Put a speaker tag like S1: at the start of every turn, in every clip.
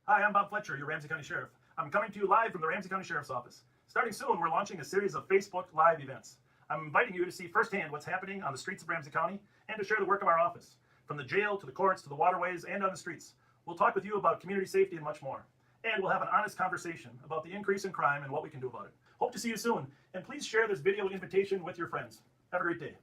S1: Hi, I'm Bob Fletcher, your Ramsey County Sheriff. I'm coming to you live from the Ramsey County Sheriff's Office. Starting soon, we're launching a series of Facebook Live events. I'm inviting you to see firsthand what's happening on the streets of Ramsey County and to share the work of our office. From the jail to the courts to the waterways and on the streets, we'll talk with you about community safety and much more. And we'll have an honest conversation about the increase in crime and what we can do about it. Hope to see you soon, and please share this video invitation with your friends. Have a great day.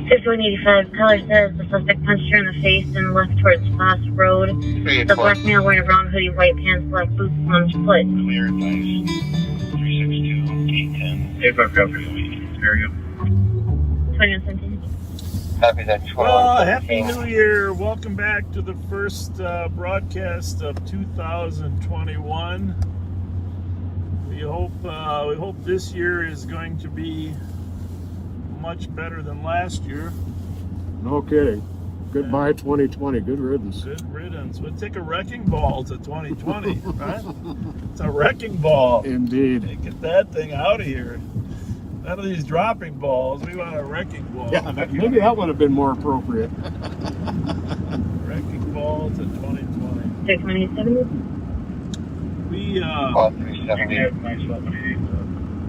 S2: Cisco 185, caller says the suspect punched her in the face and left towards Foss Road. The black male wearing a brown hoodie, white pants, black boots, on foot.
S3: Clear advice. 362-810. 85 copy. There you go.
S2: 2117.
S3: Copy that.
S1: Well, Happy New Year. Welcome back to the first broadcast of 2021. We hope this year is going to be much better than last year.
S4: No kidding. Goodbye 2020. Good riddance.
S1: Good riddance. We'll take a wrecking ball to 2020, right? It's a wrecking ball.
S4: Indeed.
S1: Hey, get that thing out of here. None of these dropping balls. We want a wrecking ball.
S4: Yeah, maybe that would have been more appropriate.
S1: Wrecking ball to 2020.
S2: 61870.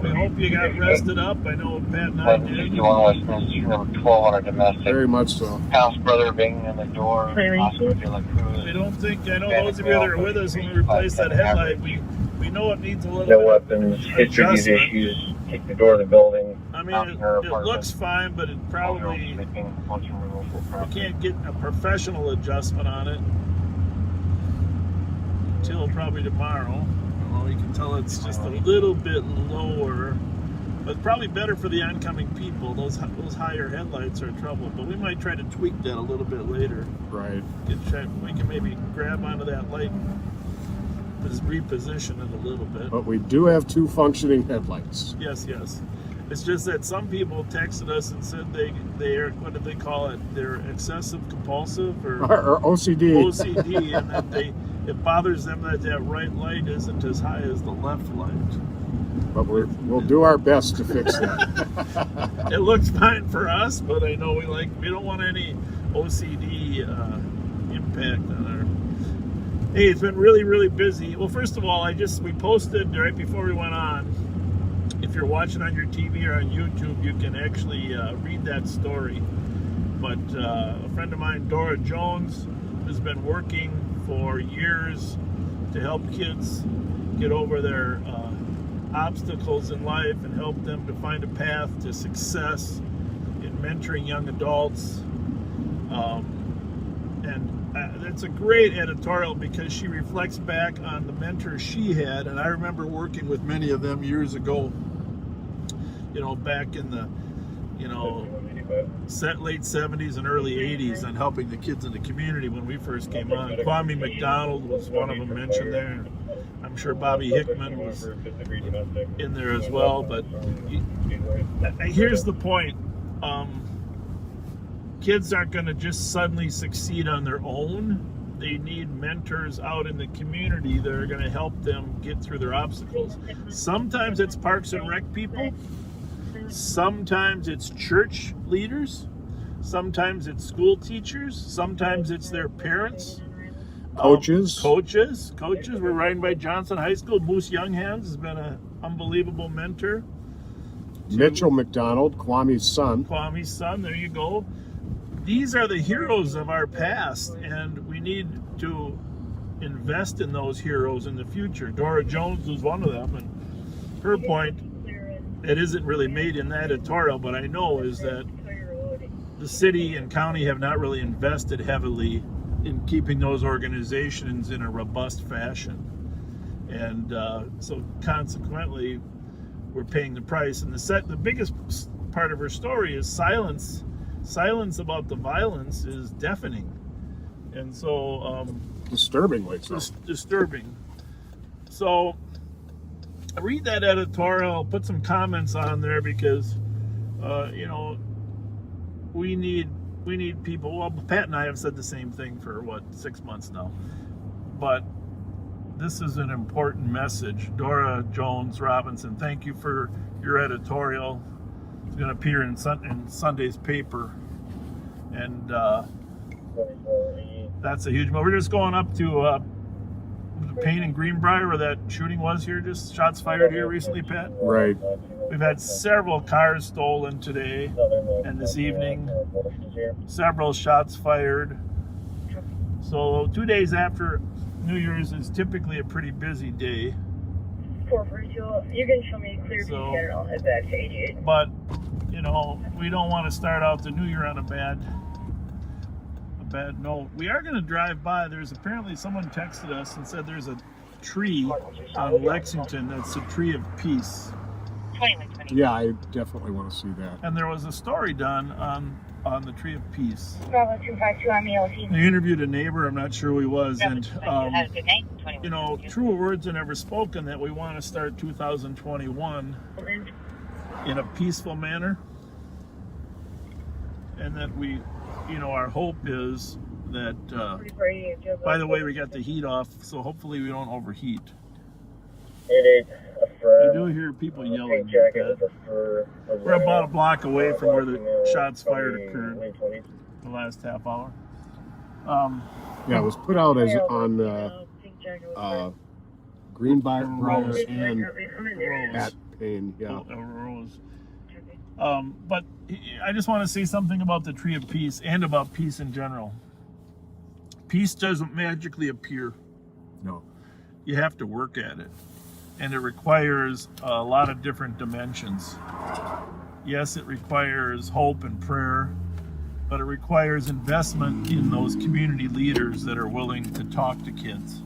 S1: We hope you got rested up. I know Pat and I did.
S3: 1161 Westminster, number 1200 domestic.
S4: Very much so.
S3: House brother banging on the door.
S1: I don't think, I know those of you that are with us when we replaced that headlight, we know it needs a little
S3: No
S1: bit
S3: weapons, history of these
S1: adjustment.
S3: issues. Take the door of the building.
S1: I mean, it looks fine, but it probably, you can't get a professional adjustment on it until probably tomorrow. Well, you can tell it's just a little bit lower, but probably better for the oncoming people. Those higher headlights are trouble, but we might try to tweak that a little bit later.
S4: Right.
S1: We can maybe grab onto that light and just reposition it a little bit.
S4: But we do have two functioning headlights.
S1: Yes. It's just that some people texted us and said they are, what did they call it? They're excessive compulsive or
S4: OCD.
S1: OCD, and that it bothers them that right light isn't as high as the left light.
S4: But we'll do our best to fix that.
S1: It looks fine for us, but I know we don't want any OCD impact on our. Hey, it's been really, really busy. Well, first of all, we posted right before we went on. If you're watching on your TV or on YouTube, you can actually read that story. But a friend of mine, Dora Jones, has been working for years to help kids get over their obstacles in life and help them to find a path to success in mentoring young adults. It's a great editorial because she reflects back on the mentors she had, and I remember working with many of them years ago, back in the late 70s and early 80s, and helping the kids in the community when we first came on. Kwame McDonald was one of them mentioned there. I'm sure Bobby Hickman was in there as well, but here's the point. Kids aren't going to just suddenly succeed on their own. They need mentors out in the community that are going to help them get through their obstacles. Sometimes it's Parks and Rec people. Sometimes it's church leaders. Sometimes it's school teachers. Sometimes it's their parents.
S4: Coaches.
S1: Coaches. We're riding by Johnson High School. Moose Younghands has been an unbelievable mentor.
S4: Mitchell McDonald, Kwame's son.
S1: There you go. These are the heroes of our past, and we need to invest in those heroes in the future. Dora Jones was one of them, and her point, it isn't really made in the editorial, but I know is that the city and county have not really invested heavily in keeping those organizations in a robust fashion. And so consequently, we're paying the price. And the biggest part of her story is silence. Silence about the violence is deafening. And so...
S4: disturbingly so.
S1: Disturbing. So I read that editorial, put some comments on there because, we need people. Well, Pat and I have said the same thing for 6 months now. But this is an important message. Dora Jones Robinson, thank you for your editorial. It's going to appear in Sunday's paper, and that's a huge move. We're just going up to Payne and Greenbrier, where that shooting was here. Just shots fired here recently, Pat.
S4: Right.
S1: We've had several cars stolen today and this evening. Several shots fired. So 2 days after New Year's is typically a pretty busy day.
S5: 442, you can show me clear
S1: So-
S5: and I'll head back to 88.
S1: But, we don't want to start out the new year on a bad note. We are going to drive by. There's apparently someone texted us and said there's a tree on Lexington that's a tree of peace.
S4: Yeah, I definitely want to see that.
S1: And there was a story done on the tree of peace.
S5: Bravo 252 on ELT.
S1: I interviewed a neighbor, I'm not sure who he was, and
S5: Have a good night.
S1: truer words are never spoken that we want to start 2021 in a peaceful manner, and that we, our hope is that, by the way, we got the heat off, so hopefully we don't overheat.
S3: 88,
S1: I
S3: affirm.
S1: do hear people yelling.
S3: Jacket,
S1: We're about a block away from where the shots fired occurred the last half hour.
S4: Yeah, it was put out as on Greenbrier and at Payne. Yeah.
S1: Rose. But I just want to say something about the Tree of Peace and about peace in general. Peace doesn't magically appear.
S4: No.
S1: You have to work at it. And it requires a lot of different dimensions. Yes, it requires hope and prayer, but it requires investment in those community leaders that are willing to talk to kids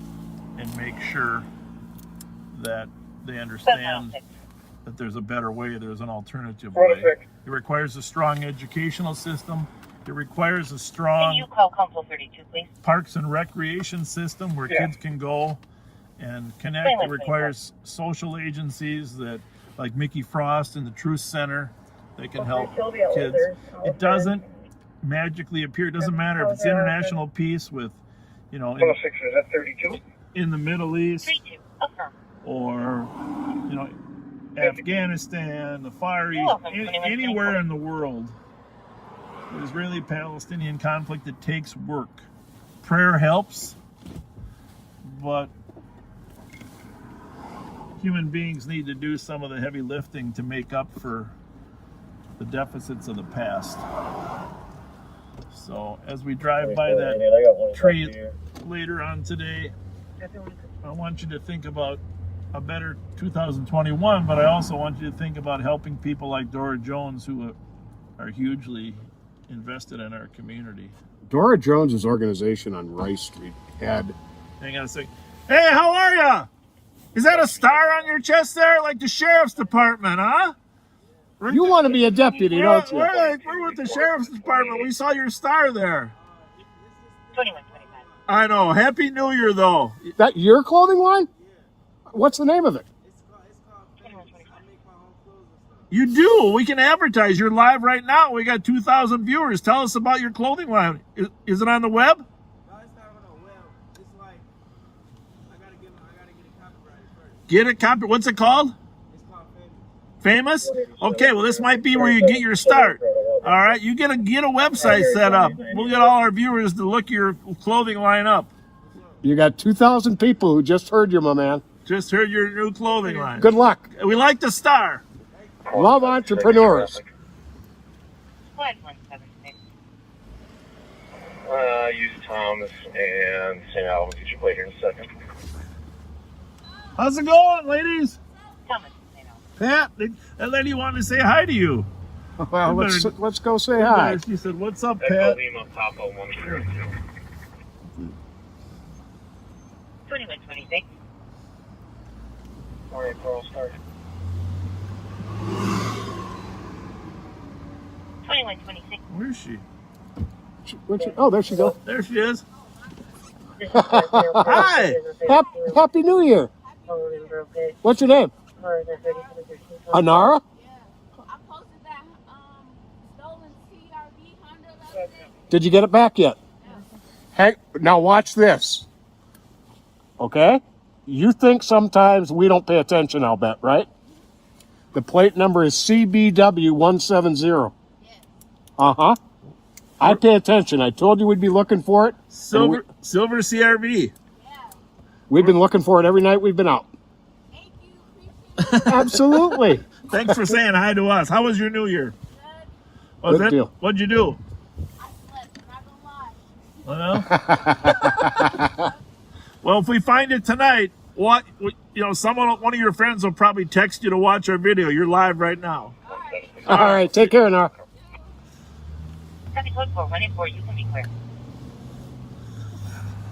S1: and make sure that they understand that there's a better way, there's an alternative way. It requires a strong educational system. It requires a strong
S2: Can you call Council 32, please?
S1: parks and recreation system where kids can go and connect. It requires social agencies that, like Mickey Frost and the Truth Center, they can help kids. It doesn't magically appear. It doesn't matter if it's international peace with,
S3: is that 32?
S1: in the Middle East
S2: 32, affirm.
S1: or, Afghanistan, the Far East, anywhere in the world. The Israeli-Palestinian conflict, it takes work. Prayer helps, but human beings need to do some of the heavy lifting to make up for the deficits of the past. So as we drive by that tree later on today, I want you to think about a better 2021, but I also want you to think about helping people like Dora Jones, who are hugely invested in our community.
S4: Dora Jones's organization on Rice Street had...
S1: Hang on a second. Hey, how are ya? Is that a star on your chest there? Like the sheriff's department, huh?
S4: You want to be a deputy, don't you?
S1: We're with the sheriff's department. We saw your star there.
S2: 2125.
S1: I know. Happy New Year, though.
S4: That your clothing line? What's the name of it?
S2: 2125.
S1: You do. We can advertise. You're live right now. We got 2,000 viewers. Tell us about your clothing line. Is it on the web?
S6: No, it's not on the web. It's like I gotta get it copyrighted first.
S1: Get it copy. What's it called?
S6: It's called
S1: Famous? Okay, well, this might be where you get your start. All right, you get a website set up. We'll get all our viewers to look your clothing line up.
S4: You got 2,000 people who just heard you, my man.
S1: Just heard your new clothing line.
S4: Good luck.
S1: We like the star.
S4: Love entrepreneurs.
S2: Flight 176.
S3: Use Thomas and St. Albans. Get your plate here in a second.
S1: How's it going, ladies?
S2: Thomas, you know.
S1: Pat, that lady wanted to say hi to you.
S4: Well, let's go say hi.
S1: She said, "What's up,
S3: Echo
S1: Pat?"
S3: Lima Papa 102.
S2: 2126.
S3: All right, Carl, start.
S2: 2126.
S1: Where is she?
S4: Oh, there she goes.
S1: There she is.
S2: Hi.
S4: Happy New Year. What's your name? Anara?
S7: I posted that stolen TRV Honda the other day.
S4: Did you get it back yet? Hey, now watch this. Okay? You think sometimes we don't pay attention, I'll bet, right? The plate number is CBW170. Uh-huh. I pay attention. I told you we'd be looking for it.
S1: Silver CRV.
S4: We've been looking for it every night we've been out.
S7: Thank you. Appreciate it.
S4: Absolutely.
S1: Thanks for saying hi to us. How was your New Year? Was
S4: Good
S1: it?
S4: deal.
S1: What'd you do?
S7: I slept. I'm not gonna lie.
S1: Well, well, if we find it tonight, one of your friends will probably text you to watch our video. You're live right now.
S4: All right. Take care, Anara.
S2: Copy code 414. You can be clear.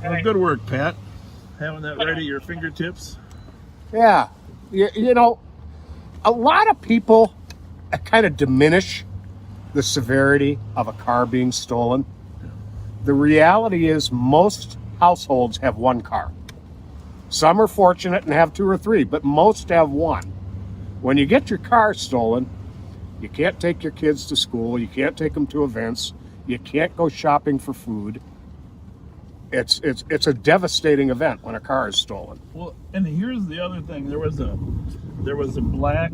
S1: Well, good work, Pat. Having that right at your fingertips.
S4: Yeah. You know, a lot of people kind of diminish the severity of a car being stolen. The reality is most households have one car. Some are fortunate and have 2 or 3, but most have one. When you get your car stolen, you can't take your kids to school, you can't take them to events, you can't go shopping for food. It's a devastating event when a car is stolen.
S1: Well, and here's the other thing. There was a black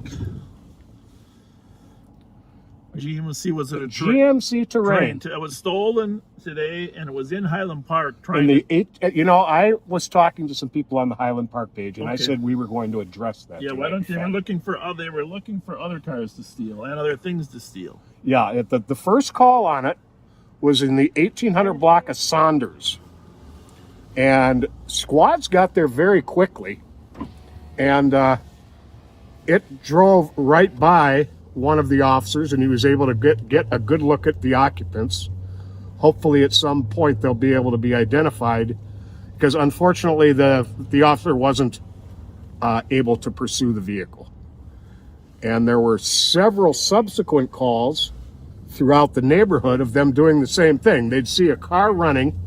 S1: GMC. Was it a
S4: GMC Terrain.
S1: It was stolen today, and it was in Highland Park.
S4: I was talking to some people on the Highland Park page, and I
S1: Okay.
S4: said we were going to address that.
S1: Yeah,
S4: tonight.
S1: why don't they were looking for other cars to steal and other things to steal.
S4: Yeah, the first call on it was in the 1800 block of Saunders. And squads got there very quickly. And it drove right by one of the officers, and he was able to get a good look at the occupants. Hopefully at some point they'll be able to be identified, because unfortunately the officer wasn't able to pursue the vehicle. And there were several subsequent calls throughout the neighborhood of them doing the same thing. They'd see a car running,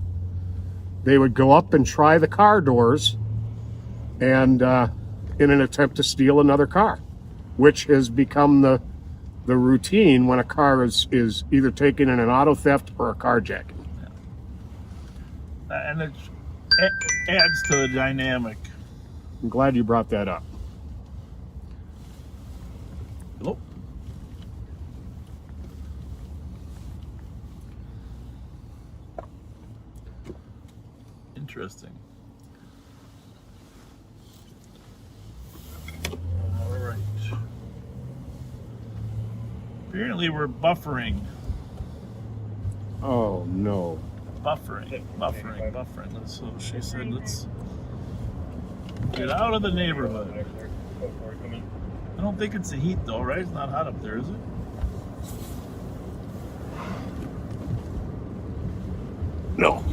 S4: they would go up and try the car doors, and in an attempt to steal another car, which has become the routine when a car is either taken in an auto theft or a carjacking.
S1: And it adds to the dynamic.
S4: I'm glad you brought that up.
S1: Hello? Interesting. All right. Apparently we're buffering.
S4: Oh no.
S1: Buffering. So she said, let's get out of the neighborhood. I don't think it's the heat though, right? It's not hot up there, is it?
S4: No.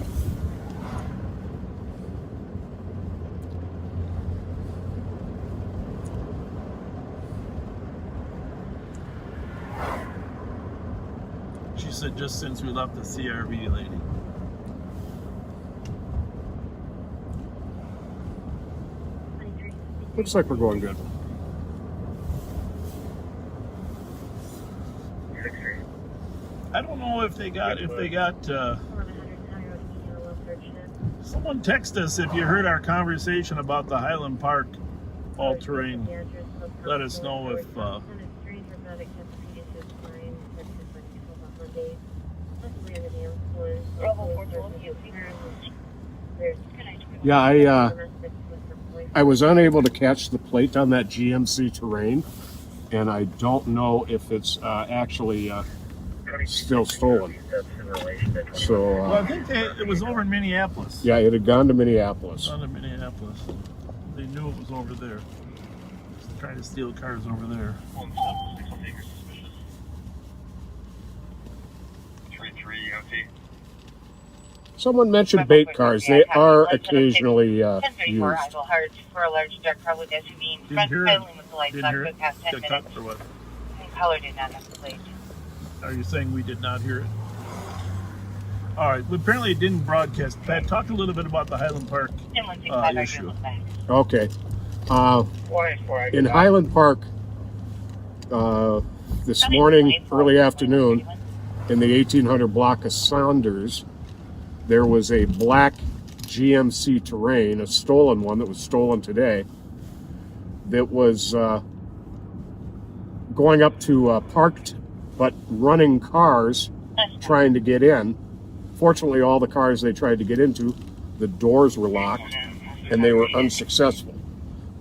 S1: She said just since we left the CRV lady.
S4: Looks like we're going good.
S1: I don't know if they got someone text us if you heard our conversation about the Highland Park all-terrain. Let us know if
S4: Yeah, I was unable to catch the plate on that GMC Terrain, and I don't know if it's actually still stolen. So
S1: Well, I think it was over in Minneapolis.
S4: yeah, it had gone to Minneapolis.
S1: Gone to Minneapolis. They knew it was over there. Trying to steal cars over there.
S3: 3-3 EOT.
S4: Someone mentioned bait cars. They are occasionally used.
S5: For a large dark car with SUV in front,
S1: Didn't hear
S5: pedaling with the lights on for the past 10
S1: Got cut
S5: minutes.
S1: or what?
S5: Color did not have the plate.
S1: Are you saying we did not hear it? All right. Well, apparently it didn't broadcast. Pat, talk a little bit about the Highland Park issue.
S4: Okay. In Highland Park, this morning, early afternoon, in the 1800 block of Saunders, there was a black GMC Terrain, a stolen one that was stolen today, that was going up to parked but running cars trying to get in. Fortunately, all the cars they tried to get into, the doors were locked and they were unsuccessful.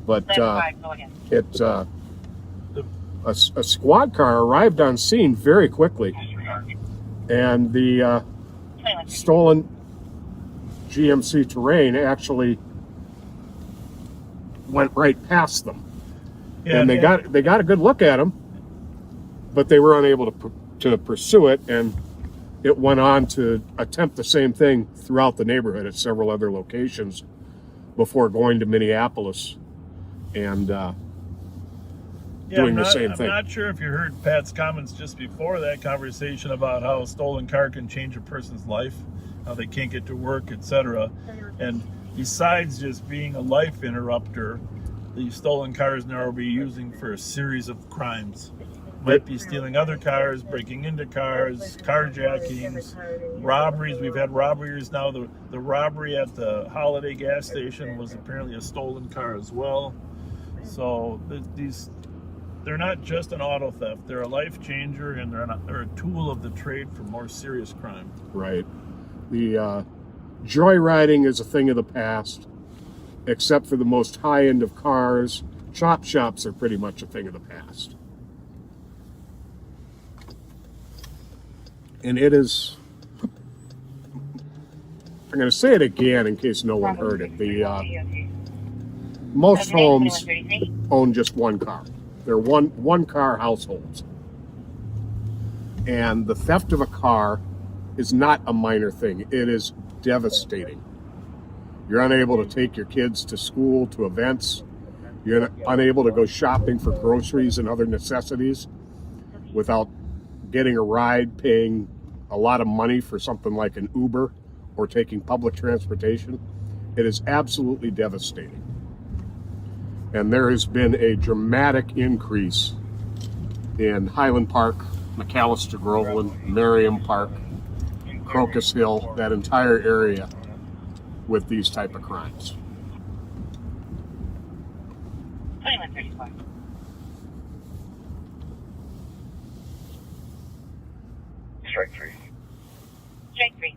S4: But a squad car arrived on scene very quickly, and the stolen GMC Terrain actually went right past them.
S1: Yeah,
S4: And they got a good look at him, but they were unable to pursue it, and it went on to attempt the same thing throughout the neighborhood at several other locations before going to Minneapolis and doing the same thing.
S1: I'm not sure if you heard Pat's comments just before that conversation about how a stolen car can change a person's life, how they can't get to work, etc. And besides just being a life interrupter, these stolen cars now will be using for a series of crimes. Might be stealing other cars, breaking into cars, carjackings, robberies. We've had robberies now. The robbery at the Holiday gas station was apparently a stolen car as well. So they're not just an auto theft. They're a life changer, and they're a tool of the trade for more serious crime.
S4: Right. The joyriding is a thing of the past, except for the most high end of cars. Chop shops are pretty much a thing of the past. And it is, I'm going to say it again in case no one heard it. Most homes own just one car. They're one car households. And the theft of a car is not a minor thing. It is devastating. You're unable to take your kids to school, to events. You're unable to go shopping for groceries and other necessities without getting a ride, paying a lot of money for something like an Uber or taking public transportation. It is absolutely devastating. And there has been a dramatic increase in Highland Park, McAllister Groveland, Merriam Park, Crocus Hill, that entire area with these type of crimes.
S5: 2134.
S3: Strike 3.
S5: Strike 3.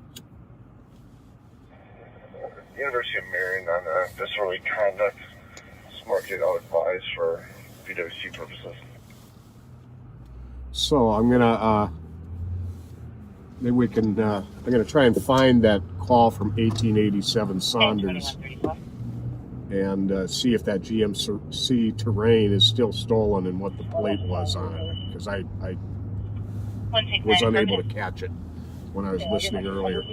S3: University of Marion on disorderly conduct. Marked it out advised for VWC purposes.
S4: So I'm gonna maybe we can I'm gonna try and find that call from 1887 Saunders and see if that GMC Terrain is still stolen and what the plate was on it, because I was unable to catch it when I was listening earlier.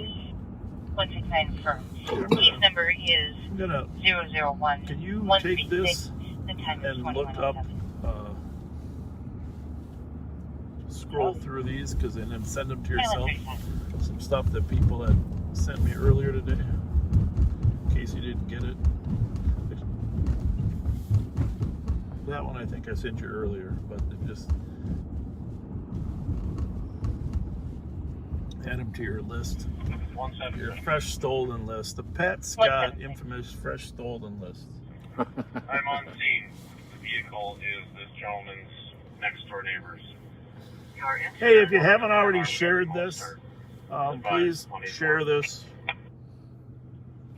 S5: 169 firm. Case number is 001.
S1: Can you take this and look up, scroll through these, and then send them to yourself? Some stuff that people had sent me earlier today, in case you didn't get it. That one I think I sent you earlier, but it just add them to your list. Your fresh stolen list. The Pat Scott infamous fresh stolen list.
S3: I'm on scene. The vehicle is this gentleman's next door neighbor's.
S1: Hey, if you haven't already shared this, Please share this.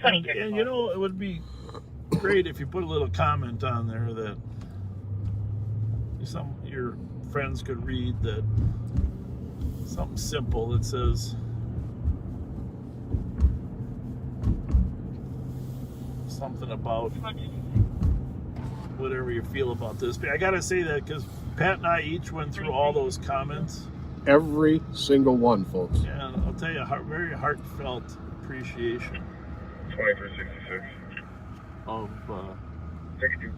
S1: And you know, it would be great if you put a little comment on there that some of your friends could read, that something simple that says something about whatever you feel about this. But I gotta say that because Pat and I each went through all those comments.
S4: Every single one, folks.
S1: And I'll tell you, a very heartfelt appreciation
S3: 2366.
S1: of
S3: 60.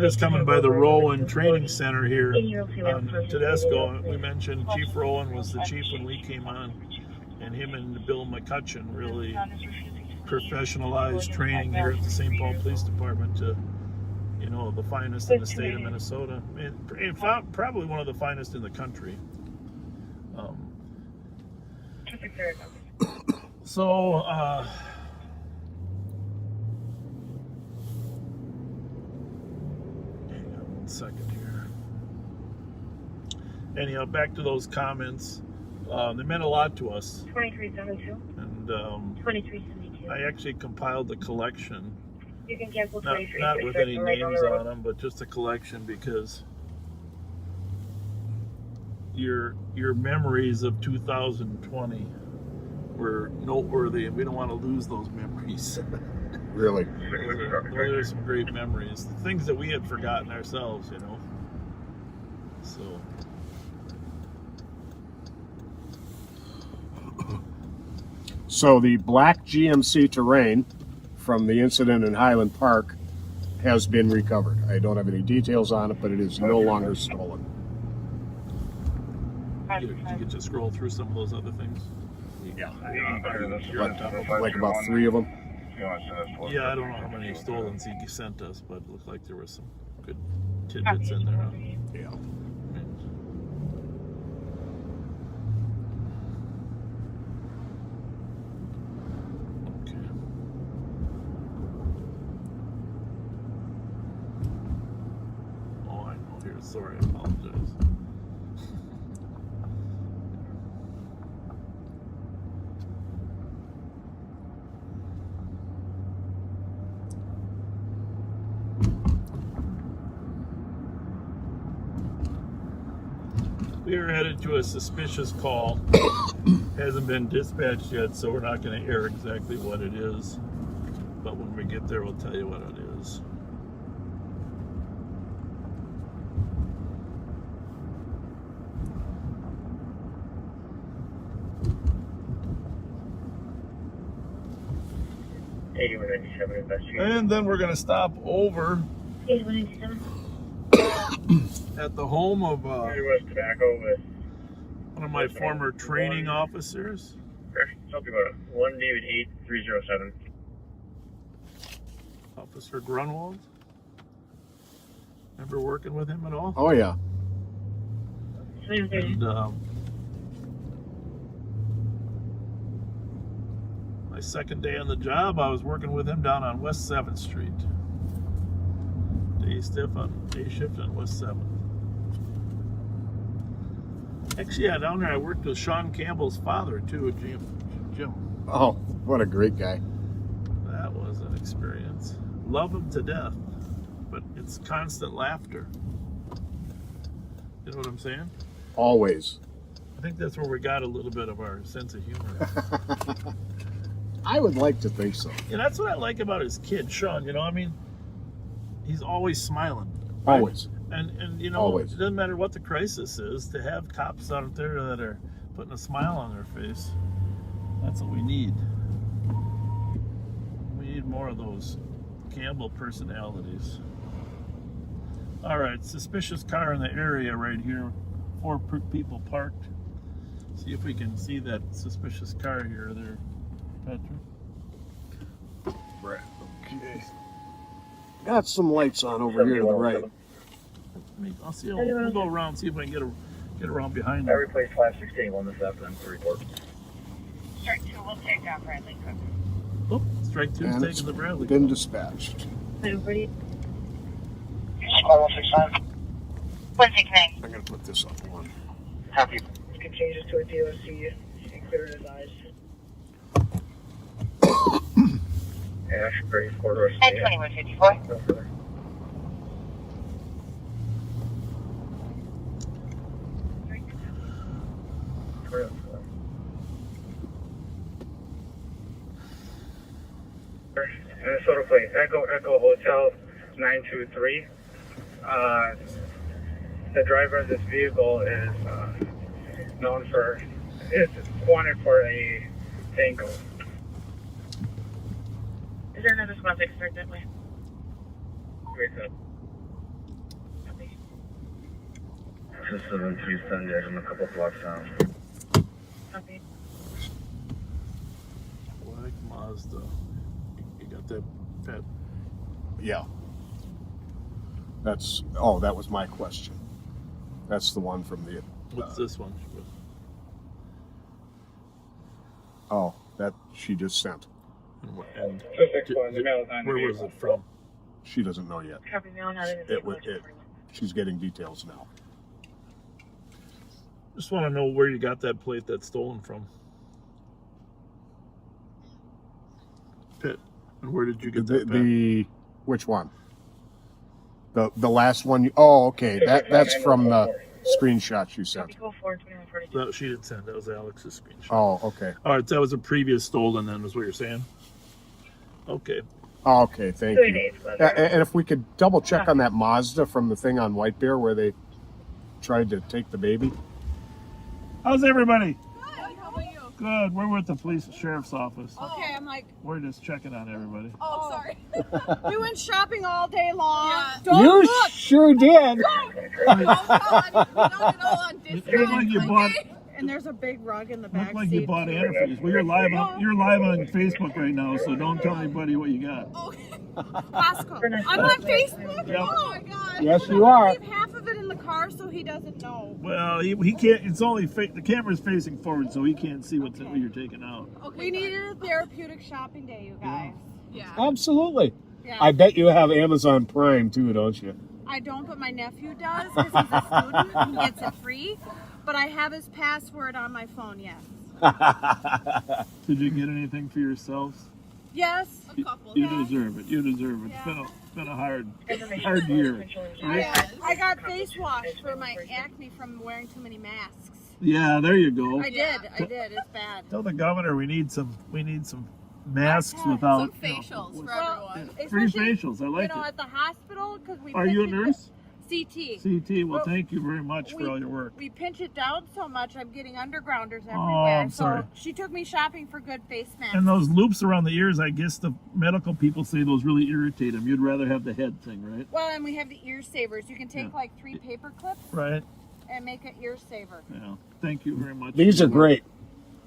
S1: this coming by the Rowan Training Center here on Tedesco. We mentioned Chief Rowan was the chief when we came on, and him and Bill McCutcheon really professionalized training here at the St. Paul Police Department to, you know, the finest in the state of Minnesota, and probably one of the finest in the country. So, hang on 1 second here. Anyhow, back to those comments. They meant a lot to us.
S2: 2372.
S1: And
S2: 2372.
S1: I actually compiled the collection.
S2: You can cancel
S1: Not
S2: 23.
S1: with any names on them, but just a collection, because your memories of 2020 were noteworthy, and we don't want to lose those memories.
S4: Really.
S1: There are some great memories, things that we had forgotten ourselves, you know. So.
S4: So the black GMC Terrain from the incident in Highland Park has been recovered. I don't have any details on it, but it is no longer stolen.
S1: You get to scroll through some of those other things.
S4: Yeah.
S1: Yeah,
S4: Like about 3 of them.
S1: I don't know how many stolen he sent us, but it looked like there was some good tidbits in there. Huh?
S4: Yeah.
S1: Okay. Oh, I know. Here, sorry, I apologize. We are headed to a suspicious call. Hasn't been dispatched yet, so we're not going to air exactly what it is. But when we get there, we'll tell you what it is. And then we're going to stop over
S2: 8197.
S1: at the home of
S3: Tobacco with
S1: one of my former training officers.
S3: something about it. 1 David 8307.
S1: Officer Grunwald. Remember working with him at all?
S4: Oh, yeah.
S1: And my second day on the job, I was working with him down on West 7th Street. Day shift on West 7th. Actually, yeah, down there I worked with Sean Campbell's father too, Jim.
S4: Oh, what a great guy.
S1: That was an experience. Love him to death, but it's constant laughter. You know what I'm saying?
S4: Always.
S1: I think that's where we got a little bit of our sense of humor.
S4: I would like to think so.
S1: Yeah, that's what I like about his kid, Sean. You know, I mean, he's always smiling. Right?
S4: Always.
S1: And you know,
S4: Always.
S1: It doesn't matter what the crisis is, to have cops out there that are putting a smile on their face, that's what we need. We need more of those Campbell personalities. All right, suspicious car in the area right here. 4 people parked. See if we can see that suspicious car here there, Patrick.
S4: Right. Okay. Got some lights on over here to the right.
S1: I'll see. We'll go around, see if I can get around behind
S3: I
S1: them.
S3: replaced 516 this afternoon to report.
S5: Strike 2, we'll take down Bradley Cook.
S1: Oh, strike 2's
S4: And it's
S1: taking the Bradley.
S4: been dispatched.
S2: I'm pretty.
S3: Squad 169.
S5: 169.
S4: I'm going to put this up one.
S3: Happy
S6: You can change this to a DOC and clear his eyes. Ashbury, corridor.
S5: At 2154.
S6: No further. Minnesota plate, Echo Hotel 923. The driver of this vehicle is wanted for a tango.
S2: Is there another squad that starts that way?
S6: Wake up. This is 737, I'm a couple blocks down.
S2: Copy.
S1: Black Mazda. You got that pet?
S4: Yeah. That was my question. That's the one from the.
S1: What's this one?
S4: Oh, that she just sent.
S1: And where was it from?
S4: She doesn't know yet.
S2: Copy me on out of the
S4: She's getting details now.
S1: Just want to know where you got that plate that's stolen from. Pitt. And where did you get that?
S4: Which one? The last one. Oh, okay. That's from the screenshot you sent.
S1: No, she didn't send. That was Alex's screenshot.
S4: Oh, okay.
S1: All right, that was a previous stolen. Then, is what you're saying? Okay.
S4: Oh, okay, thank you. And if we could double check on that Mazda from the thing on White Bear where they tried to take the baby.
S1: How's everybody?
S7: Good. How about you?
S1: Good. We're with the police sheriff's office.
S7: Okay, I'm like,
S1: We're just checking on everybody.
S7: oh, sorry.
S8: We went shopping all day long.
S7: Yeah.
S8: Don't
S4: You
S8: look.
S4: sure did.
S7: Oh, God. We don't get all on
S1: Looked
S7: discount.
S1: like you bought.
S8: And there's a big rug in the back
S1: Looked like you
S8: seat.
S1: bought antifreeze. Well, you're live on Facebook right now, so don't tell anybody what you got.
S7: Okay.
S8: Costco. I'm on Facebook.
S1: Yep.
S8: Oh my God.
S4: Yes, you are.
S8: Leave half of it in the car so he doesn't know.
S1: Well, he can't. It's only the camera's facing forward, so he can't see what you're taking out.
S7: Okay.
S8: We needed a therapeutic shopping day, you guys.
S7: Yeah.
S4: Absolutely.
S8: Yeah.
S4: I bet you have Amazon Prime too, don't you?
S8: I don't, but my nephew does because he's a student. He gets it free. But I have his password on my phone, yes.
S1: Did you get anything for yourselves?
S8: Yes.
S7: A couple.
S1: You deserve it. You deserve it.
S8: Yeah.
S1: It's been a hard year. Right?
S8: I got face wash for my acne from wearing too many masks.
S1: Yeah, there you go.
S8: I did. It's bad.
S1: Tell the governor we need some masks without
S7: Some facials for everyone.
S1: free
S8: especially,
S1: facials. I like
S8: you know,
S1: it.
S8: at the hospital because we.
S1: Are you a nurse?
S8: CT.
S1: CT. Well,
S8: Well,
S1: thank you very much for all your work.
S8: We pinch it down so much, I'm getting undergrounders everywhere.
S1: Oh, I'm sorry.
S8: So she took me shopping for good face masks.
S1: And those loops around the ears, I guess the medical people say those really irritate them. You'd rather have the head thing, right?
S8: Well, and we have the ear savers. You can take like 3 paper clips
S1: Right.
S8: and make an ear saver.
S1: Yeah. Thank you very much.
S4: These are great.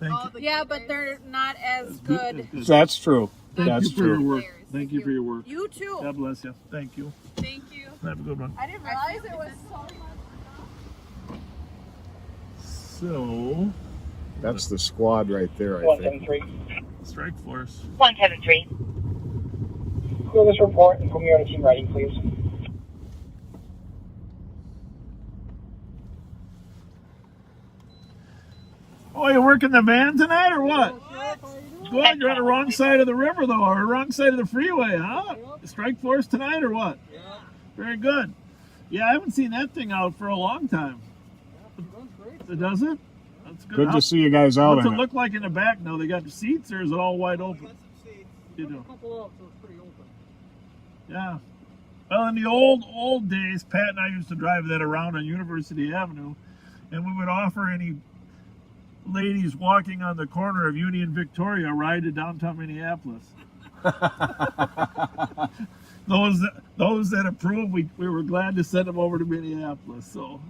S1: Thank
S7: All
S1: you.
S7: the
S8: Yeah,
S7: good
S8: but
S7: days.
S8: th're not as
S1: As
S8: good.
S1: as
S4: That's true.
S1: Thank
S4: That's
S1: you for your
S4: true.
S1: work. Thank you for your work.
S8: You too.
S1: God bless you. Thank you.
S7: Thank you.
S1: Have a good one.
S8: I didn't realize it was so much.
S1: So,
S4: That's the squad right there, I think.
S6: 173.
S1: strike force.
S2: 173.
S6: Clear this report and put me on a team writing, please.
S1: Oh, you working the van tonight or what? Good. You're on the wrong side of the river though, or wrong side of the freeway, huh? Strike force tonight or what?
S6: Yeah.
S1: Very good. Yeah, I haven't seen that thing out for a long time. It does it? That's good.
S4: Good to see you guys out
S1: What's it
S4: in it.
S1: look like in the back now? They got the seats, or is it all wide open? You do. Yeah. Well, in the old days, Pat and I used to drive that around on University Avenue, and we would offer any ladies walking on the corner of Union and Victoria a ride to downtown Minneapolis. Those that approved, we were glad to send them over to Minneapolis. So,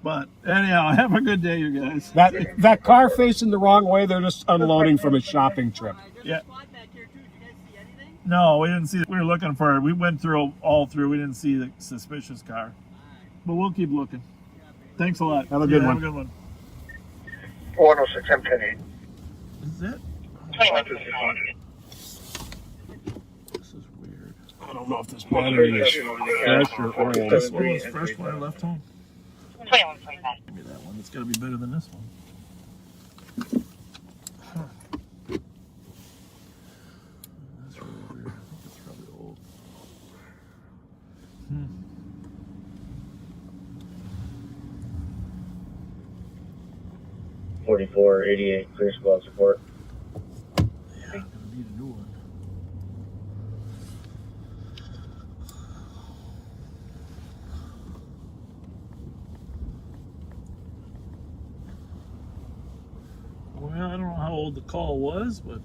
S1: but anyhow, have a good day, you guys.
S4: That car facing the wrong way, they're just unloading from a shopping trip.
S1: Yeah. No, we didn't see it. We were looking for it. We went through all through. We didn't see the suspicious car. But we'll keep looking. Thanks a lot.
S4: Have a good one.
S1: Have a good one.
S3: 106, M10-8.
S1: Is it?
S2: 21.
S1: This is weird.
S4: I don't know if this battery is fresh or old.
S1: This one was fresh when I left home.
S5: 2145.
S1: Give me that one. It's got to be better than this one. Huh. That's really weird. I think it's probably old.
S6: 4488, clear squad support.
S1: Yeah, I'm going to need a new one. Well, I don't know how old the call was, but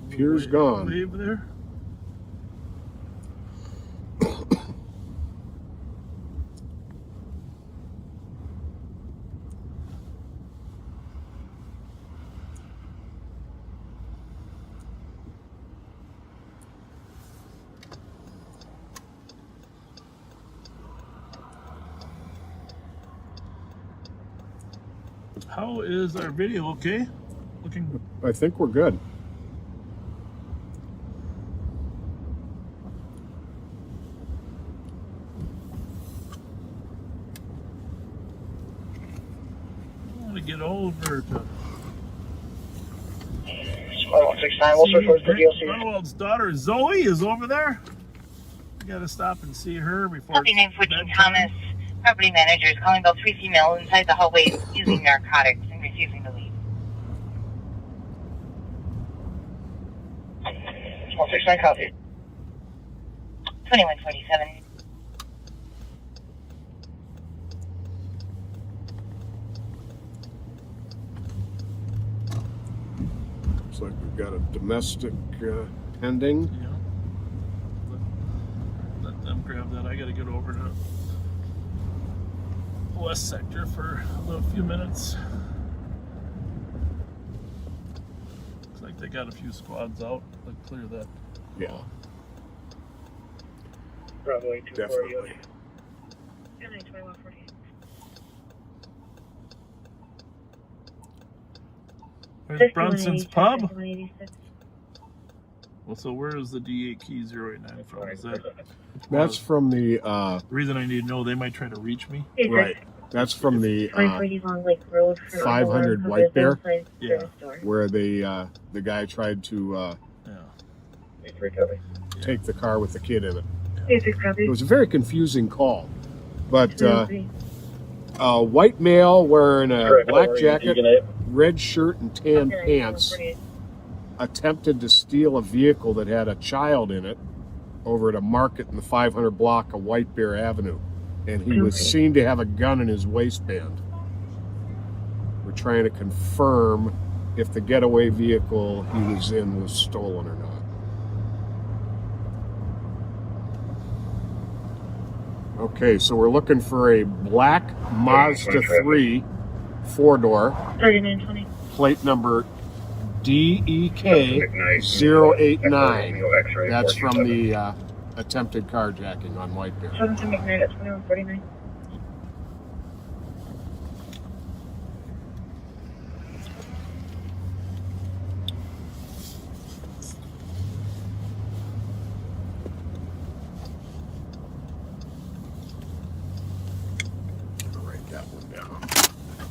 S4: Pier's gone.
S1: Wave there. How is our video? Okay? Looking.
S4: I think we're good.
S1: I want to get over to.
S6: Squad 169, we'll switch towards the DLC.
S1: Grunwald's daughter Zoe is over there. We got to stop and see her before.
S5: Copy 914 Thomas. Property manager is calling about 3 females inside the hallway using narcotics and refusing to leave.
S6: 169, copy.
S5: 2147.
S4: Looks like we've got a domestic pending.
S1: Yeah. Let them grab that. I got to get over to West Sector for a few minutes. Looks like they got a few squads out. Let's clear that.
S4: Yeah,
S6: Bravo 8248.
S4: definitely.
S2: 2148.
S1: There's Brunson's Pub.
S2: 186.
S1: Well, so where is the D8 key 089 from? Is that
S4: That's from the
S1: the reason I need to know? They might try to reach me.
S4: right. That's from the
S2: 2040 Long Lake Road. for
S4: 500
S2: Overland
S4: White Bear?
S2: Service
S1: Yeah.
S2: store.
S4: where the guy tried to
S1: Yeah.
S6: 83, copy.
S4: take the car with the kid in it.
S2: Basic copy.
S4: It was a very confusing call, but
S2: 23.
S4: a white male wearing a
S6: Correct,
S4: black
S6: Lori,
S4: jacket,
S6: Egan 8.
S4: red shirt, and tan
S2: Okay,
S4: pants
S2: 148.
S4: attempted to steal a vehicle that had a child in it over at a market in the 500 block of White Bear Avenue. And he was seen to have a gun in his waistband. We're trying to confirm if the getaway vehicle he was in was stolen or not. Okay, so we're looking for a black Mazda 3 4-door,
S2: 3920.
S4: plate number DEK089. That's from the attempted carjacking on White Bear.
S2: 7 to McKnight at 2149.
S4: I'll write that one down.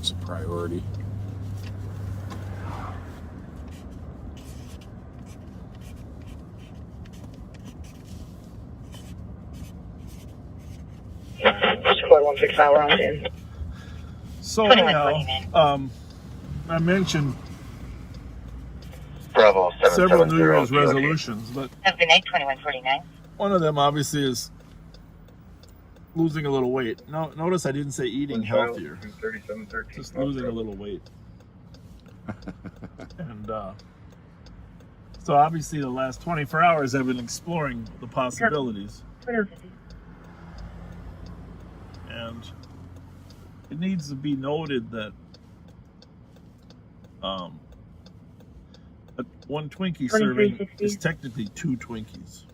S4: It's a priority.
S6: Squad 169, we're on scene.
S1: So
S5: 2149.
S1: I mentioned
S3: Bravo
S1: several New
S3: 770.
S1: Year's resolutions, but
S5: Have a good night, 2149.
S1: one of them obviously is losing a little weight. No, notice I didn't say eating healthier,
S3: 3713.
S1: just losing a little weight. And so obviously the last 24 hours I've been exploring the possibilities,
S2: 2150.
S1: and it needs to be noted that one Twinkie serving
S2: 2360.
S1: is technically 2 Twinkies.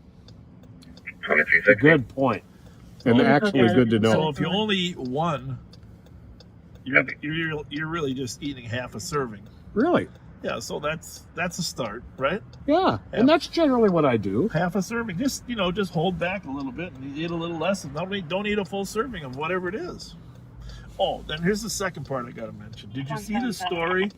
S6: 2360.
S4: Good point. And
S1: So-
S4: actually good to
S1: So
S4: know.
S1: if you only eat one, you're really just eating half a serving.
S4: Really?
S1: Yeah, so that's a start, right?
S4: Yeah, and that's generally what I do.
S1: Half a serving, just hold back a little bit and eat a little less, and don't eat a full serving of whatever it is. Oh, then here's the second part I got to mention. Did you see the story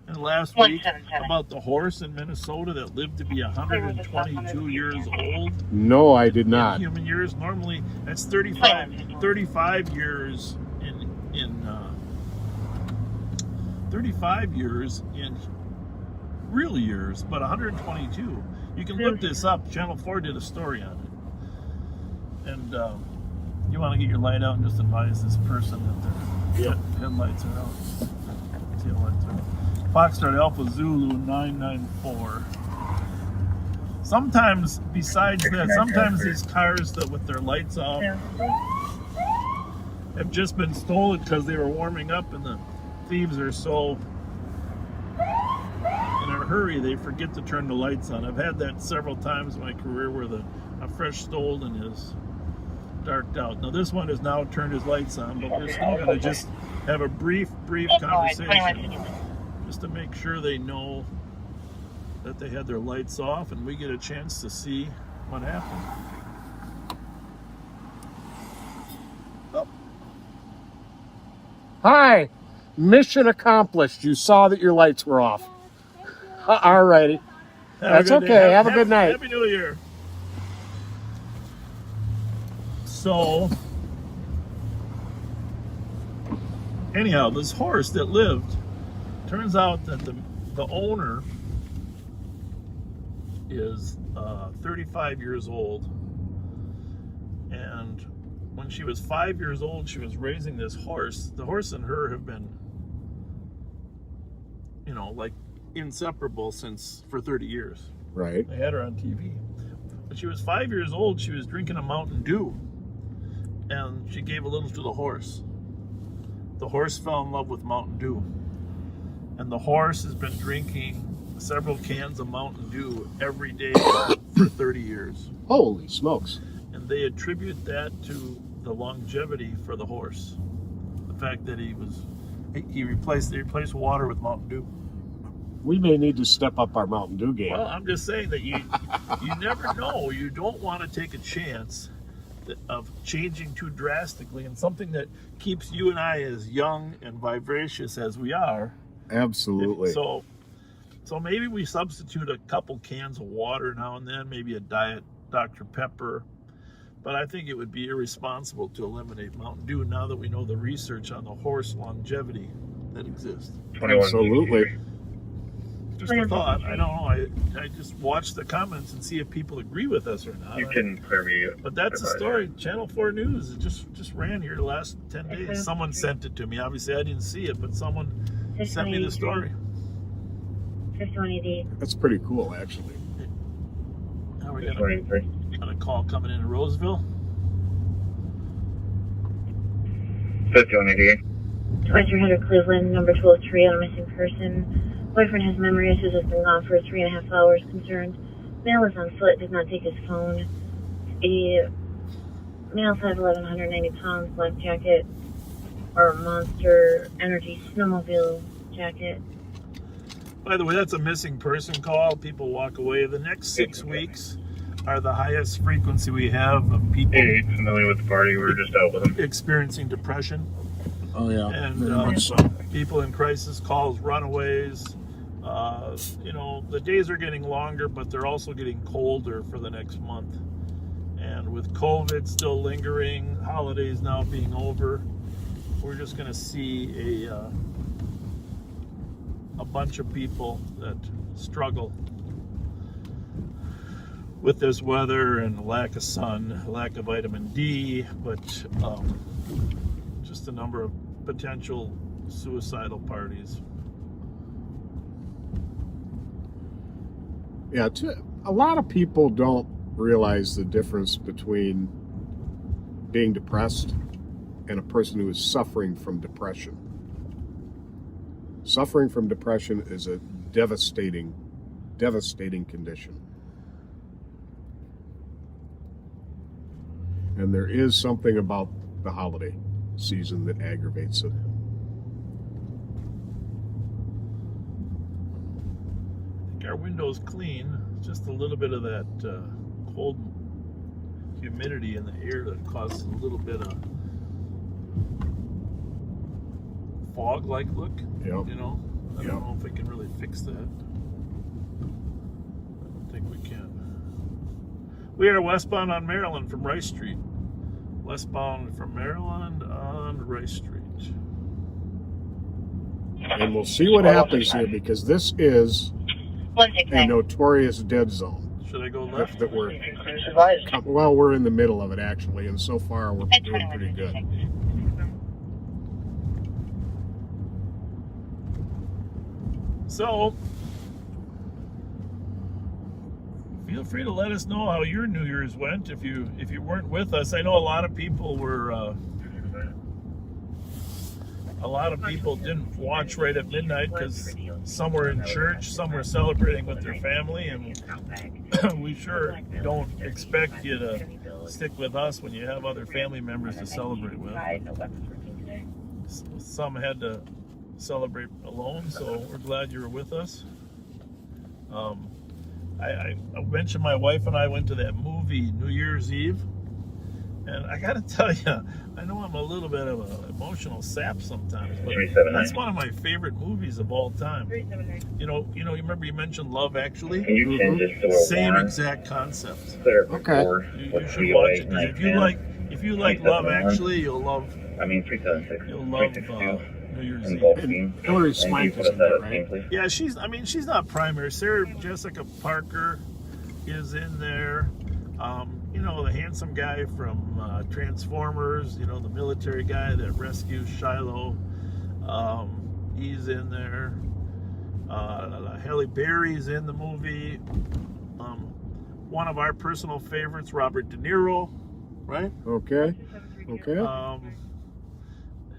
S1: in last week about the horse in Minnesota that lived to be 122 years old?
S4: No, I did not.
S1: In human years, normally that's 35 years in 35 years in real years, but 122. You can look this up. Channel 4 did a story on it. And you want to get your light out and just advise this person that their headlights are out. Tail lights are out. Foxtrot Alpha Zulu 994. Sometimes, besides that, sometimes these cars that with their lights off have just been stolen because they were warming up and the thieves are so in a hurry they forget to turn the lights on. I've had that several times in my career where a fresh stolen is darked out. Now this one has now turned his lights on, but we're still going to just have a brief conversation just to make sure they know that they had their lights off and we get a chance to see what happened. Oh.
S4: Hi, mission accomplished. You saw that your lights were off. All righty. That's okay. Have a good night.
S1: Happy New Year. So, anyhow, this horse that lived, turns out that the owner is 35 years old, and when she was 5 years old, she was raising this horse. The horse and her have been, like inseparable for 30 years.
S4: Right.
S1: They had her on TV. When she was 5 years old, she was drinking a Mountain Dew, and she gave a little to the horse. The horse fell in love with Mountain Dew, and the horse has been drinking several cans of Mountain Dew every day for 30 years.
S4: Holy smokes.
S1: And they attribute that to the longevity for the horse. The fact that they replaced water with Mountain Dew.
S4: We may need to step up our Mountain Dew game.
S1: Well, I'm just saying that you never know. You don't want to take a chance of changing too drastically in something that keeps you and I as young and vivacious as we are.
S4: Absolutely.
S1: So maybe we substitute a couple cans of water now and then, maybe a diet Dr. Pepper. But I think it would be irresponsible to eliminate Mountain Dew now that we know the research on the horse longevity that exists.
S4: Absolutely.
S1: Just a thought. I don't know. I just watch the comments and see if people agree with us or not.
S6: You can clearly.
S1: But that's the story. Channel 4 News. It just ran here the last 10 days. Someone sent it to me. Obviously, I didn't see it, but someone sent me the story.
S2: 5180.
S4: That's pretty cool, actually.
S1: Now we got a call coming in Roseville.
S6: 5188.
S2: 2300 Cleveland, number 203 on a missing person. Boyfriend has memory issues, has been gone for 3.5 hours. Concerned. Male is on foot, did not take his phone. A male size 1190 pounds, black jacket, or Monster Energy snowmobile jacket.
S1: By the way, that's a missing person call. People walk away. The next 6 weeks are the highest frequency we have of people
S6: familiar with the party. We were just out with them.
S1: experiencing depression.
S4: Oh, yeah.
S1: And
S4: very much so.
S1: people in crisis calls, runaways. The days are getting longer, but they're also getting colder for the next month. And with COVID still lingering, holidays now being over, we're just going to see a bunch of people that struggle with this weather and lack of sun, lack of vitamin D, but just a number of potential suicidal parties.
S4: Yeah, a lot of people don't realize the difference between being depressed and a person who is suffering from depression. Suffering from depression is a devastating condition. And there is something about the holiday season that aggravates it.
S1: our windows clean. Just a little bit of that cold humidity in the air that causes a little bit of fog-like look.
S4: Yep.
S1: You know, I
S4: Yep.
S1: don't know if we can really fix that. I don't think we can. We are westbound on Maryland from Rice Street. Westbound from Maryland on Rice Street.
S4: And we'll see what happens here, because this is a
S5: 169.
S4: notorious dead zone.
S1: Should I go
S4: That,
S1: left?
S4: that we're well, we're in the middle of it actually, and so far we're
S5: At
S4: doing pretty good.
S5: 2156.
S1: So, feel free to let us know how your New Year's went if you weren't with us. I know a lot of people were. A lot of people didn't watch right at midnight because some were in church, some were celebrating with their family, and we sure don't expect you to stick with us when you have other family members to celebrate with. Some had to celebrate alone, so we're glad you were with us. I mentioned my wife and I went to that movie New Year's Eve, and I gotta tell you, I know I'm a little bit of an emotional sap sometimes, but that's one of my favorite movies of all time. You remember you mentioned Love Actually?
S6: Can you change this to a
S1: Same
S6: warrant?
S1: exact concept.
S6: Clear for
S4: Okay.
S6: 4
S1: You
S6: with
S1: should watch it, 'cause
S6: DOA
S1: if you like Love
S6: 27-1.
S1: Actually, you'll love
S6: 376,
S1: New
S6: 362,
S1: Year's
S6: and
S1: Eve.
S6: bulk
S4: And
S6: team.
S4: Hillary
S6: And can you
S4: Swank
S6: put
S4: is
S6: us
S4: in
S6: at
S4: there,
S6: a team,
S4: right?
S6: please?
S1: Yeah, she's not primary. Sarah Jessica Parker is in there. The handsome guy from Transformers, the military guy that rescues Shiloh. He's in there. Halle Berry's in the movie. One of our personal favorites, Robert De Niro, right?
S4: Okay. Okay.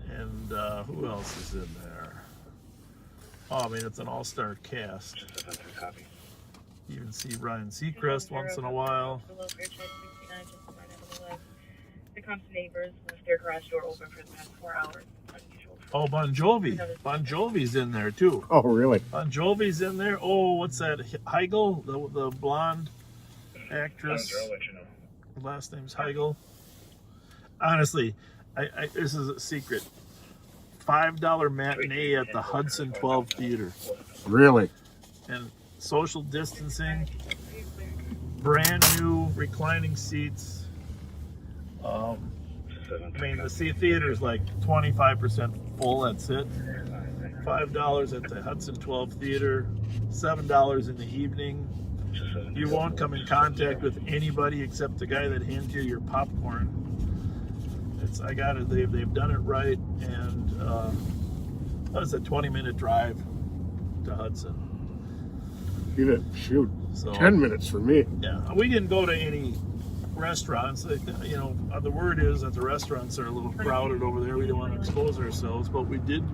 S1: And who else is in there? Oh, I mean, it's an all-star cast. You even see Ryan Seacrest once in a while.
S2: The comp's neighbors left their garage door open for the past 4 hours. Unusual.
S1: Oh, Bon Jovi. Bon Jovi's in there, too.
S4: Oh, really?
S1: Bon Jovi's in there. Oh, what's that? Heigl, the blonde actress. Her last name's Heigl. Honestly, I this is a secret. $5 matinee at the Hudson 12 Theater.
S4: Really?
S1: And social distancing, brand new reclining seats. I mean, the theater is like 25% full, that's it. $5 at the Hudson 12 Theater, $7 in the evening. You won't come in contact with anybody except the guy that hands you your popcorn. They've done it right, and that's a 20-minute drive to Hudson.
S4: Shoot.
S1: So,
S4: 10 minutes for me.
S1: Yeah, we didn't go to any restaurants. The word is that the restaurants are a little crowded over there. We don't want to expose ourselves, but we did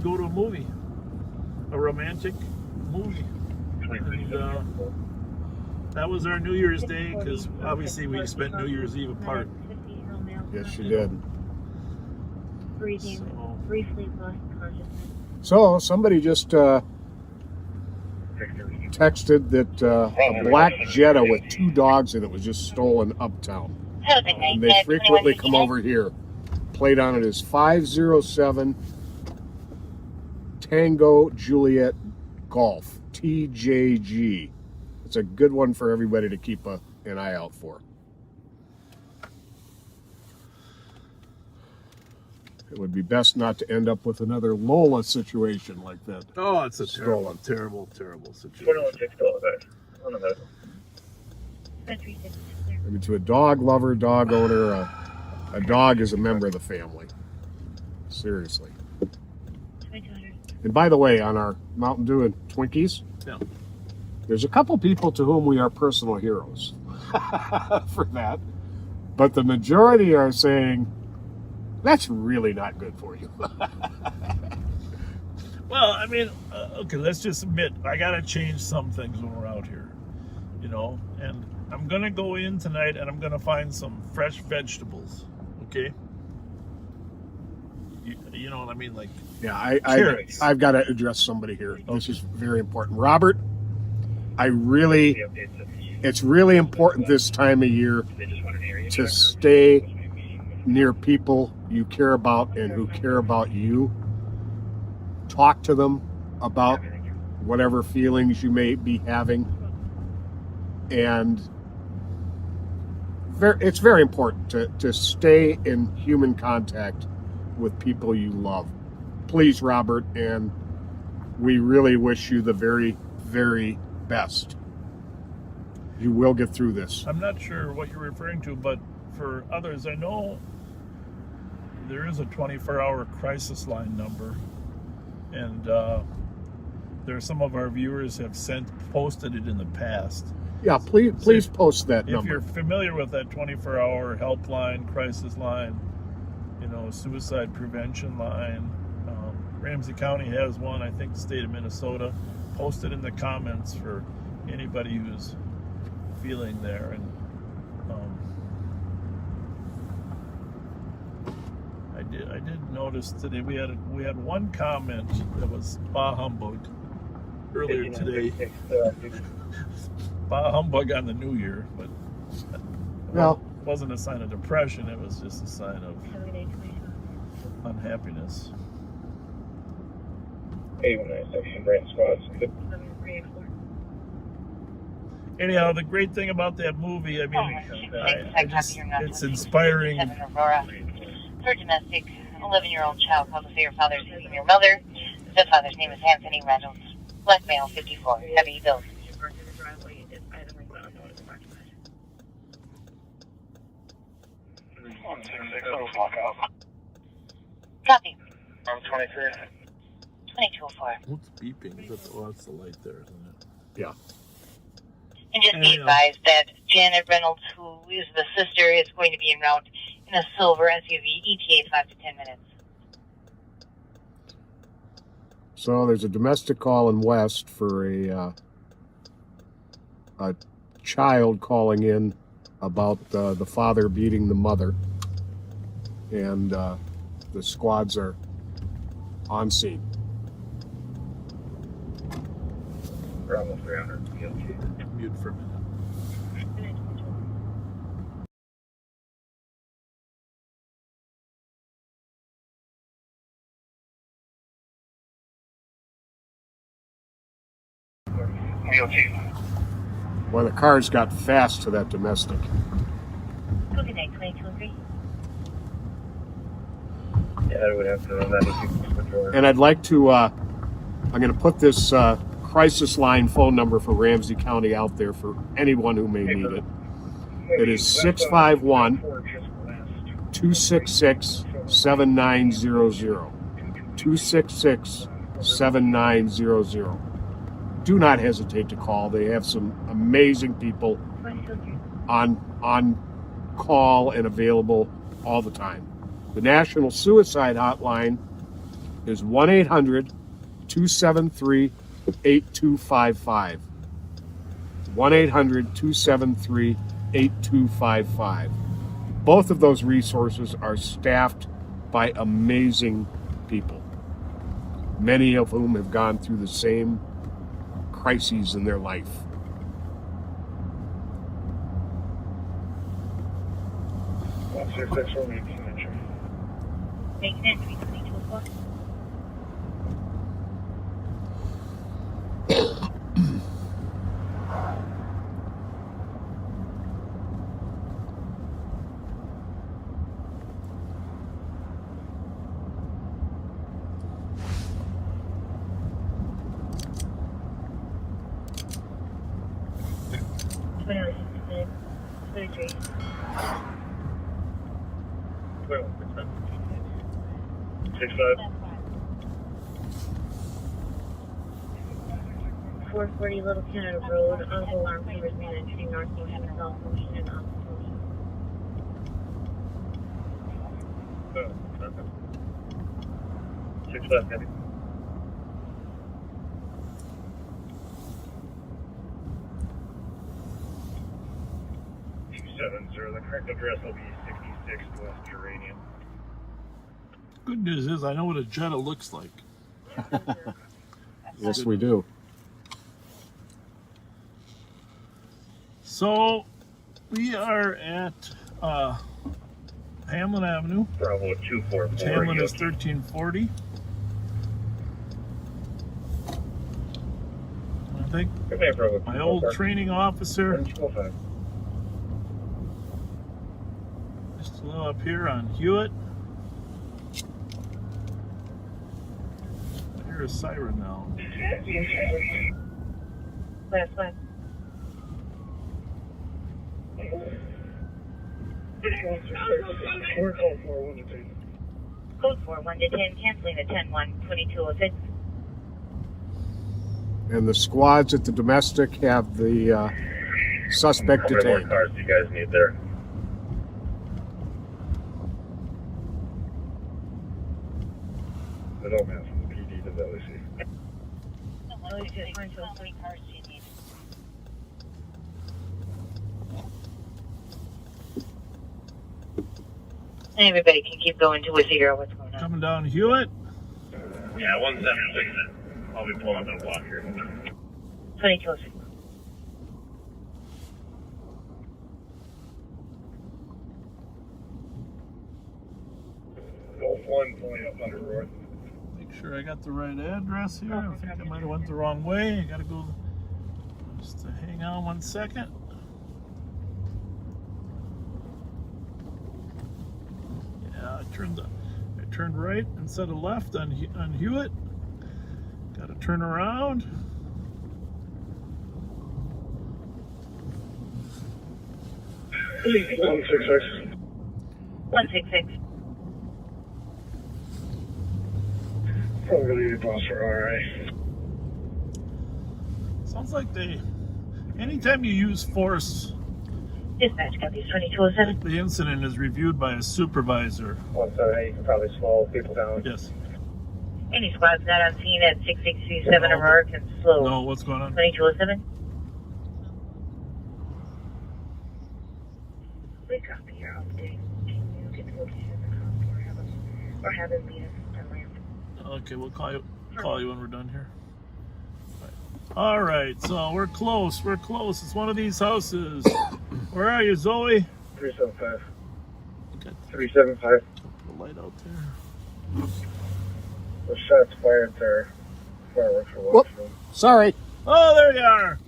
S1: go to a movie, a romantic movie, and that was our New Year's Day, because obviously we spent New Year's Eve apart.
S4: Yes, you did.
S2: Breathing,
S1: So-
S2: briefly lost consciousness.
S4: So somebody just texted that a black Jetta with 2 dogs in it was just stolen uptown. And they frequently come over here. Plate on it is 507 Tango Juliet Golf, TJG. It's a good one for everybody to keep an eye out for. It would be best not to end up with another Lola situation like that.
S1: Oh, it's a
S4: Stolen.
S1: terrible situation.
S6: 406 on the medical.
S2: That's 360.
S4: I mean, to a dog lover, dog owner, a dog is a member of the family. Seriously.
S2: 2200.
S4: And by the way, on our Mountain Dew and Twinkies,
S1: Yeah.
S4: there's a couple people to whom we are personal heroes for that. But the majority are saying, that's really not good for you.
S1: Well, I mean, okay, let's just admit, I got to change some things when we're out here, and I'm going to go in tonight and I'm going to find some fresh vegetables, okay? You know what I mean? Like,
S4: Yeah,
S1: Carrots.
S4: I've got to address somebody here. This is very important. Robert, it's really important this time of year to stay near people you care about and who care about you. Talk to them about whatever feelings you may be having. And it's very important to stay in human contact with people you love. Please, Robert, and we really wish you the very, very best. You will get through this.
S1: I'm not sure what you're referring to, but for others, I know there is a 24-hour crisis line number, and there are some of our viewers have posted it in the past.
S4: Yeah, please post that number.
S1: If you're familiar with that 24-hour helpline, crisis line, suicide prevention line, Ramsey County has one. I think the state of Minnesota. Post it in the comments for anybody who's feeling there. And I did notice today we had one comment that was bah humbug earlier today. Bah humbug on the new year, but it wasn't a sign of depression. It was just a sign of unhappiness. Anyhow, the great thing about that movie, I mean, it's inspiring.
S5: For domestic, 11-year-old child called to say your father's using your mother. Stepfather's name is Anthony Reynolds. Black male, 54. Heavy build. Copy.
S3: I'm 23.
S5: 2204.
S1: What's beeping? That's the light there, isn't it?
S4: Yeah.
S5: And just be advised that Janet Reynolds, who is the sister, is going to be en route in a silver SUV, ETA 5 to 10 minutes.
S4: So there's a domestic call in West for a child calling in about the father beating the mother, and the squads are on scene.
S3: Bravo 300.
S1: Mute for a minute.
S4: Well, the cars got fast to that domestic.
S2: Good night, 2203.
S6: Yeah, I would have to run that.
S4: And I'd like to, I'm going to put this crisis line phone number for Ramsey County out there for anyone who may need it. It is 651-266-7900. 266-7900. Do not hesitate to call. They have some amazing people on call and available all the time. The National Suicide Hotline is 1-800-273-8255. 1-800-273-8255. Both of those resources are staffed by amazing people, many of whom have gone through the same crises in their life.
S2: Make that 2204. Four 40 Little Canada Road, auto alarm covers managing north motion, south motion, and opposite motion.
S6: 6-5, heavy. The correct address will be 66 West Uranium.
S1: Good news is I know what a Jetta looks like.
S4: Yes, we do.
S1: So we are at Hamlin Avenue.
S3: Bravo 244.
S1: Hamlin is 1340. I think my old training officer just a little up here on Hewitt. I hear a siren now.
S2: Last one. Code 4, 1 to 10, canceling the 10-1, 2206.
S4: And the squads at the domestic have the suspect
S3: How many more
S4: detained.
S3: cars do you guys need there? I don't have from the PD to the LEC.
S5: How many cars do you need? Everybody can keep going till we figure out what's going on.
S1: Coming down Hewitt.
S3: Yeah, 176. I'll be pulling up in a block here.
S2: 2206.
S3: Golf 1 pulling up under Roy.
S1: Make sure I got the right address here. I think I might have went the wrong way. I gotta go. Just hang on 1 second. Yeah, I turned right instead of left on Hewitt. Got to turn around.
S3: Hey, 166.
S2: 166.
S3: Probably gonna need a bus for RA.
S1: Sounds like anytime you use force,
S2: Dispatch copies 2207.
S1: the incident is reviewed by a supervisor.
S3: 178, you can probably slow people down.
S1: Yes.
S2: Any squads not on scene at 6637 Aurora can slow.
S1: No, what's going on?
S2: 2207. We copy your update. Can you get the location of the cop or have him meet us at Lamp?
S1: Okay, we'll call you when we're done here. All right, so we're close. We're close. It's one of these houses. Where are you, Zoe?
S3: 375.
S1: Okay,
S3: 375.
S1: the light out there.
S3: The shots fired there. Fireworks for
S4: Whoop.
S3: Washington.
S4: Sorry,
S1: Oh, there you are.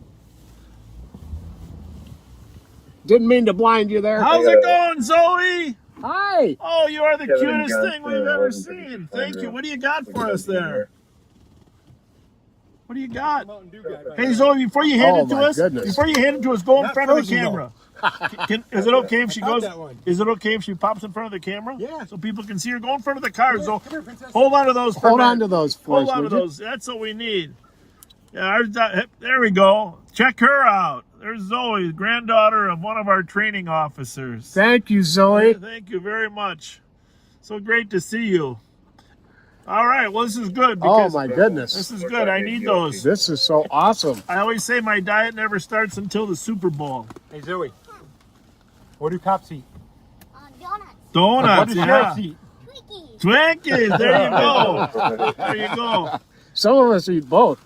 S4: didn't mean to blind you there.
S1: How's it going, Zoe?
S4: Hi.
S1: Oh, you are the
S3: Kevin
S1: cutest
S3: got
S1: thing
S3: the
S1: we've ever
S3: 11:55
S1: seen. Thank you.
S3: route.
S1: What do you got for us there? What do you got?
S9: Mountain Dew guy.
S1: Hey, Zoe, before you hand
S4: Oh,
S1: it to
S4: my
S1: us,
S4: goodness.
S1: go in
S9: Not
S1: front of the
S9: frozen,
S1: camera. Is it okay if she
S9: I caught
S1: goes?
S9: that one.
S1: Is it okay if she pops in front of the camera?
S9: Yeah.
S1: So people can see her. Go in front of the car. So
S9: Come here, princess.
S1: hold on to those. For a
S4: Hold on
S1: minute.
S4: to those for
S1: Hold
S4: us,
S1: on to
S4: would you?
S1: those. That's what we need. Yeah, there we go. Check her out. There's Zoe, granddaughter of one of our training officers.
S4: Thank you, Zoe.
S1: Thank you very much. So great to see you. All right, well, this is good.
S4: Oh
S1: Because
S4: my goodness.
S1: This is good. I need those.
S4: This is so awesome.
S1: I always say my diet never starts until the Super Bowl.
S9: Hey, Zoe. What do cops eat?
S7: Donuts.
S9: What
S1: Donuts,
S9: do
S1: yeah.
S9: sheriffs eat?
S7: Twinkies.
S1: Twinkies, there you go. There you go.
S4: Some of us eat both.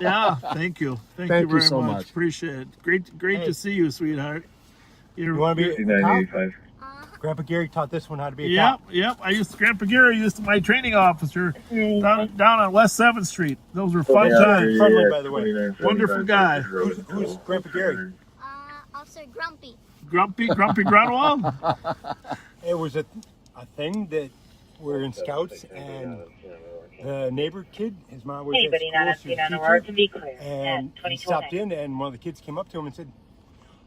S1: Yeah, thank you. Thank
S4: Thank
S1: you very
S4: you so much.
S1: Appreciate it. Great
S9: Hey.
S1: to see you, sweetheart.
S9: You want to be a cop?
S3: 5985.
S9: Grandpa Gary taught this one how to be a cop.
S1: Yep. Grandpa Gary used to my training officer down on West 7th Street. Those were fun times.
S9: Friendly, by the way.
S1: Wonderful guy.
S9: Who's Grandpa Gary?
S7: Officer Grumpy.
S1: Grumpy Grunwald?
S9: It was a thing that we're in scouts, and the neighbor kid, his mom was
S2: Anybody
S9: at
S2: not on
S9: school, she
S2: scene
S9: was
S2: on
S9: a
S2: Aurora
S9: teacher,
S2: can be clear.
S9: and
S2: At
S9: he stopped
S2: 2209.
S9: in, and one of the kids came up to him and said,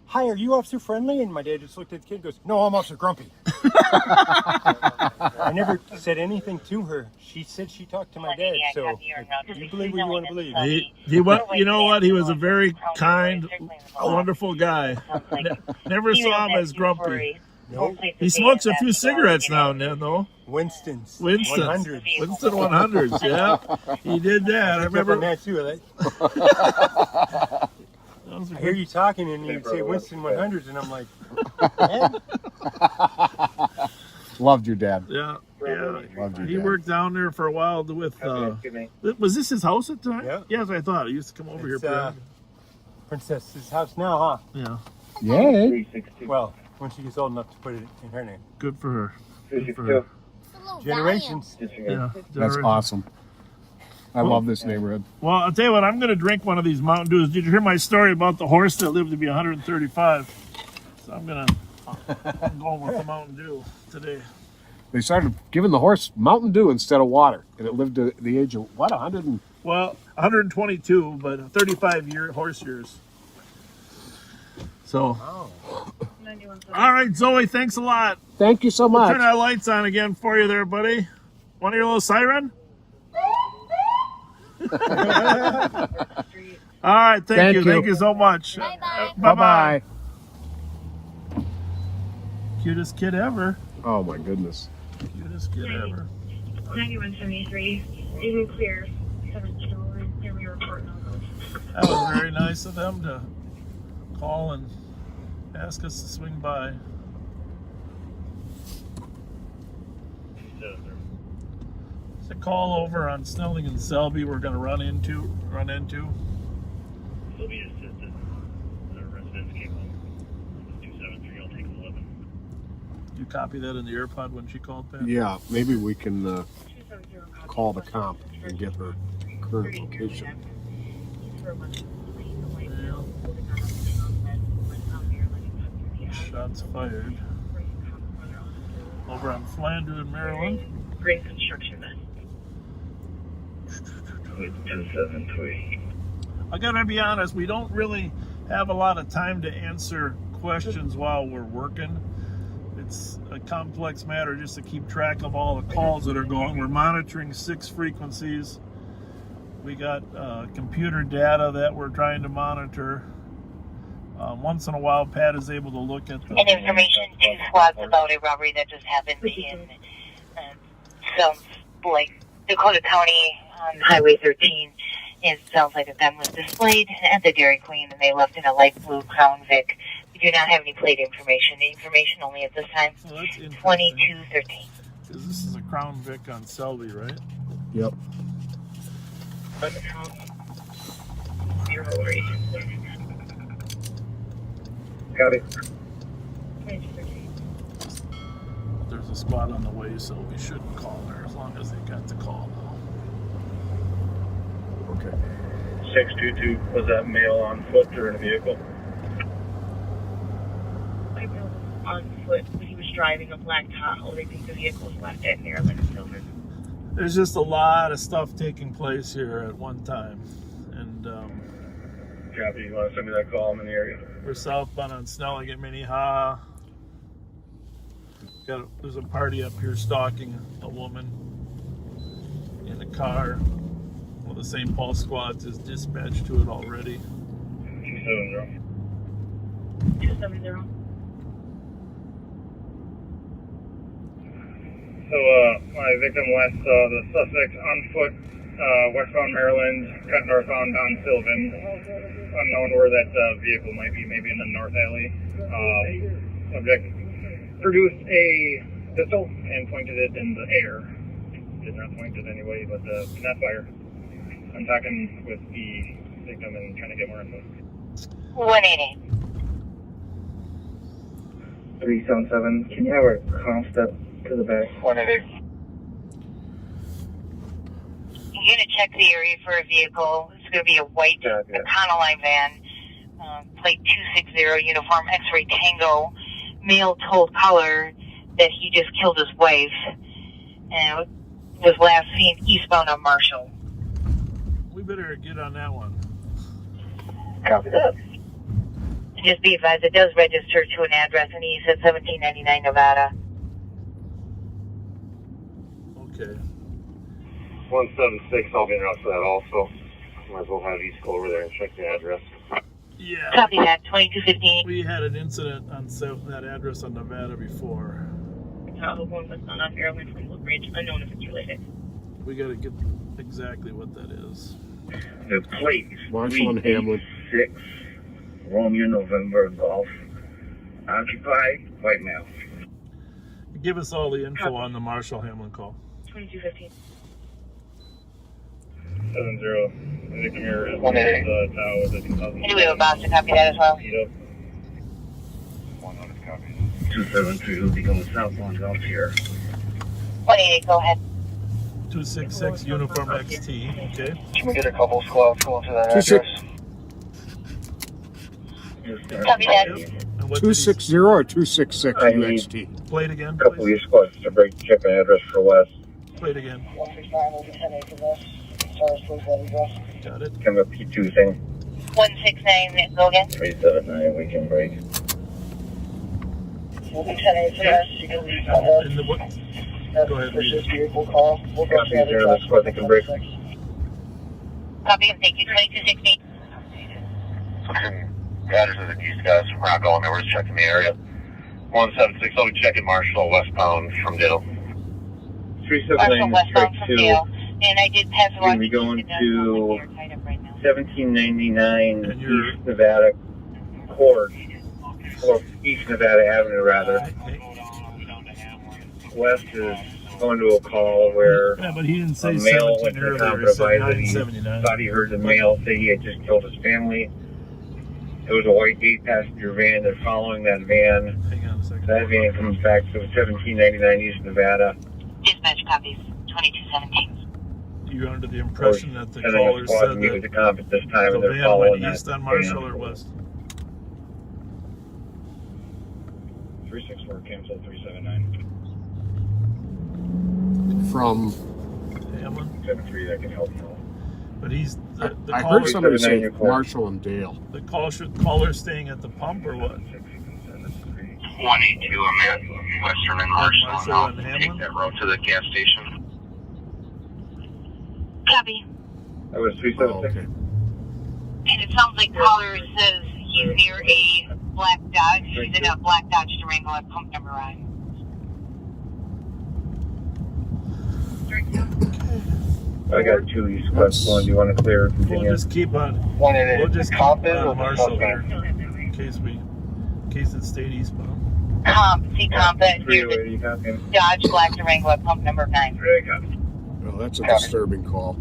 S9: "Hi, are you Officer Friendly?" And my dad just looked at the kid and goes, "No, I'm Officer Grumpy." I never said anything to her. She said she talked to my dad, so you believe what you want to believe.
S1: You know what? He was a very kind, wonderful guy. Never saw him as grumpy.
S9: No.
S1: He smokes a few cigarettes now and then, though.
S9: Winston's.
S1: Winston
S9: 100.
S1: Winston 100s, yeah. He did that. I
S9: Pick up on
S1: remember.
S9: that too. I
S1: Those are
S9: hear
S1: good.
S9: you talking and you say Winston 100s, and I'm like, eh?
S4: Loved your dad.
S1: Yeah.
S4: Loved your
S1: He
S4: dad.
S1: worked down there for a while with. Was this his house at the time?
S9: Yeah.
S1: Yes, I thought. He used to come over
S9: It's,
S1: here.
S9: princess's house now, huh?
S1: Yeah.
S4: Yay.
S9: Well, when she gets old enough to put it in her name.
S1: Good for her. Good for her.
S7: It's a little
S9: Generations.
S1: Yeah.
S4: That's awesome. I love this neighborhood.
S1: Well, I'll tell you what, I'm going to drink one of these Mountain Dews. Did you hear my story about the horse that lived to be 135? So I'm going to go with the Mountain Dew today.
S4: They started giving the horse Mountain Dew instead of water, and it lived to the age of, what, 100 and...
S1: Well, 122, but 35 horse years. So, all right, Zoe, thanks a lot.
S4: Thank you so
S1: We'll
S4: much.
S1: turn our lights on again for you there, buddy. Want to hear a little siren? All right, thank you. Thank you so much.
S7: Bye-bye.
S4: Bye-bye.
S1: Cutest kid ever.
S4: Oh, my goodness.
S1: Cutest kid ever.
S2: 9173, even clear. 7 stolen. Here we report no ghosts.
S1: That was very nice of them to call and ask us to swing by. It's a call over on Snelling and Selby we're going to run into.
S6: Selby assisted. The residents came home. 273, I'll take 11.
S1: You copy that in the AirPod when she called back?
S4: Yeah, maybe we can call the comp and get her current location.
S1: Shots fired. Over on Flanders in Maryland.
S2: Great construction.
S6: 273.
S1: I gotta be honest, we don't really have a lot of time to answer questions while we're working. It's a complex matter just to keep track of all the calls that are going. We're monitoring 6 frequencies. We got computer data that we're trying to monitor. Once in a while, Pat is able to look at the...
S5: And information to squads about a robbery that just happened in sounds like Dakota County on Highway 13. It sounds like a gun was displayed at the Dairy Queen and they left in a light blue Crown Vic. We do not have any plate information. The information only at this time,
S1: So that's interesting.
S5: 2213.
S1: Because this is a Crown Vic on Selby, right?
S4: Yep.
S6: Got it.
S1: There's a squad on the way, so we shouldn't call her as long as they got the call now.
S4: Okay.
S6: 622, was that male on foot or in a vehicle?
S2: On foot when he was driving a black Tahoe. They think the vehicle was left at Maryland and Sylvan.
S1: There's just a lot of stuff taking place here at one time. And
S6: Copy, you want to send me that call? I'm in the area.
S1: we're southbound on Snelling at Minnehaha. There's a party up here stalking a woman in a car. One of the St. Paul squads is dispatched to it already.
S6: 270.
S2: 270.
S6: So, my victim left the suspect on foot, westbound Maryland, cut northbound on Sylvan. Unknown where that vehicle might be, maybe in the north alley. Subject produced a pistol and pointed it in the air. Did not point it anyway, but did not fire. I'm talking with the victim and trying to get more info.
S5: 188.
S6: 377, can you have a comp step to the back? 188.
S5: You're going to check the area for a vehicle. It's going to be a white Econoline van, plate 260, uniform X-ray Tango. Male told caller that he just killed his wife and was last seen eastbound on Marshall.
S1: We better get on that one.
S6: Copy that.
S5: Just be advised, it does register to an address in East at 1799 Nevada.
S1: Okay.
S3: 176, I'll be in route for that also. Might as well have East go over there and check the address.
S1: Yeah.
S5: Copy that, 2215.
S1: We had an incident on that address on Nevada before.
S2: Tahoe one was not on Maryland from Wood Ridge. Unknown if it's related.
S1: We got to get exactly what that is.
S6: The plate
S4: Marshall and Hamlin.
S6: 6, Romeo November Golf. Occupied, white male.
S1: Give us all the info on the Marshall Hamlin call.
S2: 2215.
S6: The victim here is the Tao with the 2000.
S5: And we have a boss to copy that as well.
S3: 273 will be going southbound out here.
S5: 188, go ahead.
S1: 266 Uniform XT. Okay.
S3: Can we get a couple squads going to that
S4: 26
S3: address?
S5: Copy that.
S1: And what did he
S4: 260 or 266
S3: I need-
S4: UXT?
S1: play it again,
S3: A couple of
S1: please?
S3: these squads to break check an address for West.
S1: Play it again.
S5: 169 will be 10 for this. Sorry, please let address.
S1: Got it.
S3: Kind of a P2 thing.
S5: 169, go again.
S3: 379, we can break.
S5: We'll be 10 for this. You can leave on that.
S1: And the what? Go ahead, read it.
S5: Vehicle call. We'll go
S3: Copy
S5: through the
S3: 0, the squad that can break.
S5: Copy, thank you. 2260.
S3: Okay. Address is east, guys. We're not going there. We're just checking the area. 176, I'll be checking Marshall westbound from Dale.
S5: Marshall
S3: 379
S5: westbound
S3: strike
S5: from
S3: 2.
S5: Dale. And I did pass along.
S3: We going to
S5: Tied up right now.
S3: 1799
S1: And you're-
S3: East Nevada Court, or East Nevada Avenue, rather.
S1: Okay.
S3: West is going to a call where
S1: Yeah, but he didn't say
S3: a male
S1: 17
S3: went to the
S1: earlier.
S3: town
S1: He
S3: to
S1: said
S3: advise that he
S1: 979.
S3: thought he heard the male say he had just killed his family. It was a white 8-passenger van. They're following that van.
S1: Hang on a second.
S3: That van comes back to 1799 East Nevada.
S5: Dispatch copies. 2217.
S1: You're under the impression that the
S3: Sending a
S1: caller
S3: squad
S1: said
S3: to meet with
S1: that
S3: the comp at this time,
S1: the
S3: and they're
S1: van
S3: following
S1: went
S3: that
S1: east on Marshall
S3: van.
S1: or west?
S6: 364 cancel 379.
S4: From,
S1: Hamlin?
S3: 73 that can help you.
S1: But he's the
S4: I
S1: caller.
S4: heard somebody say
S3: 379 report.
S4: Marshall and Dale.
S1: The caller staying at the pump or what?
S3: 182, I'm at Western and Marshall,
S1: Marshall
S3: and I'll
S1: and
S3: take
S1: Hamlin?
S3: that road to the gas station.
S5: Copy.
S3: That was
S4: Oh,
S3: 376.
S4: okay.
S5: And it sounds like caller says he's near a black Dodge. He's in a black Dodge Durango at pump number 9.
S3: I got 2 East West going. Do you want to clear?
S1: We'll
S3: Continue.
S1: just keep on.
S3: One in
S1: We'll just keep
S3: Compton
S1: on
S3: or
S1: Marshall
S3: suspect?
S1: here in case it stayed eastbound.
S5: Comp near the
S3: 308, you copy?
S5: Dodge black Durango at pump number 9.
S3: Very good.
S4: Well, that's a disturbing call.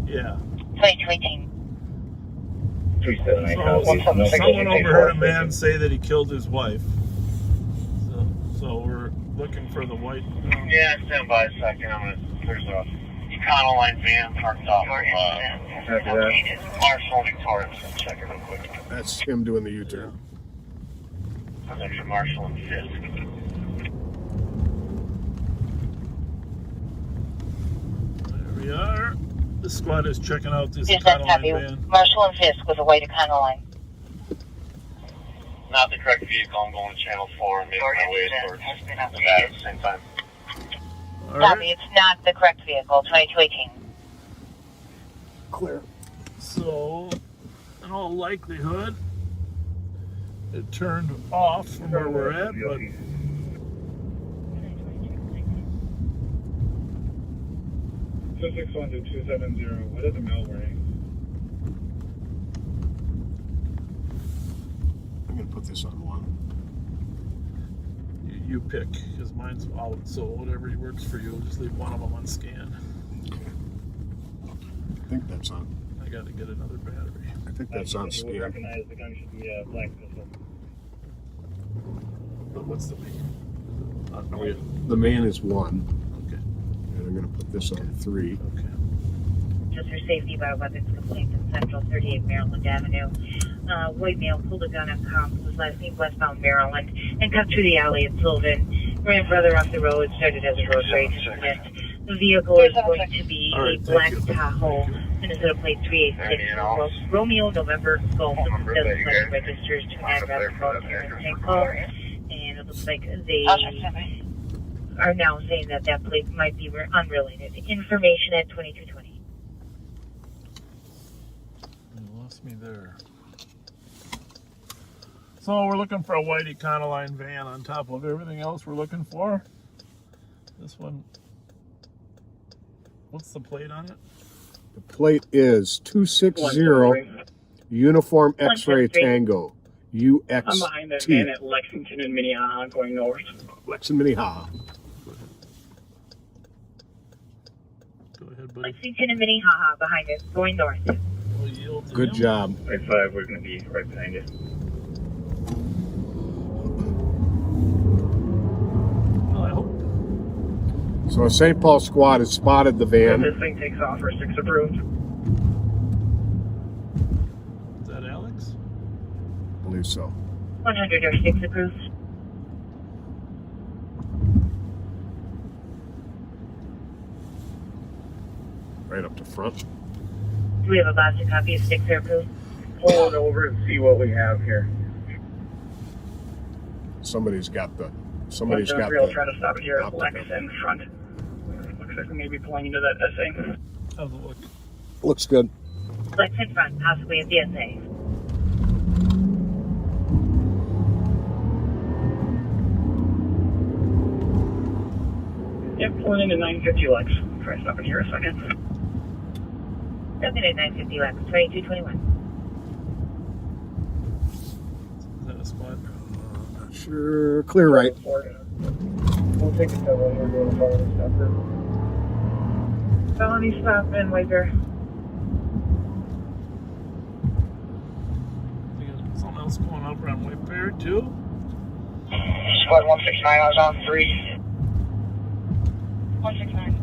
S1: Yeah.
S5: 2218.
S3: 379
S1: So,
S3: copies.
S1: someone overheard a man say that he killed his wife. So we're looking for the white.
S3: Yeah, stand by a second. There's a Econoline van parked off of Marshall and Victoria. Just gonna check it real quick.
S4: That's him doing the U-turn.
S3: Next to Marshall and Fisk.
S1: There we are. The squad is checking out this
S5: Dispatch copy.
S1: Econoline van.
S5: Marshall and Fisk with a white Econoline.
S3: Not the correct vehicle. I'm going to Channel 4 and making my way towards Nevada at the same time.
S1: All
S5: Copy.
S1: right.
S5: It's not the correct vehicle. 2218.
S4: Clear.
S1: So, in all likelihood, it turned off from where we're at, but
S6: 261 to 270. What is the mail wearing?
S4: I'm going to put this on one.
S1: you pick, because mine's out, so whatever works for you, just leave one of them on scan.
S4: Okay. I think that's on.
S1: I got to get another battery.
S4: I think that's on
S6: You would
S4: scan.
S6: recognize the gun should be a black pistol.
S1: But what's the main?
S4: The man is 1.
S1: Okay.
S4: And I'm going to put this on 3.
S1: Okay.
S2: Just for safety by weapons complaint in Central 38 Maryland Avenue. White male pulled a gun on comps, was last seen westbound Maryland, and cut through the alley in Sylvan. Ran brother off the road, started as a road rage incident. The vehicle is going to be
S1: All right,
S2: a black
S1: thank you.
S2: Tahoe, Minnesota plate 386 Romeo November Golf. Doesn't like registers 29 Rapid Golf here in St. Paul. And it looks like they are now saying that that plate might be unrelated. Information at 2220.
S1: You lost me there. So we're looking for a white Econoline van on top of everything else we're looking for. This one, what's the plate on it?
S4: The plate is 260 Uniform X-Ray Tango
S10: I'm behind that van
S4: UXT.
S10: at Lexington and Minnehaha going north.
S4: Lexington, Minnehaha.
S1: Go ahead ahead, buddy.
S2: Lexington and Minnehaha behind us, going north.
S1: We'll yield to
S4: Good
S1: him.
S4: job.
S6: I-5, we're going to be right behind you.
S1: Well, I hope.
S4: So a St. Paul squad has spotted the
S10: If
S4: van.
S10: this thing takes off, or 6 approved.
S1: Is that Alex?
S4: I believe so.
S2: 100 or 6 approved.
S4: Right up to front.
S2: Do we have a Boston copy of 6 or approved?
S10: Pull it over and see what we have here.
S4: Somebody's got the.
S10: We'll try to stop it here at
S4: optical.
S10: Lex in front. Looks like we may be pulling into that SA.
S1: How's it look?
S4: Looks good.
S2: Lex in front, possibly a DSA.
S10: Yep, pulling into 950 Lex. Try stopping here a second.
S2: Something at 950 Lex, 2221.
S1: Is that a spot?
S4: Not sure. Clear right.
S10: We'll take it to when we're doing the felony stop here.
S2: Felony stop in Waker.
S1: You got something else going up around White Bear, too?
S10: Squad 169, I was on 3.
S2: 169.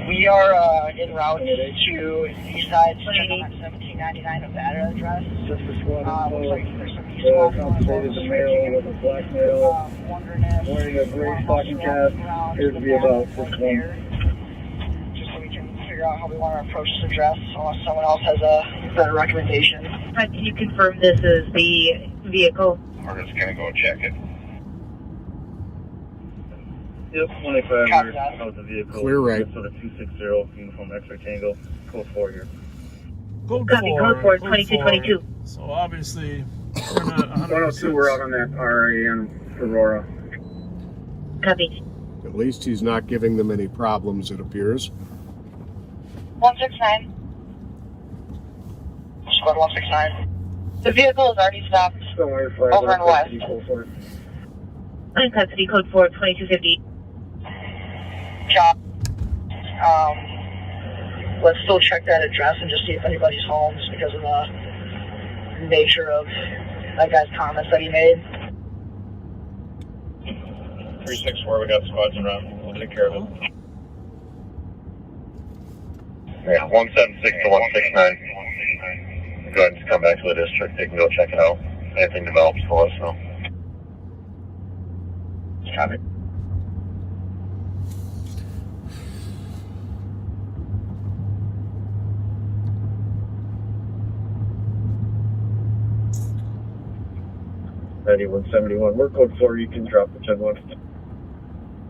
S10: We are en route to east side, checking on 1799 Nevada address. Just the squad. Looks like there's some east squad going forward.
S6: The male with a black male
S10: Wondering if
S6: wearing a gray stocking cap appears to be about 6'1".
S10: just so we can figure out how we want to approach this address, unless someone else has a better recommendation.
S2: Can you confirm this is the vehicle?
S3: We're just gonna go check it.
S6: Yep, 25.
S10: Copy
S6: We're
S10: that.
S6: out the vehicle.
S4: Clear right.
S6: Minnesota 260, uniform X-ray Tango, code 4 here.
S1: Code
S2: Copy,
S1: 4.
S2: code 4, 2222.
S1: So obviously, we're not 100%.
S10: 102, we're out on that RA in Aurora.
S2: Copy.
S4: At least he's not giving them any problems, it appears.
S5: 169.
S10: Squad 169.
S5: The vehicle is already stopped.
S10: Over
S5: in West.
S2: Uncustody, code 4, 2250.
S10: Chop. Let's still check that address and just see if anybody's home, just because of the nature of that guy's comments that he made.
S3: 364, we got squads around. We'll take care of it. Yeah, 176 to 169. Go ahead and just come back to the district. They can go check it out. If anything develops, let us know.
S10: Copy.
S6: We're code 4, you can drop the 10-1.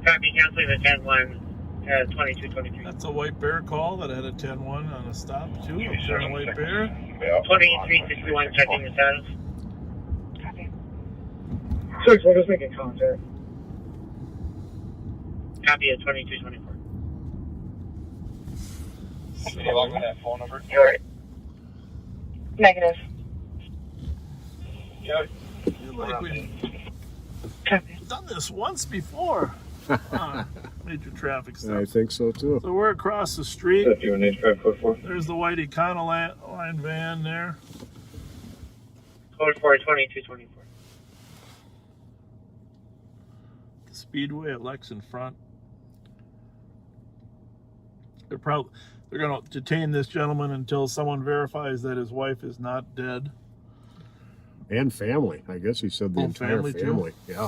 S10: Copy, canceling the 10-1 at 2223.
S1: That's a White Bear call that had a 10-1 on a stop, too. Up there in White Bear.
S3: Yeah.
S10: 2361, checking the status.
S5: Copy.
S10: 6, we're just making contact. Copy at 2224.
S3: Can you log on that phone number?
S5: Negative.
S3: Yeah.
S1: I feel like we've done this once before. Major traffic
S4: I
S1: stuff.
S4: think so too.
S1: So we're across the street.
S6: 5185 code 4.
S1: There's the white Econoline van there.
S10: Code 4, 2224.
S1: Speedway at Lex in front. They're going to detain this gentleman until someone verifies that his wife is not dead.
S4: And family. I guess he said the entire
S1: family, too?
S4: family. Yeah.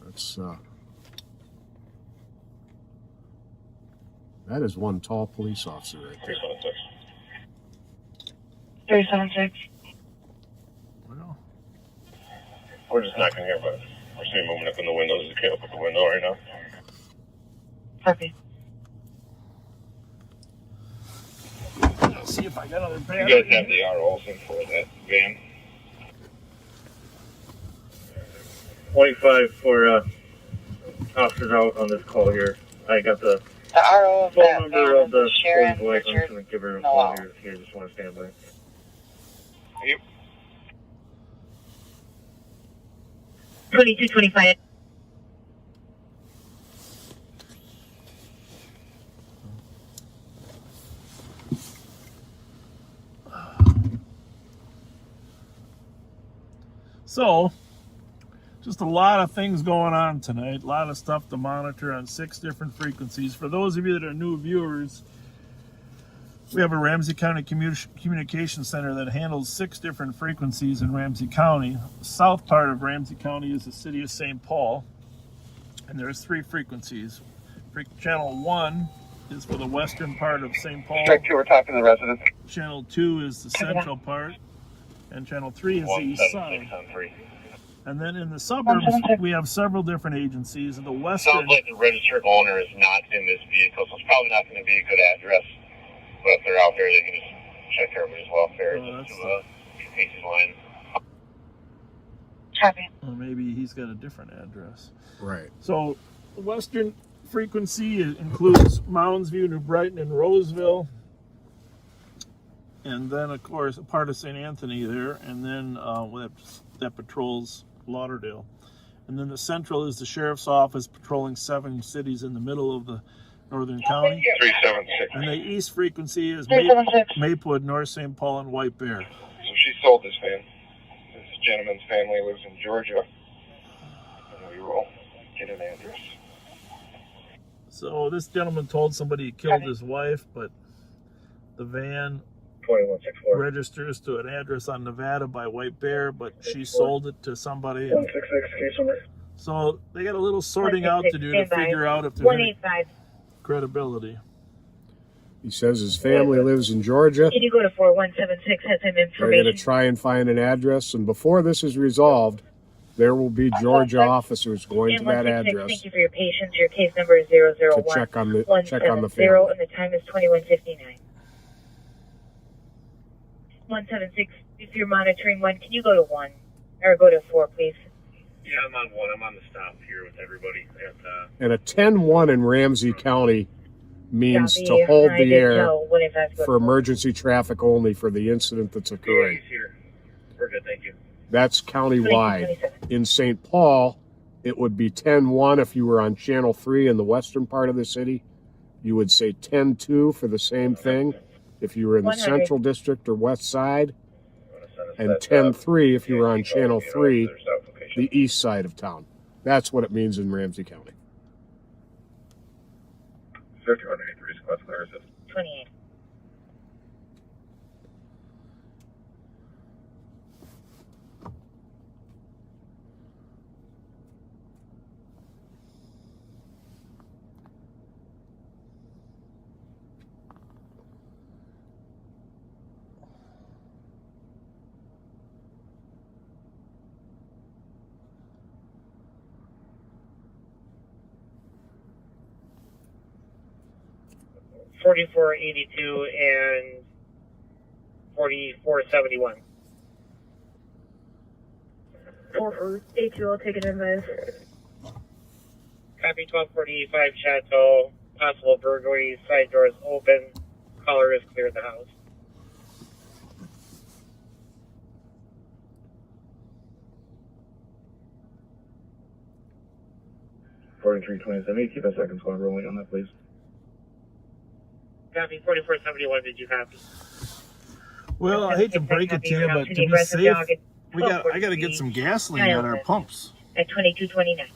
S4: That's that is one tall police officer right there.
S5: 376.
S1: Well,
S3: We're just knocking here, but we're seeing movement up in the windows. Just can't look at the window right now.
S5: Copy.
S1: let's see if I got other
S3: You
S1: battery.
S3: guys have the ROs in for that van?
S6: 25 for officers out on this call here. I got the
S5: The RO of
S6: phone
S5: that
S6: number
S5: van
S6: of the
S5: is Sharon
S6: wife. I'm just
S5: Richard.
S6: going to give her a
S5: No.
S6: call here. Just want to stand by.
S3: Yep.
S2: 2225.
S1: So, just a lot of things going on tonight. A lot of stuff to monitor on 6 different frequencies. For those of you that are new viewers, we have a Ramsey County Communication Center that handles 6 different frequencies in Ramsey County. The south part of Ramsey County is the city of St. Paul, and there's 3 frequencies. Channel 1 is for the western part of St. Paul.
S3: Strike 2, we're talking to the residents.
S1: Channel 2 is the central part, and Channel 3 is the east side. And then in the suburbs, we have several different agencies. In the western,
S3: Sounds like the registered owner is not in this vehicle, so it's probably not going to be a good address. But if they're out there, they can just check everybody's welfare to Casey's line.
S5: Copy.
S1: or maybe he's got a different address.
S4: Right.
S1: So the western frequency includes Mounds View, New Brighton, and Roseville. And then, of course, a part of St. Anthony there. And then that patrols Lauderdale. And then the central is the sheriff's office patrolling 7 cities in the middle of the northern county.
S3: 376.
S1: And the east frequency is
S5: 376.
S1: Maplewood, North St. Paul, and White Bear.
S3: So she sold this van. This gentleman's family lives in Georgia. And we will get an address.
S1: So this gentleman told somebody he killed his wife, but the van
S6: 2164.
S1: registers to an address on Nevada by White Bear, but she sold it to somebody.
S6: 166, case number.
S1: So they got a little sorting out to do to figure out if there's any
S2: 185.
S1: credibility.
S4: He says his family lives in Georgia.
S2: Can you go to 4176? Has some
S4: They're going to
S2: information.
S4: try and find an address, and before this is resolved, there will be Georgia officers going to that
S2: 166,
S4: address
S2: thank you for your patience. Your case number is 001.
S4: to check on the
S2: 170,
S4: family.
S2: and the time is 21:59. 176, if you're monitoring 1, can you go to 1? Or go to 4, please?
S3: Yeah, I'm on 1. I'm on the stop here with everybody.
S4: And a 10-1 in Ramsey County means
S2: Copy.
S4: to hold
S2: I
S4: the
S2: did
S4: air
S2: tell 185
S4: for emergency traffic only for the incident that's occurring.
S3: He's here. We're good, thank you.
S4: That's countywide.
S2: 2227.
S4: In St. Paul, it would be 10-1 if you were on Channel 3 in the western part of the city. You would say 10-2 for the same thing if you were in the
S2: 100.
S4: central district or west side, and 10-3 if you were on Channel 3, the east side of town. That's what it means in Ramsey County.
S3: 5183 is class clear assist.
S2: 28.
S10: $44.82 and $44.71.
S2: 4482, I'll take it in, guys.
S10: Copy 1245 Chateau. Possible burglary. Side doors open. Caller is clear of the house.
S6: $43.27. Keep a second squad rolling on that, please.
S10: Copy 4471. Did you copy?
S1: Well, I hate to break it to you, but to be safe, I got to get some gasoline at our pumps.
S2: At 2229.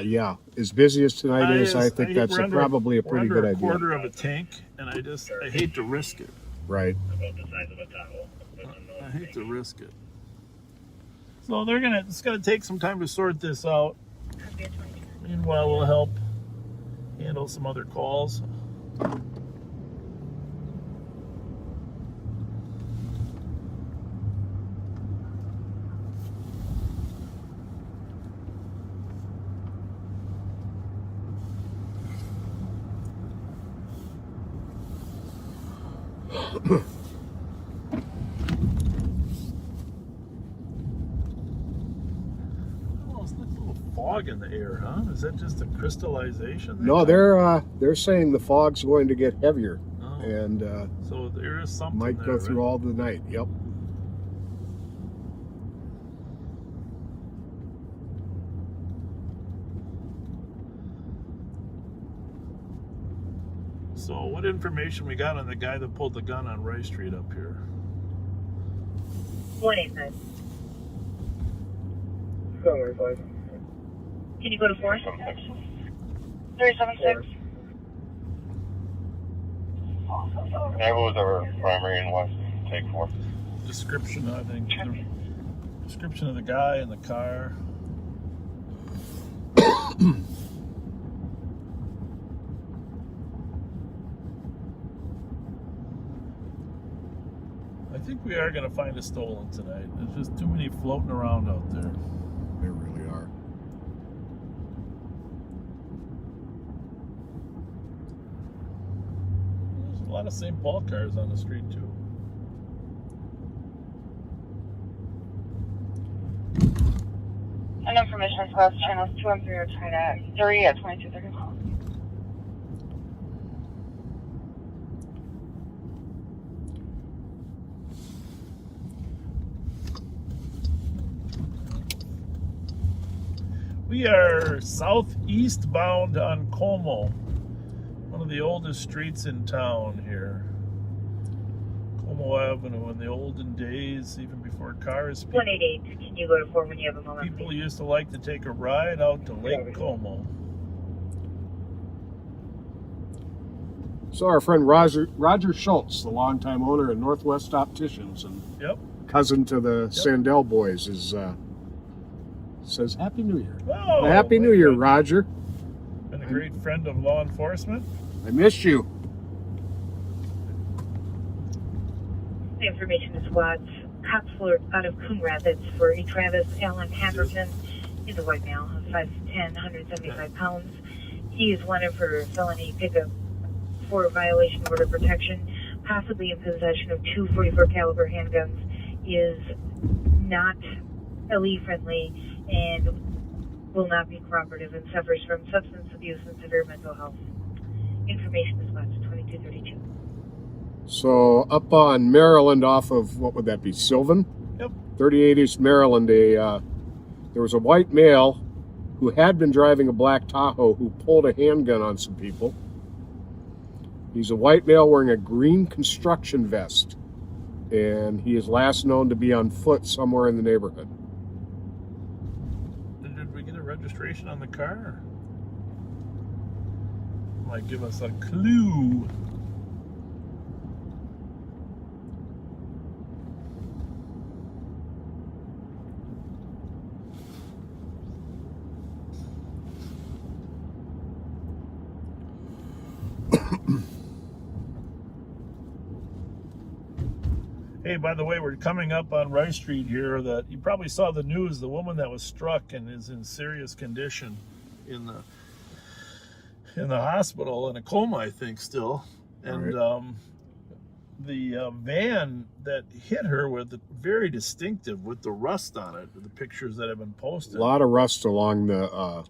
S4: Yeah, as busy as tonight is, I think that's probably a pretty good
S1: we're
S4: idea.
S1: under a quarter of a tank, and I hate to risk it.
S4: Right.
S3: About the size of a towel.
S1: I hate to risk it. So it's gonna take some time to sort this out. Meanwhile, we'll help handle some other calls. Oh, it's like a little fog in the air, huh? Is that just a crystallization?
S4: No, they're saying the fog's going to get heavier,
S1: Oh,
S4: and
S1: so there is something
S4: might go
S1: there,
S4: through
S1: right?
S4: all the night. Yep.
S1: So what information we got on the guy that pulled the gun on Rice Street up here?
S2: 185. Can you go to 4?
S5: 376.
S3: That was our primary and West. Take 4.
S1: Description, I think. Description of the guy in the car. I think we are going to find a stolen tonight. There's just too many floating around out there.
S4: They really are.
S1: There's a lot of St. Paul cars on the street, too.
S5: And information across channels 2 and 3 are trying to 30 at 2230.
S1: We are southeast bound on Como, one of the oldest streets in town here. Como Avenue, in the olden days, even before cars,
S2: 188. Can you go to 4 when you have a moment?
S1: people used to like to take a ride out to Lake Como.
S4: So our friend Roger Schultz, the longtime owner of Northwest Opticians and cousin to the Sandell boys, is says Happy New Year.
S1: Oh,
S4: Happy New Year, Roger.
S1: Been a great friend of law enforcement.
S4: I missed you.
S2: The information is squads. Cops were out of Coon Rapids for a Travis Allen Hatterton. He's a white male of 5'10", 175 pounds. He is wanted for felony pickup for violation of order of protection, possibly in possession of 2 .44 caliber handguns. He is not LE friendly and will not be cooperative and suffers from substance abuse and severe mental health. Information is watched 2232.
S4: So up on Maryland off of, what would that be, Sylvan?
S1: Yep.
S4: 38 East Maryland, there was a white male who had been driving a black Tahoe who pulled a handgun on some people. He's a white male wearing a green construction vest, and he is last known to be on foot somewhere in the neighborhood.
S1: Did we get a registration on the car? Might give us a clue. Hey, by the way, we're coming up on Rice Street here. That you probably saw the news. The woman that was struck and is in serious condition in the hospital in a coma, I think, still. And the van that hit her was very distinctive with the rust on it. The pictures that have been posted.
S4: A lot of rust along the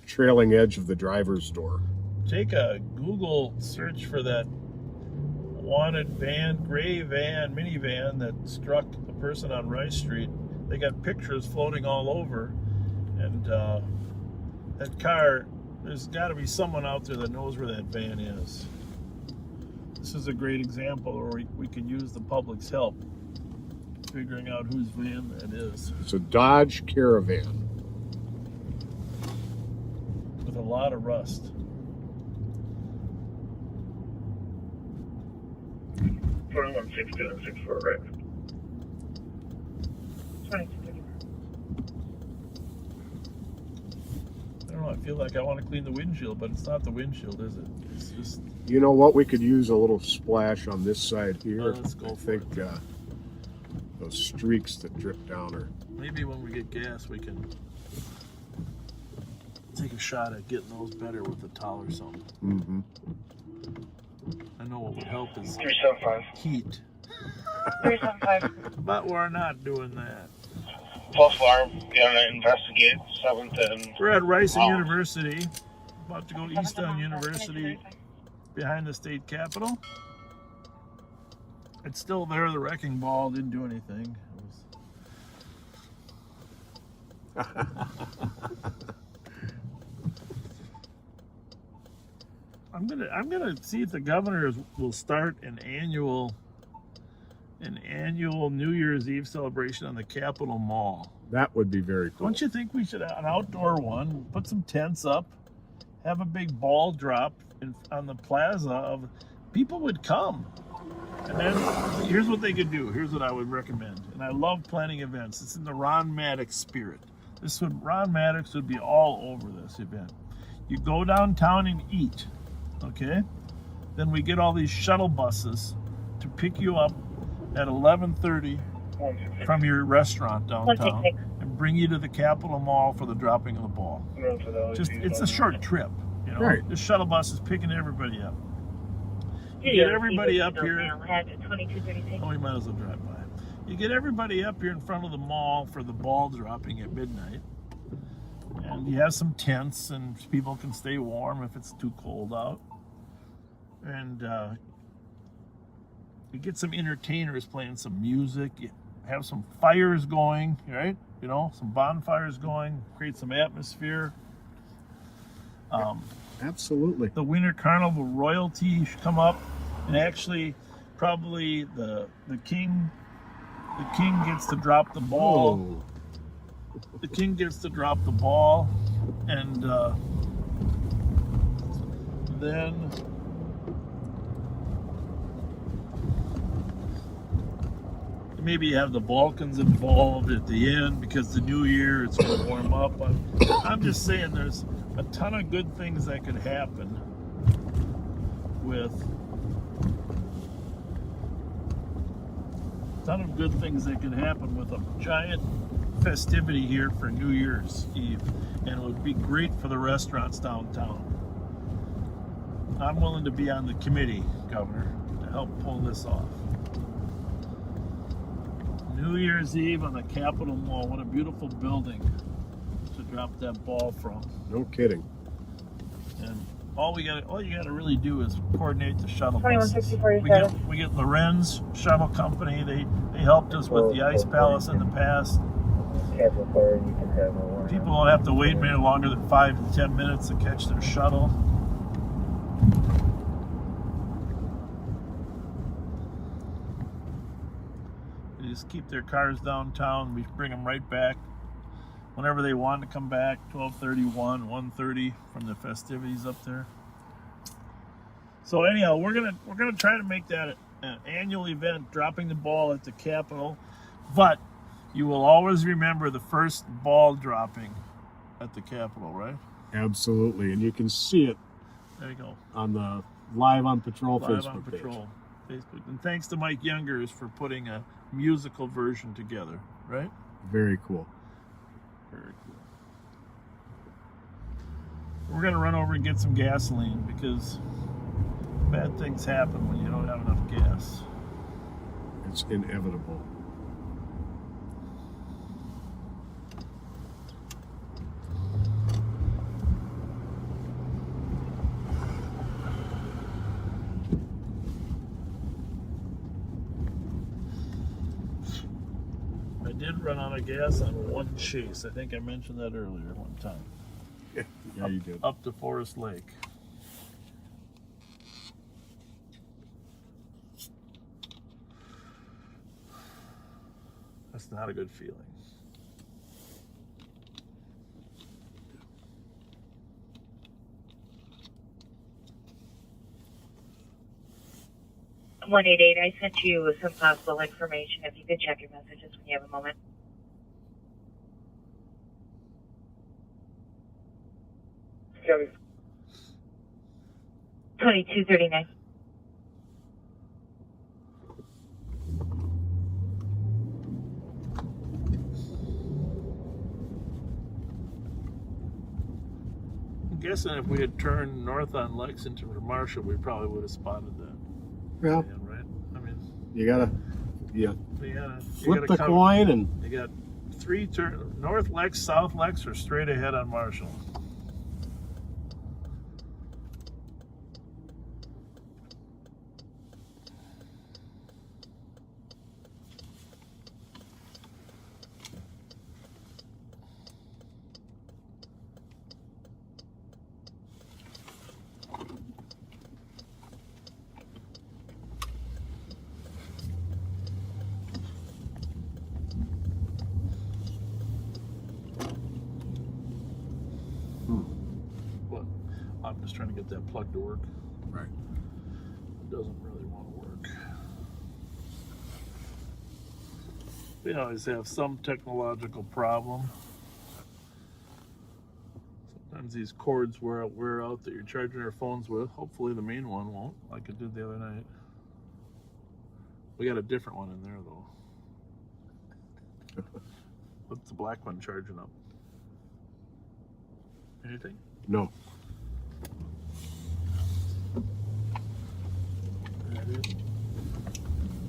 S4: trailing edge of the driver's door.
S1: Take a Google search for that wanted van, gray van, minivan that struck a person on Rice Street. They got pictures floating all over, and that car, there's got to be someone out there that knows where that van is. This is a great example where we can use the public's help figuring out whose van that is.
S4: It's a Dodge Caravan
S1: with a lot of rust.
S6: 2162 and 64, right?
S2: 2234.
S1: I don't know, I feel like I want to clean the windshield, but it's not the windshield, is it? It's just...
S4: You know what? We could use a little splash on this side here.
S1: Let's go
S4: I
S1: for
S4: think
S1: it.
S4: Those streaks that drip down are...
S1: Maybe when we get gas, we can take a shot at getting those better with a towel or something.
S4: Mm-hmm.
S1: I know what would help is
S6: 375.
S1: heat.
S5: 375.
S1: But we're not doing that.
S3: False alarm, gonna investigate 7th and...
S1: We're at Rice University, about to go east on University, behind the state capitol. It's still there, the wrecking ball didn't do anything. I'm gonna see if the governor will start an annual an annual New Year's Eve celebration on the Capitol Mall.
S4: That would be very cool.
S1: Don't you think we should have an outdoor one? Put some tents up, have a big ball drop on the plaza. Of people would come. And then here's what they could do. Here's what I would recommend. And I love planning events. It's in the Ron Maddox spirit. Ron Maddox would be all over this event. You go downtown and eat, okay? Then we get all these shuttle buses to pick you up at 11:30 from your restaurant downtown and bring you to the Capitol Mall for the dropping of the ball. It's a short trip, you know.
S4: Right.
S1: The shuttle bus is picking everybody up. You get everybody up here. Oh, we might as well drive by. You get everybody up here in front of the mall for the ball dropping at midnight. And you have some tents and people can stay warm if it's too cold out. And you get some entertainers playing some music. You have some fires going, right? You know, some bonfires going, create some atmosphere.
S4: Absolutely.
S1: The Winter Carnival royalty should come up, and actually, probably the king gets to drop the ball.
S4: Oh.
S1: The king gets to drop the ball, and then maybe have the Balkans involved at the end because the new year it's going to warm up. I'm just saying there's a ton of good things that could happen with a giant festivity here for New Year's Eve, and it would be great for the restaurants downtown. I'm willing to be on the committee, Governor, to help pull this off. New Year's Eve on the Capitol Mall. What a beautiful building to drop that ball from.
S4: No kidding.
S1: And all you gotta really do is coordinate the shuttle
S2: 2164
S1: buses. We get Lorenz Shuttle Company. They helped us with the Ice Palace in the past. People don't have to wait any longer than 5 to 10 minutes to catch their shuttle. They just keep their cars downtown. We bring them right back whenever they want to come back. 12:31, 1:30 from the festivities up there. So anyhow, we're gonna try to make that an annual event, dropping the ball at the Capitol. But you will always remember the first ball dropping at the Capitol, right?
S4: Absolutely, and you can see it.
S1: There you go.
S4: On the Live on Patrol
S1: Live
S4: Facebook
S1: on
S4: page.
S1: Patrol Facebook. And thanks to Mike Youngers for putting a musical version together, right?
S4: Very cool.
S1: Very cool. We're gonna run over and get some gasoline because bad things happen when you don't have enough gas.
S4: It's inevitable.
S1: I did run out of gas on one chase. I think I mentioned that earlier one time.
S4: Yeah, you did.
S1: Up to Forest Lake. That's not a good feeling.
S2: $188. I sent you some possible information. If you could check your messages when you have a moment.
S6: County.
S2: 2239.
S1: I'm guessing if we had turned north on Lexington or Marshall, we probably would have spotted that.
S4: Yeah.
S1: Right? I mean,
S4: You gotta
S1: gotta
S4: flip the
S1: cover.
S4: coin and
S1: You got three turn north Lex, south Lex, or straight ahead on Marshall. just trying to get that plug to work.
S4: Right.
S1: It doesn't really want to work. We always have some technological problem. Sometimes these cords wear out that you're charging your phones with. Hopefully the main one won't, like it did the other night. We got a different one in there though. What's the black one charging up? Anything?
S4: No.
S1: That is.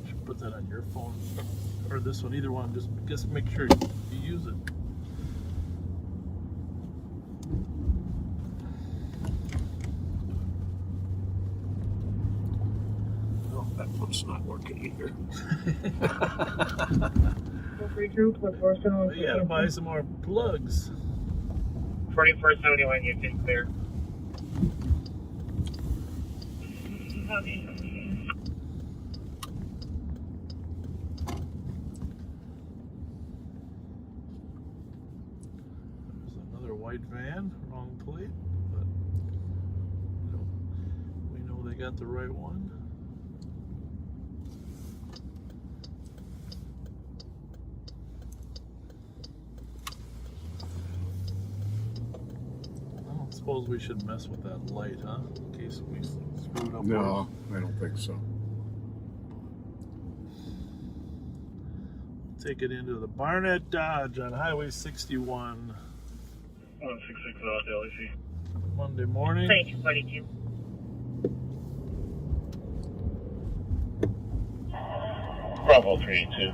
S1: Should put that on your phone or this one, either one. Just make sure you use it.
S4: Oh, that one's not working either.
S1: We gotta buy some more plugs.
S6: 4471, you can clear.
S1: There's another white van, wrong plate, but we know they got the right one. I don't suppose we should mess with that light, huh? In case we screwed up.
S4: No, I don't think so.
S1: Take it into the Barnett Dodge on Highway 61.
S6: 166 off LEC.
S1: Monday morning.
S2: 2242.
S3: Bravo 382.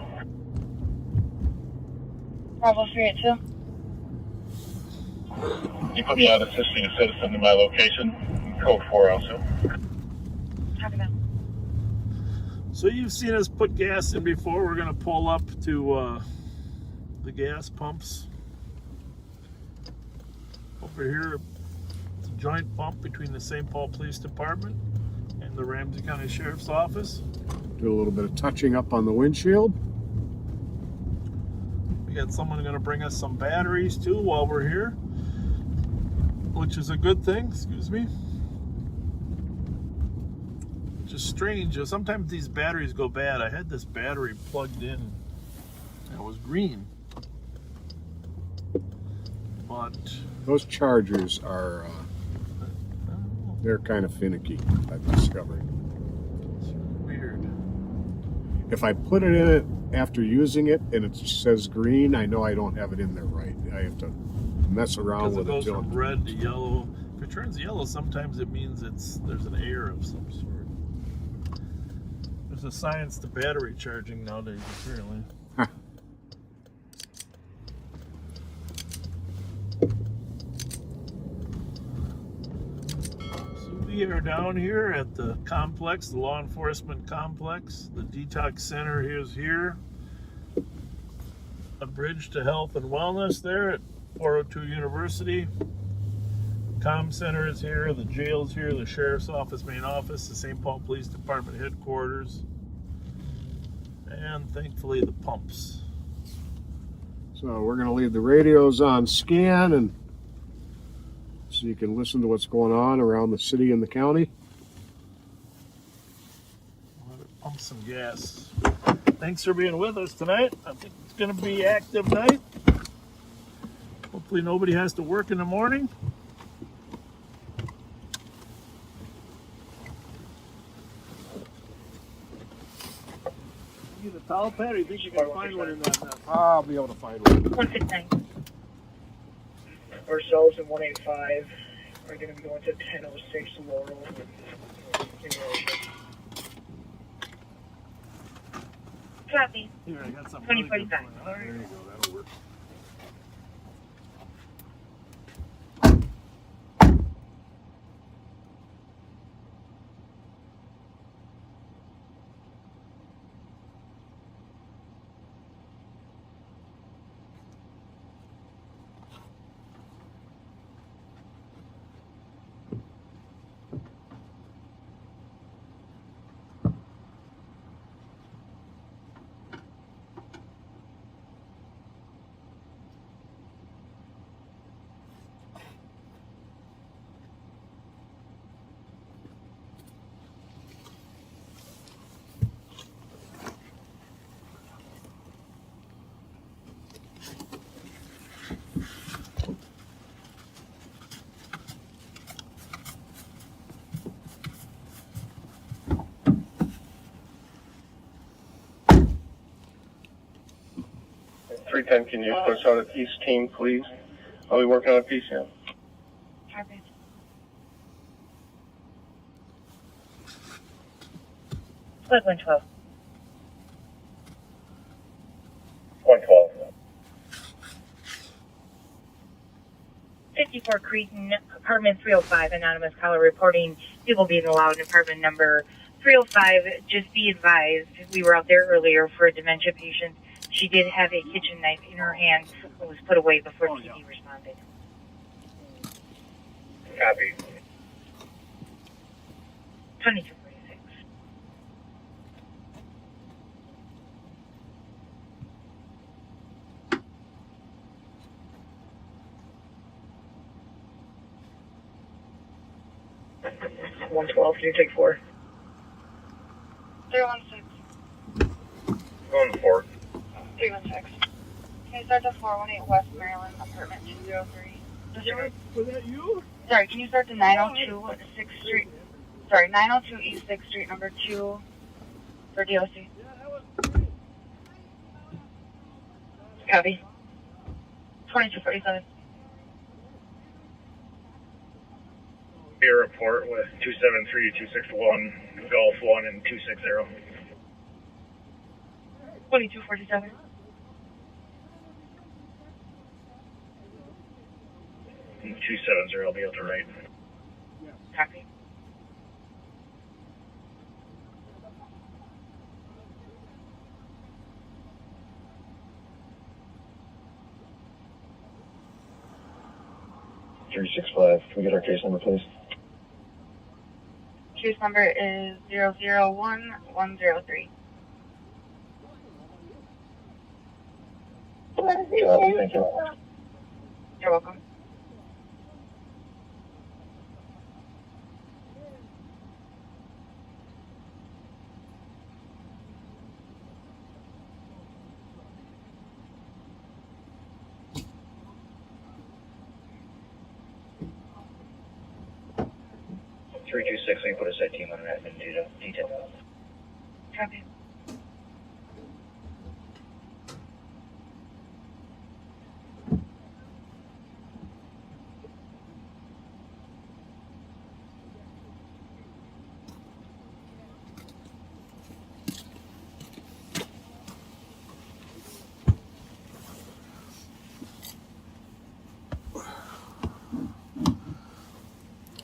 S5: Bravo 382.
S3: You put me on assisting a citizen to my location. Code 4 also.
S5: Copy that.
S1: So you've seen us put gas in before. We're gonna pull up to the gas pumps. Over here, it's a joint pump between the St. Paul Police Department and the Ramsey County Sheriff's Office.
S4: Do a little bit of touching up on the windshield.
S1: We got someone gonna bring us some batteries too while we're here, which is a good thing, excuse me. Which is strange, sometimes these batteries go bad. I had this battery plugged in and it was green. But
S4: Those chargers are, they're kind of finicky, I've discovered.
S1: it's weird.
S4: If I put it in it after using it and it says green, I know I don't have it in there right. I have to mess around
S1: Because it
S4: with it
S1: goes
S4: till
S1: from red to yellow. If it turns yellow, sometimes it means there's an error of some sort. There's a science to battery charging nowadays, apparently.
S4: Huh.
S1: So we are down here at the complex, the law enforcement complex. The detox center is here. A bridge to health and wellness there at 402 University. Comm Center is here, the jail's here, the Sheriff's Office main office, the St. Paul Police Department headquarters, and thankfully the pumps.
S4: So we're going to leave the radios on scan and so you can listen to what's going on around the city and the county.
S1: We'll have it pump some gas. Thanks for being with us tonight. I think it's going to be an active night. Hopefully nobody has to work in the morning. You need a towel pad, or you think you can find one in that mess?
S4: I'll be able to find one.
S2: 169.
S10: Ourselves in 185 are going to be going to 1006 Laurel.
S2: Copy.
S1: Here, I got something really good
S2: 2045.
S1: for you. There you go, that'll work.
S3: 310, can you push out at East Team, please? I'll be working on a piece here.
S2: Copy. Squad 112.
S3: 112.
S2: 54 Cretan, apartment 305, anonymous caller reporting people being allowed in apartment number 305. Just be advised, we were out there earlier for a dementia patient. She did have a kitchen knife in her hand and was put away before PD responded.
S3: Copy.
S2: 2246.
S10: $112, can you take 4?
S2: 316.
S3: Going 4.
S2: 316. Can you start the 418 West Maryland, apartment 203?
S1: Was that you?
S2: Sorry, can you start the 902 6th Street? Sorry, 902 East 6th Street, number 2 for DOC. Copy. 2247.
S6: Your report with 273-261, Gulf 1 and 260.
S2: 2247.
S6: 270, I'll be at the right.
S2: Copy.
S3: $365, can we get our case number, please?
S2: Case number is 001103.
S3: Thank you.
S2: You're welcome.
S3: $326, we put a set team on an admin detail.
S2: Copy.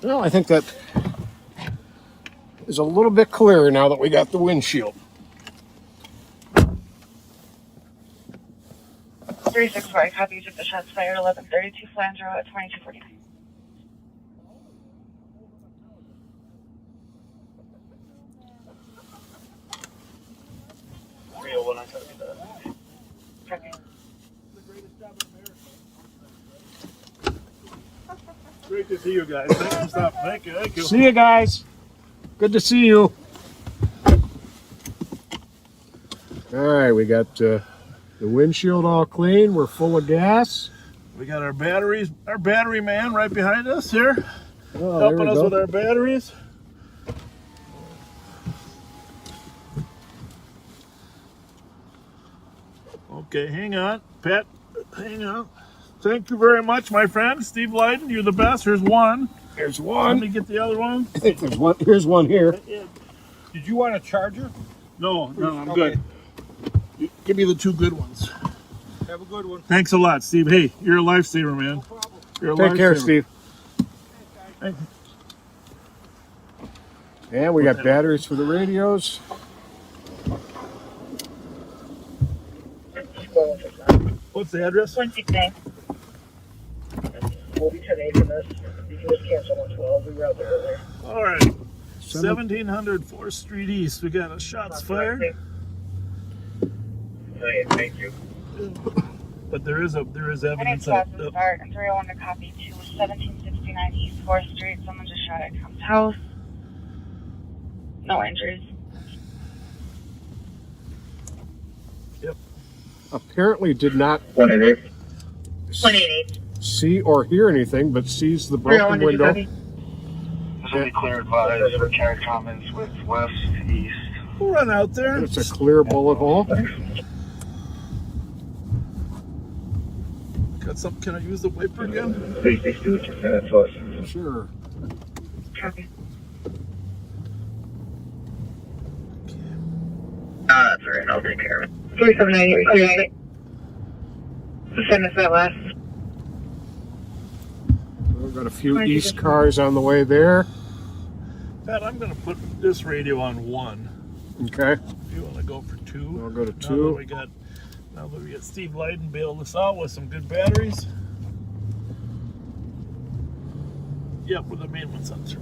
S4: Well, I think that is a little bit clearer now that we got the windshield.
S2: 364, copy. Took the shots fired 1132 Flanders Road at 2249. Copy.
S1: Great to see you guys. Thanks for stopping. Thank you. Thank you.
S4: See you guys. Good to see you. All right, we got the windshield all clean. We're full of gas.
S1: We got our batteries, our battery man right behind us here,
S4: Oh,
S1: helping us with our batteries. Okay, hang on, Pat. Hang on. Thank you very much, my friend, Steve Leiden. You're the best. Here's one.
S4: There's
S1: Let
S4: one.
S1: me get the other one.
S4: I think there's one. Here's one here.
S9: Did you want a charger?
S1: No, I'm
S9: Okay.
S1: good. Give me the two good ones.
S9: Have a good one.
S1: Thanks a lot, Steve. Hey, you're a lifesaver, man. You're a
S4: Take care,
S1: lifesaver.
S4: Steve.
S1: Thank you.
S4: And we got batteries for the radios.
S1: What's the address?
S2: 169.
S10: We'll be 10 from this. You can just cancel 112. We were out there earlier.
S1: All right. 1700 4th Street East. We got a shots fired.
S3: Hey, thank you.
S1: But there is evidence
S2: I need
S1: that
S2: to start and 301 to copy to 1769 East 4th Street. Someone just shot at Tom's house. No injuries.
S4: Apparently did not
S3: 188.
S2: 188.
S4: see or hear anything, but sees the broken
S2: 301 to
S4: window.
S2: copy.
S3: This will be clear advised for carry comments with west, east.
S1: we'll run out there.
S4: It's a clear bullet hole.
S1: Got some? Can I use the wiper again?
S6: Please do what you're saying to us.
S4: Sure.
S2: Copy.
S10: That's all right. I'll take care of it.
S2: 3798. Send us that last.
S4: We've got a few East cars on the way there.
S1: Pat, I'm going to put this radio on 1.
S4: Okay.
S1: If you want to go for 2.
S4: I'll go to 2.
S1: Now that we got Steve Leiden bail this out with some good batteries. Yep, with the main one's on 3.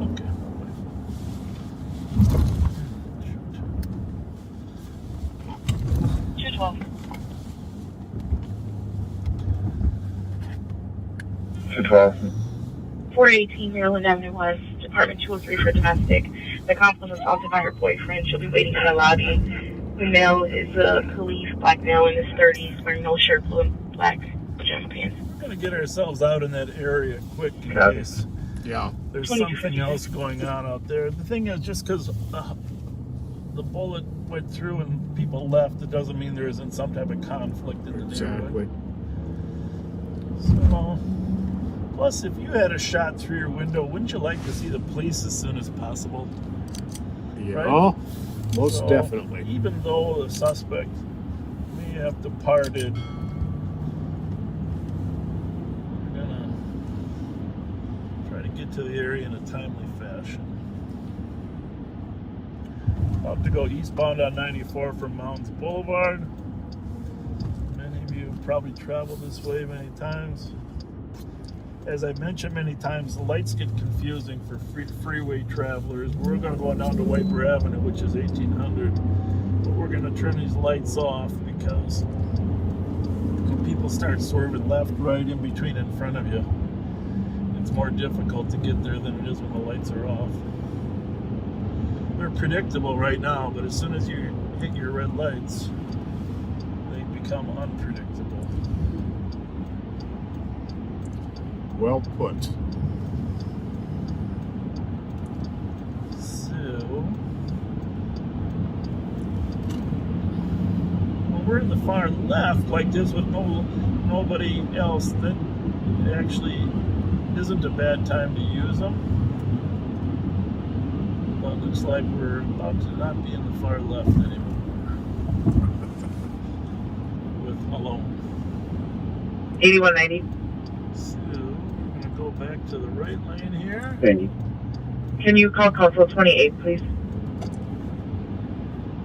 S1: Okay.
S5: 212.
S6: 212.
S2: 418 Maryland Avenue West, Department 203 for domestic. The accomplice is assaulted by her boyfriend. She'll be waiting in the lobby. The male is a Khalif, black male in his 30s, wearing no shirt, blue and black pajama pants.
S1: We're going to get ourselves out in that area quick in case there's something else going on out there. The thing is, just because the bullet went through and people left, it doesn't mean there isn't some type of conflict in the neighborhood. So, plus, if you had a shot through your window, wouldn't you like to see the police as soon as possible?
S4: Yeah,
S1: right?
S4: Most definitely.
S1: Even though the suspect may have departed, we're gonna try to get to the area in a timely fashion. About to go eastbound on 94 from Mounds Boulevard. Many of you have probably traveled this way many times. As I mentioned many times, the lights get confusing for freeway travelers. We're going to go down to Wiper Avenue, which is 1800, but we're going to turn these lights off because when people start swerving left, right, in between, in front of you, it's more difficult to get there than it is when the lights are off. They're predictable right now, but as soon as you hit your red lights, they become unpredictable.
S4: Well put.
S1: So, when we're in the far left like this with nobody else, then it actually isn't a bad time to use them. But it looks like we're about to not be in the far left anymore with Malone.
S2: 8190.
S1: Go back to the right lane here.
S6: Thank you.
S2: Can you call console 28, please?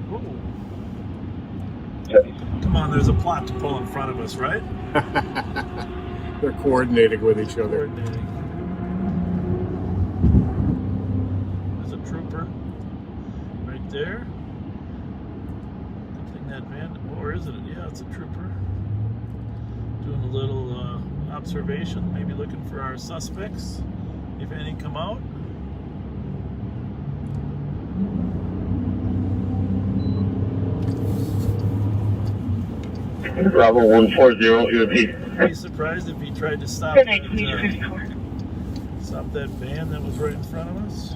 S1: Ooh. Come on, there's a plot to pull in front of us, right?
S4: They're coordinating with each other.
S1: There's a trooper right there. Good thing that van, or is it? Yeah, it's a trooper. Doing a little observation, maybe looking for our suspects, if any come out.
S6: Bravo 140, you'll be.
S1: I'd be surprised if he tried to stop that van that was right in front of us.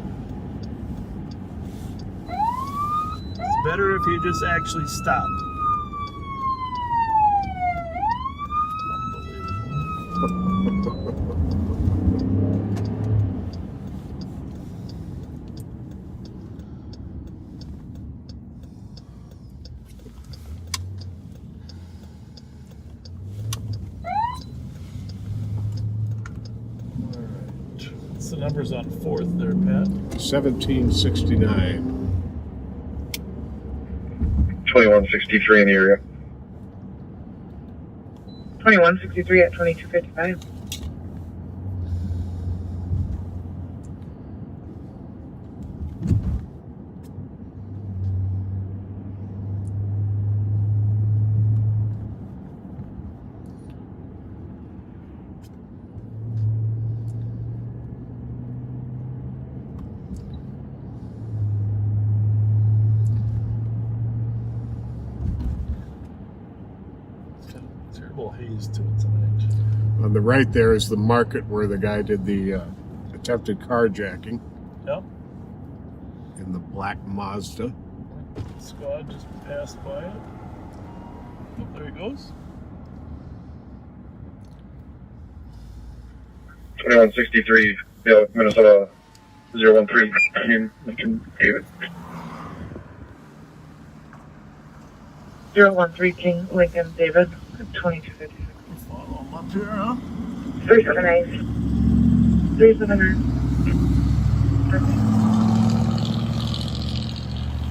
S1: It's better if he just actually stopped. What's the numbers on 4th there, Pat?
S4: 1769.
S6: 2163 in the area.
S2: 2163 at 2255.
S1: Haze to it tonight.
S4: On the right there is the market where the guy did the attempted carjacking.
S1: Yep.
S4: In the black Mazda.
S1: Squad just passed by it. Oh, there he goes.
S6: 2163, yeah, Minnesota 013, Lincoln, David.
S2: 013 King, Lincoln, David, 2256.
S1: Follow him up here, huh?
S2: 379. 379.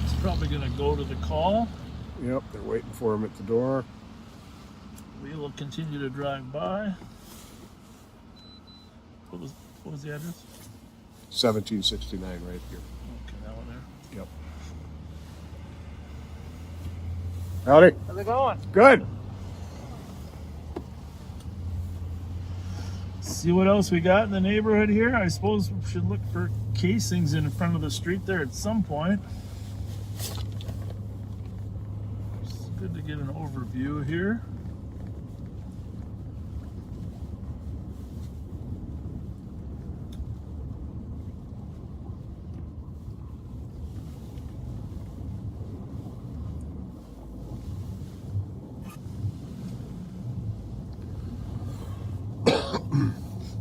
S1: He's probably gonna go to the call.
S4: Yep, they're waiting for him at the door.
S1: We will continue to drive by. What was the address?
S4: 1769 right here.
S1: Okay, that one there.
S4: Yep. Howdy.
S10: How's it going?
S4: Good.
S1: See what else we got in the neighborhood here. I suppose we should look for casings in front of the street there at some point. It's good to get an overview here.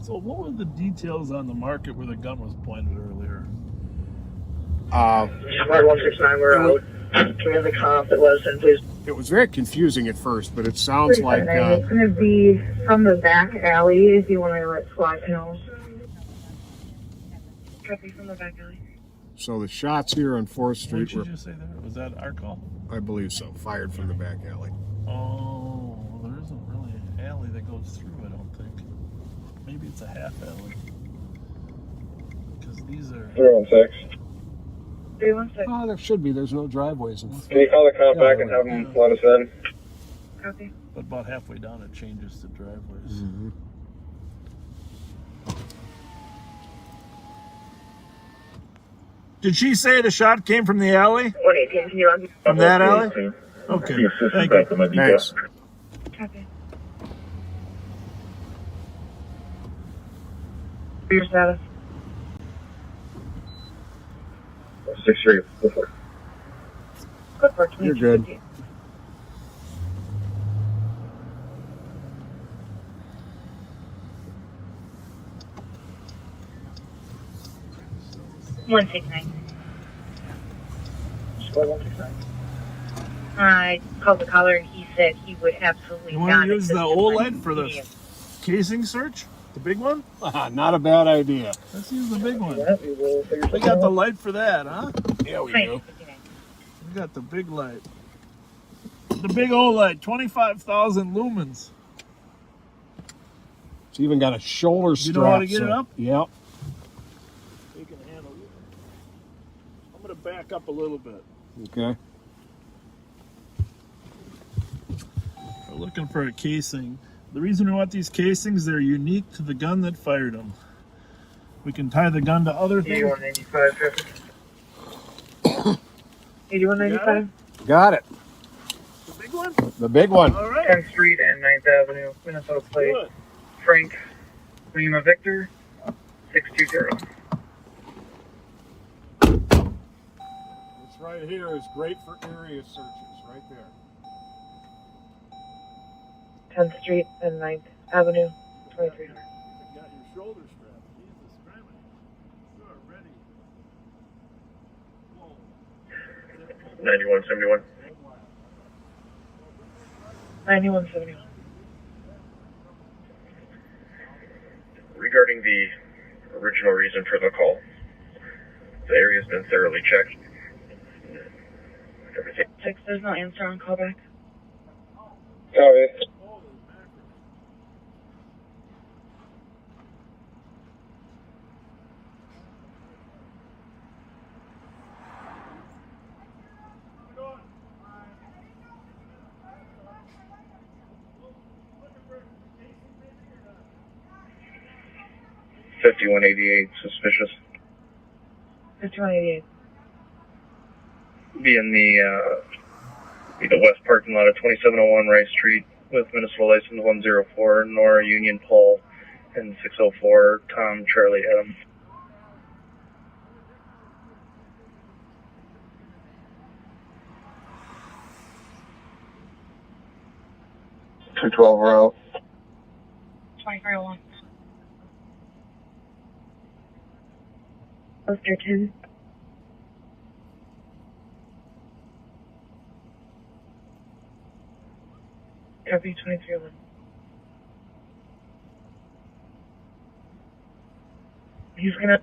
S1: So what were the details on the market where the gun was pointed earlier?
S10: Smart 169, we're out. Can we have the comp at Weston, please?
S4: It was very confusing at first, but it sounds like
S2: It's going to be from the back alley if you want to let Squad know. Copy from the back alley.
S4: so. The shots here on 4th
S1: What
S4: Street
S1: did you
S4: were,
S1: just say there? Was that our call?
S4: I believe so, fired from the back alley.
S1: Oh, there isn't really an alley that goes through, I don't think. Maybe it's a half alley. Because these are...
S6: 316.
S2: 316.
S4: Oh, there should be. There's no driveways.
S6: Can you call the comp back and have them let us in?
S2: Copy.
S1: But about halfway down it changes to driveways.
S4: Mm-hmm.
S1: Did she say the shot came from the alley?
S2: 118, can you run?
S1: From that alley? Okay, thank you.
S4: Thanks.
S2: Copy. Your status.
S6: 63.
S2: Good work.
S4: You're good.
S2: One 169.
S10: Squad 169.
S2: I called the caller and he said he would absolutely
S1: You
S2: not.
S1: want to use the
S2: assist
S1: OLED
S2: in
S1: for the casing search? The big one?
S4: Not a bad idea.
S1: Let's use the big one.
S10: Yeah, we will figure
S1: We
S10: something
S1: got the
S10: out.
S1: light for that, huh?
S4: Yeah, we
S2: Thank
S4: do.
S2: you.
S1: We got the big light. The big OLED, 25,000 lumens.
S4: It's even got a shoulder
S1: You
S4: strap.
S1: know how to get it up?
S4: Yep.
S1: You can handle it. I'm going to back up a little bit.
S4: Okay.
S1: We're looking for a casing. The reason we want these casings, they're unique to the gun that fired them. We can tie the gun to other things.
S10: 8195 traffic.
S2: 8195.
S4: Got it.
S1: The big one?
S4: The big one.
S1: All right.
S10: 10th Street and 9th Avenue, Minnesota plate.
S1: Good.
S10: Frank, Lima Victor, 620.
S4: This right here is great for area searches, right there.
S2: 10th Street and 9th Avenue, 2300.
S1: You got your shoulder strap. Jesus, Grammy. You are ready. Whoa.
S6: 9171.
S2: 9171.
S6: Regarding the original reason for the call, the area's been thoroughly checked. Everything.
S2: 6, there's no answer on callback.
S6: Copy. $5188 suspicious.
S2: 5188.
S6: Be in the west parking lot of 2701 Rice Street with Minnesota license 104 Nora Union Paul and 604 Tom Charlie Adam.
S3: 212, we're out.
S5: 2301.
S2: Poster 10.
S10: Copy 2301. He's gonna.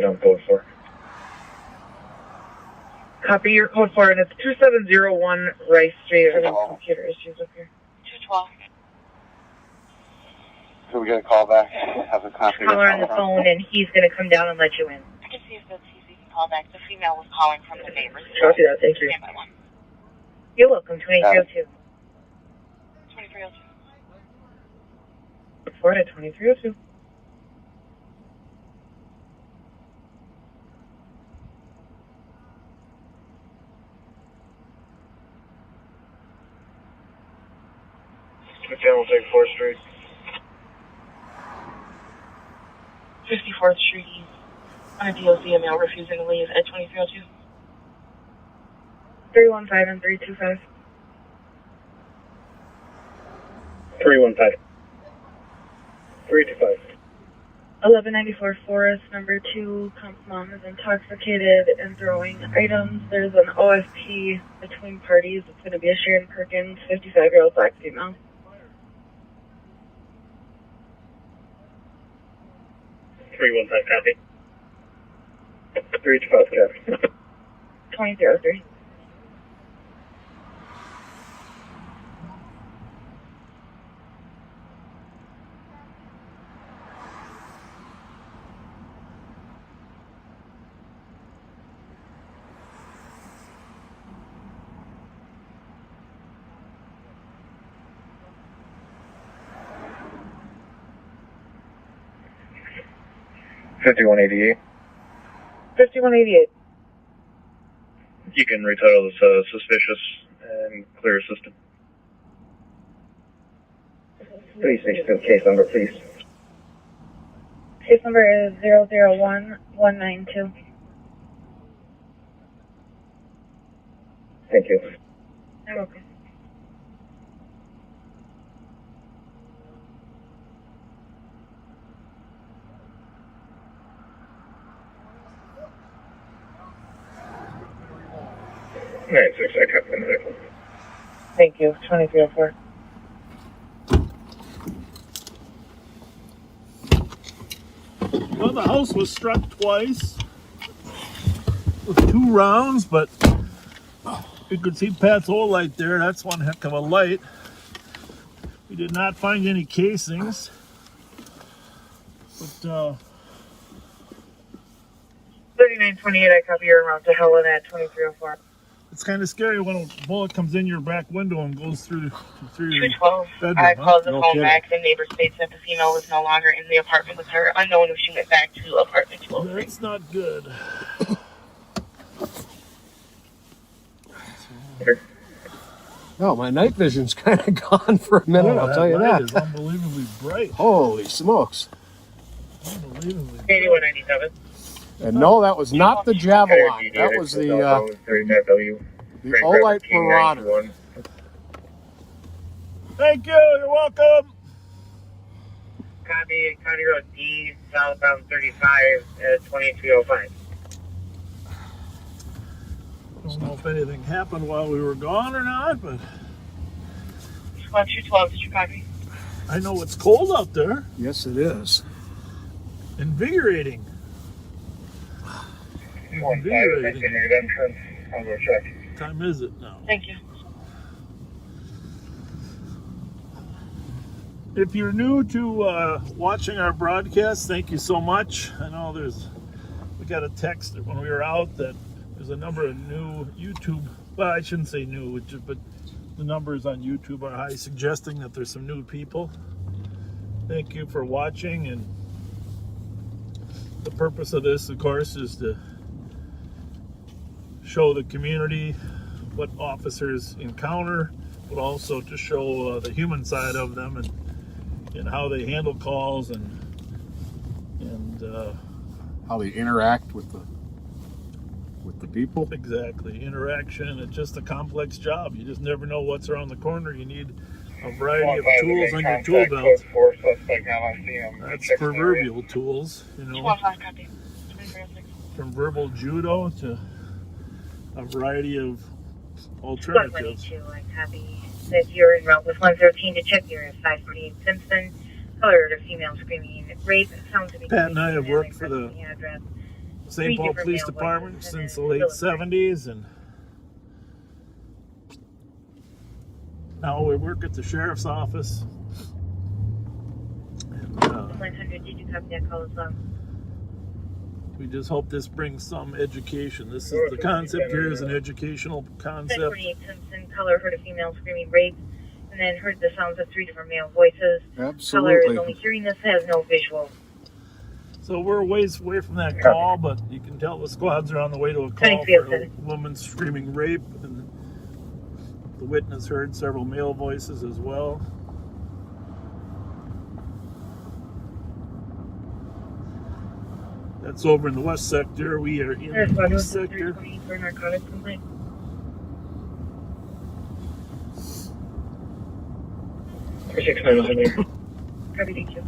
S3: I'm code 4.
S10: Copy your code 4, and it's 2701 Rice Street. Having computer issues up here.
S5: 212.
S3: So we get a call back, have a copy.
S2: Caller on the phone, and he's going to come down and let you in.
S5: I can see if that's easy. Call back. The female was calling from the neighbor's.
S10: Copy that, thank you.
S5: Stand by one.
S2: You're welcome, 2302.
S5: 2302.
S10: Look forward at 2302.
S3: Channel 4th Street.
S10: 54th Street East. On a DOC, a male refusing to leave at 2302.
S2: 315 and 325.
S3: 315. 325.
S2: 1194 Forest, number 2. Comp's mom is intoxicated and throwing items. There's an OSP between parties. It's going to be a Sharon Perkins, 55-year-old black female.
S3: 315 copy. 325 copy.
S2: 2003.
S3: $5188.
S2: 5188.
S3: You can retitle this suspicious and clear system. 362 case number, please.
S2: Case number is 001192.
S3: Thank you.
S2: You're welcome.
S3: I copy the medical.
S10: Thank you. 2304.
S1: Well, the house was struck twice with 2 rounds, but you could see Pat's old light there. That's one heck of a light. We did not find any casings, but
S10: 3928, I copy your route to Helen at 2304.
S1: it's kind of scary when a bullet comes in your back window and goes through your
S10: 212.
S1: bedroom.
S10: I called the
S1: No
S10: phone
S1: kidding.
S10: back. The neighbor states that the female was no longer in the apartment with her. Unknown if she went back to apartment 203.
S1: That's not good.
S4: No, my night vision's kind of gone for a minute, I'll tell you
S1: light
S4: that.
S1: is unbelievably bright.
S4: Holy smokes.
S1: Unbelievably bright.
S10: 8197.
S4: And no, that was not the Javelin. That was the Olight Marauder.
S1: Thank you. You're welcome.
S10: Copy County Road D, southbound 35 at 2305.
S1: Don't know if anything happened while we were gone or not, but
S10: Squad 212, did you copy?
S1: I know it's cold out there.
S4: Yes, it is.
S1: Invigorating.
S3: 15, entrance. I'll go check.
S1: What time is it now?
S10: Thank you.
S1: If you're new to watching our broadcast, thank you so much. I know we got a text when we were out that there's a number of new YouTube, well, I shouldn't say new, but the numbers on YouTube are high, suggesting that there's some new people. Thank you for watching, and The purpose of this, of course, is to show the community what officers encounter, but also to show the human side of them and how they handle calls and
S4: how they interact with the people.
S1: exactly, interaction. It's just a complex job. You just never know what's around the corner. You need a variety of tools on your tool belt. That's proverbial tools, you know, from verbal judo to a variety of alternatives.
S2: 122, I copy. That you're en route with 113 to check your 548 Simpson. Color of female screaming rape. Sounds to be
S1: Pat and I have worked for the
S2: address.
S1: St. Paul Police Department since the late 70s, and now we work at the Sheriff's Office. And
S2: 100, did you copy that call as well?
S1: we just hope this brings some education. This is the concept here is an educational concept.
S2: 48 Simpson, color heard a female screaming rape, and then heard the sounds of 3 different male voices.
S4: Absolutely.
S2: Color is only hearing this, has no visual.
S1: So we're a ways away from that call, but you can tell the squads are on the way to a call for a woman screaming rape, and the witness heard several male voices as well. That's over in the west sector. We are in the east sector.
S2: For narcotics complaint. Copy, thank you.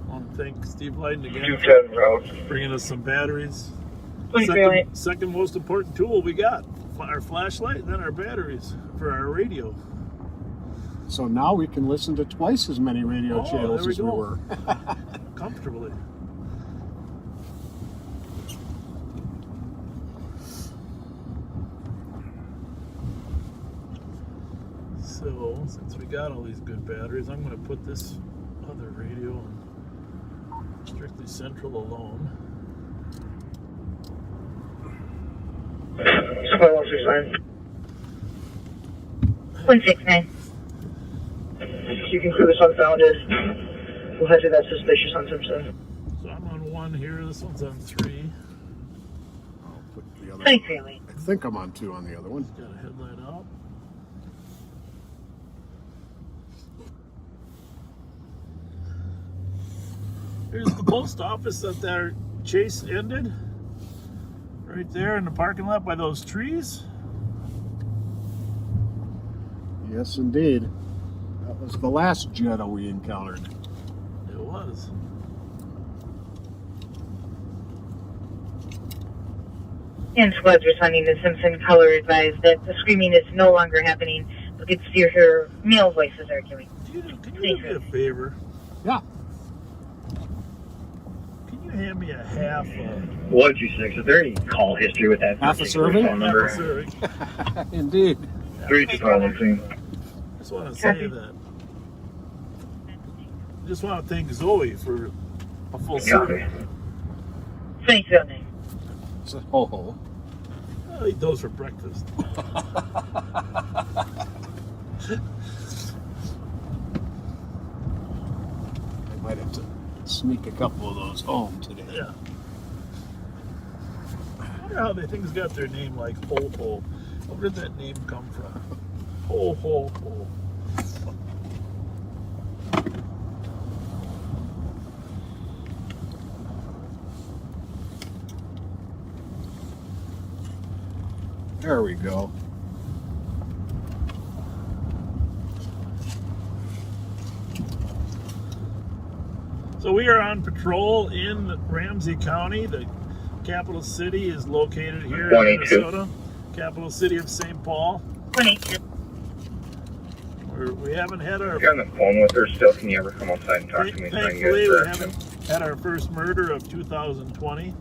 S1: I want to thank Steve Leiden again
S6: 210 route.
S1: for bringing us some batteries.
S2: 2308.
S1: Second most important tool we got, our flashlight and then our batteries for our radio.
S4: So now we can listen to twice as many radio channels as we were.
S1: Comfortably. So, since we got all these good batteries, I'm going to put this other radio on strictly central alone.
S2: 169.
S10: You can clear this unfounded. We'll head to that suspicious on Simpson.
S1: So I'm on 1 here, this one's on 3.
S4: I'll put the other
S2: 2308.
S4: I think I'm on 2 on the other one.
S1: Got a headlight out. Here's the post office that their chase ended. Right there in the parking lot by those trees.
S4: Yes, indeed. That was the last Jetta we encountered.
S1: It was.
S2: And squads responding to Simpson, color advised that the screaming is no longer happening, but could still hear male voices arguing.
S1: Can you do me a favor?
S4: Yeah.
S1: Can you hand me a half?
S10: What did you say? Is there any call history with that
S4: Half a serving?
S10: phone number?
S1: Half a serving.
S4: Indeed.
S10: 321.
S1: I just want to say that. I just want to thank Zoe for a full serving.
S2: 2309.
S4: It's a ho-ho.
S1: I'll eat those for breakfast.
S4: I might have to sneak a couple of those home today.
S1: Yeah. I wonder how they things got their name like Ho Ho. Where did that name come from? Ho Ho Ho.
S4: There we go.
S1: So we are on patrol in Ramsey County. The capital city is located here in Minnesota. Capital city of St. Paul.
S2: 182.
S1: We haven't had our...
S6: You're on the phone with her still. Can you ever come outside and talk to me?
S1: Thankfully, we haven't had our first murder of 2020.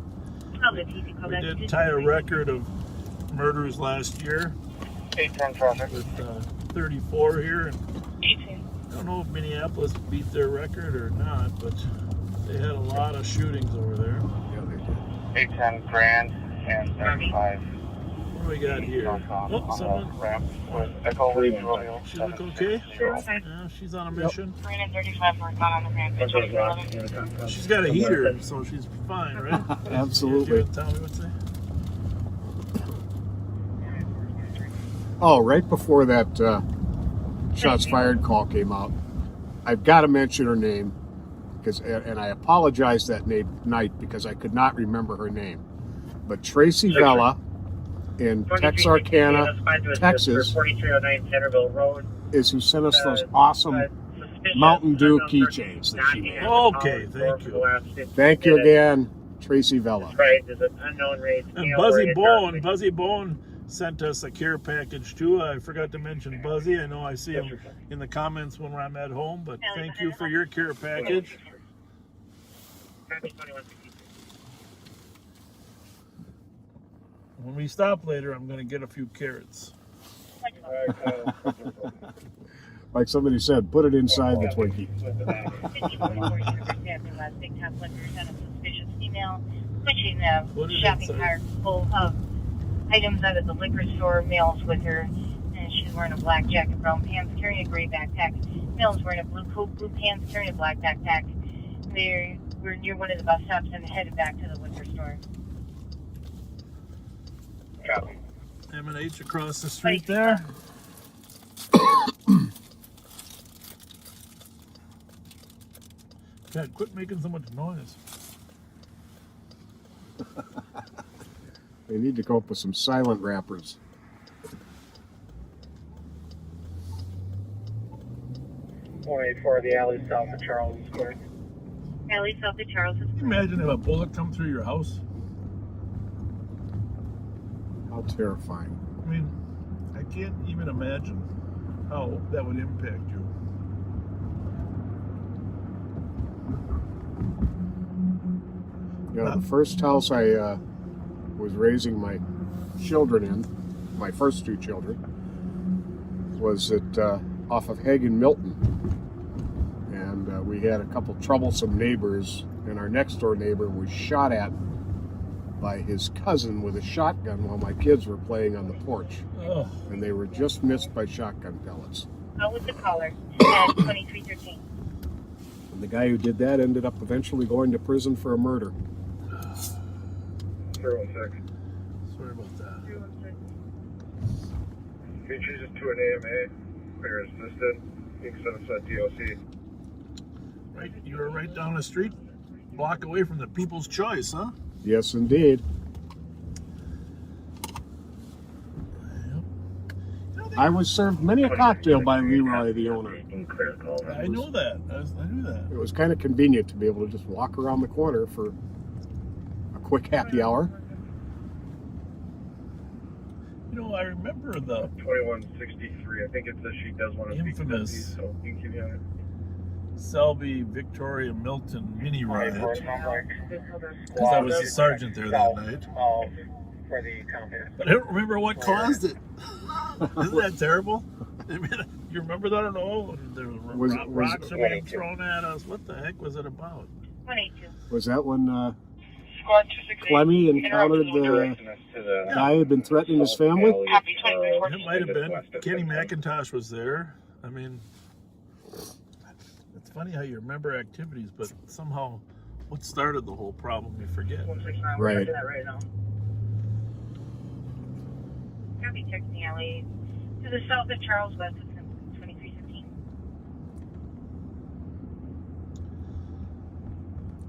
S1: We did tie a record of murders last year.
S6: 810 traffic.
S1: With 34 here. And I don't know if Minneapolis beat their record or not, but they had a lot of shootings over there.
S4: Yeah, they did.
S6: 810 Grand and 35.
S1: What do we got here? Oh, someone. She look okay? Yeah, she's on a mission.
S5: 335 northbound on the ramp.
S1: She's got a heater, so she's fine, right?
S4: Absolutely.
S1: You tell me what's that?
S4: Oh, right before that shots fired call came out, I've got to mention her name, and I apologize that night because I could not remember her name. But Tracy Vela in Texarkana, Texas,
S10: 4309 Centerville Road.
S4: is who sent us those awesome Mountain Dew keychains that she made.
S1: Okay, thank you.
S4: Thank you again, Tracy Vela.
S10: There's an unknown rate.
S1: And Buzzy Bone sent us a care package too. I forgot to mention Buzzy. I know I see him in the comments when I'm at home, but thank you for your care package. When we stop later, I'm going to get a few carrots.
S4: Like somebody said, put it inside the Twinkie.
S5: Switching the shopping cart full of items out of the liquor store. Male's with her, and she's wearing a black jacket, brown pants, carrying a gray backpack. Male's wearing a blue coat, blue pants, carrying a black backpack. We're near one of the bus stops and headed back to the liquor store.
S10: Copy.
S1: M&H across the street there. God, quit making so much noise.
S4: They need to come up with some silent rappers.
S10: For the alley south of Charles Square.
S5: Alley south of Charles
S1: Can you imagine if a bullet come through your house?
S4: How terrifying.
S1: I mean, I can't even imagine how that would impact you.
S4: You know, the first house I was raising my children in, my first two children, was at off of Hagen Milton. And we had a couple troublesome neighbors, and our next door neighbor was shot at by his cousin with a shotgun while my kids were playing on the porch.
S1: Oh.
S4: And they were just missed by shotgun pellets.
S5: Out with the caller at 2313.
S4: And the guy who did that ended up eventually going to prison for a murder.
S6: 316.
S1: Sorry about that.
S6: If you choose it to an AMA, clear assistant, you can send us a DOC.
S1: Right, you were right down the street, block away from the People's Choice, huh?
S4: Yes, indeed. I was served many a cocktail by Leroy, the owner.
S1: I know that. I knew that.
S4: It was kind of convenient to be able to just walk around the corner for a quick happy hour.
S1: You know, I remember the
S6: 2163. I think it says she does want to speak to
S1: infamous
S6: these, so you can keep it.
S1: Selby Victoria Milton mini riot. Because I was the sergeant there that night.
S10: For the compass.
S1: But I don't remember what caused it. Isn't that terrible? I mean, you remember that at all? There were rocks are being thrown at us. What the heck was it about?
S5: 182.
S4: Was that when
S10: Squad 268.
S4: Clemmy encountered the guy who had been threatening his family?
S10: Copy,
S1: It might have been. Kenny McIntosh was there. I mean, it's funny how you remember activities, but somehow what started the whole problem you forget.
S4: Right.
S5: Copy, texting alley to the south of Charles, west of 2315.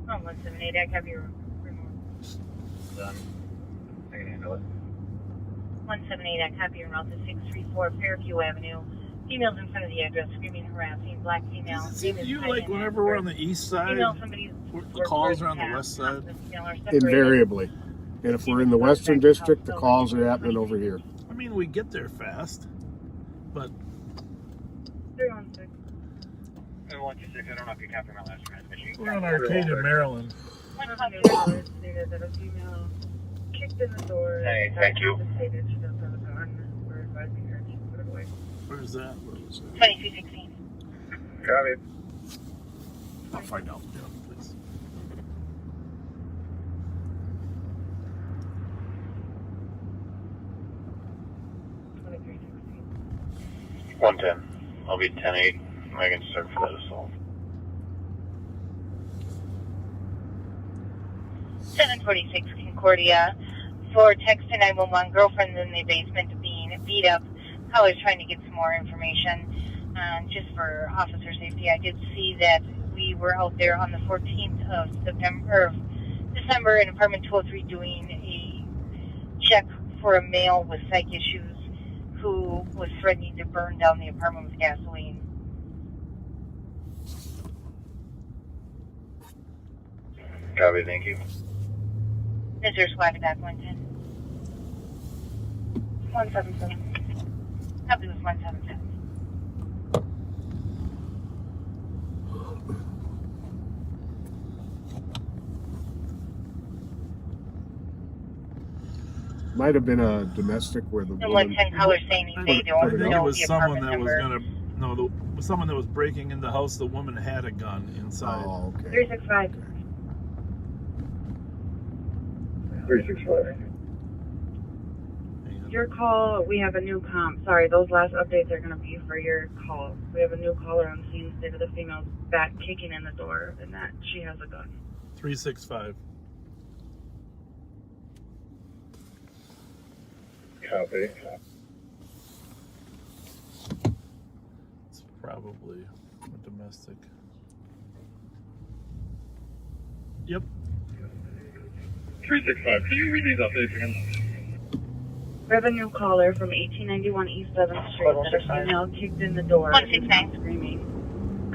S5: Oh, 178, I have your remote.
S10: Done. I can handle it.
S5: 178, I copy your route to 634 Fairview Avenue. Females in front of the address screaming, harassing, black female.
S1: Does it seem to you like whenever we're on the east side, the calls are on the west side?
S4: Invariably. And if we're in the Western District, the calls are happening over here.
S1: I mean, we get there fast, but
S5: 316.
S10: 126, I don't know if you copy my last transmission.
S1: we're on Arcade in Maryland.
S5: $100 stated that a female kicked in the door.
S10: Hey, thank you.
S5: Stated she doesn't have a gun. We're advising her to put it away.
S1: Where's that? Where was that?
S5: 2216.
S6: Copy.
S4: I'll find out.
S1: Yeah, please.
S3: 110. I'll be 10-8. Megan start for that assault.
S5: 746 Concordia. For text to 911, girlfriend in the basement being beat up. Caller's trying to get some more information. Just for officer safety, I did see that we were out there on the 14th of December in apartment 203 doing a check for a male with psych issues who was threatening to burn down the apartment with gasoline.
S3: Copy, thank you.
S5: Is there squad back 110?
S2: 177.
S5: Copy with 177.
S4: Might have been a domestic where the
S5: And
S4: woman.
S5: 110 caller saying they
S1: I
S5: don't
S1: think it
S5: know
S1: was
S5: the
S1: someone
S5: apartment
S1: that was
S5: number.
S1: gonna, someone that was breaking in the house. The woman had a gun inside.
S4: Oh, okay.
S2: 365.
S6: 365.
S2: Your call, we have a new sorry, those last updates are going to be for your call. We have a new caller on scene, stated the female's back kicking in the door and that she has a gun.
S1: 365.
S6: Copy.
S1: It's probably a domestic. Yep.
S6: 365. Can you read these updates again?
S2: We have a new caller from 1891 East 7th Street that a female kicked in the door and is now
S5: 169.
S2: screaming.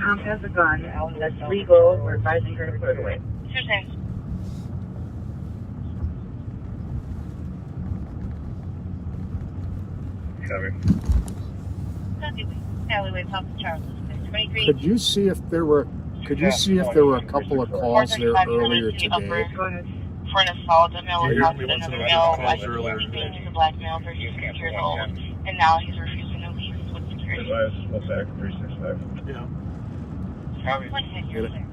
S2: Comp has a gun. That's legal. We're advising her to put it away.
S5: Sure thing.
S6: Copy.
S5: Copy. Alleyway, South Charles, 23.
S4: Could you see if there were? Could you see if there were a couple of calls there earlier today?
S2: Go ahead.
S5: For an assault, a male
S1: Yeah, you're
S5: assaulted
S1: only once in
S5: another
S1: a while
S5: male
S1: calls
S5: while
S1: earlier
S5: sleeping.
S1: today.
S5: He's a black male, 36 years old, and now he's refusing to leave with security.
S6: What's that? 365.
S1: Yeah.
S6: Copy.
S5: One head here, sir.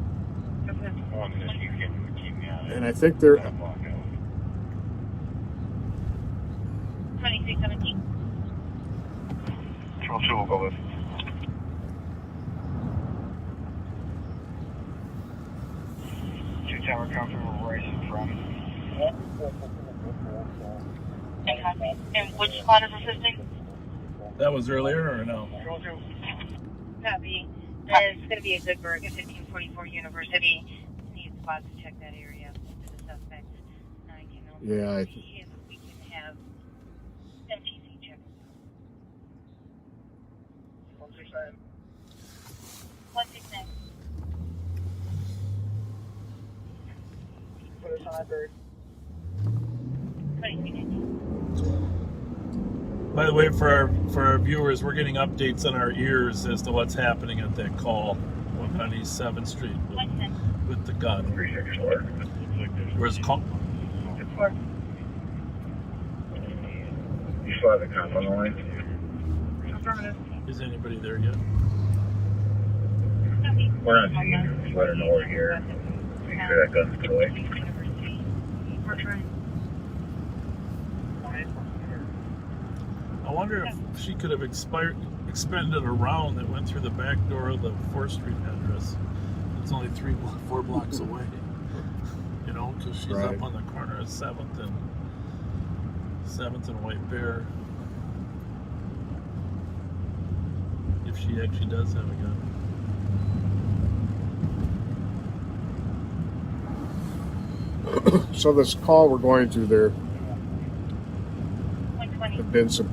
S4: And I think there.
S5: 2317.
S3: Control 2 will go with.
S10: Two-tower comfort Vries from.
S5: And copy. And which squad is assisting?
S1: That was earlier or no?
S5: Copy. It's going to be a Goodberg at 1544 University. Need squads to check that area for the suspects. I can only
S4: Yeah,
S5: see if we can have MTC check.
S10: 169.
S5: 169.
S10: Put us on bird.
S5: 2319.
S1: By the way, for our viewers, we're getting updates on our ears as to what's happening at that call on East 7th Street with the gun.
S6: 364.
S1: Where's call?
S6: You still have the comp on the line?
S2: Affirmative.
S1: Is anybody there yet?
S6: We're on scene. Just let her know we're here. Make sure that gun's put away.
S2: We're trying.
S1: I wonder if she could have expended a round that went through the back door of the 4th Street address. It's only 4 blocks away. You know, because she's
S4: Right.
S1: up on the corner of 7th and White Bear. If she actually does have a gun.
S4: So this call we're going to there
S5: 120.
S4: have been some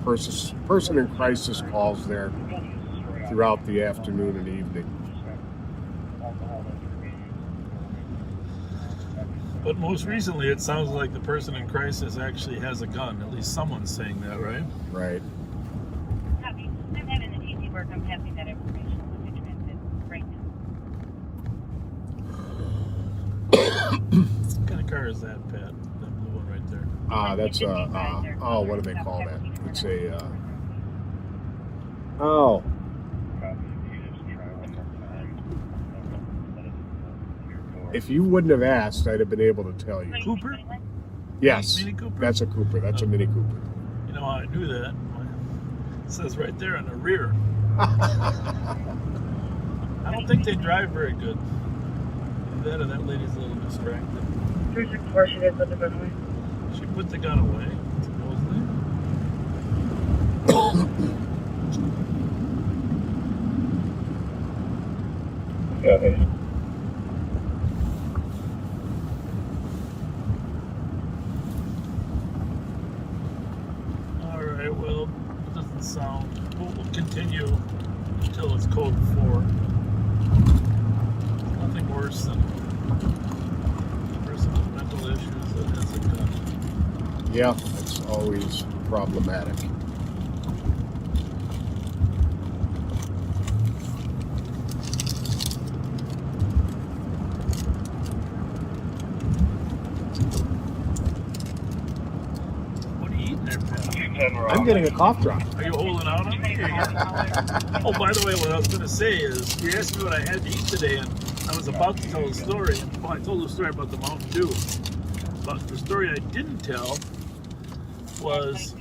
S4: person in crisis calls there throughout the afternoon and evening.
S1: But most recently, it sounds like the person in crisis actually has a gun. At least someone's saying that, right?
S4: Right.
S5: Copy. I'm having the TC work. I'm passing that information on the transit right now.
S1: What kind of car is that, Pat? That blue one right there.
S4: That's what do they call that? It's a if you wouldn't have asked, I'd have been able to tell you.
S1: Cooper?
S4: Yes,
S1: Mini Cooper?
S4: that's a Cooper. That's a Mini Cooper.
S1: You know how I knew that? It says right there on the rear. I don't think they drive very good. That or that lady's a little distracted.
S2: 364, she did put the gun away.
S1: She put the gun away, supposedly.
S3: Yeah.
S1: Alright, well, it doesn't sound. We'll continue until it's code 4. Nothing worse than a person with mental issues that has a gun.
S4: Yeah, that's always problematic.
S1: What are you eating there, pal?
S4: I'm getting a cough drop.
S1: Are you holding out on me? Oh, by the way, what I was going to say is, you asked me what I had to eat today, and I was about to tell a story. Well, I told the story about the Mountain Dew. But the story I didn't tell was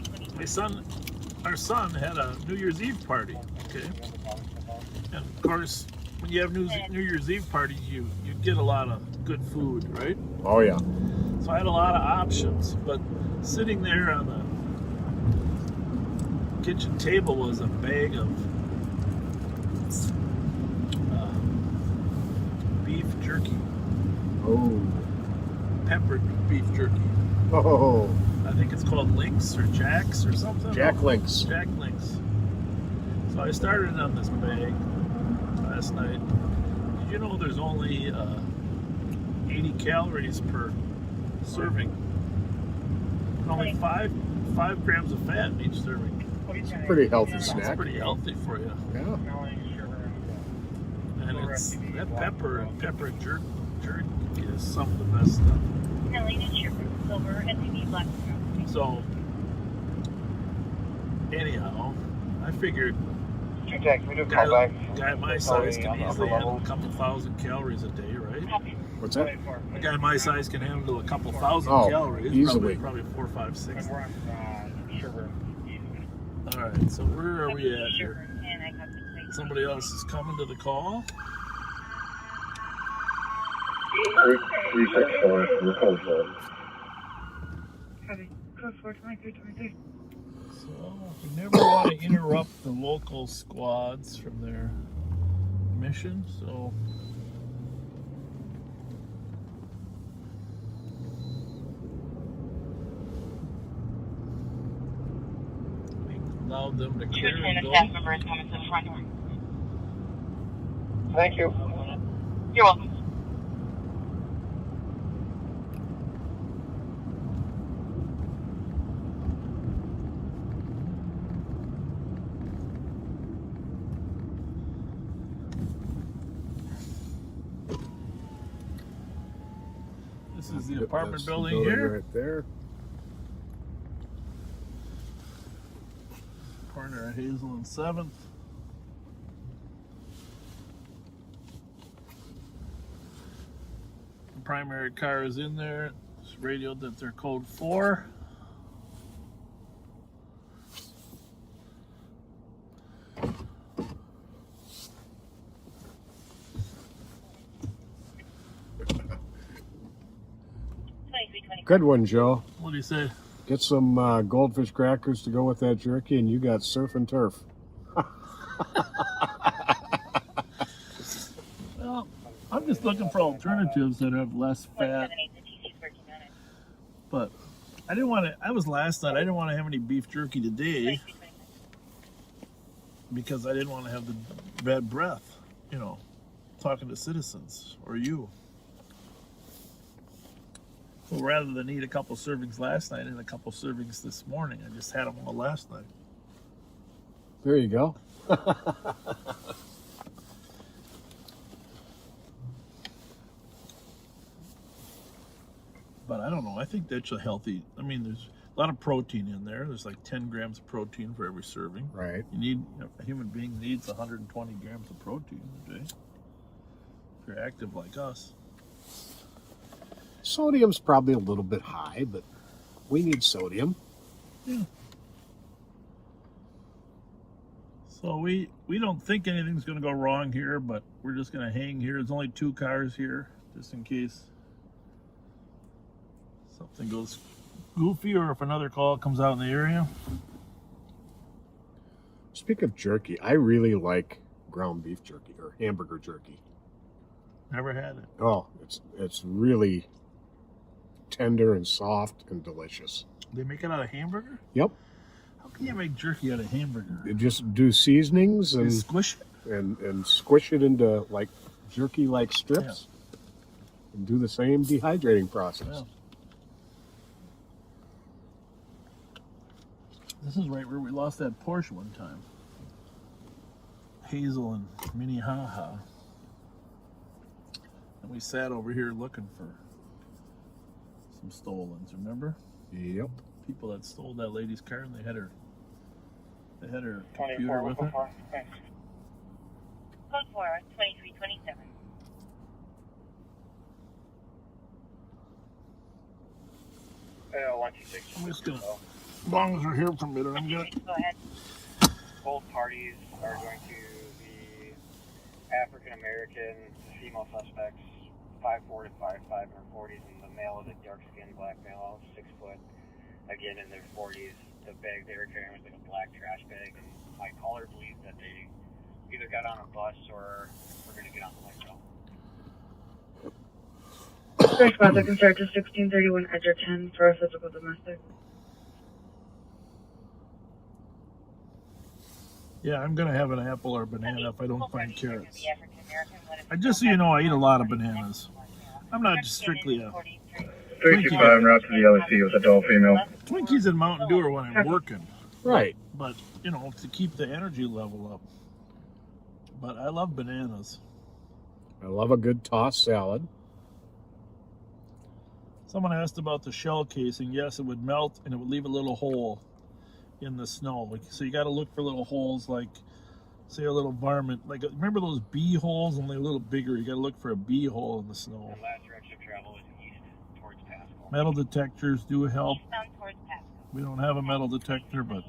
S1: our son had a New Year's Eve party, okay? And of course, when you have New Year's Eve parties, you get a lot of good food, right?
S4: Oh, yeah.
S1: So I had a lot of options, but sitting there on the kitchen table was a bag of beef jerky.
S4: Oh.
S1: Peppered beef jerky.
S4: Oh.
S1: I think it's called Lynx or Jack's or something.
S4: Jack Links.
S1: Jack Links. So I started on this bag last night. Did you know there's only 80 calories per serving? Only 5 grams of fat in each serving.
S4: It's a pretty healthy
S1: It's
S4: snack.
S1: pretty healthy for you.
S4: Yeah.
S1: And it's that pepper and pepper jerky is some of the best stuff. So anyhow, I figured guy my size can easily handle a couple thousand calories a day, right?
S4: What's that?
S1: A guy my size can handle a couple thousand calories,
S4: easily.
S1: probably 4, 5, 6. All right, so where are we at here? Somebody else is coming to the call.
S3: 364 from the code 4.
S2: Copy. Code 42323.
S1: So we never want to interrupt the local squads from their mission, so we allowed them to clear and go.
S5: Staff member is coming to the front door.
S3: Thank you.
S5: You're welcome.
S1: This is the apartment
S4: That's the
S1: building here.
S4: right there.
S1: Corner of Hazel and 7th. The primary car is in there. It's radioed that they're code 4.
S4: Good one, Joe.
S1: What do you say?
S4: Get some goldfish crackers to go with that jerky, and you got surf and turf.
S1: Well, I'm just looking for alternatives that have less fat. But I didn't want to. I was last night. I didn't want to have any beef jerky today because I didn't want to have the bad breath. You know, talking to citizens or you. So rather than eat a couple servings last night and a couple servings this morning, I just had them all last night.
S4: There you go.
S1: But I don't know. I think that's a healthy. I mean, there's a lot of protein in there. There's like 10 grams of protein for every serving.
S4: Right.
S1: You need a human being needs 120 grams of protein a day. If you're active like us.
S4: Sodium's probably a little bit high, but we need sodium.
S1: Yeah. So we don't think anything's going to go wrong here, but we're just going to hang here. There's only 2 cars here, just in case something goes goofy or if another call comes out in the area.
S4: Speak of jerky, I really like ground beef jerky or hamburger jerky.
S1: Never had it.
S4: Oh, it's really tender and soft and delicious.
S1: They make it out of hamburger?
S4: Yep.
S1: How can you make jerky out of hamburger?
S4: You just do seasonings and
S1: squish it?
S4: And squish it into like jerky-like strips. Yeah. And do the same dehydrating process.
S1: Yeah. This is right where we lost that Porsche one time. Hazel and Minnehaha. And we sat over here looking for some stolens, remember?
S4: Yep.
S1: People that stole that lady's car and they had her computer with it.
S5: Code 4, 2327.
S6: Yeah, 126.
S1: I'm just gonna, as long as we're here for a minute, I'm gonna.
S5: Go ahead.
S10: Both parties are going to be African American female suspects, 5'4" to 5'5" in their 40s, and the male is a dark-skinned black male, 6 foot, again in their 40s. The bag they were carrying was like a black trash bag, and my caller believes that they either got on a bus or were going to get on the light rail.
S2: First squad, I can start to 1631 Edger 10 for a physical domestic.
S1: Yeah, I'm gonna have an apple or a banana if I don't find carrots. Just so you know, I eat a lot of bananas. I'm not strictly a
S6: 325 route to the LEC with a dull female.
S1: Twinkies and Mountain Dew are when I'm working.
S4: Right.
S1: But, you know, to keep the energy level up. But I love bananas.
S4: I love a good tossed salad.
S1: Someone asked about the shell casing. Yes, it would melt and it would leave a little hole in the snow. So you got to look for little holes, like, say, a little varmint. Like, remember those bee holes? Only a little bigger. You got to look for a bee hole in the snow.
S10: The last direction of travel is east towards Pascal.
S1: Metal detectors do help.
S5: Eastbound towards Pascal.
S1: We don't have a metal detector, but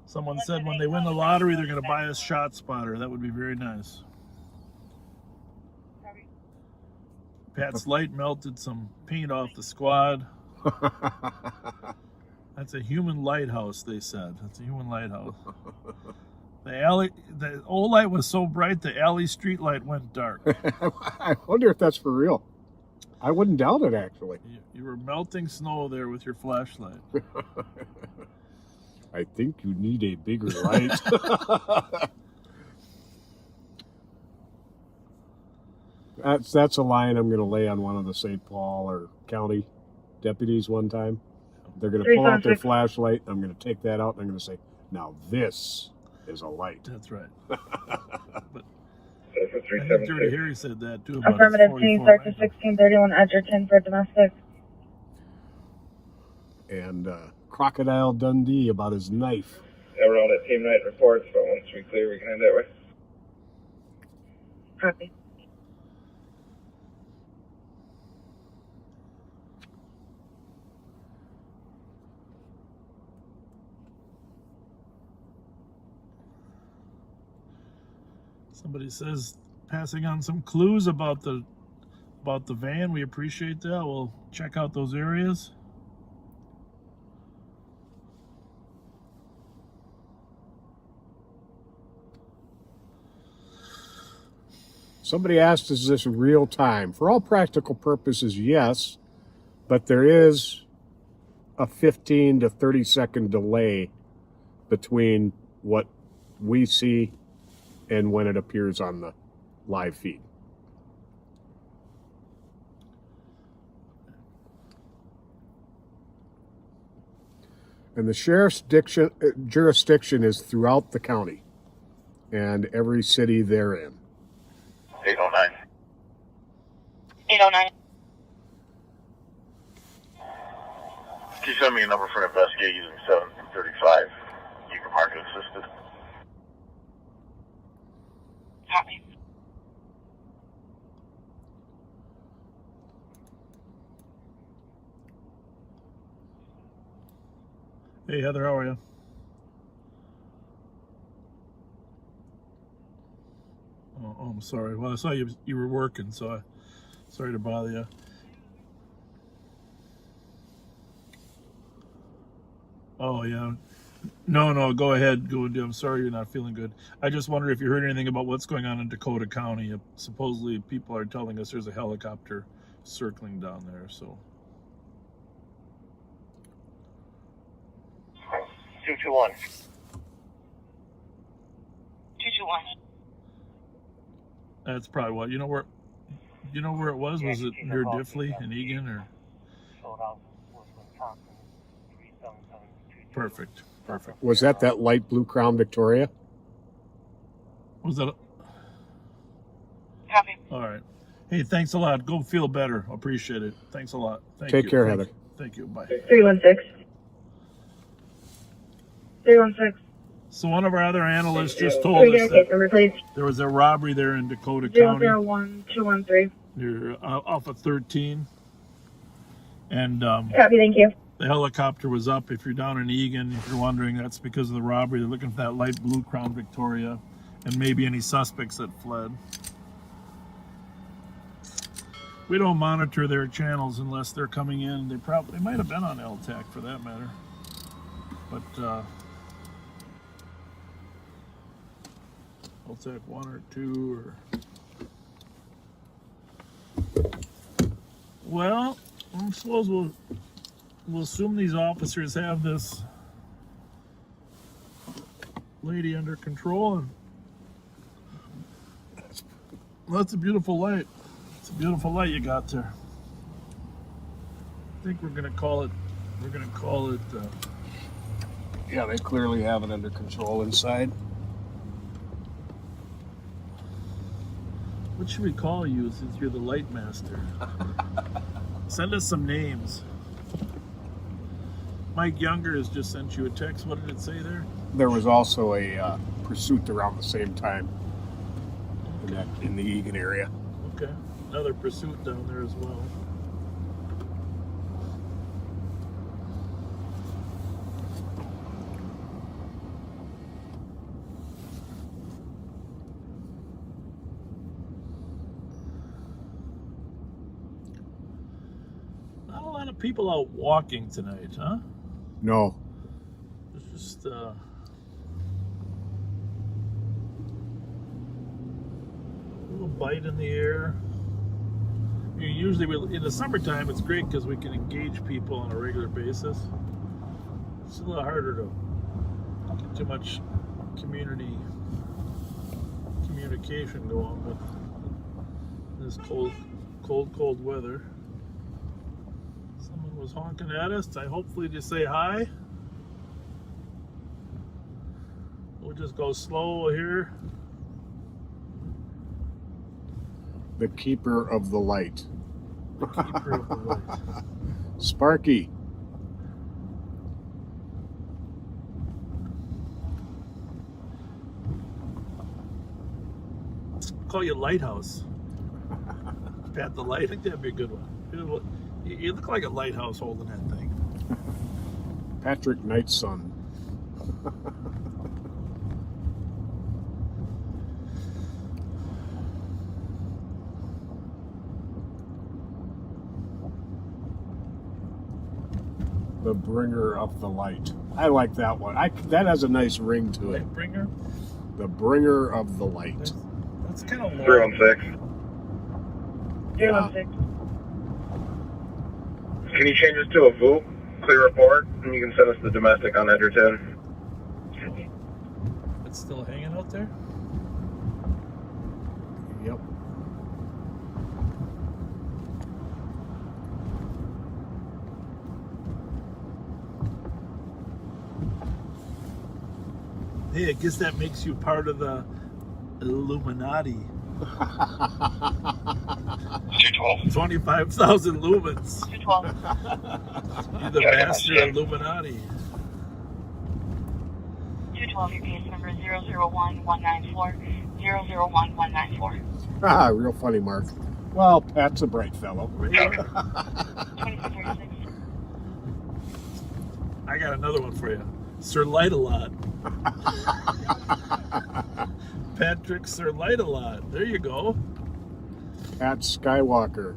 S1: someone said when they win the lottery, they're going to buy a shot spotter. That would be very nice. Pat's light melted some paint off the squad. That's a human lighthouse, they said. That's a human lighthouse. The old light was so bright, the alley street light went dark.
S4: I wonder if that's for real. I wouldn't doubt it, actually.
S1: You were melting snow there with your flashlight.
S4: I think you need a bigger light. That's a line I'm going to lay on one of the St. Paul or county deputies one time. They're going to pull out their flashlight. I'm going to take that out and I'm going to say, now this is a light.
S1: That's right. But I think Dirty Harry said that too. About
S2: Affirmative team, start to 1631 Edger 10 for domestic.
S4: And Crocodile Dundee about his knife.
S6: Yeah, we're on at team night reports, but once we clear, we can head that way.
S2: Copy.
S1: Somebody says passing on some clues about the van. We appreciate that. We'll check out those areas.
S4: Somebody asked, is this real time? For all practical purposes, yes, but there is a 15 to 30 second delay between what we see and when it appears on the live feed. And the sheriff's jurisdiction is throughout the county and every city therein.
S3: 809.
S5: 809.
S3: Can you send me a number for an investigate using 735? You can mark it assisted.
S5: Copy.
S1: Hey Heather, how are you? I'm sorry. Well, I saw you were working, so sorry to bother you. Oh, yeah. No, go ahead. Go and do. I'm sorry you're not feeling good. I just wonder if you heard anything about what's going on in Dakota County. Supposedly people are telling us there's a helicopter circling down there, so.
S3: 221.
S5: 221.
S1: That's probably what. You know where it was? Was it near Diffley and Egan or? Perfect.
S4: Was that light blue Crown Victoria?
S1: Was that?
S5: Copy.
S1: All right. Hey, thanks a lot. Go feel better. Appreciate it. Thanks a lot.
S4: Take care, Heather.
S1: Thank you. Bye.
S2: 316. 316.
S1: So one of our other analysts just told us that
S2: number, please.
S1: there was a robbery there in Dakota County.
S2: 001213.
S1: Near off of 13. And
S2: Copy, thank you.
S1: the helicopter was up. If you're down in Egan, if you're wondering, that's because of the robbery. They're looking for that light blue Crown Victoria and maybe any suspects that fled. We don't monitor their channels unless they're coming in. They might have been on LTAC for that matter. But LTAC 1 or 2 or... Well, I suppose we'll assume these officers have this lady under control, and well, that's a beautiful light. It's a beautiful light you got there. I think we're gonna call it.
S4: Yeah, they clearly have it under control inside.
S1: What should we call you since you're the light master? Send us some names. Mike Younger has just sent you a text. What did it say there?
S4: There was also a pursuit around the same time in the Egan area.
S1: Okay, another pursuit down there as well. Not a lot of people out walking tonight, huh?
S4: No.
S1: It's just a little bite in the air. Usually in the summertime it's great because we can engage people on a regular basis. It's a little harder to get too much communication going with this cold weather. Someone was honking at us. Hopefully to say hi. We'll just go slow here.
S4: The keeper of the light.
S1: The keeper of the light.
S4: Sparky.
S1: Call you Lighthouse. Pat the Light. I think that'd be a good one. You look like a lighthouse holding that thing.
S4: Patrick Knight's son. The bringer of the light. I like that one. That has a nice ring to it.
S1: Bringer?
S4: The bringer of the light.
S1: That's kind of low.
S6: 316.
S2: 316.
S6: Can you change this to a VOOP? Clear report, and you can send us the domestic on Edgerton.
S1: It's still hanging out there?
S4: Yep.
S1: Hey, I guess that makes you part of the Illuminati.
S3: 212.
S1: 25,000 lumens.
S5: 212.
S1: You're the master Illuminati.
S5: 212, your case number 001194. 001194.
S4: Ah, real funny, Mark. Well, Pat's a bright fellow.
S5: 2636.
S1: I got another one for you. Sir Light-A-Lot. Patrick Sir Light a Lot. There you go.
S4: At Skywalker.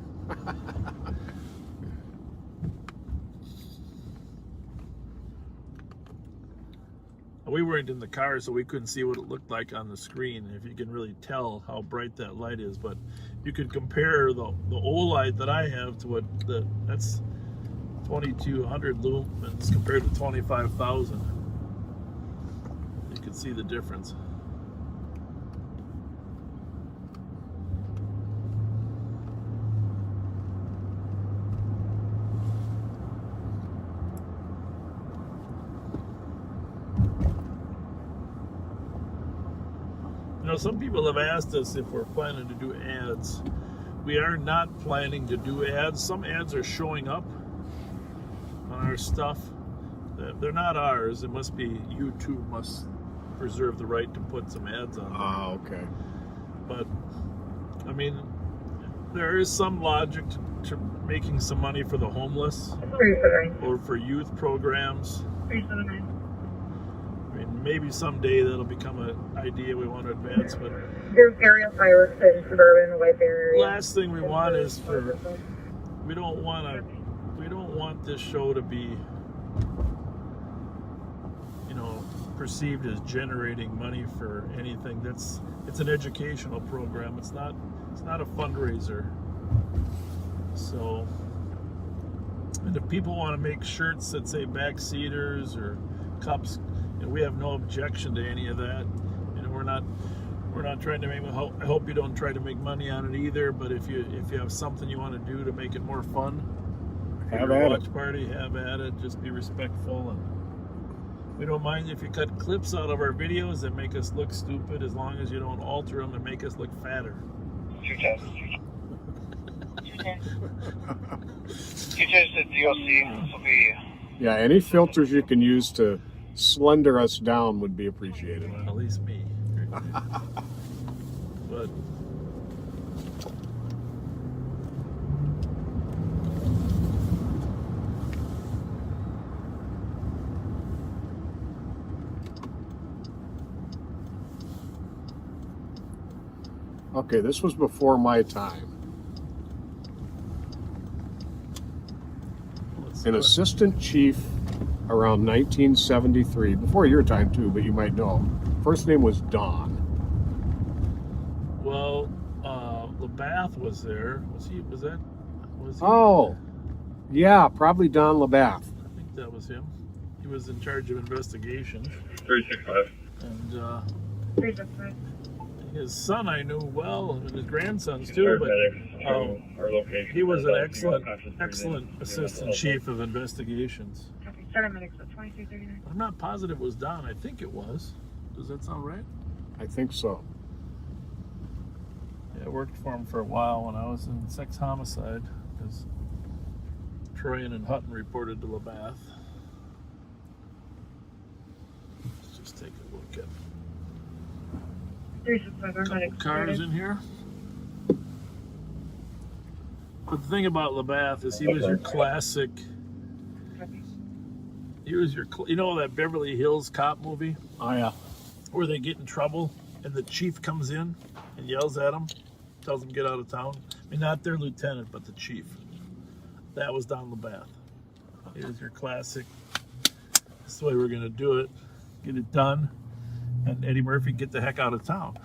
S1: We weren't in the car, so we couldn't see what it looked like on the screen, if you can really tell how bright that light is. But you could compare the old light that I have to what that's 2200 lumens compared to 25,000. You can see the difference. You know, some people have asked us if we're planning to do ads. We are not planning to do ads. Some ads are showing up on our stuff. They're not ours. It must be YouTube must preserve the right to put some ads on there.
S4: Oh, okay.
S1: But, I mean, there is some logic to making some money for the homeless or for youth programs.
S2: 379.
S1: I mean, maybe someday that'll become an idea we want to advance, but
S2: There's aerial fireworks in suburban, the white area.
S1: last thing we want is for we don't want this show to be, you know, perceived as generating money for anything. It's an educational program. It's not a fundraiser. So, and if people want to make shirts that say backseaters or cups, you know, we have no objection to any of that. You know, we're not trying to make. I hope you don't try to make money on it either. But if you have something you want to do to make it more fun,
S4: Have at
S1: watch
S4: it.
S1: party, have at it. Just be respectful, and we don't mind if you cut clips out of our videos that make us look stupid, as long as you don't alter them and make us look fatter.
S3: 210. 210 to DOC. This will be.
S4: Yeah, any filters you can use to slender us down would be appreciated.
S1: Well, at least me. But
S4: Okay, this was before my time. An assistant chief around 1973, before your time too, but you might know him. First name was Don.
S1: well, LaBath was there. Was he?
S4: Oh, yeah, probably Don LaBath.
S1: I think that was him. He was in charge of investigations.
S6: 365.
S1: And
S2: 365.
S1: his son I knew well, and his grandsons too. But
S6: our location.
S1: he was an excellent assistant chief of investigations.
S2: 7 minutes, 2339.
S1: I'm not positive it was Don. I think it was. Does that sound right?
S4: I think so.
S1: Yeah, I worked for him for a while when I was in sex homicide, because Troyan and Hutton reported to LaBath. Let's just take a look at
S2: 365.
S1: a couple cars in here. But the thing about LaBath is he was your classic. He was your, you know, that Beverly Hills cop movie
S4: Oh, yeah.
S1: where they get in trouble and the chief comes in and yells at them, tells them to get out of town. I mean, not their lieutenant, but the chief. That was Don LaBath. He was your classic. This is the way we're going to do it. Get it done. And Eddie Murphy, get the heck out of town.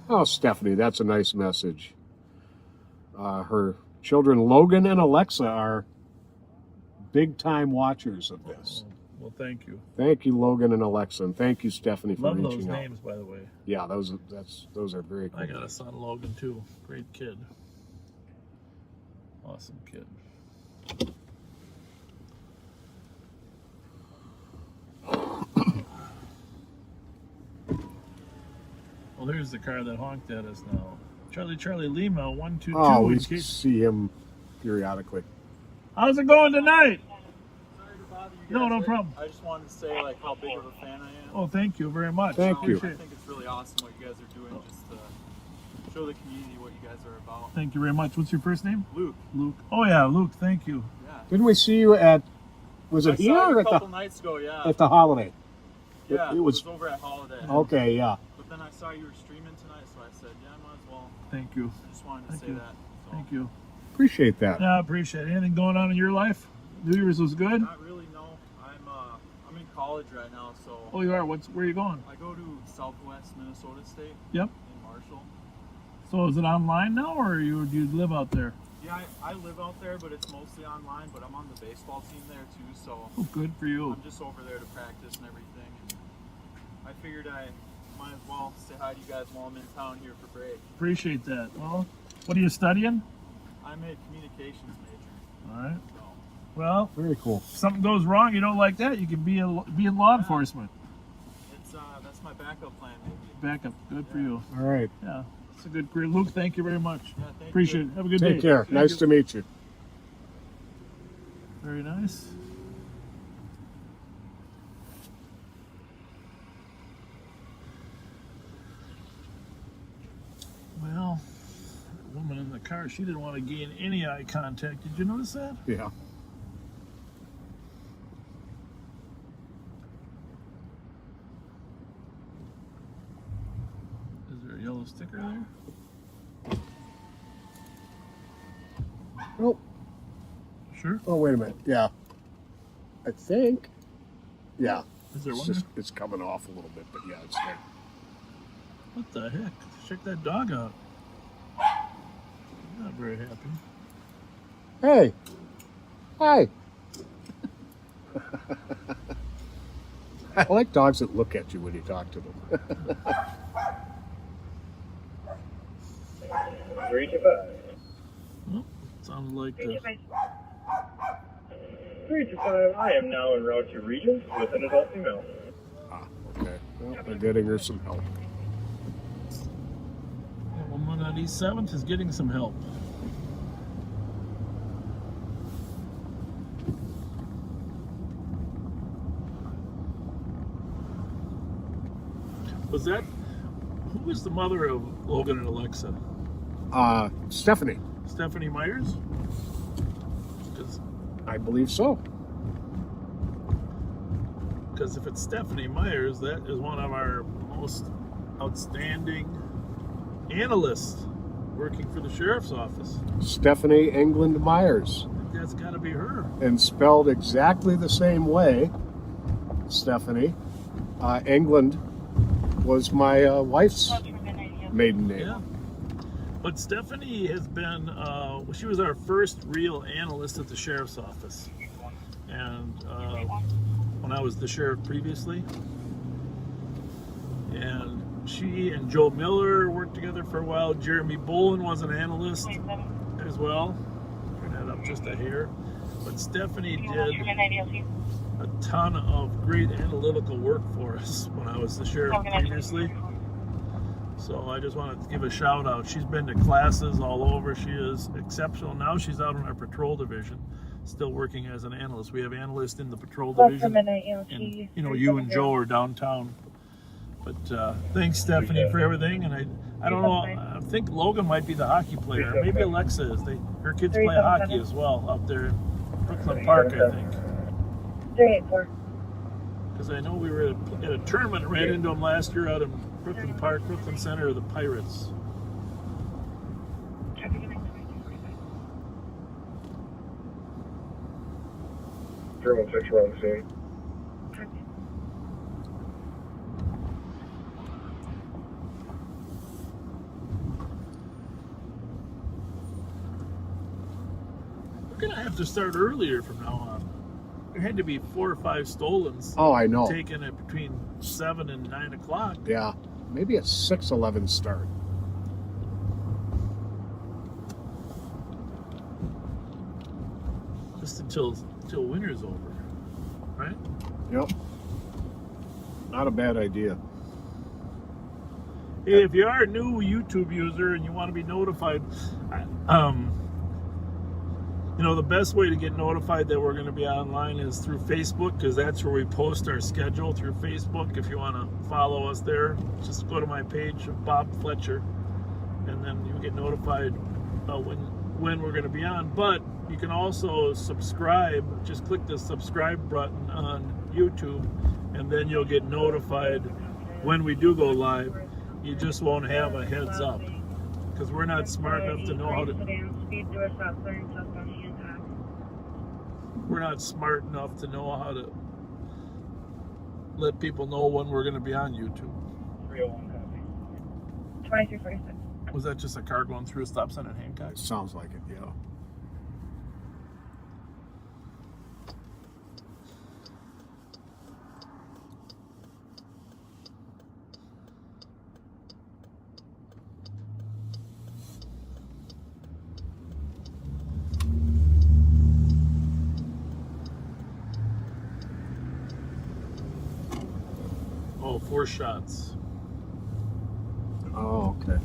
S4: Oh, Stephanie, that's a nice message. Her children, Logan and Alexa, are big-time watchers of this.
S1: Well, thank you.
S4: Thank you, Logan and Alexa, and thank you, Stephanie, for
S1: Love those
S4: reaching out.
S1: names, by the way.
S4: Yeah, those are very cool.
S1: I got a son, Logan, too. Great kid. Awesome kid. Well, there's the car that honked at us now. Charlie Lima 122.
S4: Oh, we
S1: in case-
S4: see him periodically.
S1: How's it going tonight?
S11: Sorry to bother you guys.
S1: No, no problem.
S11: I just wanted to say like how big of a fan I am.
S1: Oh, thank you very much.
S4: Thank you.
S11: I think it's really awesome what you guys are doing just to show the community what you guys are about.
S1: Thank you very much. What's your first name?
S11: Luke.
S1: Luke. Oh, yeah, Luke. Thank you.
S11: Yeah.
S4: Didn't we see you at Was it
S11: I
S4: here
S11: saw you
S4: or
S11: a couple nights ago, yeah.
S4: at the Holiday?
S11: Yeah,
S4: it was
S11: over at Holiday.
S4: Okay, yeah.
S11: But then I saw you were streaming tonight, so I said, yeah, I might as well.
S1: Thank you.
S11: I just wanted to say that. So.
S1: Thank you.
S4: Appreciate that.
S1: Yeah, I appreciate it. Anything going on in your life? New Year's was good?
S11: Not really, no. I'm in college right now, so.
S1: Oh, you are? Where are you going?
S11: I go to Southwest Minnesota State.
S1: Yep.
S11: In Marshall.
S1: So is it online now, or do you live out there?
S11: Yeah, I live out there, but it's mostly online, but I'm on the baseball team there too, so.
S1: Oh, good for you.
S11: I'm just over there to practice and everything. And I figured I might as well say hi to you guys while I'm in town here for break.
S1: Appreciate that. Well, what are you studying?
S11: I'm a communications major.
S1: All right.
S11: So.
S1: Well,
S4: very cool.
S1: If something goes wrong, you don't like that, you can be in law enforcement.
S11: It's that's my backup plan, maybe.
S1: Backup. Good for you.
S4: All right.
S1: Yeah. It's a good career. Luke, thank you very much.
S11: Yeah, thank
S1: Appreciate
S11: you.
S1: it. Have a good day.
S4: Take care.
S1: Thank
S4: Nice
S1: you.
S4: to meet you.
S1: Very nice. Well, the woman in the car, she didn't want to gain any eye contact. Did you notice that?
S4: Yeah.
S1: Is there a yellow sticker there?
S4: Nope.
S1: Sure.
S4: Oh, wait a minute. Yeah. I think. Yeah.
S1: Is there
S4: It's
S1: one
S4: just, it's coming off a little bit, but yeah, it's there.
S1: What the heck? Check that dog out. Not very happy.
S4: Hey. Hi. I like dogs that look at you when you talk to them.
S6: 325.
S1: Well, sounded like the...
S6: 325, I am now en route to Regents with an adult female.
S4: Ah, okay. Well, they're getting her some help.
S1: The woman on East 7th is getting some help. Was that... Who was the mother of Logan and Alexa?
S4: Stephanie.
S1: Stephanie Myers?
S4: I believe so.
S1: Because if it's Stephanie Myers, that is one of our most outstanding analysts working for the sheriff's office.
S4: Stephanie England Myers.
S1: That's got to be her.
S4: And spelled exactly the same way, Stephanie. England was my wife's maiden name.
S1: Yeah. But Stephanie has been, she was our first real analyst at the sheriff's office. And when I was the sheriff previously. And she and Joe Miller worked together for a while. Jeremy Bolin was an analyst as well. Turn that up just a hair. But Stephanie did a ton of great analytical work for us when I was the sheriff previously. So I just wanted to give a shout out. She's been to classes all over. She is exceptional. Now she's out in our patrol division, still working as an analyst. We have analysts in the patrol division. And, you know, you and Joe are downtown. But thanks, Stephanie, for everything. And I don't know, I think Logan might be the hockey player. Maybe Alexa is. Her kids play hockey as well out there in Brooklyn Park, I think.
S2: 384.
S1: Because I know we were at a tournament, ran into them last year out in Brooklyn Park, Brooklyn Center of the Pirates.
S6: German 6 around the scene.
S1: We're going to have to start earlier from now on. There had to be 4 or 5 stolens.
S4: Oh, I know.
S1: Taken at between 7 and 9 o'clock.
S4: Yeah, maybe a 6:11 start.
S1: Just until winter's over, right?
S4: Yep. Not a bad idea.
S1: Hey, if you are a new YouTube user and you want to be notified, you know, the best way to get notified that we're going to be online is through Facebook, because that's where we post our schedule through Facebook. If you want to follow us there, just go to my page, Bob Fletcher, and then you get notified when when we're going to be on. But you can also subscribe. Just click the subscribe button on YouTube, and then you'll get notified when we do go live. You just won't have a heads up because we're not smart enough to know how to. We're not smart enough to know how to let people know when we're going to be on YouTube.
S6: 301 copy.
S2: 2346.
S1: Was that just a car going through a stop sign in Hancock?
S4: Sounds like it, yeah.
S1: Oh, 4 shots.
S4: Oh, okay.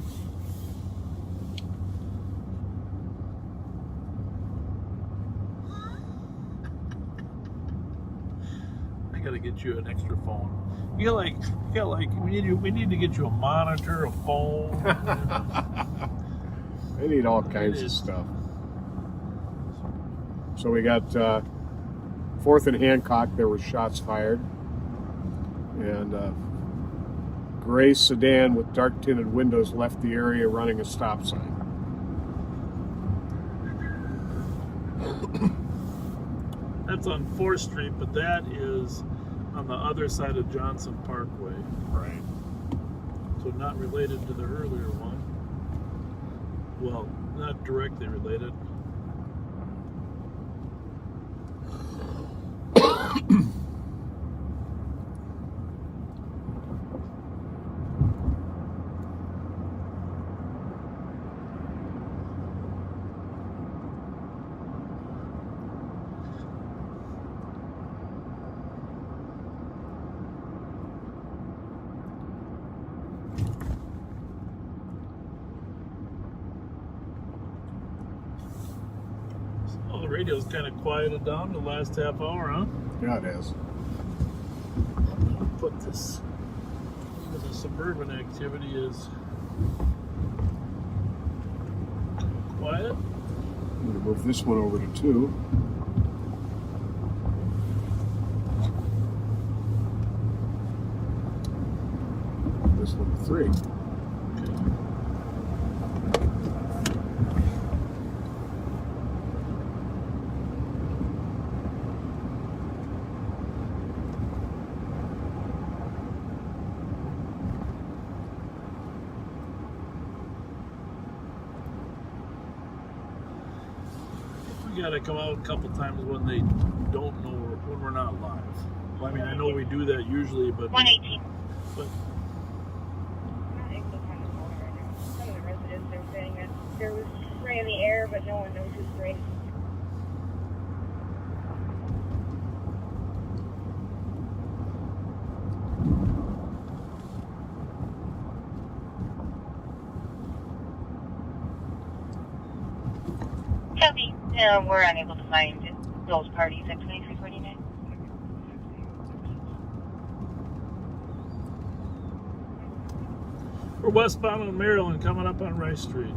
S1: I gotta get you an extra phone. You got like we need to get you a monitor, a phone.
S4: They need all kinds of stuff. So we got 4th and Hancock. There were shots fired, and gray sedan with dark tinted windows left the area running a stop sign.
S1: That's on 4th Street, but that is on the other side of Johnson Parkway.
S4: Right.
S1: So not related to the earlier one. Well, not directly related. Oh, the radio's kind of quieted down the last half hour, huh?
S4: Yeah, it is.
S1: Put this. The suburban activity is quiet.
S4: I'm going to move this one over to 2. This one to 3.
S1: We gotta come out a couple times when they don't know when we're not live. Well, I mean, I know we do that usually, but
S5: 118.
S1: But
S2: I'm not able to find the phone right now. Some of the residents are saying that there was spray in the air, but no one knows who sprayed.
S5: Copy. We're unable to find those parties at 2349.
S1: we're westbound on Maryland, coming up on Rice Street.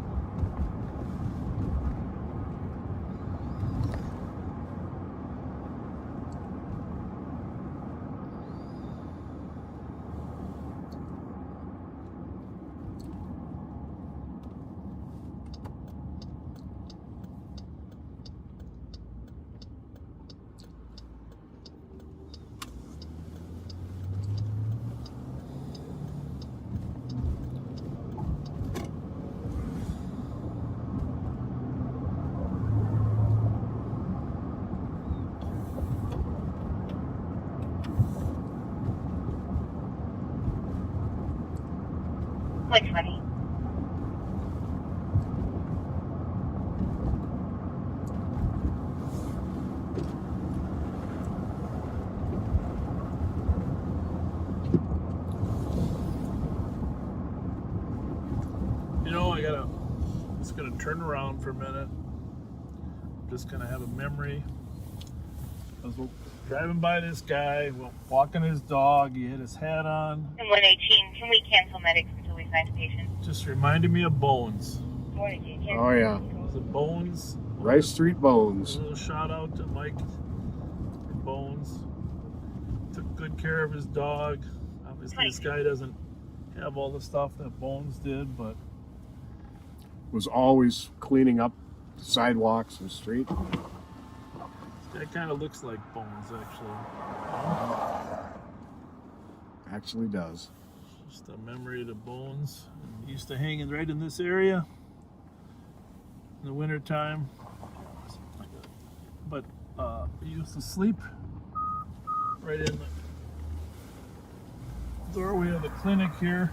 S5: Like funny.
S1: You know, just gonna turn around for a minute. Just gonna have a memory. I was driving by this guy, walking his dog, he had his hat on.
S5: And 118, can we cancel medics until we find a patient?
S1: Just reminded me of Bones.
S4: Oh, yeah.
S1: Was it Bones?
S4: Rice Street Bones.
S1: A little shout out to Mike for Bones. Took good care of his dog. Obviously, this guy doesn't have all the stuff that Bones did, but
S4: Was always cleaning up the sidewalks and street.
S1: this guy kind of looks like Bones, actually.
S4: Actually does.
S1: Just a memory to Bones. He used to hang in right in this area in the wintertime. But he used to sleep right in the doorway of the clinic here.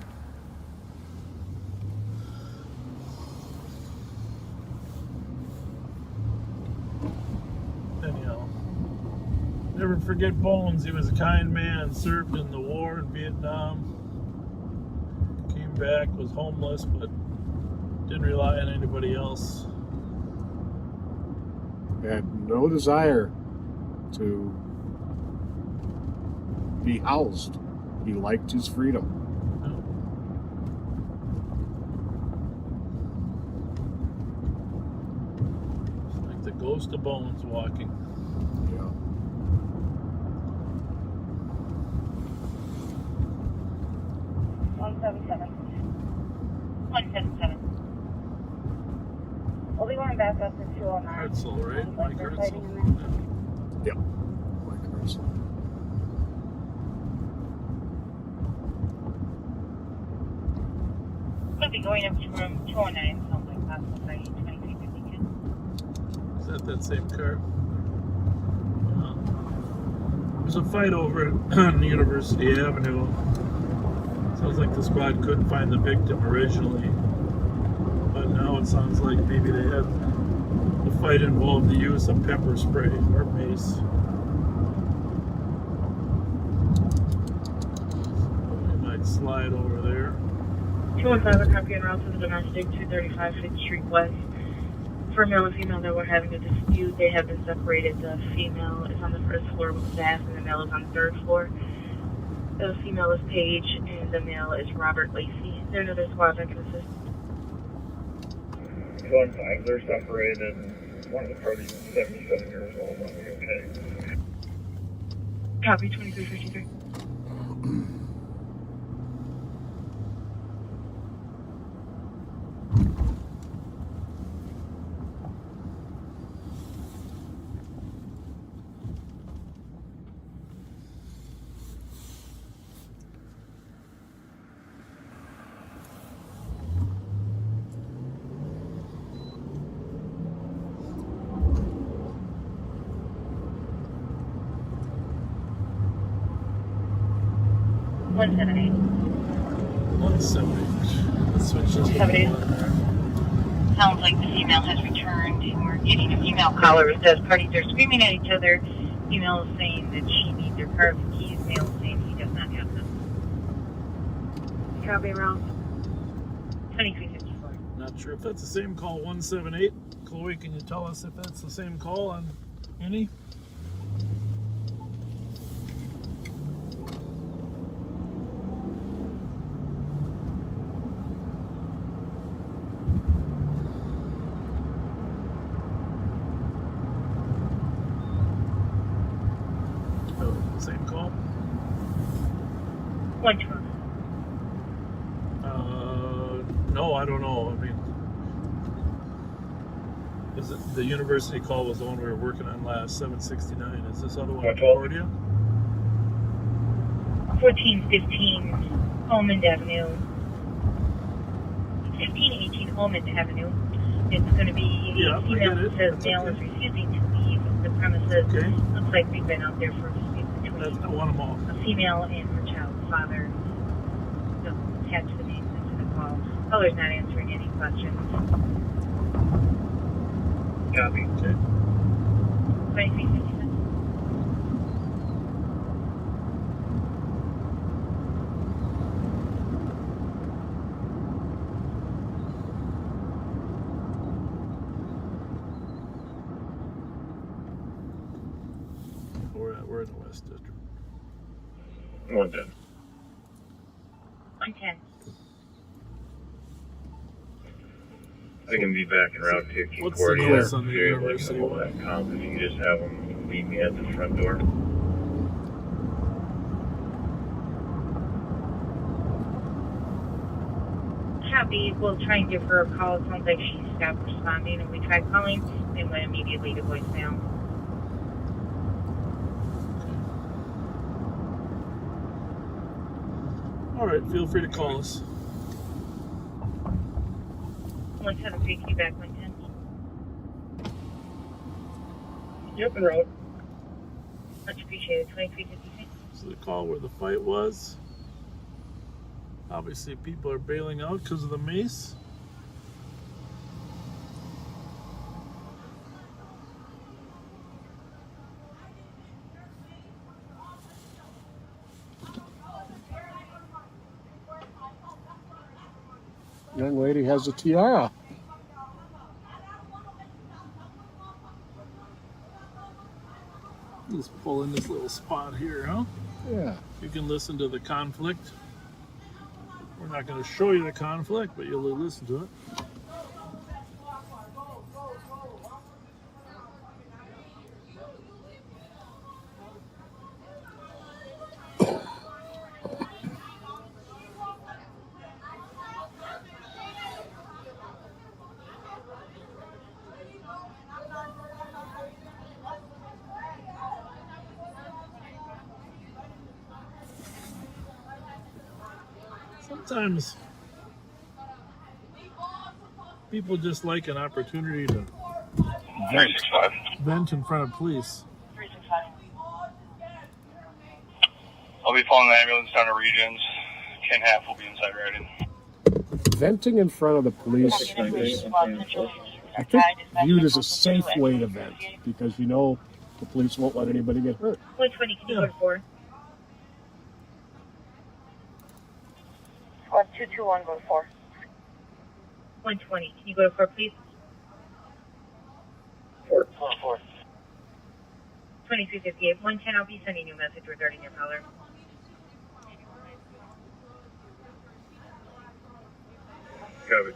S1: Anyhow, never forget Bones. He was a kind man, served in the war in Vietnam. Came back, was homeless, but didn't rely on anybody else.
S4: Had no desire to be housed. He liked his freedom.
S1: It's like the ghost of Bones walking.
S4: Yeah.
S2: 177. We'll be going back up to 209.
S1: Herzl, right? Mike Herzl.
S4: Yep. Mike Herzl.
S2: We'll be going up to room 209, sounds like possible by 2352.
S1: Is that same car? There's a fight over on University Avenue. Sounds like the squad couldn't find the victim originally, but now it sounds like maybe they had the fight involved the use of pepper spray or mace. We might slide over there.
S2: 215, a copy en route to the domestic, 235 5th Street West. For male and female that were having a dispute, they have been separated. The female is on the first floor with staff, and the male is on the third floor. The female is Paige, and the male is Robert Lacey. Is there another squad that can assist?
S6: 215, they're separated. One of the parties is 77 years old. I'll be okay.
S2: Copy, 2353. One
S1: 178. Let's switch this to
S2: 78.
S5: Sounds like the female has returned, and we're getting a female
S2: caller. It says parties are screaming at each other. Female is saying that she needs her car keys. Male is saying he does not have them. Copy around 2354.
S1: Not sure if that's the same call, 178. Chloe, can you tell us if that's the same call on any? Same call?
S2: 112.
S1: No, I don't know. I mean, is it the university call was the one we were working on last, 769. Is this other one in Concordia?
S2: 1415 Almond Avenue. 1518 Almond Avenue. It's going to be a female that says male is refusing to leave the premises.
S1: Okay.
S2: Looks like we've been out there for a dispute between
S1: I want them all.
S2: a female and her child's father. So attach the names into the call. Caller's not answering any questions.
S6: Copy.
S1: Okay.
S2: 2356.
S1: We're in the West District.
S6: 110.
S2: 110.
S6: I can be back en route to
S1: What's the
S6: Concordia.
S1: noise on the
S6: If you're able to
S1: University
S6: hold
S1: one?
S6: that comp, if you can just have them meet me at the front door.
S2: Copy. We'll try and give her a call. It sounds like she stopped responding, and we tried calling and went immediately to voicemail.
S1: All right, feel free to call us.
S2: 173, can you back 110?
S6: Yep, en route.
S2: Much appreciated. 2356.
S1: So the call where the fight was. Obviously, people are bailing out because of the mace.
S4: Young lady has a tiara.
S1: Just pull in this little spot here, huh?
S4: Yeah.
S1: You can listen to the conflict. We're not going to show you the conflict, but you'll listen to it. Sometimes people just like an opportunity to vent in front of police.
S5: 365.
S3: I'll be following the ambulance down to Regions. Ken Half will be inside riding.
S4: Venting in front of the police is, I think, viewed as a safe way to vent because you know the police won't let anybody get hurt.
S2: 120, can you go to 4?
S5: 1221, go to 4.
S2: 120, can you go to 4, please?
S5: 4.
S2: 2358. 110, I'll be sending you a message regarding your caller.
S6: Covered.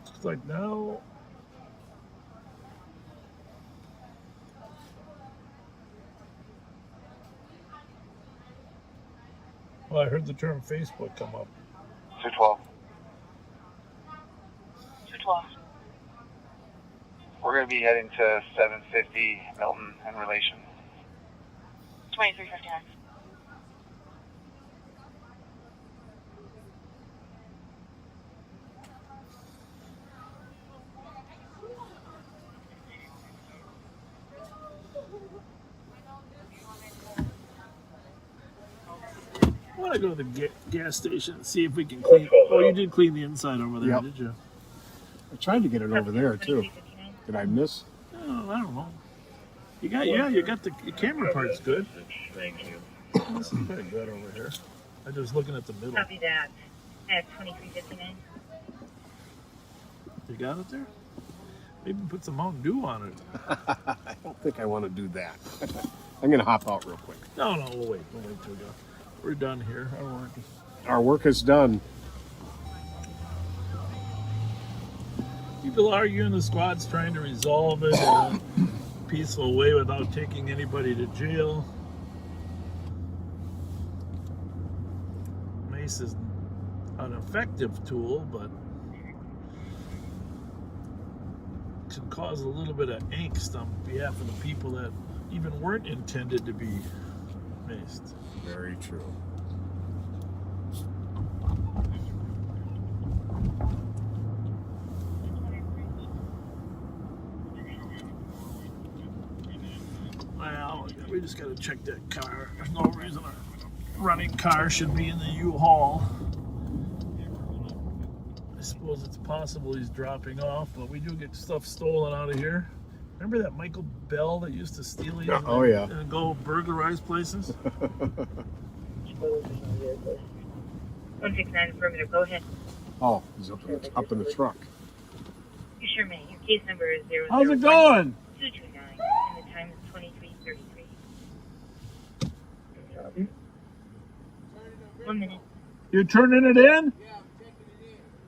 S1: It's like now. Well, I heard the term Facebook come up.
S3: 212.
S5: 212.
S3: We're going to be heading to 750 Milton in relation.
S5: 2359.
S1: I want to go to the gas station and see if we can clean. Oh, you did clean the inside over there,
S4: Yep.
S1: did you?
S4: I tried to get it over there too. Did I miss?
S1: Oh, I don't know. You got you got the camera part's good.
S6: Thank you.
S1: This is pretty good over here. I'm just looking at the middle.
S2: Copy that. At 2359.
S1: You got it there? Maybe put some Mountain Dew on it.
S4: I don't think I want to do that. I'm going to hop out real quick.
S1: No, we'll wait. We'll wait till we go. We're done here.
S4: Our work is done.
S1: People arguing the squad's trying to resolve it in a peaceful way without taking anybody to jail. Mace is an effective tool, but can cause a little bit of angst on behalf of the people that even weren't intended to be maced.
S4: Very true.
S1: Well, we just got to check that car. There's no reason a running car should be in the U-Haul. I suppose it's possible he's dropping off, but we do get stuff stolen out of here. Remember that Michael Bell that used to steal these and go burglarize places?
S2: 169, affirmative, go ahead.
S4: Oh, he's up in the truck.
S2: You Sure, mate. Your case number is 001
S1: How's it going?
S2: 229, and the time is 23:33. 1 minute.
S1: You're turning it in? Yeah, I'm taking it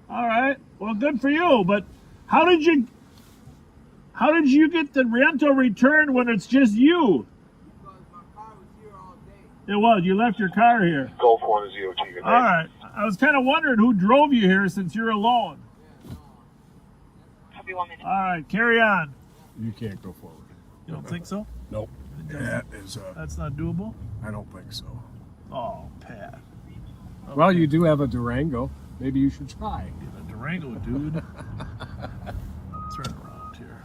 S1: in. All right. Well, good for you. But how did you get the rental returned when it's just you?
S12: Because my car was here all day.
S1: It was. You left your car here.
S3: Golf 1 is EOT. Good
S1: All right. I was kind of wondering who drove you here since you're alone.
S5: Copy 1 minute.
S1: All right. Carry on.
S4: You can't go forward.
S1: You don't think so?
S4: Nope. That is,
S1: That's not doable?
S4: I don't think so.
S1: Oh, Pat. Okay.
S4: Well, you do have a Durango. Maybe you should try.
S1: A Durango, dude. Turn around here.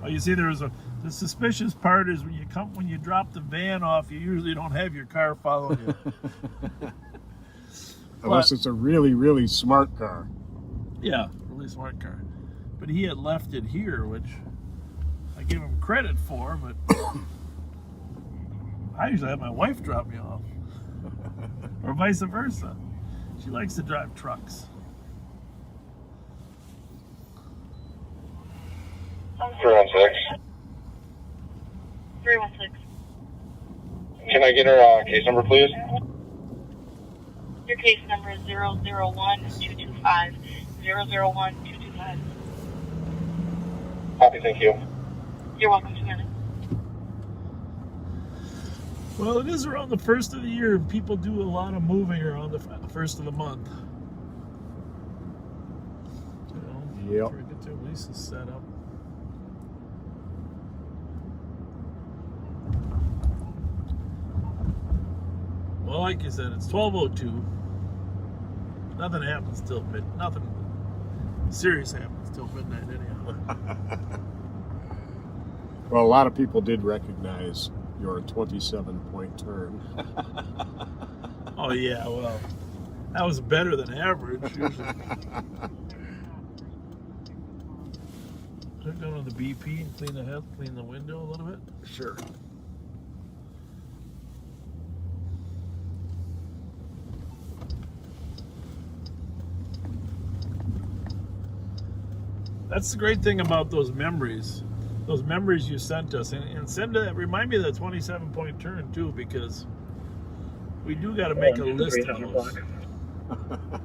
S1: Oh, you see, the suspicious part is when you drop the van off, you usually don't have your car following you.
S4: Unless it's a really, really smart car.
S1: Yeah, really smart car. But he had left it here, which I give him credit for, but I usually have my wife drop me off. Or vice versa. She likes to drive trucks.
S3: 316.
S2: 316.
S3: Can I get her case number, please?
S2: Your case number is 001-225. 001-225.
S3: Copy, thank you.
S2: You're welcome. 2 minutes.
S1: Well, it is around the first of the year, and people do a lot of moving around the first of the month. You know,
S4: yep.
S1: Try to get their leases set up. Well, like you said, it's 12:02. Nothing happens till nothing serious happens till midnight anyhow.
S4: Well, a lot of people did recognize your 27-point turn.
S1: Oh yeah, well, that was better than average. Usually. Should I go to the BP and clean the window a little bit?
S4: Sure.
S1: That's the great thing about those memories you sent us, and remind me of that 27-point turn too, because we do got to make a list of those. A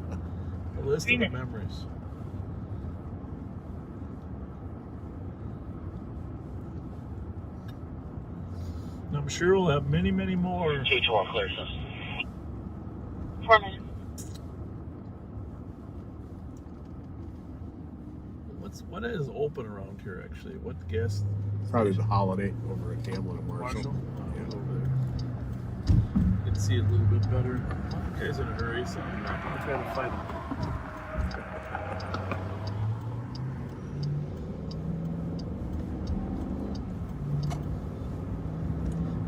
S1: list of the memories. And I'm sure we'll have many, many more.
S3: T2 clear, sir.
S2: 4 minutes.
S1: What is open around here actually? What gas?
S4: Probably the Holiday over at Hamlin and Marshall.
S1: Yeah. Over there. You can see it a little bit better. Well, the guy's in a hurry, so I'm not going to try to fight him.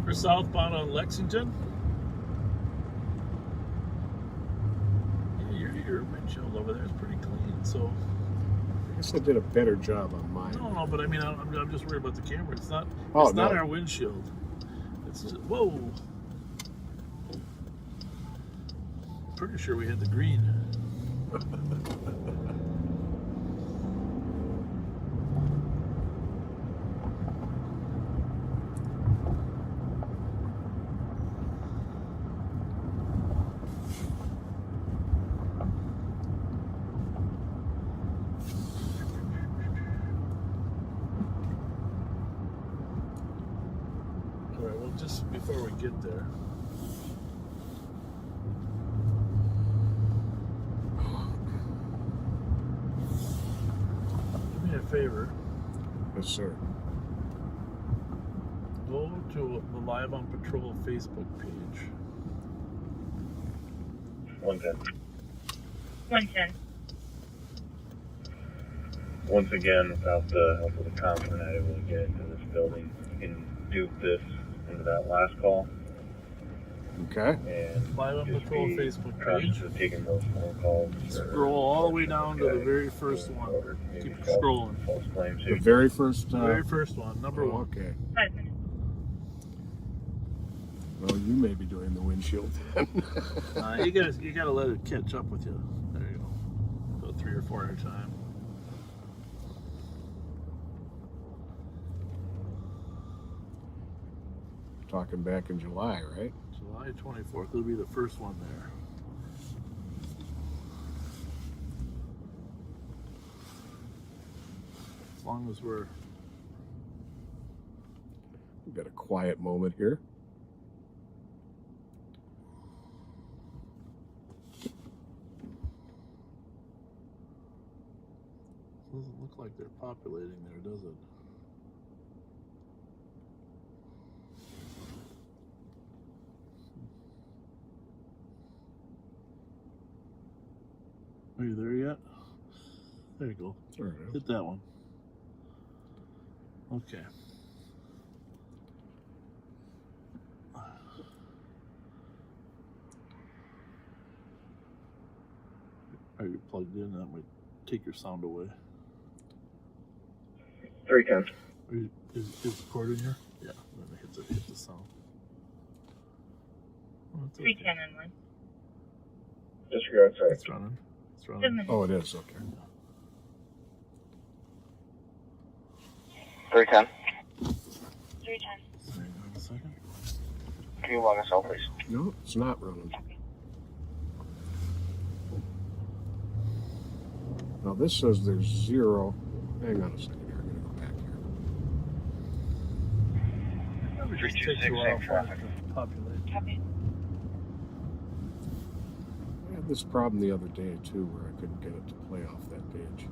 S1: For southbound on Lexington. Yeah, your windshield over there is pretty clean, so.
S4: I guess I did a better job on mine.
S1: No, but I mean, I'm just worried about the camera. It's not.
S4: Oh,
S1: it's
S4: no.
S1: not our windshield. It's just, whoa. Pretty sure we had the green. Just before we get there. Do me a favor.
S4: Yes, sir.
S1: Go to the Live on Patrol Facebook page.
S3: 110.
S2: 110.
S6: Once again, without the help of the cops, we're not able to get into this building. You can dupe this into that last call.
S4: Okay.
S6: And
S1: Live on Patrol Facebook page.
S6: Taking those phone calls.
S1: Scroll all the way down to the very first one. Keep scrolling.
S6: False claims.
S4: The very first.
S1: The very first one, number one.
S4: Okay.
S2: 5 minutes.
S4: Well, you may be doing the windshield then.
S1: You gotta let it catch up with you. There you go. Go 3 or 4 at a time.
S4: talking back in July, right?
S1: July 24th. It'll be the first one there. As long as we've
S4: got a quiet moment here.
S1: Doesn't look like they're populating there, does it? Are you there yet? There you go.
S4: All right.
S1: Hit that one. Okay. Are you plugged in? That might take your sound away.
S6: 310.
S1: Is the cord in here? Yeah. Then it hit the sound. Oh, it's okay.
S2: 310 on one.
S6: Disregard, sorry.
S1: It's running. It's running.
S4: Oh, it is. Okay.
S3: 310.
S2: 310.
S1: Hang on a second.
S3: Can you log us out, please?
S4: No, it's not running. Now this says there's 0. Hang on a second here. I'm going to go back here.
S1: It just takes a while for it to populate.
S2: Copy.
S4: I had this problem the other day too, where I couldn't get it to play off that page.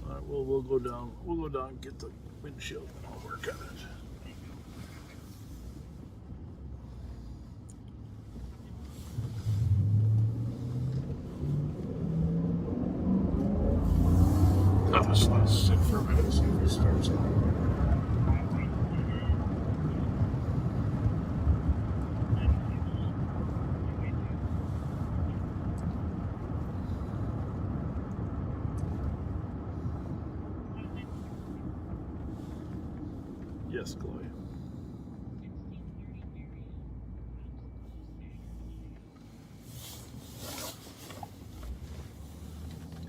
S1: All right, well, we'll go down. We'll go down and get the windshield, and I'll work on it.
S4: I'll just let it sit for a minute and see if it starts up.
S1: Yes, Chloe.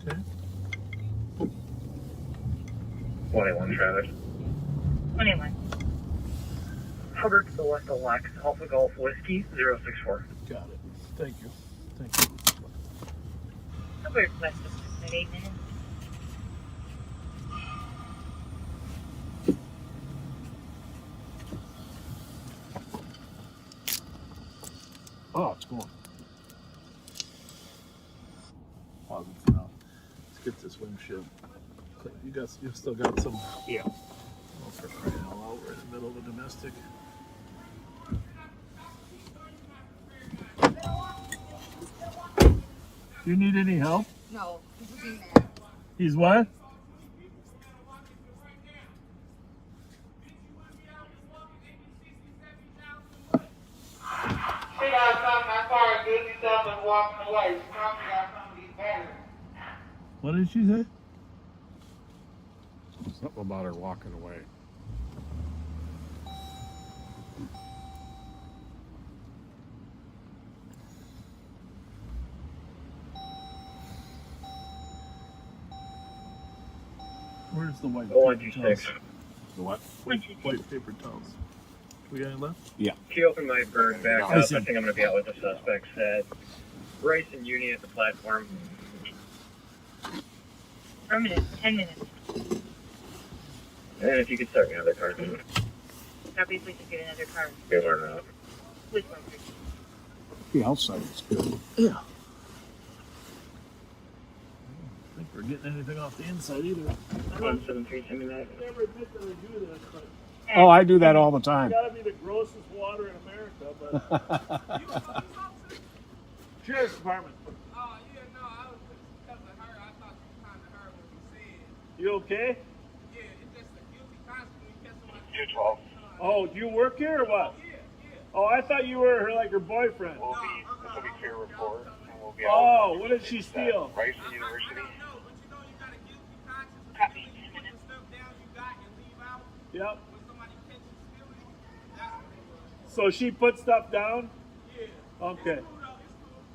S1: Okay.
S6: 21 traffic.
S2: 21.
S6: Hubbard Select Alex Alpha Golf Whiskey 064.
S1: Got it. Thank you. Thank you.
S2: Hubbard West at 8 minutes.
S4: Oh, it's going.
S1: Pause it for now. Let's get this windshield. You still got some.
S4: Yeah.
S1: Oh, for crying out loud, we're in the middle of a domestic. Do you need any help?
S8: No, he's looking mad.
S1: He's what?
S12: She got something my car is busy stuff and walking away. She probably got some of these batteries.
S1: What did she say?
S4: Something about her walking away.
S1: Where's the white
S6: Go on,
S1: paper
S6: 26.
S1: towels?
S4: The what?
S1: White paper towels. We got any left?
S4: Yeah.
S6: She opened my bird back
S1: I
S6: up.
S1: see.
S6: I think I'm going to be out with the suspects at Bryce and Uni at the platform.
S2: 4 minutes. 10 minutes.
S6: And if you could start me another car.
S2: Copy, please just get another car.
S6: Good or not.
S2: With one person.
S4: The outside is good.
S1: Yeah. I don't think we're getting anything off the inside either.
S6: 173, send me that.
S1: I never admit that I do this, but
S4: Oh, I do that all the time.
S1: it's gotta be the grossest water in America, but Sheriff's Department.
S12: Oh, yeah, no, I was just because of her. I thought you kind of heard what we said.
S1: You okay?
S12: Yeah, it's just a guilty conscience when you catch somebody.
S3: 212.
S1: Oh, do you work here or what?
S12: Yeah, yeah.
S1: Oh, I thought you were her boyfriend.
S3: This will be fair report, and we'll be
S1: Oh, what did she steal?
S3: Rice University.
S12: No, but you know you got a guilty conscience.
S2: Copy.
S12: You put the stuff down you got and leave out.
S1: Yep.
S12: When somebody catches you stealing it, that's what it was.
S1: So she put stuff down?
S12: Yeah.
S1: Okay.
S12: It's cool, though. It's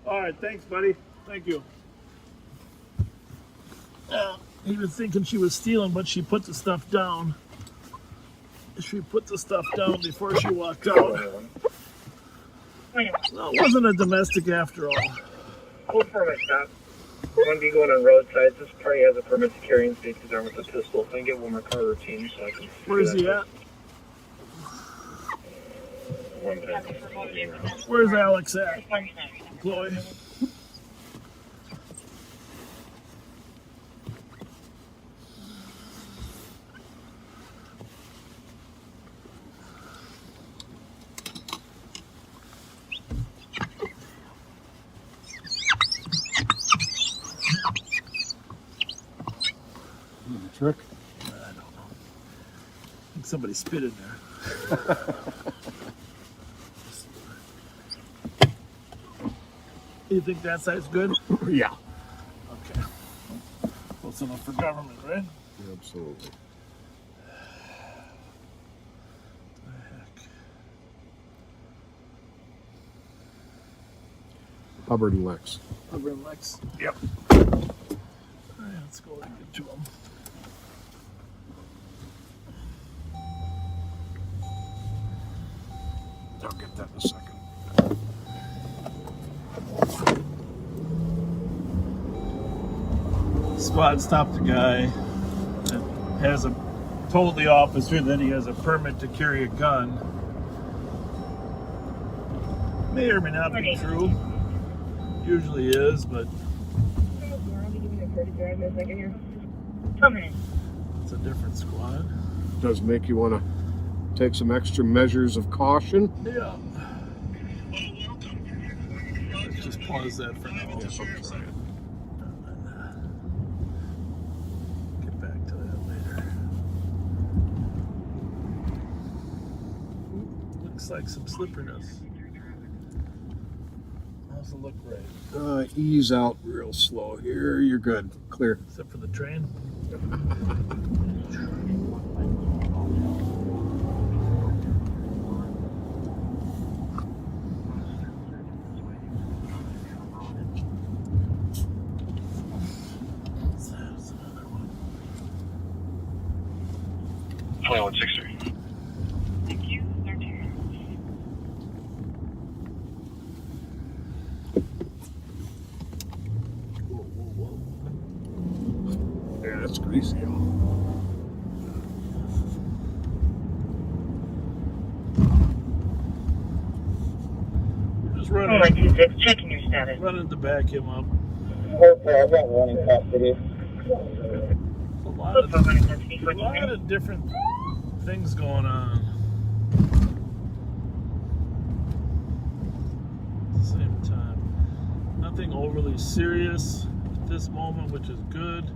S12: cool.
S1: All right, thanks, buddy. Thank you. He was thinking she was stealing, but she put the stuff down. She put the stuff down before she walked out. Well, it wasn't a domestic after all.
S6: Full permit stop. We're going to be going on roadsides. This party has a permit to carry and safety arm with a pistol. Can I get one more car routine so I can...
S1: Where's he at? Where's Alex at? Chloe?
S4: Trick?
S1: I don't know. I think somebody spit in there. You think that side's good?
S4: Yeah.
S1: Okay. Close enough for government, right?
S4: Absolutely.
S1: What the heck?
S4: Hubbard and Lex.
S1: Hubbard and Lex?
S4: Yep.
S1: All right, let's go and get to them.
S4: I'll get that in a second.
S1: Squad stopped a guy that has told the officer that he has a permit to carry a gun. May or may not be true. Usually is, but it's a different squad.
S4: Does make you want to take some extra measures of caution.
S1: Yeah. Let's just pause that for now.
S4: Yes, I'll try it.
S1: Get back to that later. Looks like some slipperiness. Doesn't look right.
S4: Ease out real slow here. You're good. Clear.
S1: Except for the train. What's that? It's another one.
S3: 2163.
S5: Thank you. 13.
S4: Yeah, that's greasy.
S1: Just running.
S2: 126, checking your status.
S1: Running to back him up.
S6: Okay, I've got running custody.
S1: A lot of different things going on. At the same time, nothing overly serious at this moment, which is good.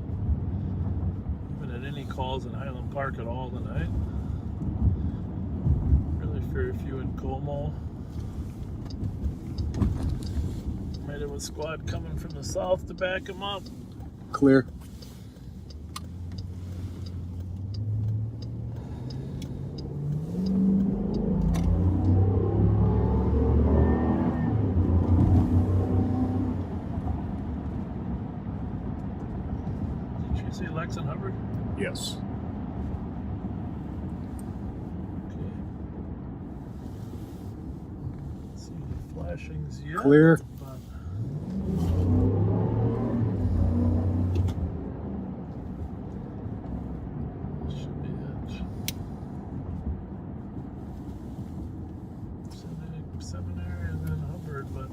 S1: Haven't had any calls in Highland Park at all tonight. Really very few in Como. Might have a squad coming from the south to back him up.
S4: Clear.
S1: Did you see Lex and Hubbard?
S4: Yes.
S1: Okay. Let's see the flashings yet.
S4: Clear.
S1: But this should be it. Seminary and then Hubbard, but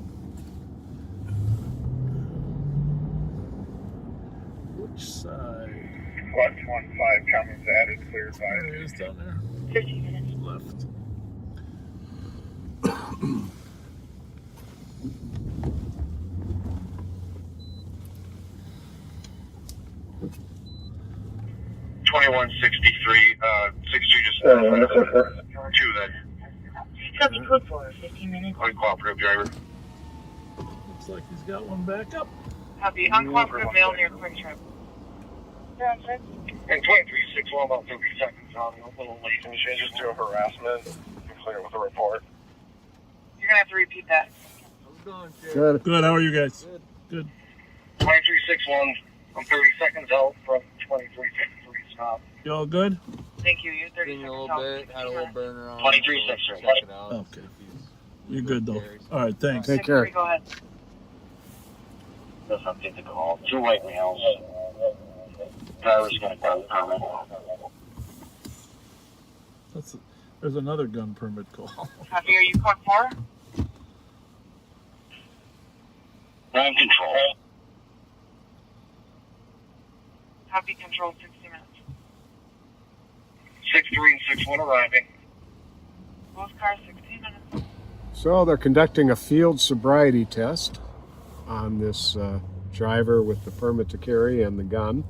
S1: which side?
S6: Squad 15, comments added, cleared
S1: There
S6: by.
S1: he is down there.
S2: 15 minutes.
S1: Left.
S3: Just two then.
S2: Copy code for 15 minutes.
S3: Uncooperative driver.
S1: Looks like he's got one back up.
S5: Copy. Uncooperative male near Quick Trip.
S6: And 2361, about 30 seconds on, a little late.
S3: Can you change this to a harassment and clear it with a report?
S5: You're gonna have to repeat that.
S4: Good.
S1: Good. How are you guys? Good.
S6: 2361, I'm 30 seconds out from
S3: 2363 stop.
S1: You all good?
S5: Thank you. You're 30
S11: Been a
S5: seconds
S11: little
S5: out.
S11: bit, had a little burner on.
S3: 2363.
S11: Check it out.
S1: Okay. You're good though. All right, thanks.
S4: Take care.
S5: Go ahead.
S3: Let's update the call. 2 white males. Driver's gonna go permit.
S1: There's another gun permit call.
S5: Copy. Are you code 4?
S3: Ground control.
S5: Copy. Control 60 minutes.
S3: 63 and 61 arriving.
S5: Both cars 16 minutes.
S4: So they're conducting a field sobriety test on this driver with the permit to carry and the gun.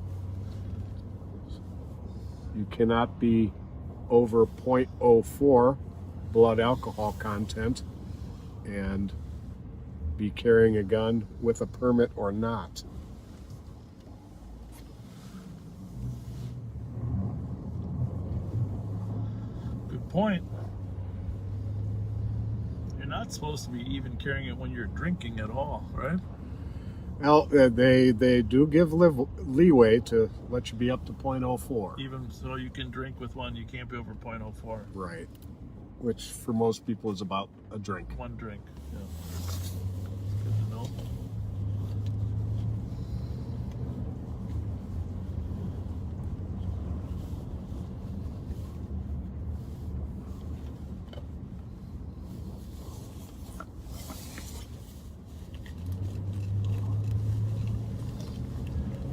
S4: You cannot be over 0.04 blood alcohol content and be carrying a gun with a permit or not.
S1: Good point. You're not supposed to be even carrying it when you're drinking at all, right?
S4: Well, they do give leeway to let you be up to 0.04.
S1: Even so, you can drink with one. You can't be over 0.04.
S4: Right. Which for most people is about a drink.
S1: One drink. Yeah. Good to know.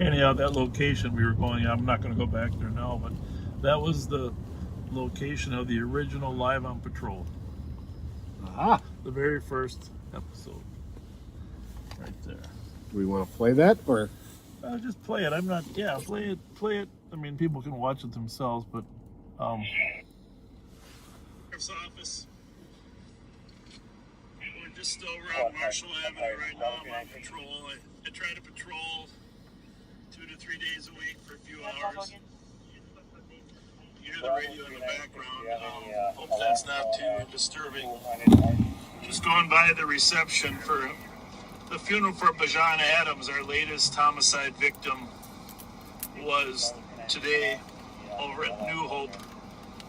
S1: Anyhow, that location we were going, I'm not going to go back there now, but that was the location of the original Live on Patrol.
S4: Aha!
S1: The very first episode. Right there.
S4: Do we want to play that or?
S1: Just play it. I'm not, yeah, play it. I mean, people can watch it themselves, but, Sheriff's Office. We're just still around Marshall Avenue right now. I'm on patrol. I try to patrol 2 to 3 days a week for a few hours. You hear the radio in the background. Hope that's not too disturbing. Just going by the reception for the funeral for Bajan Adams, our latest homicide victim, was today over at New Hope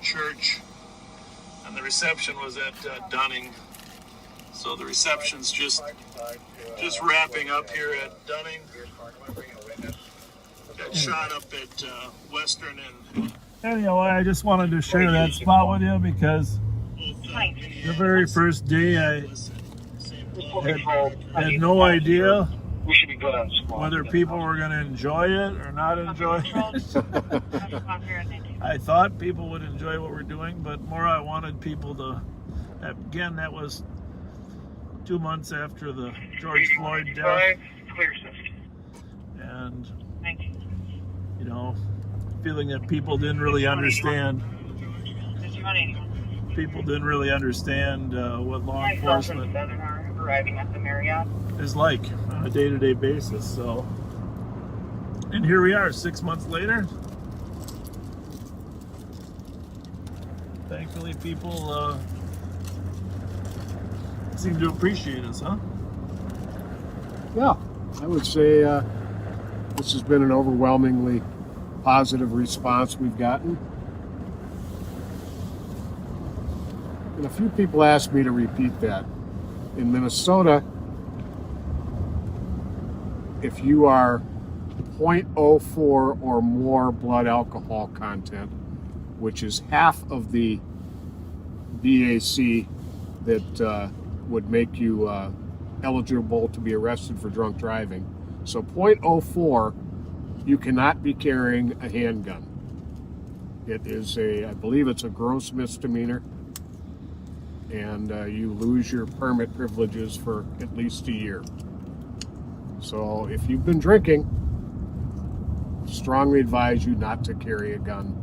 S1: Church, and the reception was at Dunning. So the reception's just wrapping up here at Dunning. Got shot up at Western and anyhow, I just wanted to share that spot with you because the very first day I had no idea whether people were going to enjoy it or not enjoy it. I thought people would enjoy what we're doing, but more I wanted people to, again, that was 2 months after the George Floyd death. And, you know, feeling that people didn't really understand. People didn't really understand what law enforcement is like on a day-to-day basis. So, and here we are 6 months later. Thankfully, people seem to appreciate us, huh?
S4: Yeah, I would say this has been an overwhelmingly positive response we've gotten. And a few people asked me to repeat that. In Minnesota, if you are 0.04 or more blood alcohol content, which is half of the BAC that would make you eligible to be arrested for drunk driving. So 0.04, you cannot be carrying a handgun. It is I believe it's a gross misdemeanor, and you lose your permit privileges for at least a year. So if you've been drinking, strongly advise you not to carry a gun,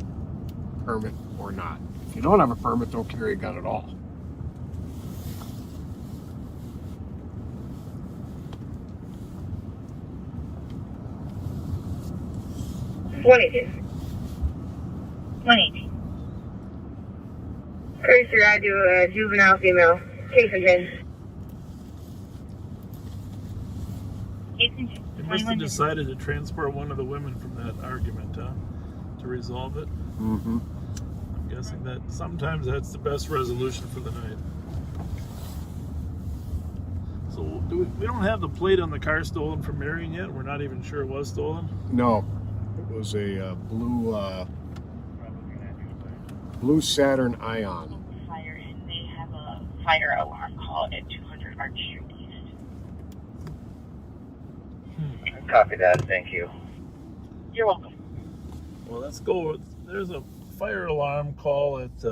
S4: permit or not. If you don't have a permit, don't carry a gun at all.
S2: First, I do a juvenile female. Case again.
S1: You must have decided to transport one of the women from that argument, huh? To resolve it.
S4: Mm-hmm.
S1: I'm guessing that sometimes that's the best resolution for the night. So we don't have the plate on the car stolen from Marion yet. We're not even sure it was stolen.
S4: No, it was a blue Saturn Ion.
S5: Fire, and they have a fire alarm call at 200 Arch Street East.
S3: Copy that. Thank you.
S5: You're welcome.
S1: Well, let's go. There's a fire alarm call at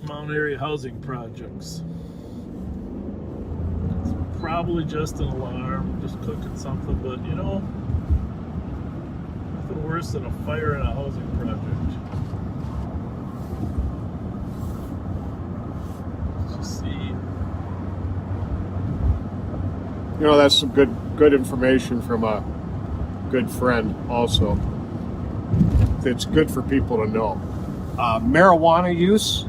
S1: Mount Airy Housing Projects. It's probably just an alarm, just cooking something, but you know, nothing worse than a fire in a housing project. Let's just see.
S4: You know, that's some good information from a good friend also. It's good for people to know. Marijuana use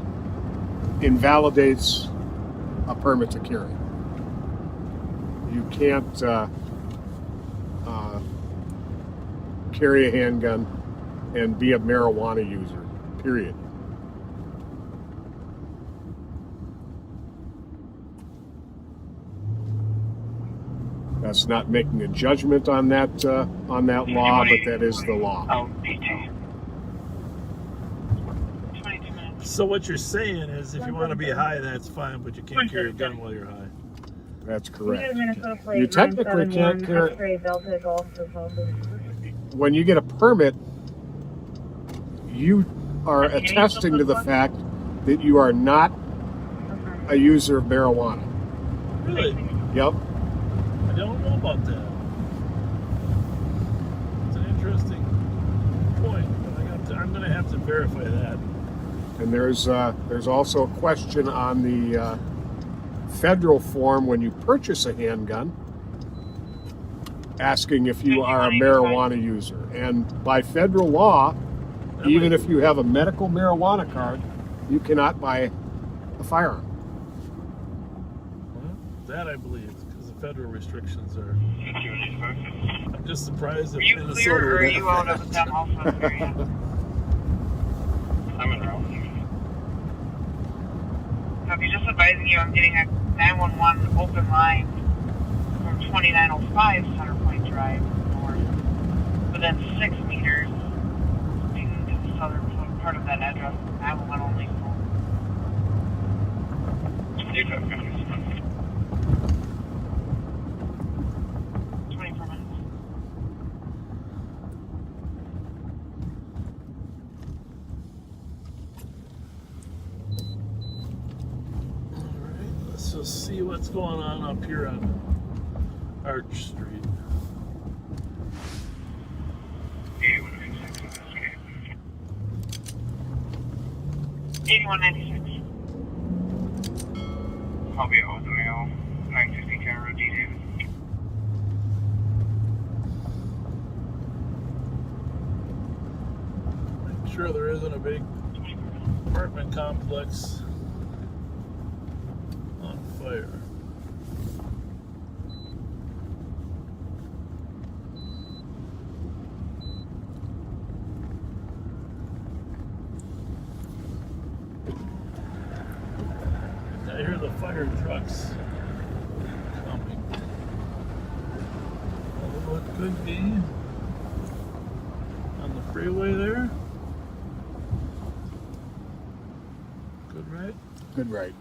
S4: invalidates a permit to carry. You can't carry a handgun and be a marijuana user, period. That's not making a judgment on that law, but that is the law.
S1: So what you're saying is, if you want to be high, that's fine, but you can't carry a gun while you're high.
S4: That's correct. You technically can't carry. When you get a permit, you are attesting to the fact that you are not a user of marijuana.
S1: Really?
S4: Yep.
S1: I don't know about that. It's an interesting point, but I'm going to have to verify that.
S4: And there's also a question on the federal form when you purchase a handgun, asking if you are a marijuana user. And by federal law, even if you have a medical marijuana card, you cannot buy a firearm.
S1: Well, that I believe, because the federal restrictions are. I'm just surprised that Minnesota.
S5: Are you clear, or are you out of town also area?
S6: I'm in route.
S5: Copy, just advising you I'm getting a 911 open line from 2905 Center Point Drive north, within 6 meters, leading to the southern part of that address. 911 only phone. 24 minutes.
S1: Let's just see what's going on up here on Arch Street.
S5: 8196.
S6: I'll be at the mail. 950 camera detail.
S1: I'm sure there isn't a big apartment complex on fire. I hear the fire trucks coming. Although it could be on the freeway there. Good, right?
S4: Good, right.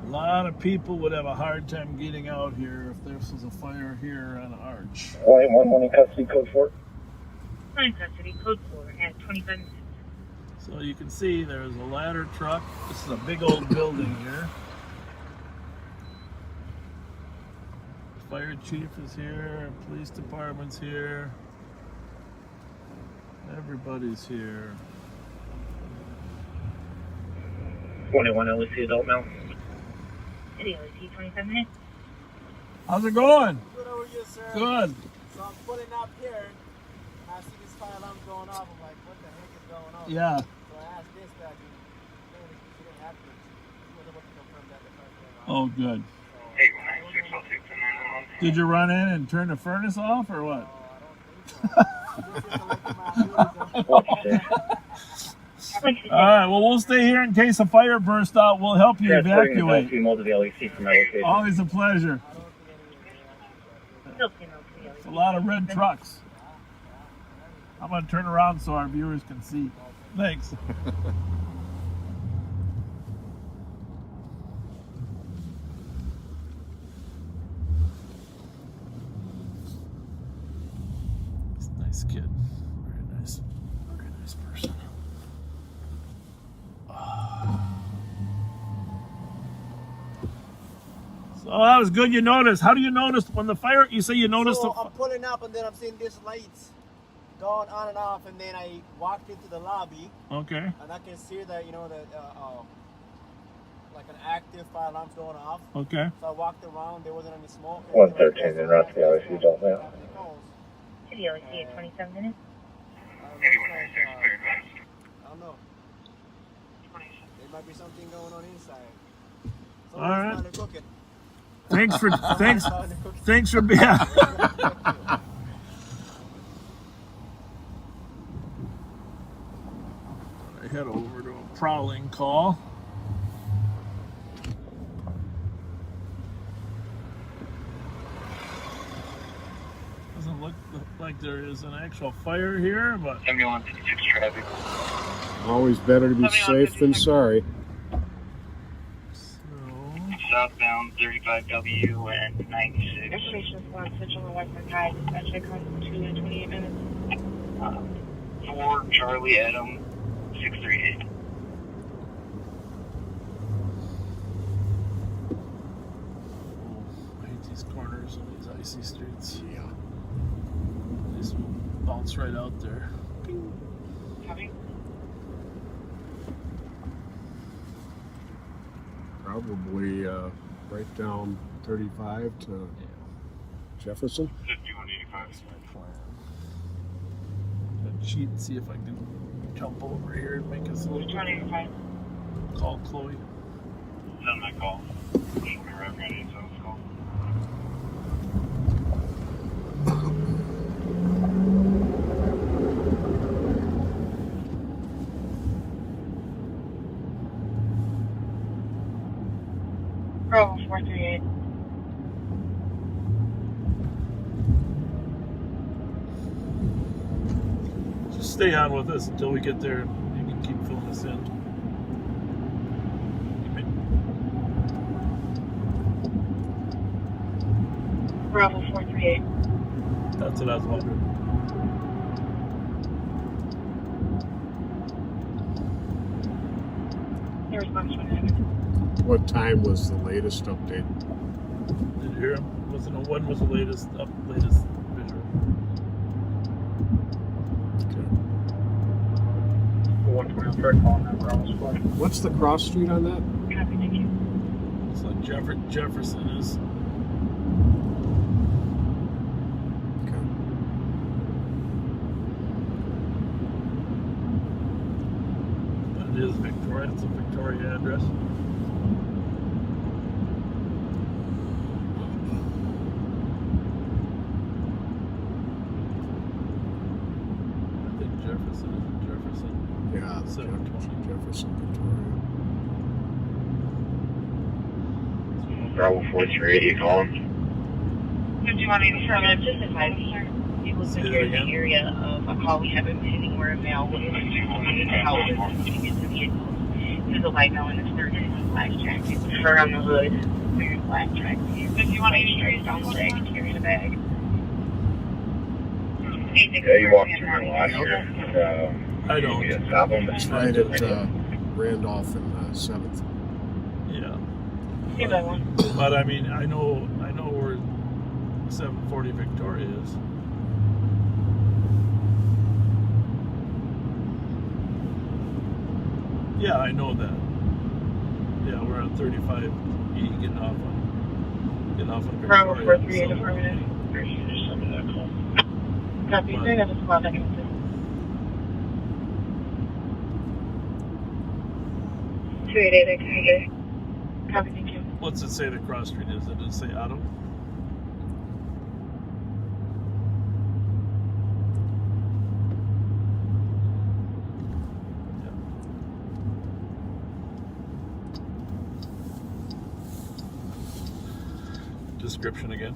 S1: A lot of people would have a hard time getting out here if there was a fire here on Arch.
S6: 111 in custody, code 4.
S2: In custody, code 4 at 25 minutes.
S1: So you can see there's a ladder truck. This is a big old building here. Fire chief is here, police department's here. Everybody's here.
S6: 21 LEC adult male.
S2: City OC, 25 minutes.
S1: How's it going?
S11: Good over you, sir.
S1: Good.
S11: So I'm pulling up here. I see this fire alarm going off. I'm like, what the heck is going on?
S1: Yeah.
S11: So
S1: Oh, good. Did you run in and turn the furnace off or what? All right, well, we'll stay here in case a fire bursts out. We'll help you evacuate. Always a pleasure. It's a lot of red trucks. I'm going to turn around so our viewers can see. Thanks. He's a nice kid. Very nice person. So that was good. You noticed. How do you notice when the fire? You say you noticed.
S13: So I'm pulling up and then I'm seeing these lights going on and off, and then I walked into the lobby.
S1: Okay.
S13: And I can see that like an active fire alarm's going off.
S1: Okay.
S13: So I walked around. There wasn't any smoke.
S3: 113 in Rusty, LAC, don't know.
S2: City LAC at 27 minutes.
S13: I don't know. There might be something going on inside.
S1: All right.
S13: Cooking.
S1: Thanks for being. I head over to a prowling call. Doesn't look like there is an actual fire here, but
S10: 7156 traffic.
S4: Always better to be safe than sorry.
S10: Southbound 35W and 96.
S2: Information squad, switch on the Western Drive. Dispatch check on 2 and 28 minutes.
S10: 4 Charlie Adam 638.
S1: I hate these corners and these icy streets. Yeah. These bounce right out there.
S2: Copy.
S4: Probably right down 35 to Jefferson.
S10: 5185 is my plan.
S1: I'll cheat and see if I can jump over here and make us a little bit. Call Chloe.
S10: Send my call. Should be right ready, so let's go.
S2: Bravo 438.
S1: Just stay on with us until we get there. You can keep filling us in.
S2: Bravo 438.
S1: That's what I was wondering.
S2: Your response 29.
S4: What time was the latest update?
S1: Did you hear him? When was the latest visual?
S4: Okay.
S10: 120 on track calling that Bravo squad.
S4: What's the cross street on that?
S2: Copy, thank you.
S1: It's like Jefferson is.
S4: Okay.
S1: But it is Victoria. It's a Victoria address.
S4: Yeah, Jefferson, Victoria.
S3: Bravo 438, you calling?
S2: 5185, just advise you. It was in the area of a call we have been pending where a male was in the house getting into vehicles. There's a white male in his 30s with black track. It's fur on the hood, wearing black track. 5183 is down the leg, carrying a bag.
S3: Yeah, you walked through my last year.
S1: I don't.
S4: It's right at Randolph and 7th.
S1: Yeah.
S2: Give that one.
S1: But I mean, I know where 740 Victoria is. Yeah, I know that. Yeah, we're on 35E getting off on Victoria.
S2: Bravo 438 affirmative. Copy, 3 have a squad that can assist. 288 Exeter. Copy, thank you.
S1: What's it say the cross street is? Does it say Auto? Description again.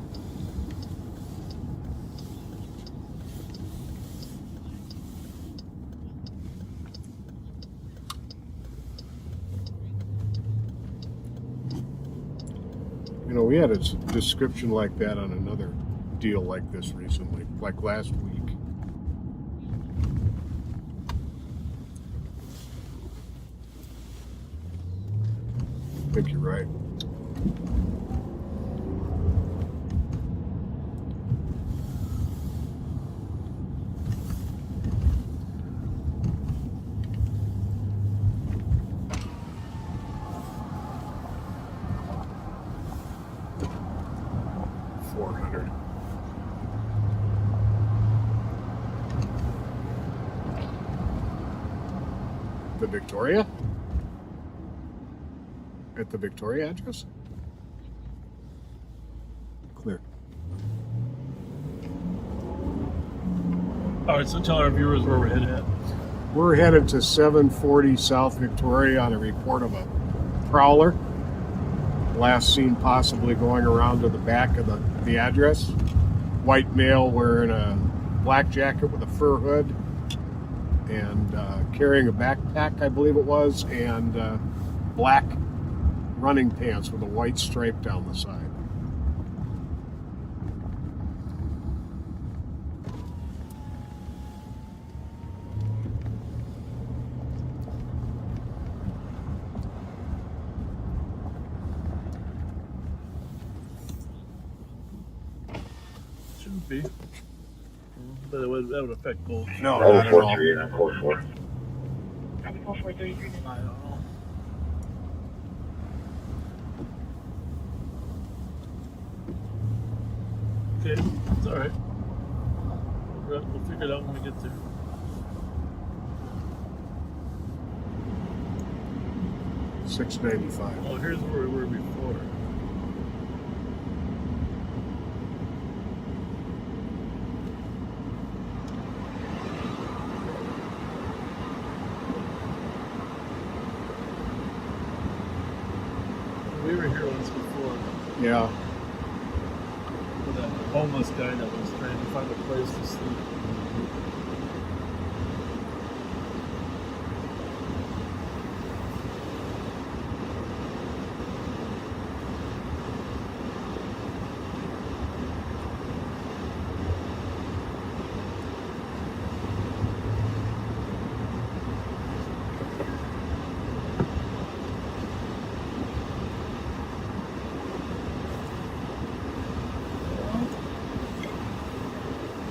S4: You know, we had a description like that on another deal like this recently, like last week. I think you're right. The Victoria? At the Victoria address? Clear.
S1: All right, so tell our viewers where we're headed at.
S4: We're headed to 740 South Victoria on a report of a prowler. Last seen possibly going around to the back of the address. White male wearing a black jacket with a fur hood and carrying a backpack, I believe it was, and black running pants with a white stripe down the side.
S1: Shouldn't be. But that would affect both.
S4: No, not at all.
S3: 443 and 44.
S2: Copy, 4433.
S1: I don't know. Okay, it's all right. We'll figure it out when we get there.
S4: $6.95.
S1: Oh, here's where we were before. We were here once before.
S4: Yeah.
S1: With that homeless guy that was trying to find a place to sleep.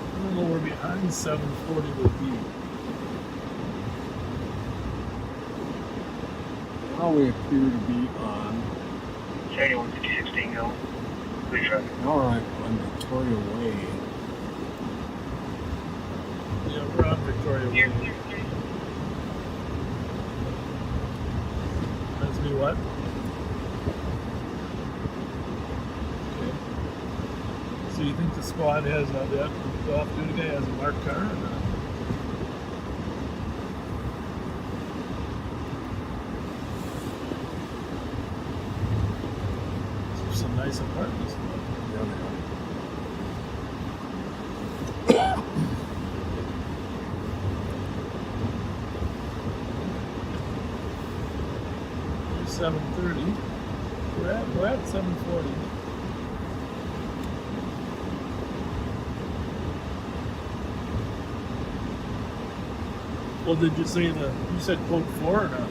S1: I don't know where behind 740 would be.
S4: Now we appear to be on.
S3: 7156 go. Please try.
S4: All right, on Victoria Way.
S1: Yeah, we're on Victoria Way. That's me what? Okay. So you think the squad has the off-duty guy has a marked car or not? There's some nice apartments.
S4: Yeah, they are.
S1: 7:30. We're at 7:40. Well, did you say you said code 4 or not?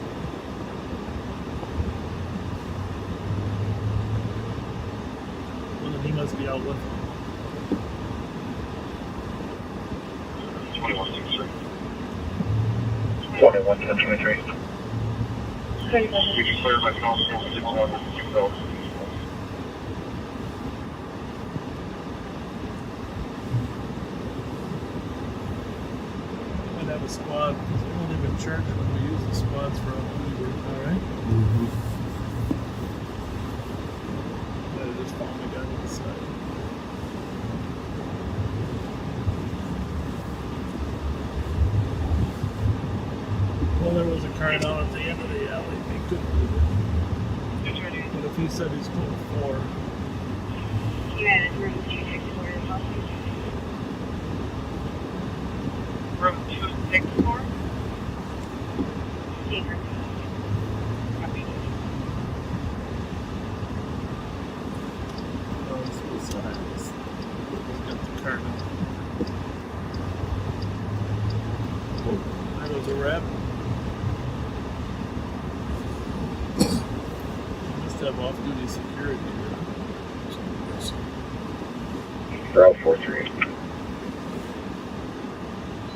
S1: Well, then he must be out with
S3: 2163. 211023. We can clear my phone from 611.
S1: Might have a squad. There's only only been charged when we use the squads for off-duty work, all right? I just found the guy on the side. Well, there was a car down at the end of the alley. They couldn't move it. But if he said he's code 4.
S2: You had room 264 in the house.
S5: Room 264?
S2: Secret.
S1: Oh, it's what's behind us. We've got the car now. Oh, there goes a rabbit. Must have off-duty security here.
S3: Route 43.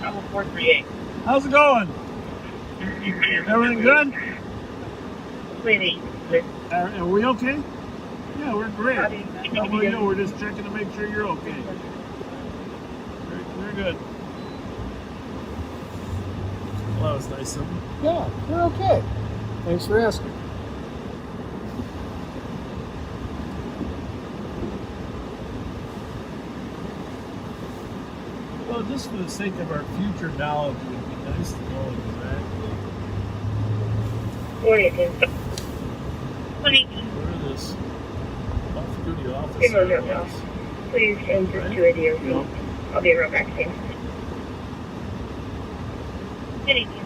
S5: Level 438.
S1: How's it going? Everything good?
S2: Wait.
S1: Are we okay? Yeah, we're great. How about you? We're just checking to make sure you're okay. We're good. Well, that was nice of you.
S4: Yeah, we're okay. Thanks for asking.
S1: Well, just for the sake of our future knowledge, it would be nice to know exactly
S2: Where it is.
S1: where this off-duty officer
S2: Hey, Roger,
S1: was.
S2: please enter to a DOC. I'll be right back soon. Good evening,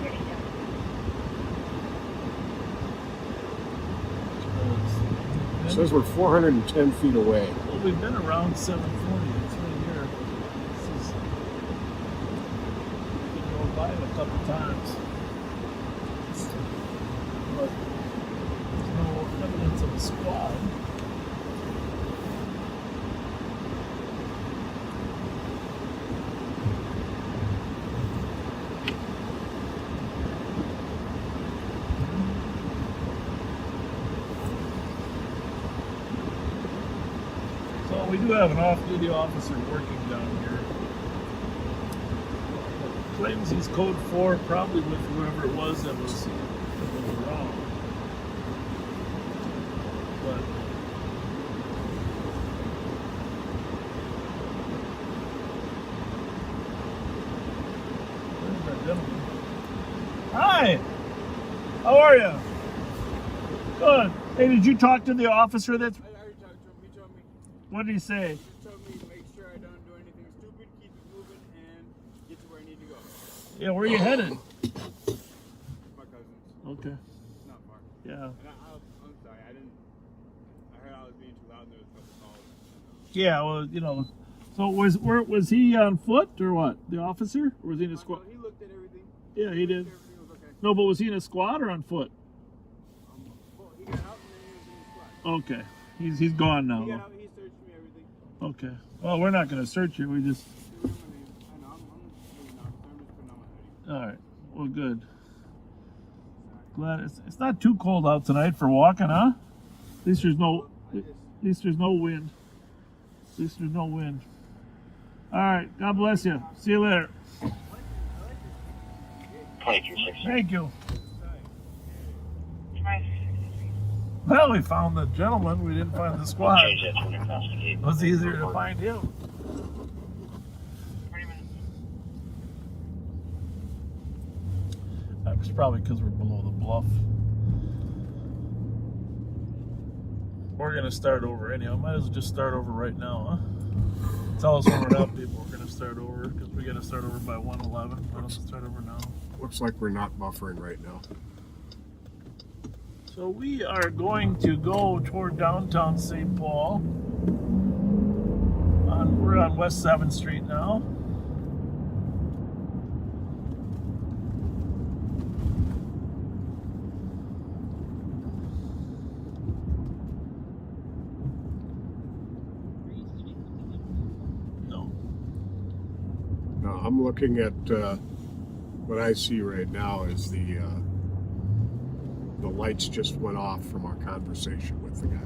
S4: It says we're 410 feet away.
S1: Well, we've been around 740. It's right here. This is, we drove by it a couple times. But there's no evidence of a squad. So we do have an off-duty officer working down here. Claims he's code 4, probably with whoever it was that was wrong. But where's that gentleman? Hi! How are you? Good. Hey, did you talk to the officer that's...
S12: I already talked to him. He told me.
S1: What did he say?
S12: He told me to make sure I don't do anything stupid, keep it moving, and get to where I need to go.
S1: Yeah, where are you headed?
S12: My cousins.
S1: Okay.
S12: Not far.
S1: Yeah.
S12: And I'm sorry. I heard I was being too loud. There was a couple calls.
S1: Yeah, well, you know. So was he on foot or what? The officer? Or was he in a squad?
S12: He looked at everything.
S1: Yeah, he did.
S12: Everything was okay.
S1: No, but was he in a squad or on foot?
S12: Well, he got out and then he was in the squad.
S1: Okay. He's gone now.
S12: He got
S1: though.
S12: out, he searched me, everything.
S1: Okay. Well, we're not going to search you. We just...
S12: I know, I'm moving on. I'm just putting on my hoodie.
S1: All right. Well, good. Glad it's not too cold out tonight for walking, huh? At least there's no wind. At least there's no wind. All right. God bless you. See you later.
S3: 2260.
S1: Thank you. Well, we found the gentleman. We didn't find the squad.
S3: Change that to an investigate.
S1: It was easier to find him. It's probably because we're below the bluff. We're going to start over anyhow. Might as well just start over right now, huh? Tell us when we're up, people. We're going to start over because we got to start over by 1:11. Might as well start over now.
S4: Looks like we're not buffering right now.
S1: So we are going to go toward downtown St. Paul. We're on West 7th Street now. No.
S4: No, I'm looking at what I see right now is the lights just went off from our conversation with the guy.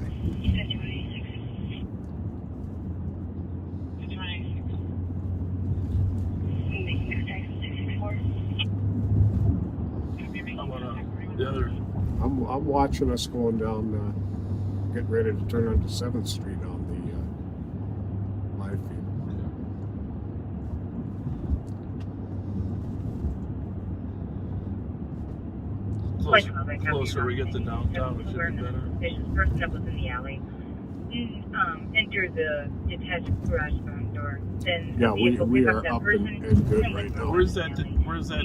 S4: I'm watching us going down, getting ready to turn onto 7th Street on the live feed.
S1: Closer we get to downtown, it should be better.
S2: Person that was in the alley. Enter the detached garage door. Then
S4: yeah, we are up and good right now.
S1: Where's that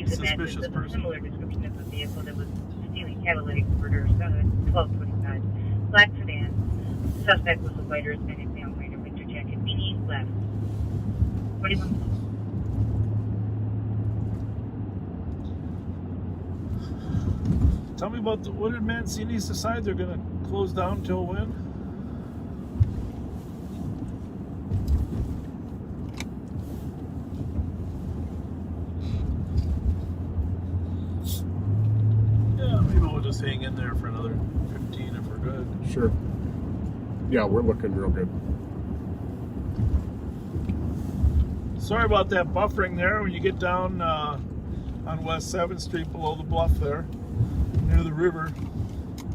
S1: suspicious person?
S2: Similar description of the vehicle that was stealing catalytic converters. 1225 black sedan. Suspect was a whiter Hispanic male wearing a winter jacket, beanie, left. 21 minutes.
S1: Tell me about what did Mancini's decide they're going to close down till when? Yeah, maybe we'll just hang in there for another 15 if we're good.
S4: Sure. Yeah, we're looking real good.
S1: Sorry about that buffering there. When you get down on West 7th Street below the bluff there, near the river,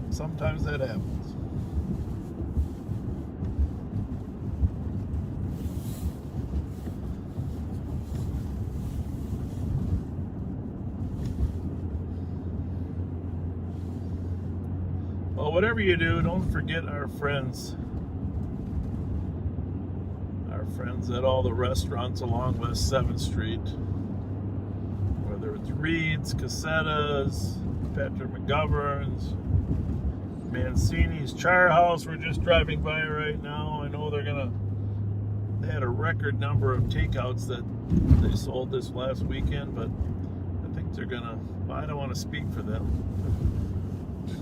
S1: sometimes that happens. Well, whatever you do, don't forget our friends. Our friends at all the restaurants along West 7th Street. Whether it's Reed's, Cassetta's, Patrick McGovern's, Mancini's, Char House, we're just driving by right now. I know they had a record number of takeouts that they sold this last weekend, but I think they're gonna, I don't want to speak for them.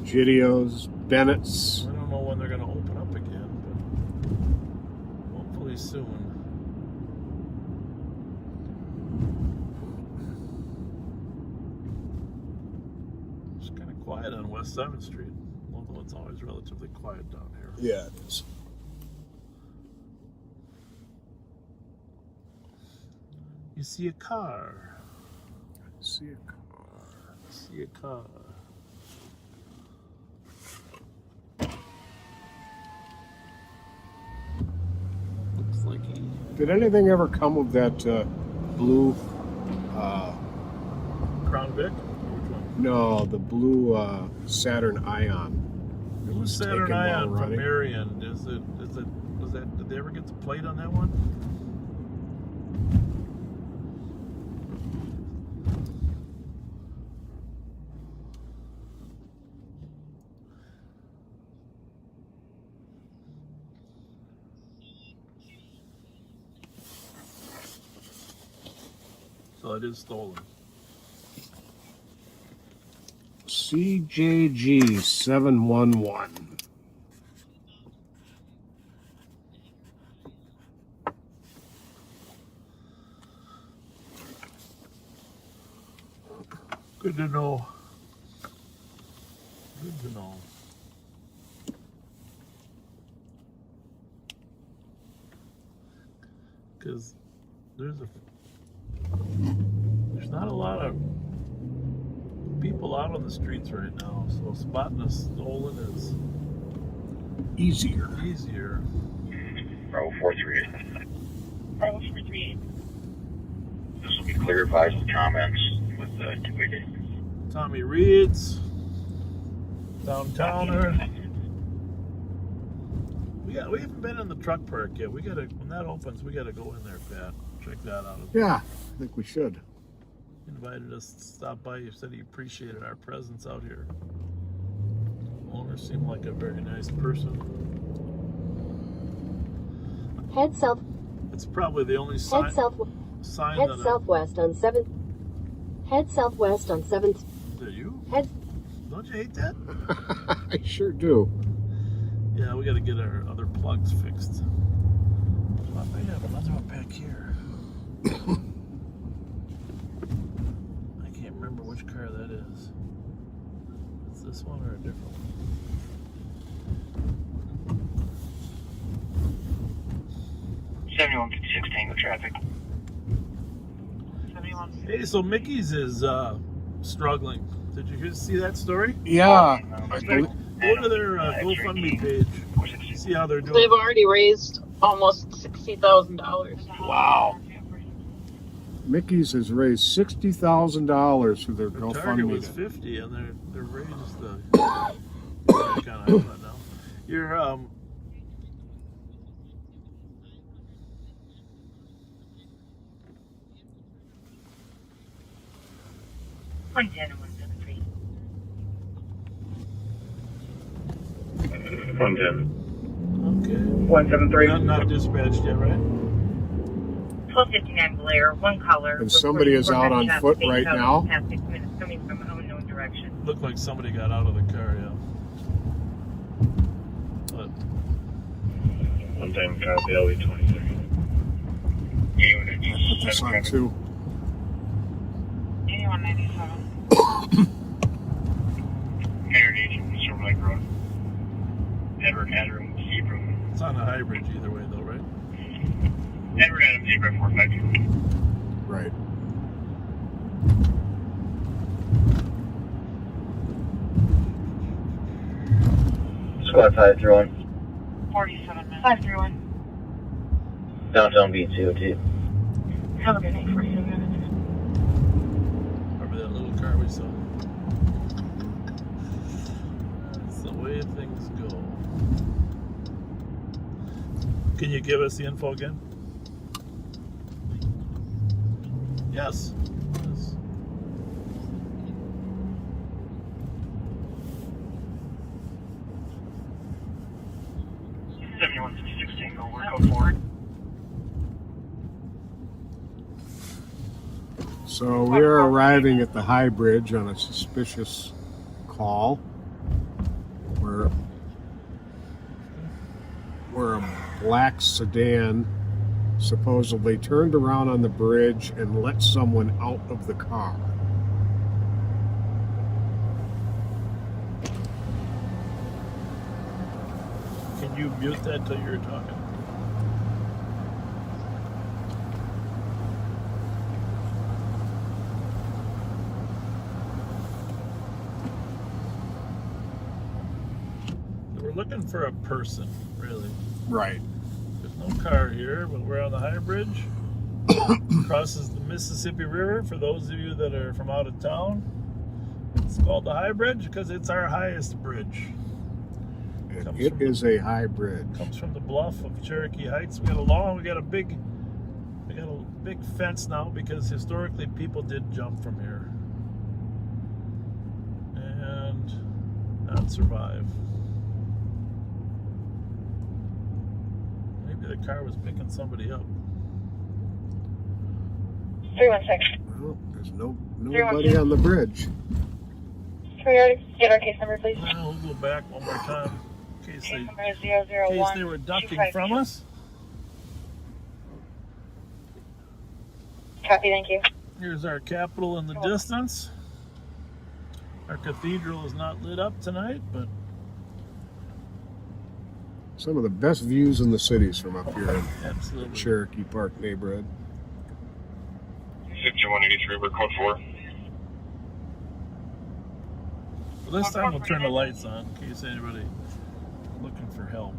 S4: Gideo's, Bennett's.
S1: I don't know when they're gonna open up again, but hopefully soon. Quiet on West 7th Street, although it's always relatively quiet down here.
S4: Yeah, it is.
S1: You see a car.
S4: I see a car.
S1: I see a car. Looks like he...
S4: Did anything ever come of that blue...
S1: Crown Vic?
S4: No, the blue Saturn Ion.
S1: Blue Saturn Ion from Marion. Did they ever get the plate on that one? So it is stolen.
S4: CJG 711.
S1: Good to know. Good to know. Because there's not a lot of people out on the streets right now, so spotting a stolen is
S4: easier.
S3: Bravo 438. Bravo 438. This will be clear advised with comments with 288.
S1: Tommy Reed's downtowner. We haven't been in the truck park yet. We gotta, when that opens, we gotta go in there, Pat. Check that out.
S4: Yeah, I think we should.
S1: Invited us to stop by. You said he appreciated our presence out here. Owner seemed like a very nice person.
S14: Head south.
S1: It's probably the only sign.
S14: Head southwest on 7th. Head southwest on 7th.
S1: Is that you?
S14: Head.
S1: Don't you hate that?
S4: I sure do.
S1: Yeah, we got to get our other plugs fixed. I may have another one back here. I can't remember which car that is. Is this one or a different one?
S3: Tango traffic.
S1: Hey, so Mickey's is struggling Did you see that story?
S4: Yeah.
S1: Go to their GoFundMe page. See how they're doing.
S15: They've already raised almost $60,000.
S1: Wow.
S4: Mickey's has raised $60,000 through their GoFundMe.
S1: Target was 50, and they're raised the. Back on iPad now. You're
S5: Point 10 and 173.
S6: 110.
S1: okay.
S6: 173.
S1: Not dispatched yet, right?
S5: 1259 Blair, one caller.
S4: And somebody is out on foot right now.
S5: Past 6 minutes coming from unknown direction.
S1: Looked like somebody got out of the car, yeah. But
S6: 110, copy, LE 23. Unit
S4: Put this on too.
S5: 8197.
S6: Married agent, Silver Lake Road. Edward Adam Zebra.
S1: it's on the high bridge either way, though, right?
S6: Edward Adam Zebra 452.
S4: Right.
S16: Squad 531.
S5: 47 minutes. 531.
S16: Downtown B202.
S5: Have a good night, 47 minutes.
S1: Remember that little car we saw? That's the way things go. Can you give us the info again? Yes. Yes.
S4: So we're arriving at the High Bridge on a suspicious call where a black sedan supposedly turned around on the bridge and let someone out of the car.
S1: Can you mute that till you're talking? We're looking for a person, really.
S4: Right.
S1: There's no car here, but we're on the High Bridge. Crosses the Mississippi River. For those of you that are from out of town, it's called the High Bridge because it's our highest bridge.
S4: It is a high bridge.
S1: Comes from the bluff of Cherokee Heights. We got a big fence now because historically people did jump from here and not survive. Maybe the car was picking somebody up.
S5: 316.
S4: Well, there's nobody on the bridge.
S5: Can we already get our case number, please?
S1: We'll go back one more time in case
S5: Case number is 001.
S1: they were ducking from us.
S5: Copy, thank you.
S1: Here's our Capitol in the distance. Our cathedral is not lit up tonight, but
S4: Some of the best views in the cities from up here in
S1: absolutely.
S4: the Cherokee Park neighborhood.
S6: 5183, we're code 4.
S1: Well, this time we'll turn the lights on in case anybody looking for help.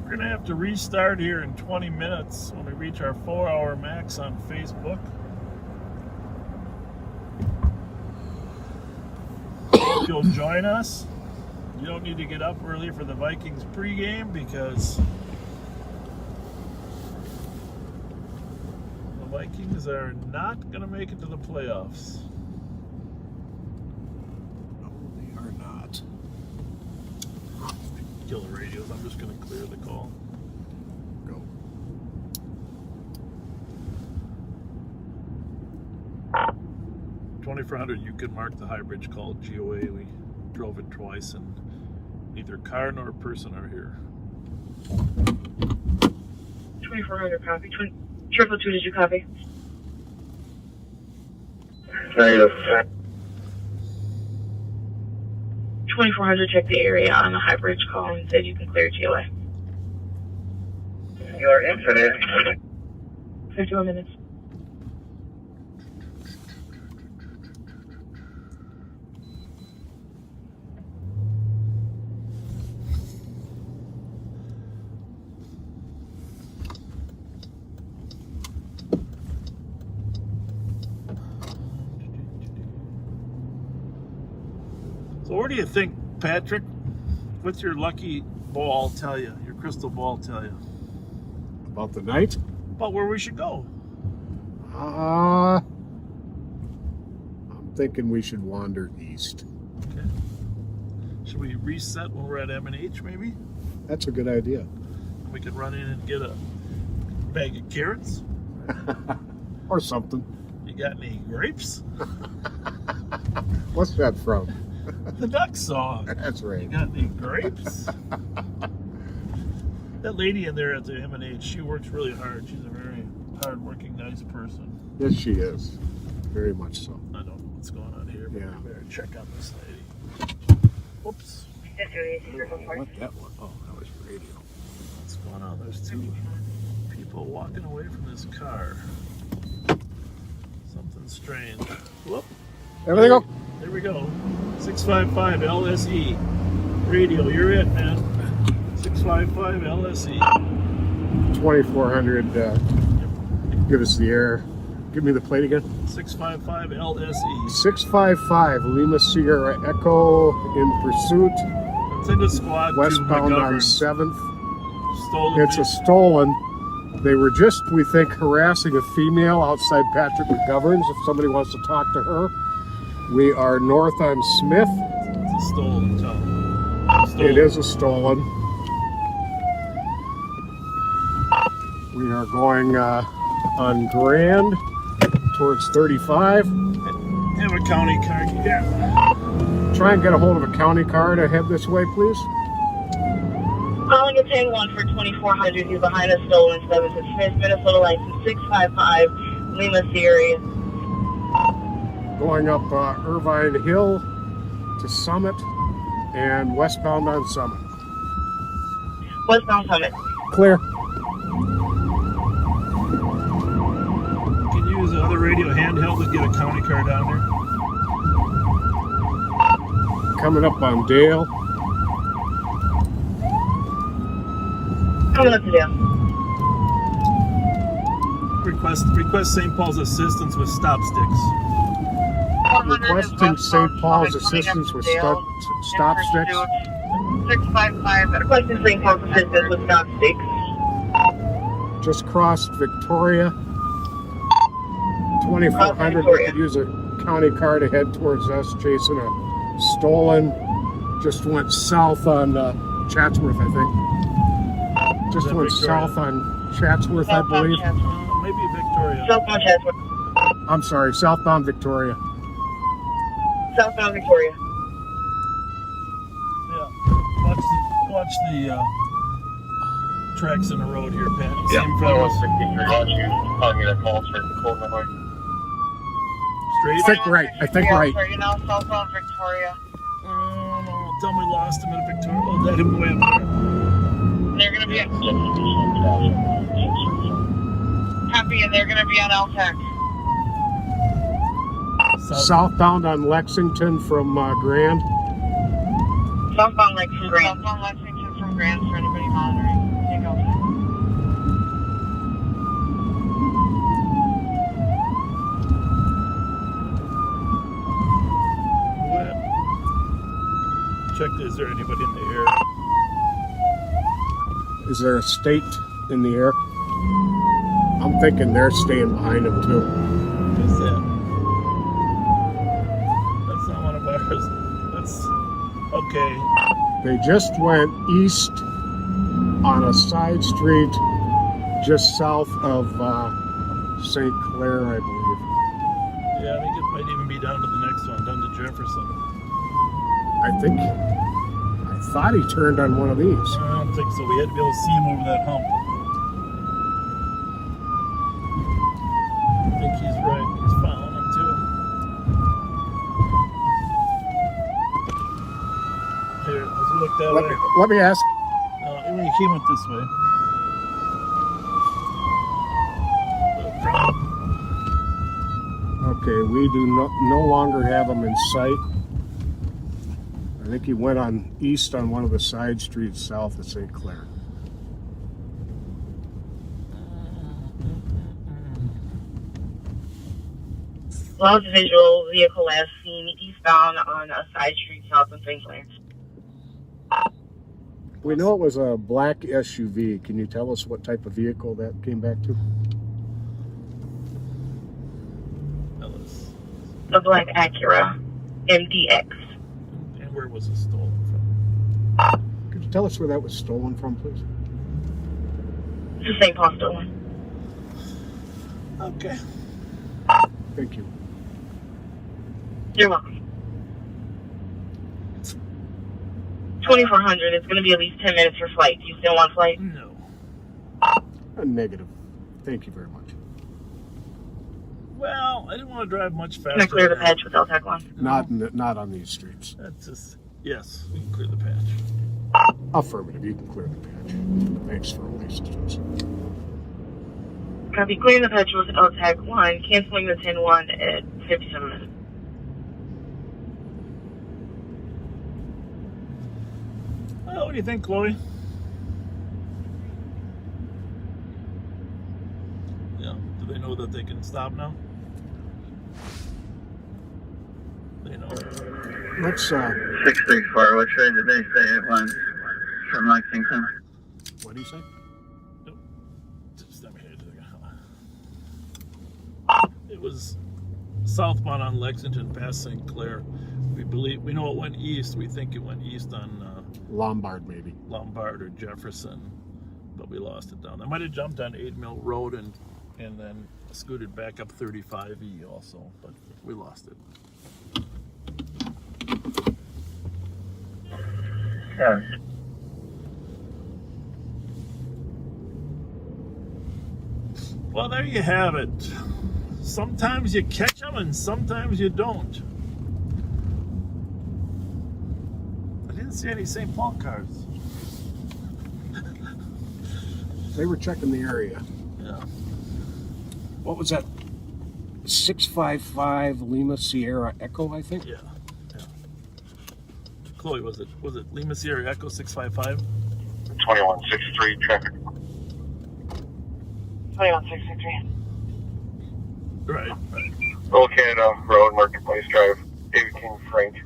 S1: We're going to have to restart here in 20 minutes when we reach our 4-hour max on Facebook. If you'll join us, you don't need to get up early for the Vikings pregame because the Vikings are not going to make it to the playoffs.
S4: No, they are not.
S1: Kill the radios. I'm just going to clear the call.
S4: Go.
S1: $2,400. You could mark the High Bridge call GOA. We drove it twice, and neither car nor person are here.
S5: 2400 copy. 222, did you copy?
S6: Negative.
S2: 2400 checked the area on a high bridge call and said you can clear GOA.
S3: Your infinite.
S2: 51 minutes.
S1: So where do you think, Patrick, what's your lucky ball tell you, your crystal ball tell you?
S4: About the night?
S1: About where we should go.
S4: I'm thinking we should wander east.
S1: Okay. Should we reset when we're at M&H maybe?
S4: That's a good idea.
S1: We could run in and get a bag of carrots.
S4: Or something.
S1: You got any grapes?
S4: What's that from?
S1: The duck song.
S4: That's right.
S1: You got any grapes? That lady in there at the M&H, she works really hard. She's a very hard-working, nice person.
S4: Yes, she is. Very much so.
S1: I don't know what's going on here, but
S4: Yeah.
S1: we better check on this lady. Whoops.
S4: What that one? Oh, that was radio.
S1: What's going on? There's two people walking away from this car. Something strange. Whoop.
S4: There we go.
S1: There we go. 655 LSE. Radio, you're it, man. 655 LSE.
S4: 2400. Give us the air. Give me the plate again.
S1: 655 LSE.
S4: 655 Lima Sierra Echo in pursuit.
S1: Send a squad
S4: westbound
S1: to
S4: on
S1: McGovern.
S4: 7th.
S1: Stolen.
S4: It's a stolen. They were just, we think, harassing a female outside Patrick McGovern's. If somebody wants to talk to her. We are north on Smith.
S1: It's a stolen tow.
S4: It is a stolen. We are going on Grand towards 35.
S1: Have a county car. Yeah.
S4: Try and get a hold of a county car to head this way, please.
S2: Calling a 10-1 for 2400. He's behind a stolen 7 to Smith, Minnesota license 655 Lima Sierra.
S4: Going up Irvine Hill to Summit and westbound on Summit.
S2: Westbound Summit.
S4: Clear.
S1: Can you use the other radio handheld to get a county car down there?
S4: Coming up on Dale.
S2: Coming up to Dale.
S1: Request St. Paul's assistance with stop sticks.
S4: Requesting St. Paul's assistance with stop sticks.
S2: 655. Requesting St. Paul's assistance with stop sticks.
S4: Just crossed Victoria. 2400. We could use a county car to head towards us, chasing a stolen. Just went south on Chatsworth, I think. Just went south on Chatsworth, I believe.
S1: Maybe Victoria.
S2: Southbound Chatsworth.
S4: I'm sorry, southbound Victoria.
S2: Southbound Victoria.
S1: Yeah. Watch the tracks in the road here, Pat.
S3: Yeah,
S1: Same from us.
S3: Calling me that call for Cold Illinois.
S1: Straight?
S4: I think right. I think right.
S2: You know, southbound Victoria.
S1: Oh, no. Tell me we lost him in Victoria. Oh, that him way up there.
S2: They're going to be at... Copy, and they're going to be on LTAC.
S4: Southbound on Lexington from Grand.
S2: Southbound Lexington from Grand for anybody monitoring. Take LTAC.
S1: Check, is there anybody in the air?
S4: Is there a state in the air? I'm thinking they're staying behind him too.
S1: Who's that? That's not one of ours. That's okay.
S4: They just went east on a side street just south of St. Clair, I believe.
S1: Yeah, I think it might even be down to the next one, down to Jefferson.
S4: I thought he turned on one of these.
S1: I don't think so. We had to be able to see him over that hump. I think he's right. He's following him too.
S4: Let me ask.
S1: He came up this way.
S4: Okay, we do no longer have him in sight. I think he went on east on one of the side streets south of St. Clair.
S17: Lost visual vehicle last seen eastbound on a side street south of St. Clair.
S4: We know it was a black SUV. Can you tell us what type of vehicle that came back to?
S17: A black Acura MDX.
S1: And where was it stolen from?
S4: Could you tell us where that was stolen from, please?
S17: It's the St. Paul stolen.
S1: Okay.
S4: Thank you.
S17: You're welcome. 2400. It's going to be at least 10 minutes for flight. Do you still want flight?
S1: No.
S4: Negative. Thank you very much.
S1: Well, I didn't want to drive much faster.
S17: Can I clear the patch with LTAC 1?
S4: Not on these streets.
S1: That's just, yes, we can clear the patch.
S4: Affirmative. You can clear the patch. Thanks for all the assistance.
S17: Copy. Clearing the patch with LTAC 1. Canceling the 10-1 at 57 minutes.
S1: Well, what do you think, Chloe? Yeah. Do they know that they can stop now? They know.
S4: Let's
S16: 634, which way did they say it was from Lexington?
S4: What do you say?
S1: It was southbound on Lexington past St. Clair. We know it went east. We think it went east on
S4: Lombard, maybe.
S1: Lombard or Jefferson, but we lost it down. They might have jumped on 8 Mill Road and then scooted back up 35E also, but we lost it.
S16: Yeah.
S1: Well, there you have it. Sometimes you catch them and sometimes you don't. I didn't see any St. Paul cars.
S4: They were checking the area.
S1: Yeah.
S4: What was that? 655 Lima Sierra Echo, I think?
S1: Yeah. Chloe, was it Lima Sierra Echo 655?
S3: 2163 traffic.
S17: 21663.
S1: Right.
S3: Old Canada Road, Marketplace Drive, David King Frank,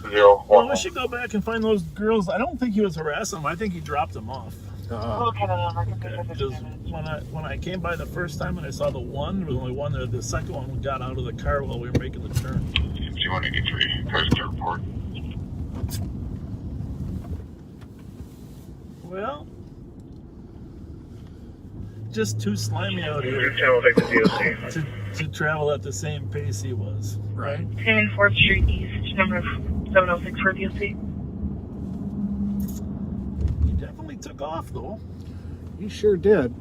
S3: 011.
S1: Well, we should go back and find those girls. I don't think he was harassing them. I think he dropped them off.
S17: Old Canada Marketplace.
S1: Because when I came by the first time and I saw the one, there was only one there. The second one got out of the car while we were making the turn.
S3: 5183, cars to report.
S1: Well, just too slimy out here to travel at the same pace he was. Right.
S17: 10 4th Street East, number 706 for DOC.
S1: He definitely took off though.
S4: He sure did.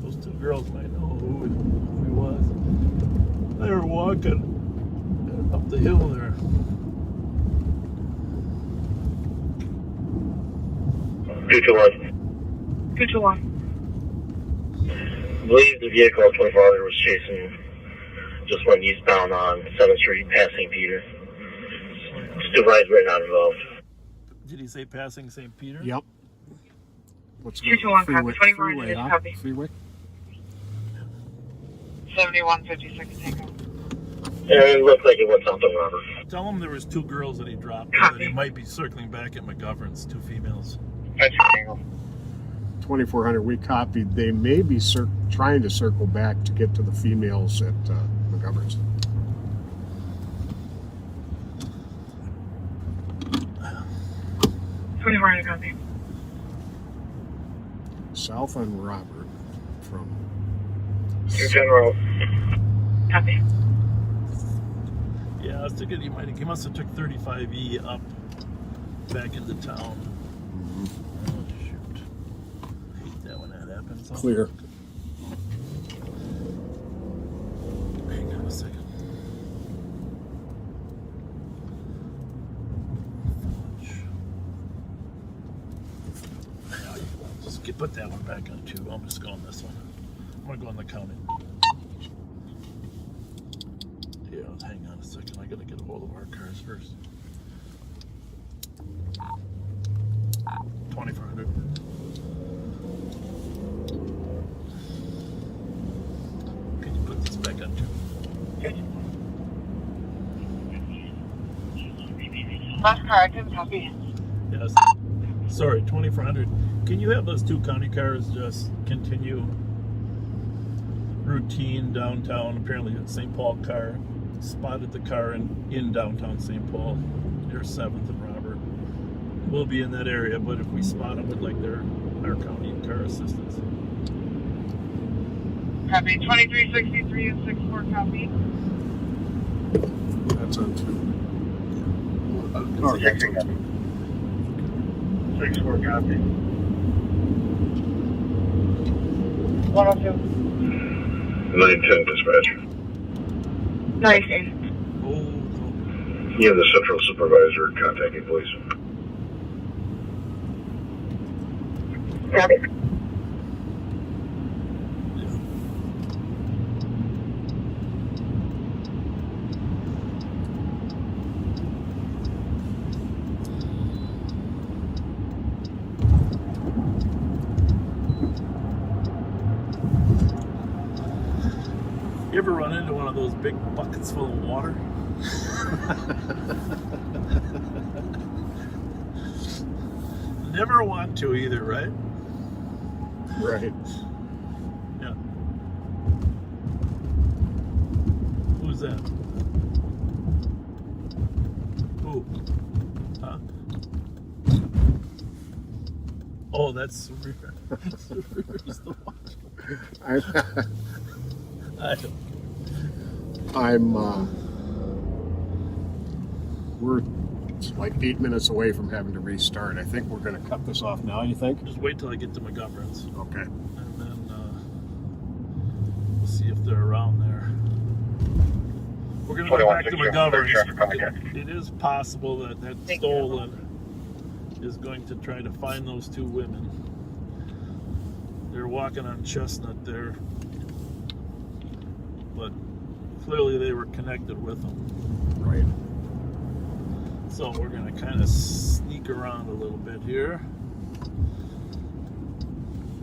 S1: Those two girls might know who he was. They were walking up the hill there.
S3: 221.
S17: 221.
S16: I believe the vehicle 2400 was chasing, just went eastbound on 7th Street past St. Peter. Supervised but not involved.
S1: Did he say passing St. Peter?
S4: Yep. Let's go.
S17: 221,
S4: Freeway,
S17: copy. 2400
S4: freeway,
S17: is
S4: huh?
S17: copy.
S4: Freeway.
S17: 7156 Tango.
S16: Yeah, it looked like it went something, Robert.
S1: Tell him there was two girls that he dropped. That he might be circling back at McGovern's, two females.
S4: 2400, we copied. They may be trying to circle back to get to the females at McGovern's.
S17: Copy.
S4: South on Robert from...
S16: General.
S17: Copy.
S1: Yeah, I was thinking he must have took 35E up back into town. Oh, shoot. I hate that when that happens.
S4: Clear.
S1: Hang on a second. put that one back on too. I'm just going this one. I'm gonna go on the county. Yeah, hang on a second. I gotta get a hold of our cars first. 2,400. Can you put this back on too? Can you?
S17: Last car, I didn't copy.
S1: Yes. Sorry, 2,400. Can you have those two county cars just continue routine downtown? Apparently, a St. Paul car spotted the car in downtown St. Paul. Near 7th and Robert. We'll be in that area, but if we spot them, we'd like our county car assistance.
S17: Copy. 2363 and 64 copy.
S4: That's on two.
S6: Oh, yeah, 64 copy.
S17: 102.
S16: 910 dispatcher.
S17: Nice.
S16: He and the central supervisor contacting police.
S17: Copy.
S1: You ever run into one of those big buckets full of water? Never want to either, right?
S4: Right.
S1: Yeah. Who's that? Who? Huh? Oh, that's Where's the water?
S4: We're like 8 minutes away from having to restart. I think we're going to cut this off now, you think?
S1: Just wait till I get to McGovern's.
S4: Okay.
S1: And then we'll see if they're around there. We're going to go back to McGovern's. It is possible that stolen is going to try to find those two women. They're walking on Chestnut there. But clearly they were connected with them.
S4: Right.
S1: So we're going to kind of sneak around a little bit here.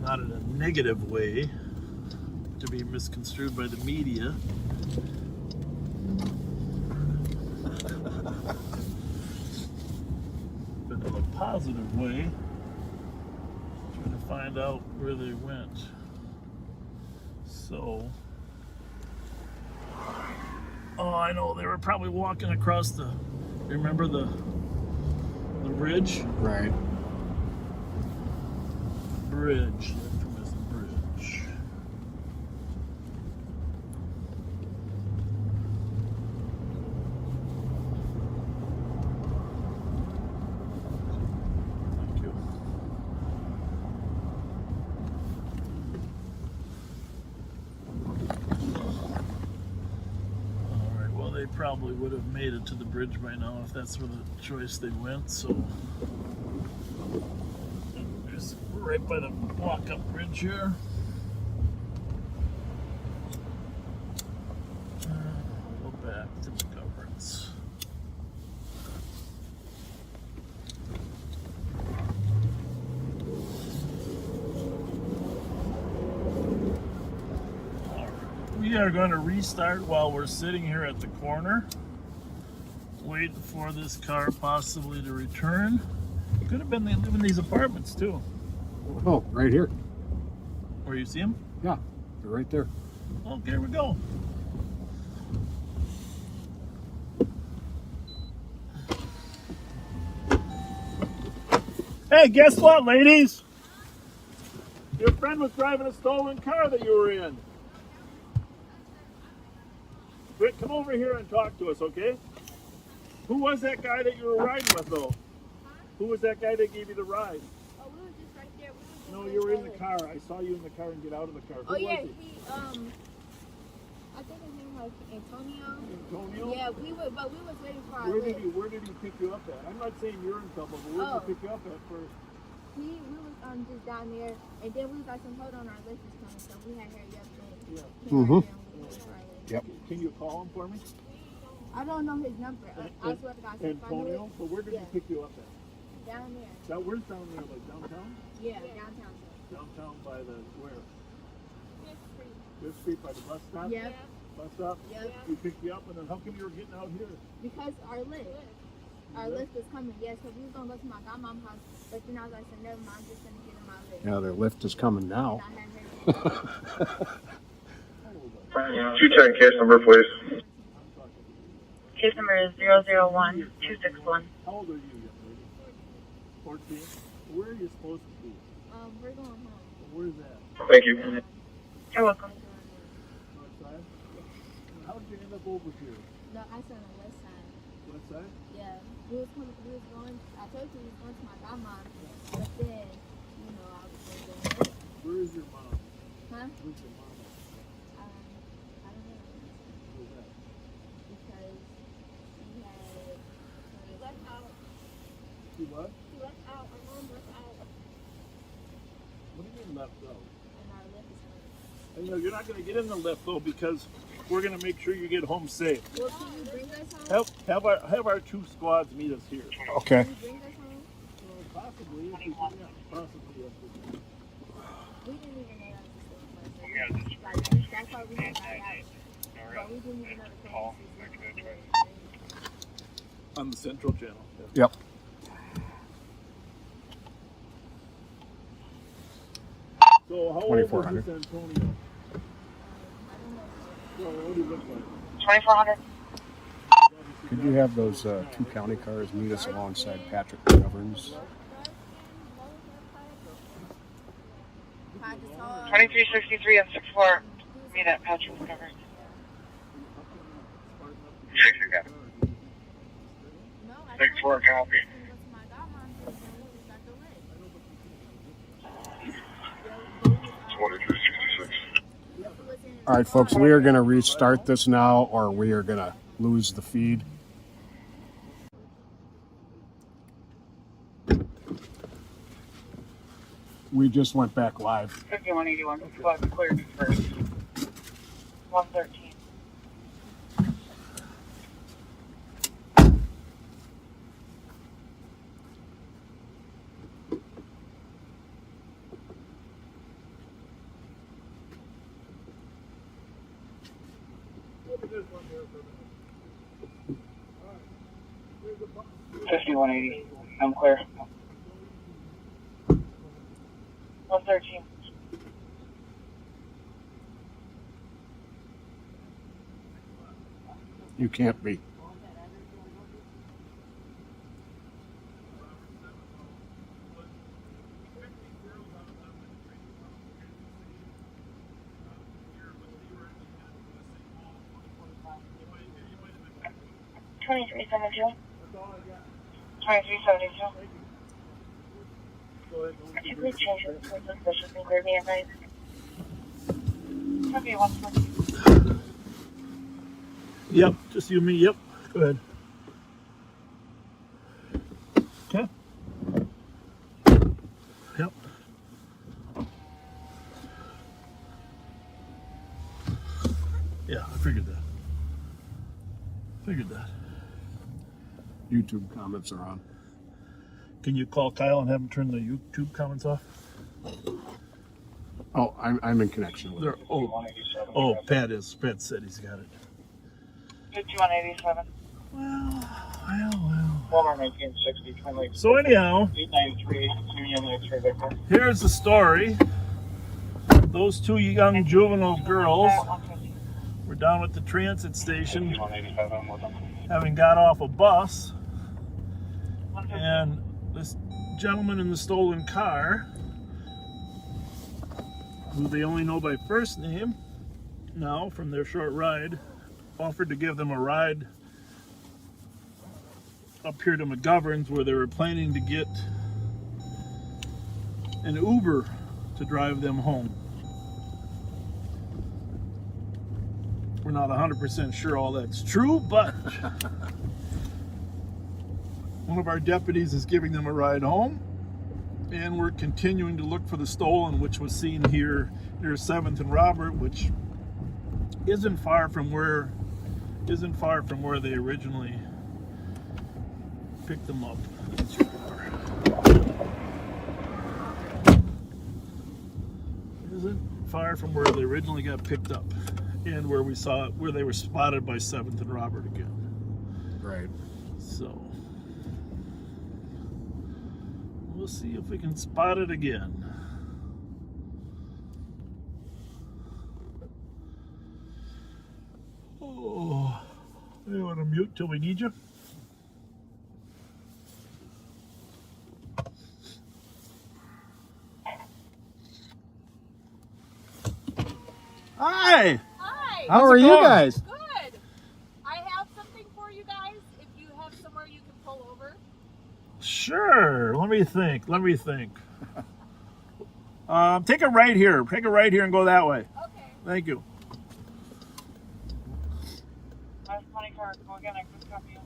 S1: Not in a negative way to be misconstrued by the media. But in a positive way, trying to find out where they went. So, oh, I know, they were probably walking across the, remember the bridge?
S4: Right.
S1: Bridge. The infamous bridge. Thank you. Alright, well, they probably would have made it to the bridge by now if that's where the choice they went, so there's right by the walk-up bridge here. Go back to McGovern's. We are going to restart while we're sitting here at the corner. Wait for this car possibly to return. Could have been they live in these apartments too.
S4: Oh, right here.
S1: Where you see them?
S4: Yeah, they're right there.
S1: Okay, here we go. Hey, guess what, ladies? Your friend was driving a stolen car that you were in. Rick, come over here and talk to us, okay? Who was that guy that you were riding with, though? Who was that guy that gave you the ride?
S7: Oh, we were just right there.
S1: No, you were in the car. I saw you in the car and get out of the car. Who was
S7: yeah,
S1: he?
S7: I think his name was Antonio.
S1: Antonio?
S7: Yeah, we was waiting for our
S1: Where
S7: lift.
S1: did he pick you up at? I'm not saying you're in trouble, but where did he pick you up at first?
S7: we was just down there, and then we was like, hold on, our list is coming, so we had hurry up and
S4: Yep.
S1: Can you call him for me?
S7: I don't know his number. I swear to God.
S1: Antonio? So where did he pick you up at?
S7: Down there.
S1: Where's down there? Like downtown?
S7: Yeah, downtown.
S1: Downtown by the where?
S7: 5th Street.
S1: 5th Street by the bus stop?
S7: Yep.
S1: Bus stop?
S7: Yep.
S1: We picked you up, and then how come you were getting out here?
S7: Because our lift was coming, yes, because we was going to go to my godmom's house, but then I was like, so never mind, I'm just going to get in my lift.
S4: Yeah, their lift is coming now.
S3: 210 case number, please.
S2: Case number is 001261.
S1: How old are you, young lady? 14? Where are you supposed to be?
S7: We're going home.
S1: Where's that?
S3: Thank you.
S2: You're welcome.
S1: North side? How did you end up over here?
S7: No, I said on the west side.
S1: West side?
S7: Yeah. We was going, I told you we was going to my godmom, but then, I was going to go.
S1: Where is your mom?
S7: Huh?
S1: Where's your mom?
S7: I don't know.
S1: Where's that?
S7: Because she left out.
S1: She what?
S7: She left out. Our mom left out.
S1: What do you mean left out?
S7: And our lift is coming.
S1: And you're not going to get in the lift though, because we're going to make sure you get home safe.
S7: Well, can you bring us home?
S1: Have our 2 squads meet us here.
S4: Okay.
S7: Can you bring us home?
S1: Possibly. Possibly. Yes.
S7: We didn't even know that was the place. That's why we had got out. But we didn't even know the place.
S1: On the Central Channel.
S4: Yep.
S1: So how old is this Antonio? So what do you look like?
S17: 2400.
S4: Could you have those 2 county cars meet us alongside Patrick McGovern's?
S17: 2363 and 64. Meet at Patrick McGovern.
S3: Yes, you got it. 64 copy.
S4: All right, folks, we are going to restart this now, or we are going to lose the feed. We just went back live.
S17: 5181. Squad cleared first. 113.
S1: This one here for a minute. All right. Here's the
S17: 5180. I'm clear. 113.
S4: You can't be.
S17: Twenty-three 72. Could you please change your place of suspicious and clear me at night? Okay, 120.
S1: Yep, just you and me. Yep, go ahead. Okay. Yep. Yeah, I figured that.
S4: YouTube comments are on.
S1: Can you call Kyle and have him turn the YouTube comments off?
S4: Oh, I'm in connection with it.
S1: Pat said he's got it.
S17: 5187. Walmart 1960, Twin Lakes.
S1: So anyhow,
S17: 893, Union X-ray Victor.
S1: here's the story. Those 2 young juvenile girls were down at the transit station, having got off a bus, and this gentleman in the stolen car, who they only know by first name now from their short ride, offered to give them a ride up here to McGovern's, where they were planning to get an Uber to drive them home. We're not 100% sure all that's true, but one of our deputies is giving them a ride home, And we're continuing to look for the stolen, which was seen here near 7th and Robert, which isn't far from where they originally picked them up. That's your car. Isn't far from where they originally got picked up, and where they were spotted by 7th and Robert again.
S4: Right.
S1: So we'll see if we can spot it again. Oh, you want to mute till we need you? Hi!
S8: Hi!
S4: How are you guys?
S8: Good! I have something for you guys if you have somewhere you can pull over.
S1: Sure. Let me think. Take a right here. Take a right here and go that way.
S8: Okay.
S1: Thank you.
S17: Last 20 cars, go again, I can copy you.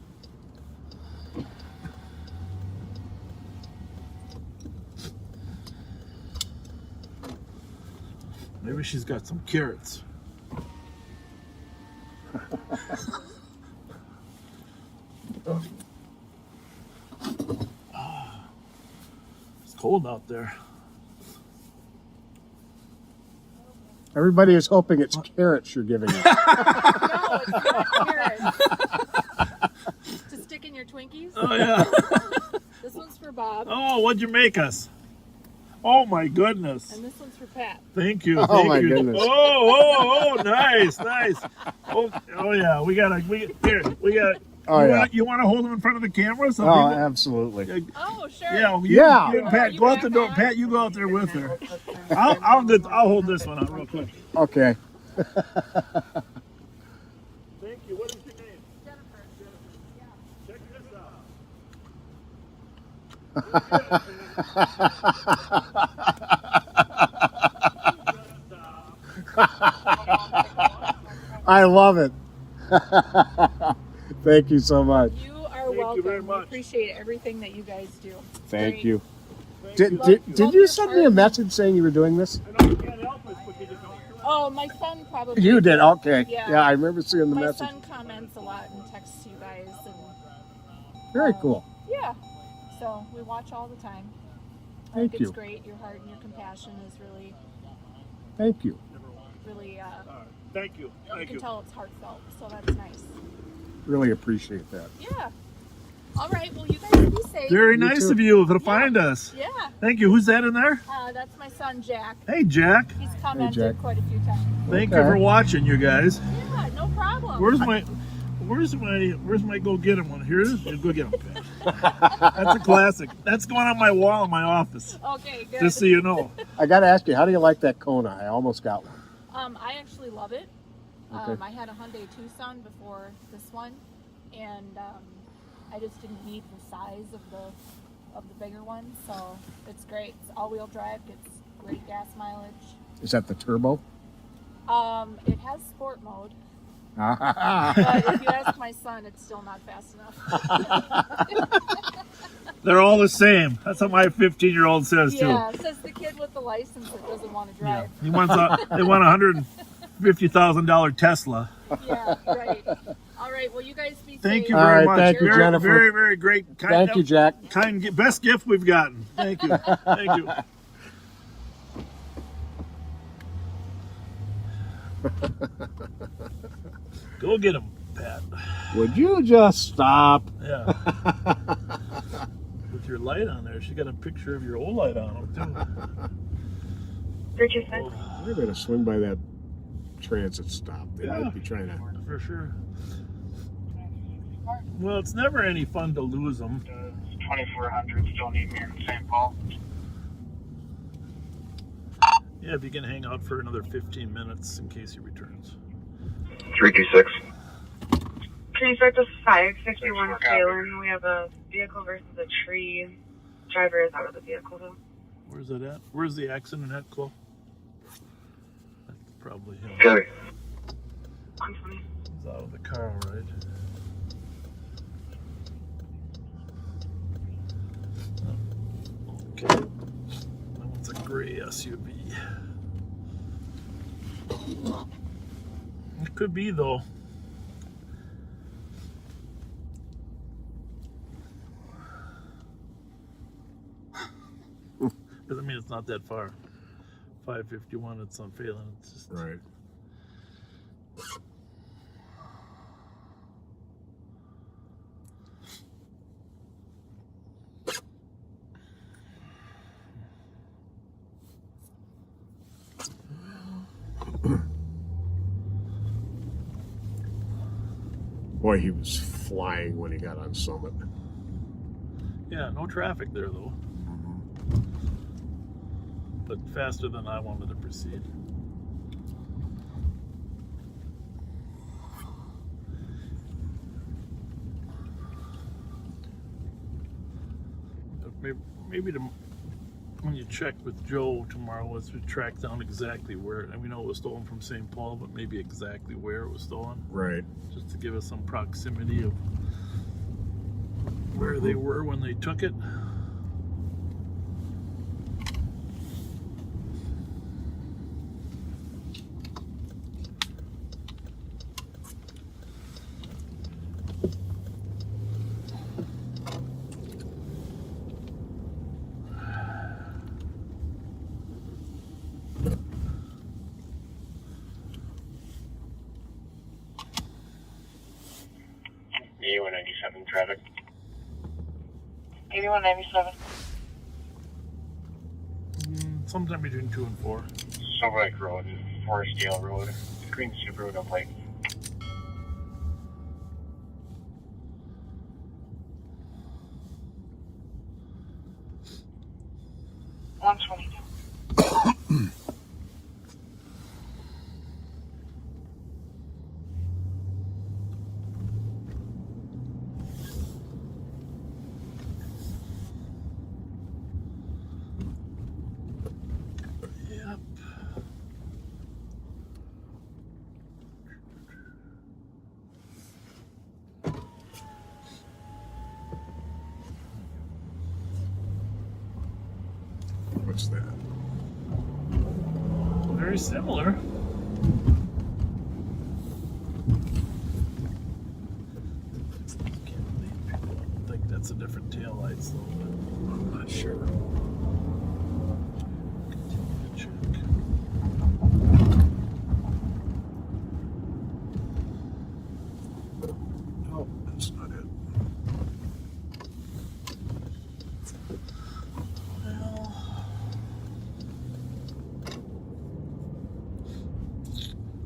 S1: Maybe she's got some carrots. It's cold out there.
S4: Everybody is hoping it's carrots you're giving us.
S8: No, it's not carrots. To stick in your Twinkies?
S1: Oh, yeah.
S8: This one's for Bob.
S1: Oh, what'd you make us? Oh, my goodness.
S8: And this one's for Pat.
S1: Thank you.
S4: Oh,
S1: Thank
S4: my
S1: you.
S4: goodness.
S1: Oh, nice. Oh, yeah. We got.
S4: Oh, yeah.
S1: You want to hold them in front of the camera? So
S4: Oh,
S1: people-
S4: absolutely.
S8: Oh, sure.
S1: Yeah, you and Pat, go out the door. Pat, you go out there with her. I'll hold this one out real quick.
S4: Okay.
S1: Thank you. What is your name? Jennifer. Check
S4: I love it. Thank you so much.
S8: You are welcome.
S1: very much.
S8: We appreciate everything that you guys do.
S4: Thank
S8: Great.
S4: you.
S1: Thank
S4: Did you send me a message saying you were doing this?
S1: I know you can't help us, but you just don't.
S8: Oh, my son probably.
S4: You did. Okay.
S8: Yeah.
S4: Yeah, I remember seeing the
S8: My
S4: message.
S8: son comments a lot and texts you guys. And,
S4: Very cool.
S8: yeah. So we watch all the time. I
S4: Thank
S8: think
S4: you.
S8: It's great. Your heart and your compassion is really,
S4: Thank you.
S8: really,
S1: Thank you.
S8: you
S1: Thank
S8: can
S1: you.
S8: tell it's heartfelt. So that's nice.
S4: Really appreciate that.
S8: Yeah. All right. Well, you guys be safe.
S1: Very nice of you to find us.
S8: Yeah.
S1: Thank you. Who's that in there?
S8: That's my son, Jack.
S1: Hey, Jack.
S8: He's commented
S4: Jack.
S8: quite a few times.
S1: Thank you for watching, you guys.
S8: Yeah, no problem.
S1: Where's my go get him one? Here it is. Go get him. That's a classic. That's going on my wall in my office.
S8: Okay, good.
S1: Just so you know.
S4: I got to ask you, how do you like that Kona? I almost got one.
S8: I actually love it.
S4: Okay.
S8: I had a Hyundai Tucson before this one, and I just didn't need the size of the bigger one, so it's great. It's all-wheel drive, gets great gas mileage.
S4: Is that the turbo?
S8: It has sport mode,
S4: Ah.
S8: but if you ask my son, it's still not fast enough.
S1: They're all the same. That's what my 15-year-old says too.
S8: Yeah, says the kid with the license that doesn't want to drive.
S1: He wants they want a $150,000 Tesla.
S8: Yeah, right. All right, well, you guys be safe.
S1: Thank you
S4: All
S1: very
S4: right,
S1: much.
S4: thank you,
S1: very,
S4: Jennifer.
S1: Very, very great.
S4: Thank you, Jack.
S1: Best gift we've gotten. Thank you. Thank you. Go get him, Pat.
S4: Would you just stop?
S1: Yeah. With your light on there, she got a picture of your old light on him too.
S17: Richard,
S4: I better swing by that transit stop. They might be trying to.
S1: For sure. Well, it's never any fun to lose them.
S6: 2400 still need me in St. Paul.
S1: Yeah, if you can hang out for another 15 minutes in case he returns.
S3: 326.
S17: Can you start the 551 Salem? We have a vehicle versus a tree. Driver is out of the vehicle though.
S1: Where's it at? Where's the accident at, Chloe? That's probably him.
S3: Okay.
S1: He's out of the car, right? Okay. SUV. It could be though. Because I mean, it's not that far. 551, it's on Phelan. It's just
S4: right. Boy, he was flying when he got on Summit.
S1: Yeah, no traffic there though. But faster than I wanted to proceed. Maybe when you check with Joe tomorrow, let's track down exactly where, and we know it was stolen from St. Paul, but maybe exactly where it was stolen.
S4: Right.
S1: Just to give us some proximity of where they were when they took it.
S3: A197 traffic.
S5: 8197.
S1: Sometime between 2 and 4.
S3: Silver Lake Road, Forestdale Road, Green Subaru, no plate.
S1: Yep.
S4: What's that?
S1: Very similar. Can't believe people think that's a different taillights though, but I'm not sure. Continue to check.
S4: No, that's not it.
S1: Well,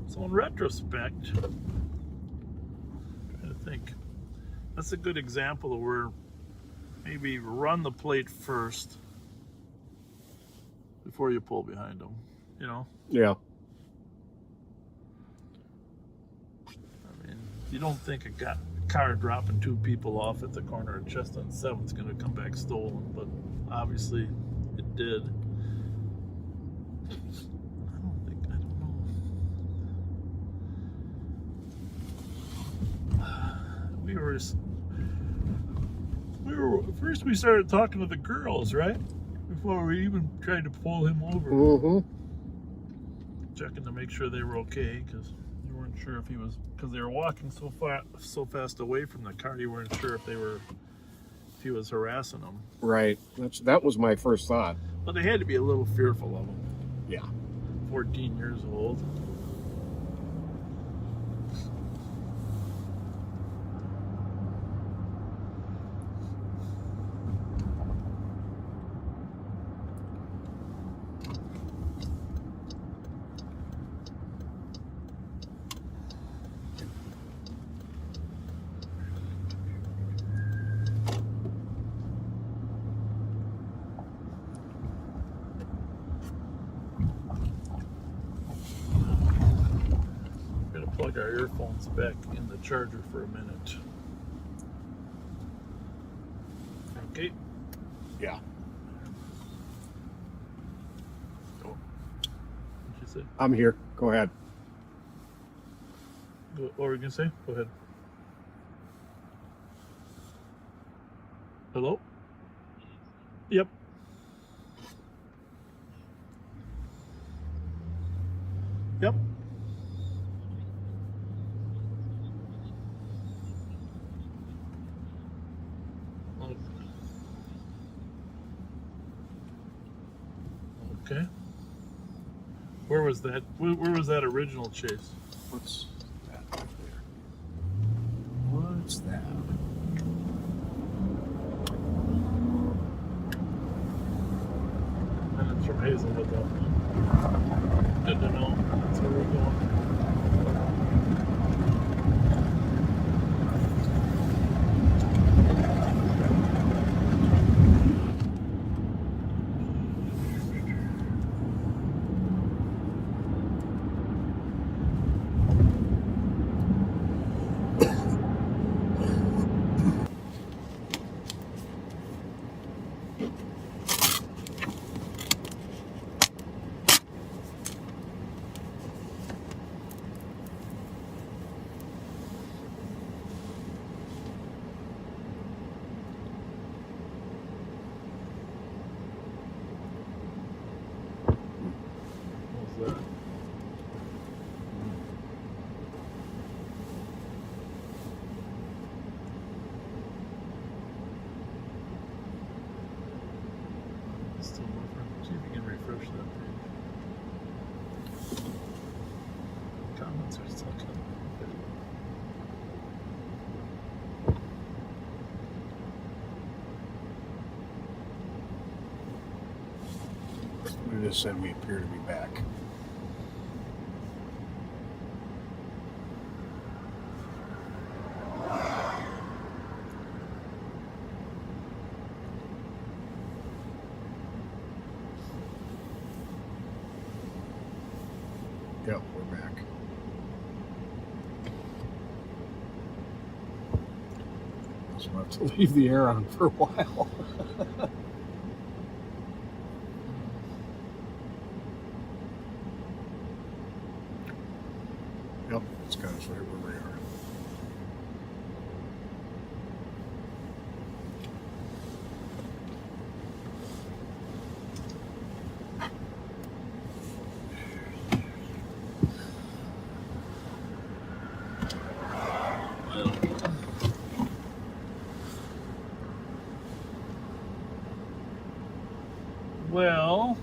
S1: so in retrospect, I'm trying to think, that's a good example of where maybe run the plate first before you pull behind them, you know?
S4: Yeah.
S1: I mean, you don't think a car dropping 2 people off at the corner of Chestnut and 7th is going to come back stolen, but obviously it did. I don't know. First we started talking to the girls, right? Before we even tried to pull him over.
S4: Mm-hmm.
S1: Checking to make sure they were okay, because you weren't sure if he was, because they were walking so fast away from the car, you weren't sure if he was harassing them.
S4: Right. That was my first thought.
S1: But they had to be a little fearful of him.
S4: Yeah.
S1: 14 years old. Plug our earphones back in the charger for a minute. Okay.
S4: Yeah.
S1: Oh. What'd you say?
S4: I'm here. Go ahead.
S1: What were you gonna say? Go ahead. Hello? Yep. Yep. Okay. Where was that? Where was that original chase?
S4: What's that right there? What's that?
S1: And it's from Hazelwood, though. Good to know. That's where we're going. Still working. See if you can refresh that page. Comments are still coming.
S4: We just said we appear to be back. Yep, we're back. So we'll have to leave the air on for a while. Yep, it's got us right where we are.
S1: Well,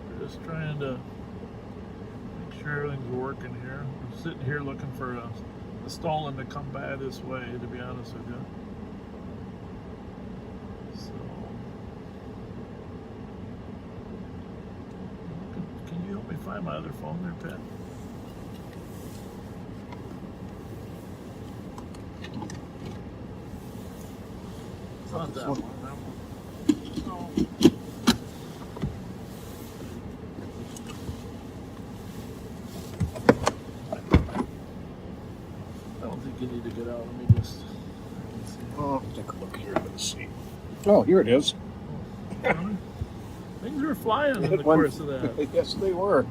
S1: we're just trying to make sure everything's working here. I'm sitting here looking for a stolen to come by this way, to be honest with you. So, can you help me find my other phone there, Pat? It's not that one. That one. No. You need to get out. Let me just see.
S4: Oh, take a look here. Let's see. Oh, here it is.
S1: Things were flying in the course of that.
S4: Yes, they were.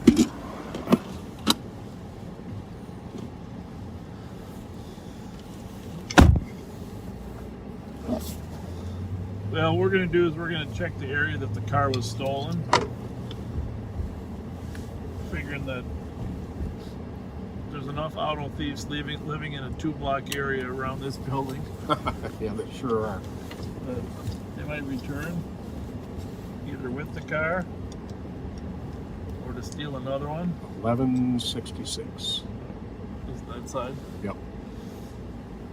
S1: Thank you. Well, what we're going to do is we're going to check the area that the car was stolen. Figuring that there's enough auto thieves living in a 2-block area around this building.
S4: Yeah, they sure are.
S1: They might return either with the car or to steal another one.
S4: 1166.
S1: Is that side?
S4: Yep.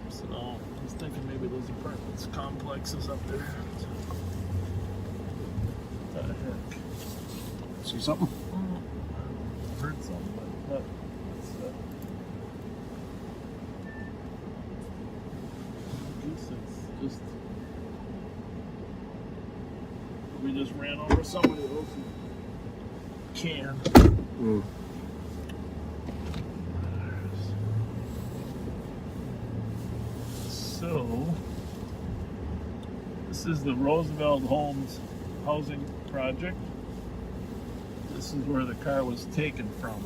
S1: So I was thinking maybe those apartments complexes up there. What the heck?
S4: See something?
S1: I heard something, but not. It's just we just ran over somebody else's can.
S4: Mm.
S1: So this is the Roosevelt Homes housing project. This is where the car was taken from.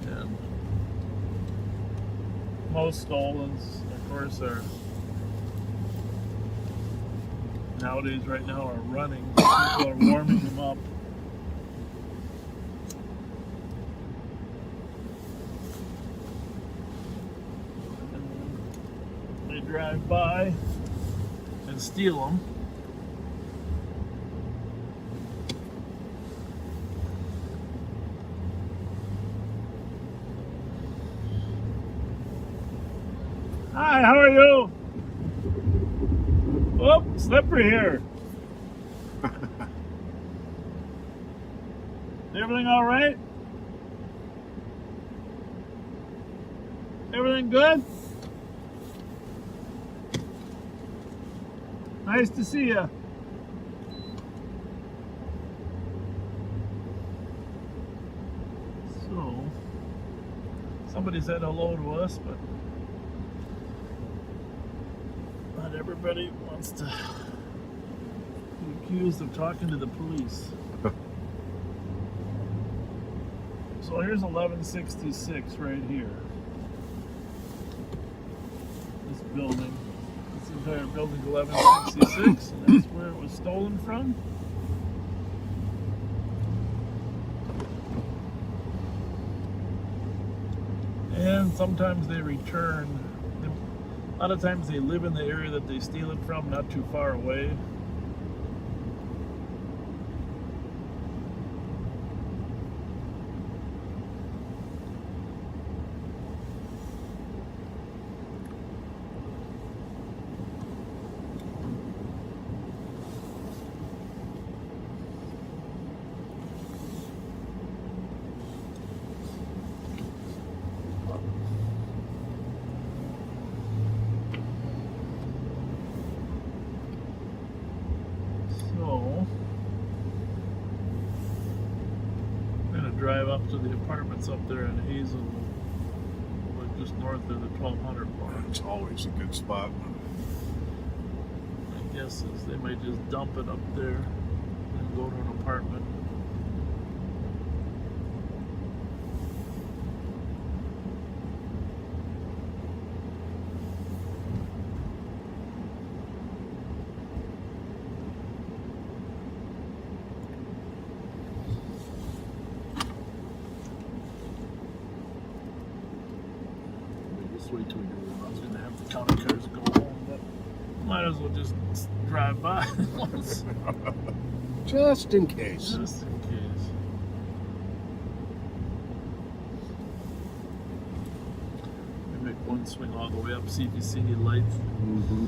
S1: And most stolens, of course, are nowadays right now are running. People are warming drive by and steal them. Hi, how are you? Oh, slippery here. Everything all right? Everything good? Nice to see you. So, somebody said hello to us, but not everybody wants to be accused of talking to the police. So here's 1166 right here. This building. This entire building 1166, and that's where it was stolen from. And sometimes they return. A lot of times they live in the area that they steal it from, not too far away. Drive up to the apartments up there in Hazel, like just north of the 1200 block.
S4: It's always a good spot.
S1: My guess is they might just dump it up there and go to an apartment. Wait till we go. I was going to have the county cars go home, but might as well just drive by once.
S4: Just in case.
S1: Just in case. We make one swing all the way up, see if you see any lights.
S4: Mm-hmm.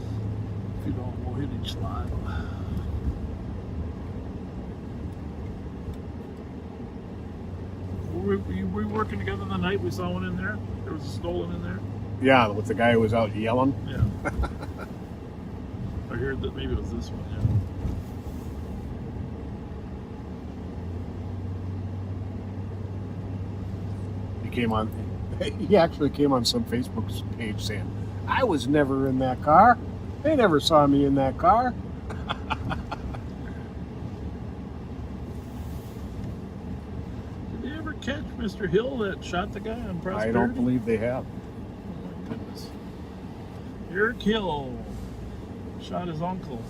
S1: If you don't, we'll hit each line. Were we working together the night we saw one in there? There was a stolen in there?
S4: Yeah, with the guy who was out yelling.
S1: Yeah. I heard that maybe it was this one, yeah.
S4: He actually came on some Facebook page saying, I was never in that car. They never saw me in that car.
S1: Did they ever catch Mr. Hill that shot the guy on Prosperity?
S4: I don't believe they have.
S1: Oh my goodness. Eric Hill shot his uncle.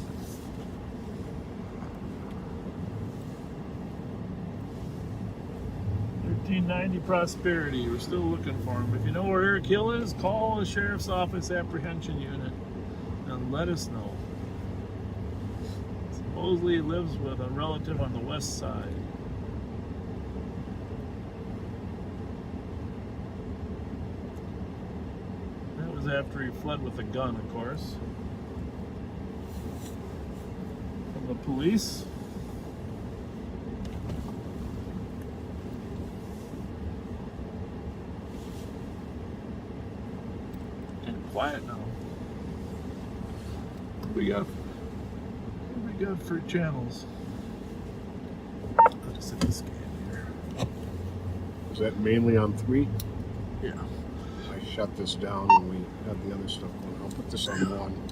S1: $13.90 Prosperity. We're still looking for him. If you know where Eric Hill is, call the Sheriff's Office Apprehension Unit and let us know. Supposedly he lives with a relative on the west side. That was after he fled with a gun, of course, from the police. Quiet now. What we got for channels? I'll just hit the scan here.
S4: Is that mainly on 3?
S1: Yeah.
S4: I shut this down and we have the other stuff on. I'll put this on 1.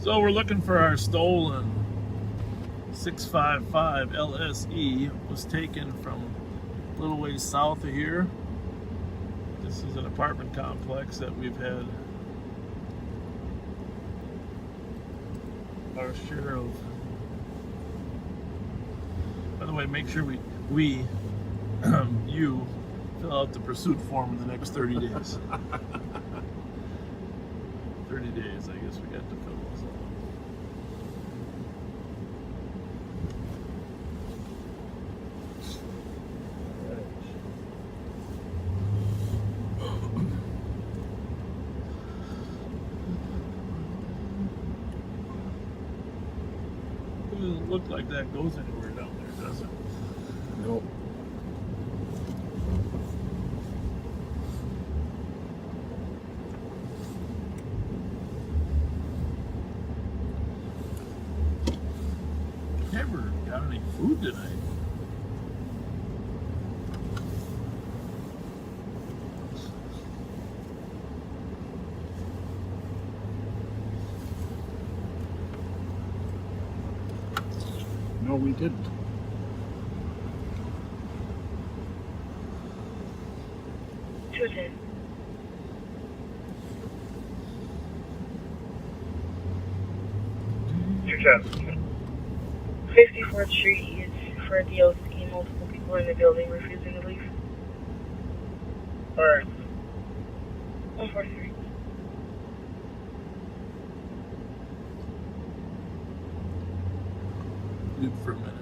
S1: So we're looking for our stolen 655 LSE. Was taken from a little ways south of here. This is an apartment complex that we've had our share of. By the way, make sure you Fill out the pursuit form in the next 30 days. 30 days, I guess we got to fill this out. It doesn't look like that goes anywhere down there, does it?
S4: Nope.
S1: Never got any food tonight.
S4: No, we didn't.
S2: Tuesday.
S6: Success.
S2: 54th Street is for the OC. Multiple people in the building refusing to leave.
S6: Alright.
S2: 143.
S1: Mute for a minute.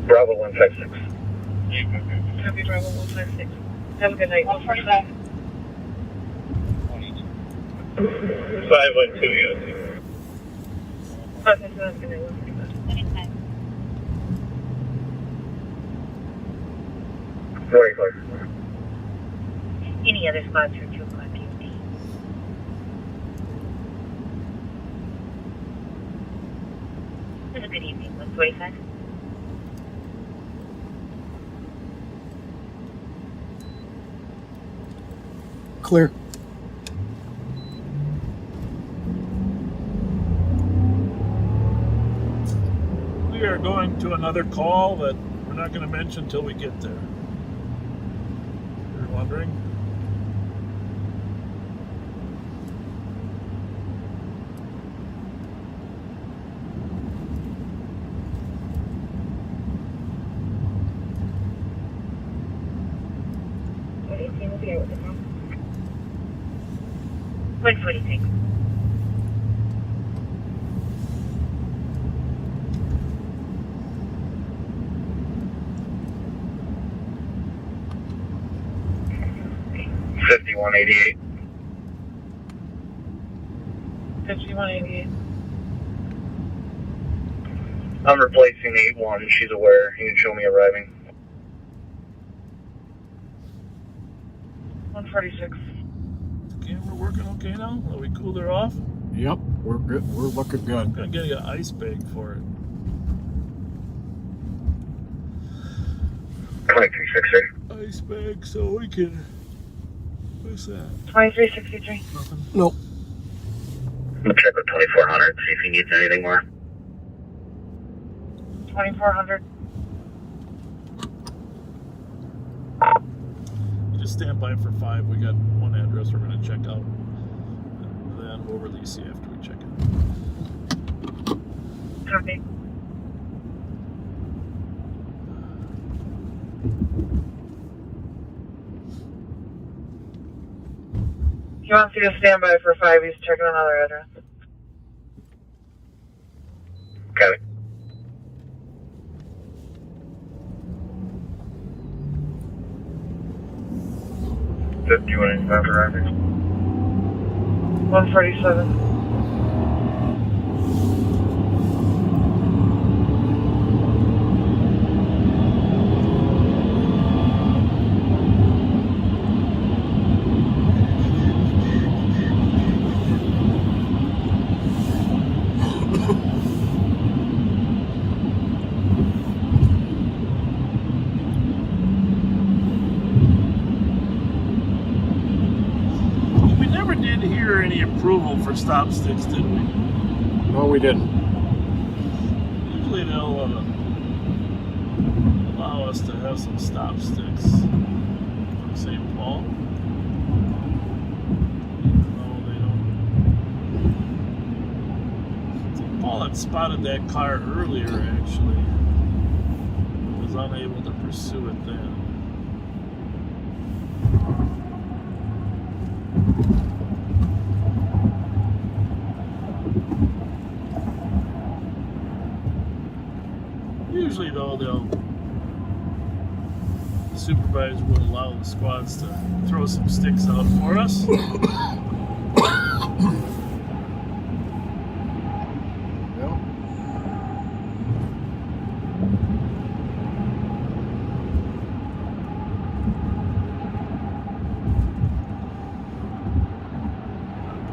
S16: Bravo 156.
S2: Copy, Bravo 156. Have a good night. 145.
S16: 512 USC.
S2: Okay, so have a good night. 145.
S16: Very clear.
S2: Any other spots for 2 o'clock POD? Have a good evening. 145.
S4: Clear.
S1: We are going to another call that we're not going to mention until we get there. You're wondering?
S2: What 18 will be out with the phone? 146.
S16: $51.88.
S2: 5188.
S16: I'm replacing 81. She's aware. You can show me arriving.
S2: 146.
S1: camera working okay now? Are we cooled her off?
S4: Yep, we're good. We're looking good.
S1: I'm gonna get an ice bag for it.
S16: 2363.
S1: Ice bag so we can. What's that?
S17: 2363.
S1: Nothing.
S4: Nope.
S16: We'll check with 2400, see if he needs anything more.
S17: 2400.
S1: You just stand by for 5. We got one address we're gonna check out. And then we'll release you after we check it.
S17: Copy. He wants you to stand by for 5. He's checking another address.
S16: Got it.
S6: You want any time arriving?
S17: 147.
S1: Any approval for stop sticks, did we?
S4: No, we didn't.
S1: Usually they'll allow us to have some stop sticks from St. Paul. No, they don't. St. Paul had spotted that car earlier, actually. Was unable to pursue it then. Usually, though, the supervisor will allow the squads to throw some sticks out for us. Put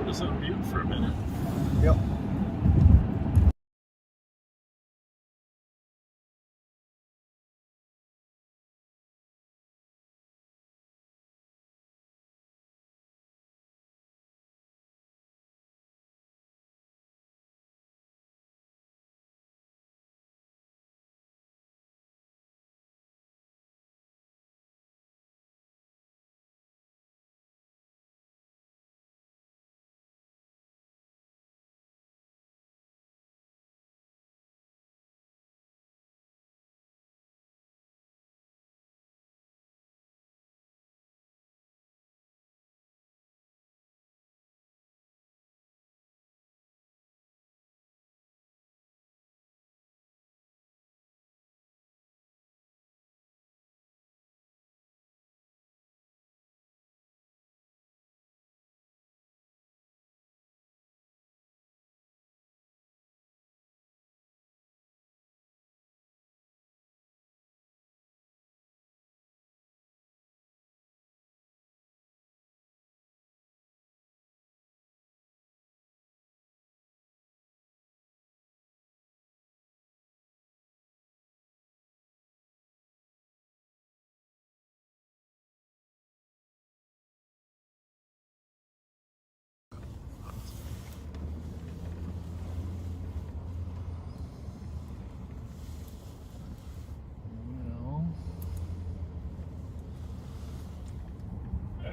S1: us on mute for a minute.
S4: Yep.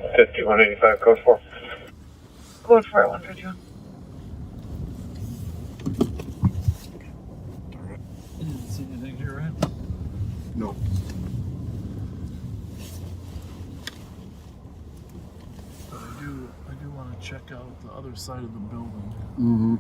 S1: Well,
S6: 5185, code 4.
S17: Code 4 at 151.
S1: you didn't see anything here, right?
S4: No.
S1: But I do want to check out the other side of the building.
S4: Mm-hmm.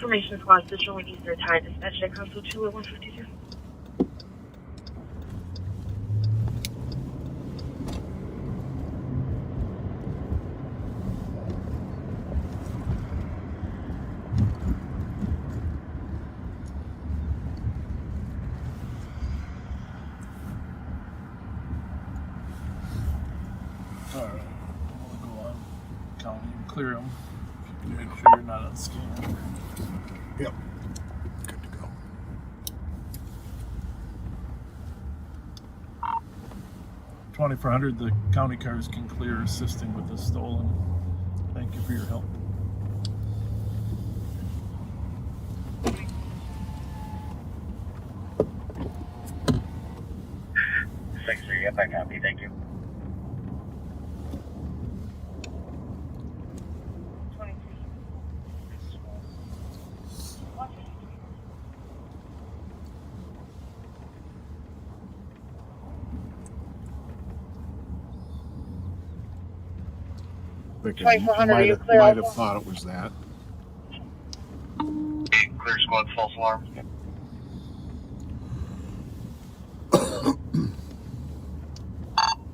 S17: Information squad, still showing Eastern Tide. Dispatch at Council 2 at 152.
S1: All right, I'm gonna go on county and clear them. Make sure you're not on scan.
S4: Yep. Good to go.
S1: $2,400, the county cars can clear, assisting with the stolen. Thank you for your help.
S3: Thanks, sir. Yep, I copy. Thank you.
S4: I think
S17: 2400, are you clear
S4: might have
S17: also?
S4: thought it was that.
S3: Clear squad, false alarm.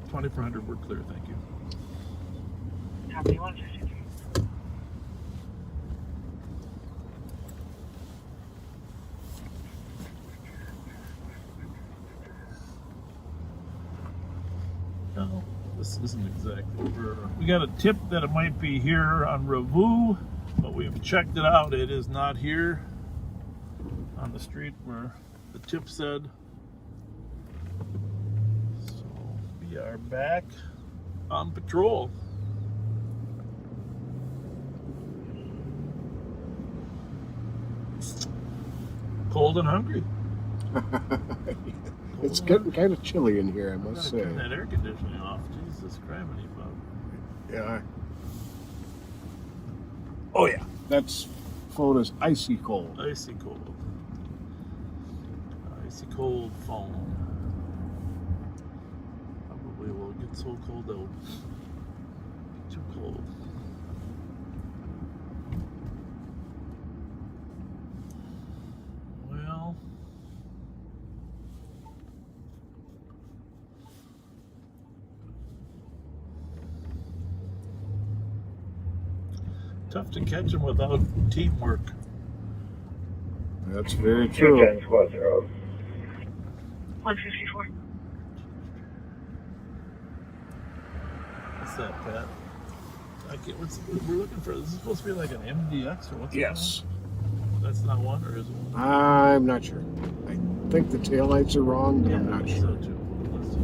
S1: 2,400, we're clear, thank you.
S17: Copy 152.
S1: No, this isn't exactly where. We got a tip that it might be here on Revue, but we've checked it out. It is not here on the street where the tip said. So we are back on patrol. Cold and hungry.
S4: It's getting kind of chilly in here, I must say.
S1: Turn that air conditioning off. Jesus criminy, bub.
S4: Yeah. Oh yeah, that's phone is icy cold.
S1: Icy cold. Icy cold phone. Probably will get so cold they'll be too cold. Well, tough to catch them without teamwork.
S4: That's very true.
S3: 210 squad 0.
S17: 154.
S1: What's that, Pat? I can't, we're looking for? This is supposed to be like an MDX or what's it
S4: Yes.
S1: called? That's not one, or is it one?
S4: I'm not sure. I think the taillights are wrong, but I'm not
S1: I think
S4: sure.
S1: so too. Let's see.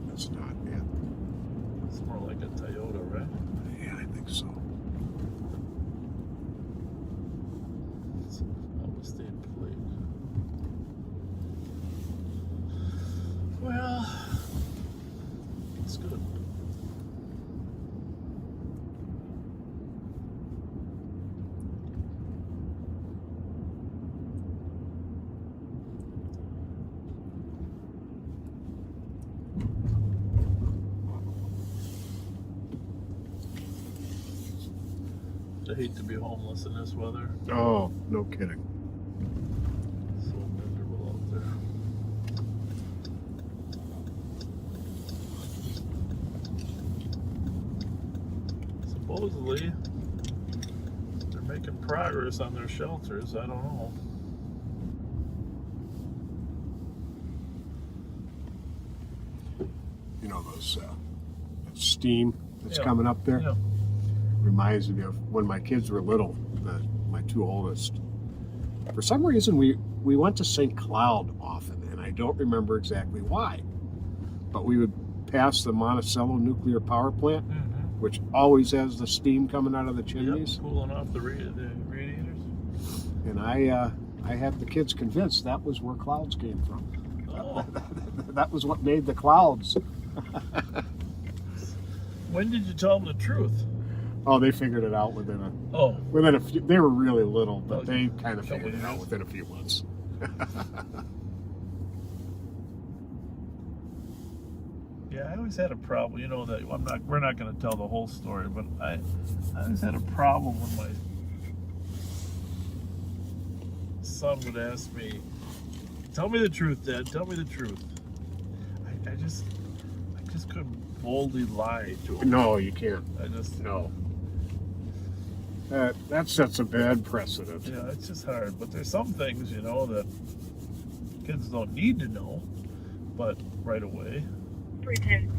S4: That's not it.
S1: It's more like a Toyota, right?
S4: Yeah, I think so.
S1: It's almost staying plate. Well, it's good. I hate to be homeless in this weather.
S4: Oh, no kidding.
S1: So miserable out there. Supposedly, they're making progress on their shelters. I don't know.
S4: You know those that steam that's
S1: Yeah.
S4: coming up there?
S1: Yeah.
S4: Reminds me of when my kids were little, my two oldest. For some reason, we went to St. Cloud often, and I don't remember exactly why. But we would pass the Monticello nuclear power plant, which always has the steam coming out of the chimneys.
S1: Yep, cooling off the radiators.
S4: And I had the kids convinced that was where clouds came from.
S1: Oh.
S4: That was what made the clouds.
S1: When did you tell them the truth?
S4: Oh, they figured it out within a few. They were really little, but they kind of figured it out within a few months.
S1: Yeah, I always had a problem. You know that we're not going to tell the whole story, but I always had a problem when my son would ask me, "Tell me the truth, Dad. Tell me the truth." I just couldn't boldly lie to him.
S4: No, you can't.
S1: No.
S4: That sets a bad precedent.
S1: Yeah, it's just hard. But there's some things, you know, that kids don't need to know, but right away.
S17: 310.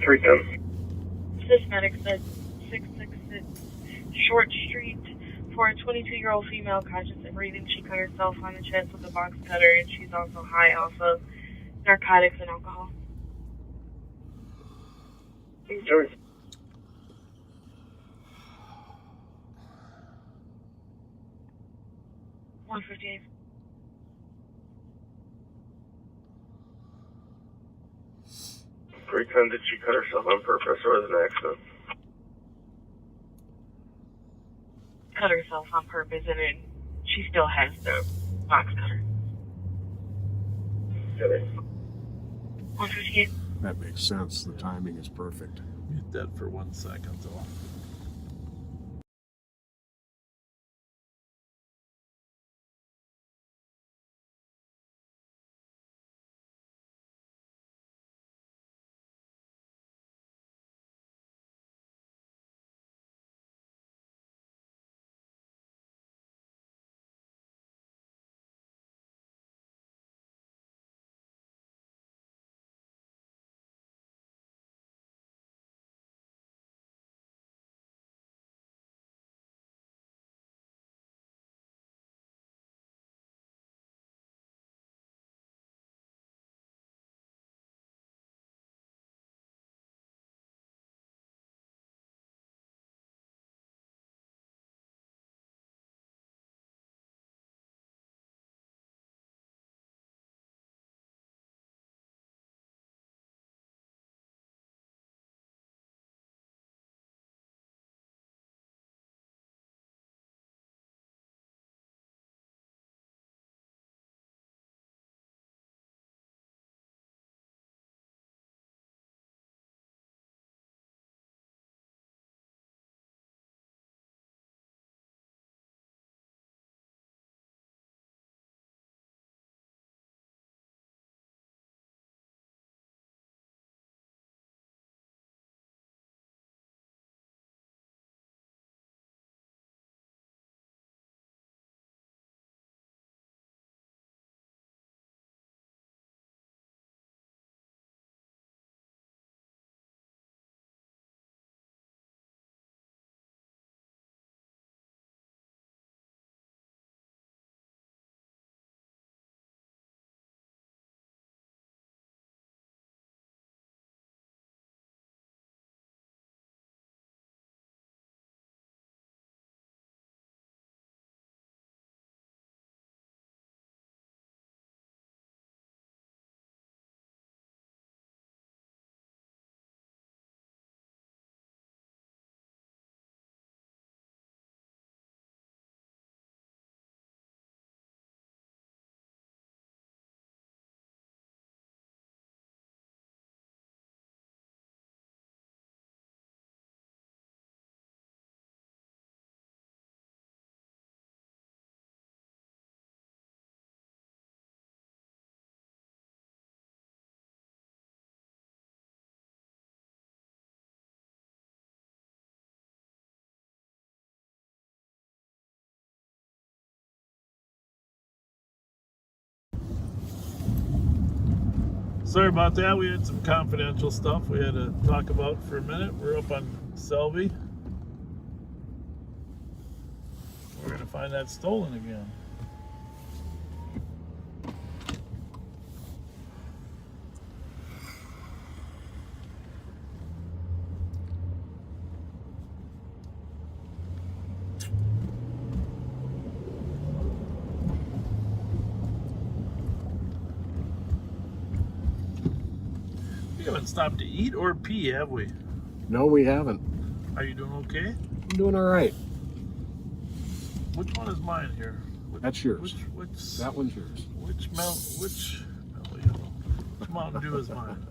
S16: 310.
S17: Medic said 666 Short Street for a 22-year-old female conscious and breathing. She cut herself on the chest with a box cutter, and she's also high off of narcotics and alcohol.
S16: Sure.
S17: 158.
S16: Did she cut herself on purpose or was it an accident?
S17: Cut herself on purpose, and then she still has the box cutter. 158.
S4: That makes sense. The timing is perfect.
S1: Mute that for 1 second, though. Sorry about that. We had some confidential stuff we had to talk about for a minute. We're up on Selby. We're going to find that stolen again. We haven't stopped to eat or pee, have we?
S4: No, we haven't.
S1: Are you doing okay?
S4: I'm doing all right.
S1: Which one is mine here?
S4: That's yours.
S1: Which
S4: that one's yours.
S1: Which melon? Mountain Dew is mine.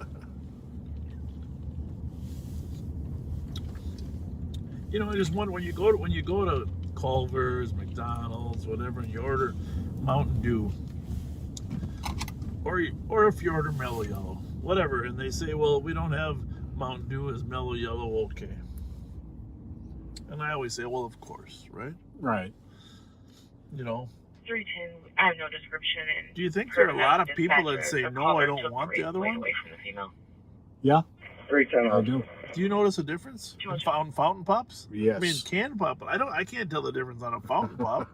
S1: You know, I just wonder when you go to Culver's, McDonald's, whatever, and you order Mountain Dew, or if you order Mellow Yellow, whatever, and they say, well, we don't have Mountain Dew as Mellow Yellow, okay. And I always say, well, of course, right?
S4: Right.
S1: You know.
S17: 310. I have no description. And
S1: do you think there are a lot of people that say, no, I don't want the other one?
S17: Away from the female.
S4: Yeah.
S6: 310.
S4: I do.
S1: Do you notice a difference in fountain pops?
S4: Yes.
S1: I mean, canned pop, but I can't tell the difference on a fountain pop.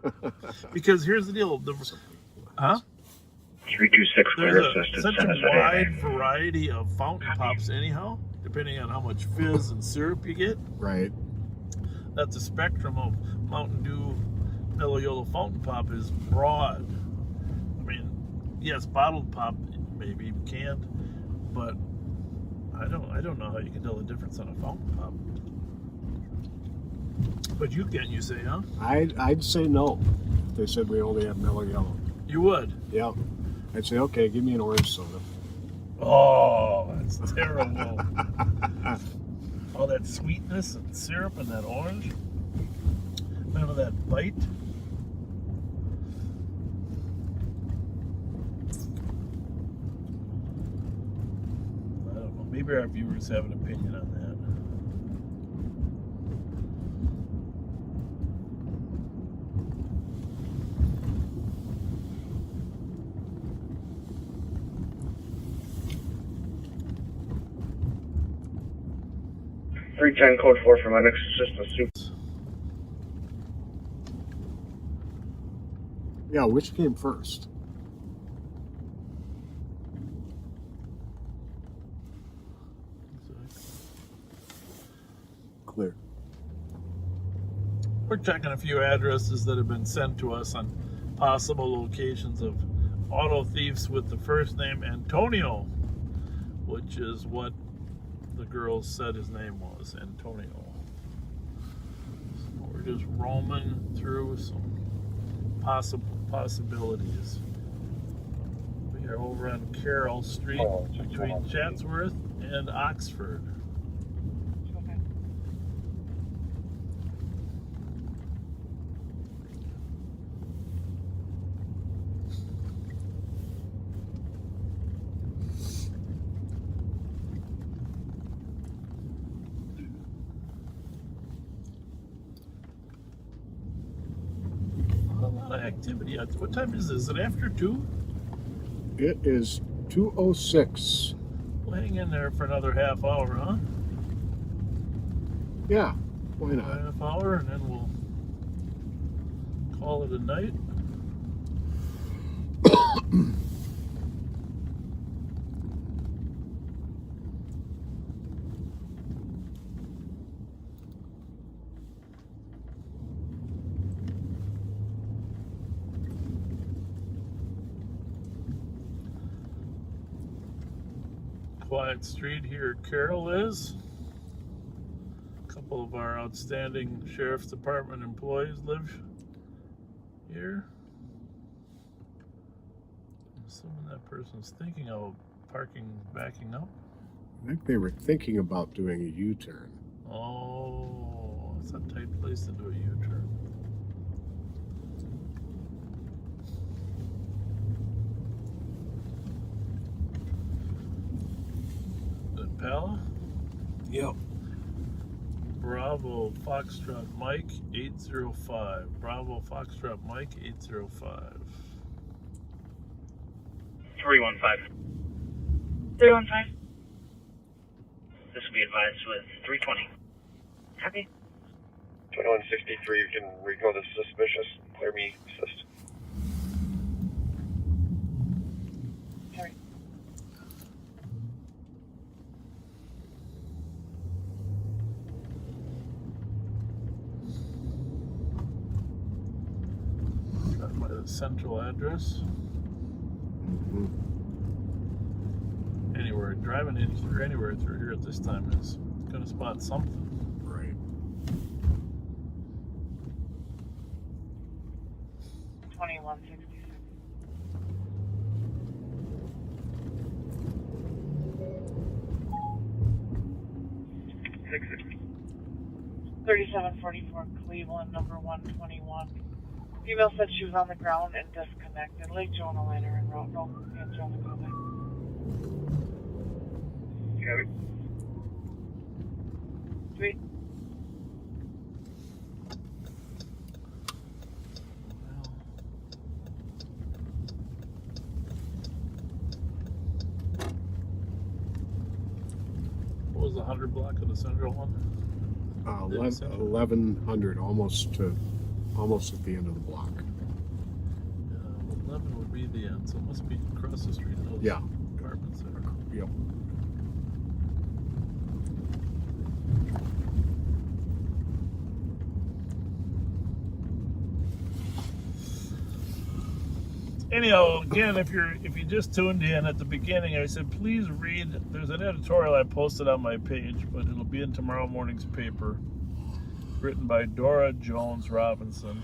S1: Because here's the deal.
S6: 326
S1: There's such a wide variety of fountain pops anyhow, depending on how much fizz and syrup you get.
S4: Right.
S1: That the spectrum of Mountain Dew Mellow Yellow fountain pop is broad. I mean, yes, bottled pop maybe canned, but I don't know how you can tell the difference on a fountain pop. But you can, you say, huh?
S4: I'd say no. If they said we only have Mellow Yellow.
S1: You would?
S4: Yeah. I'd say, okay, give me an orange soda.
S1: Oh, that's terrible. All that sweetness and syrup and that orange. None of that bite. I don't know. Maybe our viewers have an opinion on that.
S6: Code 4 for Lennox, just a soup.
S4: Yeah, which came first? Clear.
S1: We're checking a few addresses that have been sent to us on possible locations of auto thieves with the first name Antonio, which is what the girls said his name was, Antonio. So we're just roaming through some possibilities. We are over on Carroll Street between Chatsworth and Oxford. Activity. What time is this? Is it after 2?
S4: It is 2:06.
S1: We'll hang in there for another half hour, huh?
S4: Yeah, why not?
S1: Half hour, and then we'll call it a night. Quiet street here Carroll is. A couple of our outstanding Sheriff's Department employees live here. I'm assuming that person's thinking of backing up.
S4: I think they were thinking about doing a U-turn.
S1: Oh, it's a tight place to do a U-turn. Pella?
S4: Yep.
S1: Bravo Foxtrot Mike 805. Bravo Foxtrot Mike 805.
S16: 315.
S17: 315.
S16: This will be advised with 320.
S17: Copy.
S3: 2163, you can recall the suspicious. Clear me, assist.
S17: Sorry.
S1: By the central address. Anywhere, driving in through anywhere through here at this time is going to spot something.
S4: Right.
S17: 2166. 3744 Cleveland, number 121. Female said she was on the ground and disconnected. Lake Jonah Liner and route no and Jonah County.
S3: Got it.
S17: Sweet.
S1: What was the 100 block of the central one?
S4: 1100, almost at the end of the block.
S1: 11 would be the end, so it must be across the street. Those
S4: Yeah.
S1: apartments there.
S4: Yep.
S1: Anyhow, again, if you just tuned in at the beginning, I said please read. There's an editorial I posted on my page, but it'll be in tomorrow morning's paper, written by Dora Jones Robinson.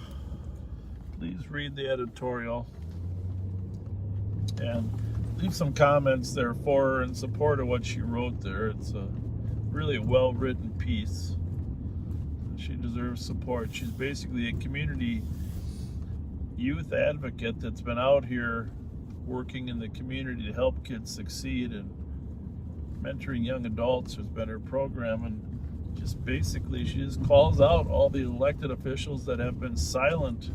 S1: Please read the editorial and leave some comments there for her in support of what she wrote there. It's a really well-written piece. She deserves support. She's basically a community youth advocate that's been out here working in the community to help kids succeed and mentoring young adults. Has been her program, and just basically she just calls out all the elected officials that have been silent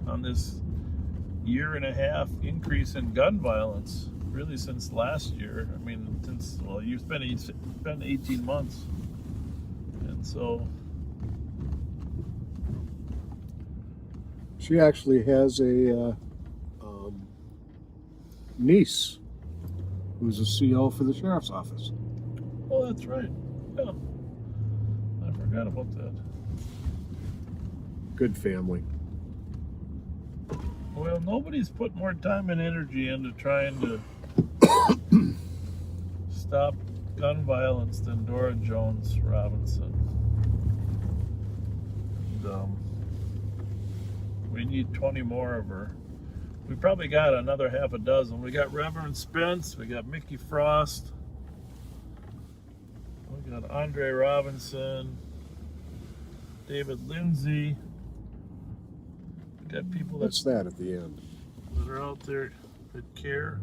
S1: on this 1.5 year increase in gun violence, really since last year. I mean, since, well, it's been 18 months. And so
S4: She actually has a niece who's a CO for the sheriff's office.
S1: oh, that's right. Yeah, I forgot about that.
S4: Good family.
S1: Well, nobody's put more time and energy into trying to stop gun violence than Dora Jones Robinson. And, we need 20 more of her. We probably got another half a dozen. We got Reverend Spence, we got Mickey Frost, we got Andre Robinson, David Lindsay. We got people
S4: What's that at the end?
S1: that are out there that care.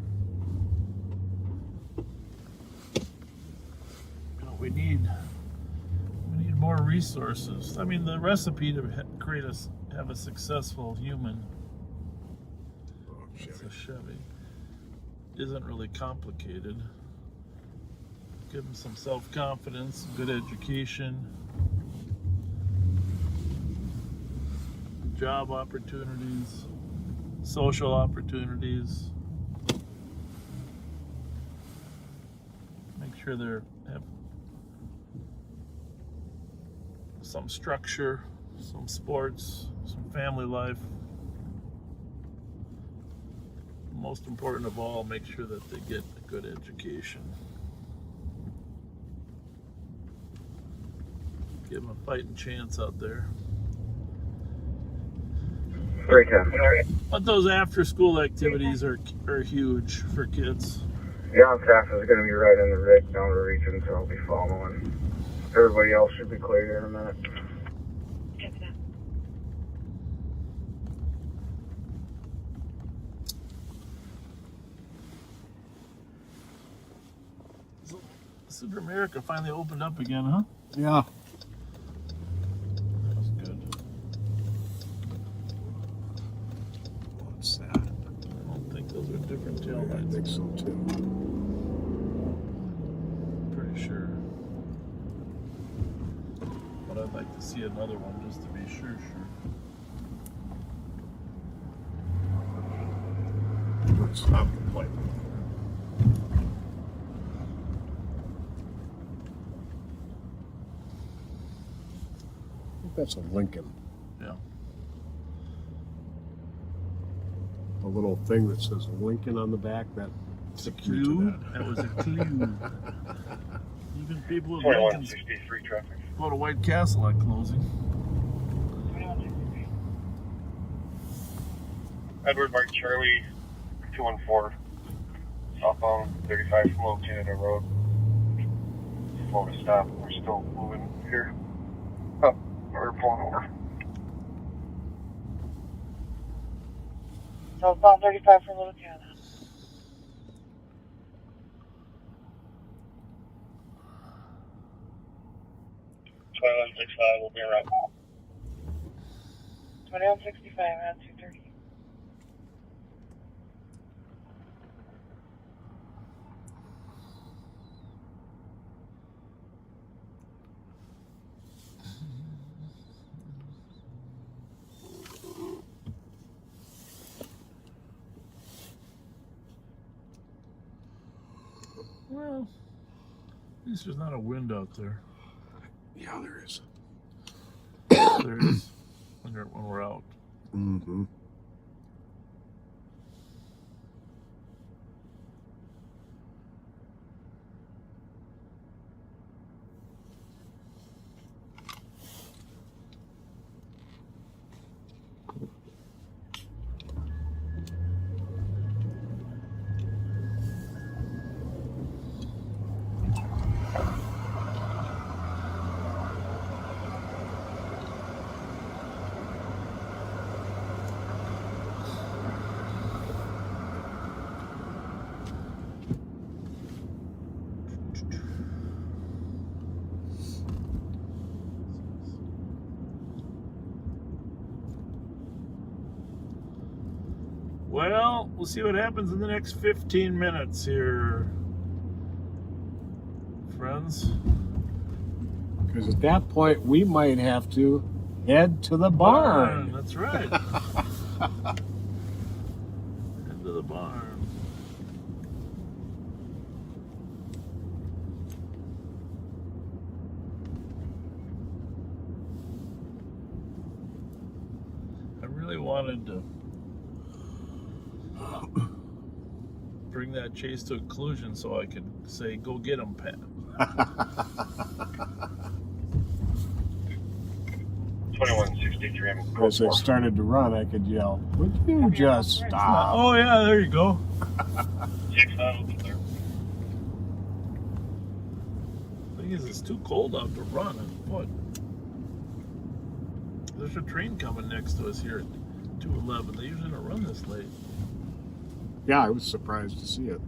S1: You know, we need more resources. I mean, the recipe to have a successful human, it's a Chevy, isn't really complicated. Give them some self-confidence, good education, job opportunities, social opportunities. Make sure they have some structure, some sports, some family life. Most important of all, make sure that they get a good education. Give them a fighting chance out there. But those after-school activities are huge for kids.
S6: John staff is going to be right in the rig down the region, so I'll be following. Everybody else should be clear here in a minute.
S1: Super America finally opened up again, huh?
S4: Yeah.
S1: That was good.
S4: What's that?
S1: I don't think those are different tail lights.
S4: I think so too.
S1: Pretty sure. But I'd like to see another one just to be sure.
S4: Let's stop the plane. I think that's a Lincoln.
S1: Yeah.
S4: A little thing that says Lincoln on the back.
S1: It's a clue. That was a clue. Even people with Lincolns
S6: 2163 traffic.
S1: go to White Castle at closing.
S6: Edward Mark Charlie 214 southbound 35 from Old Canada Road. Slow to stop. We're still moving Here. Oh, we're pulling over.
S17: Southbound 35 for Little Canada.
S6: 2165 will be around.
S17: 2165 at 230.
S1: Well, at least there's not a wind out there.
S4: Yeah, there is.
S1: There is when we're out.
S4: Mm-hmm.
S1: Well, we'll see what happens in the next 15 minutes here, friends.
S4: Because at that point, we might have to head to the barn.
S1: That's right. Head to the barn. I really wanted to bring that chase to a conclusion so I could say, go get him, Pat.
S6: 2163.
S4: As I started to run, I could yell, would you just stop?
S1: Oh, yeah, there you go.
S6: 6,000.
S1: Thing is, it's too cold out to run on foot. There's a train coming next to us here at 2:11. They usually don't run this late.
S4: Yeah, I was surprised to see it.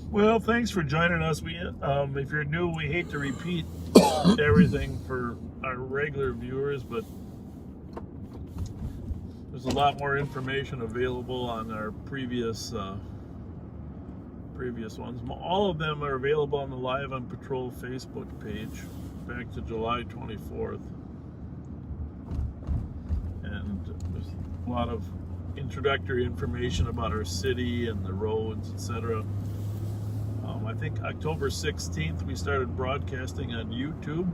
S1: Well, thanks for joining us. We, if you're new, we hate to repeat everything for our regular viewers, but there's a lot more information available on our previous ones. All of them are available on the Live on Patrol Facebook page back to July 24th. And there's a lot of introductory information about our city and the roads, etc. I think October 16th we started broadcasting on YouTube.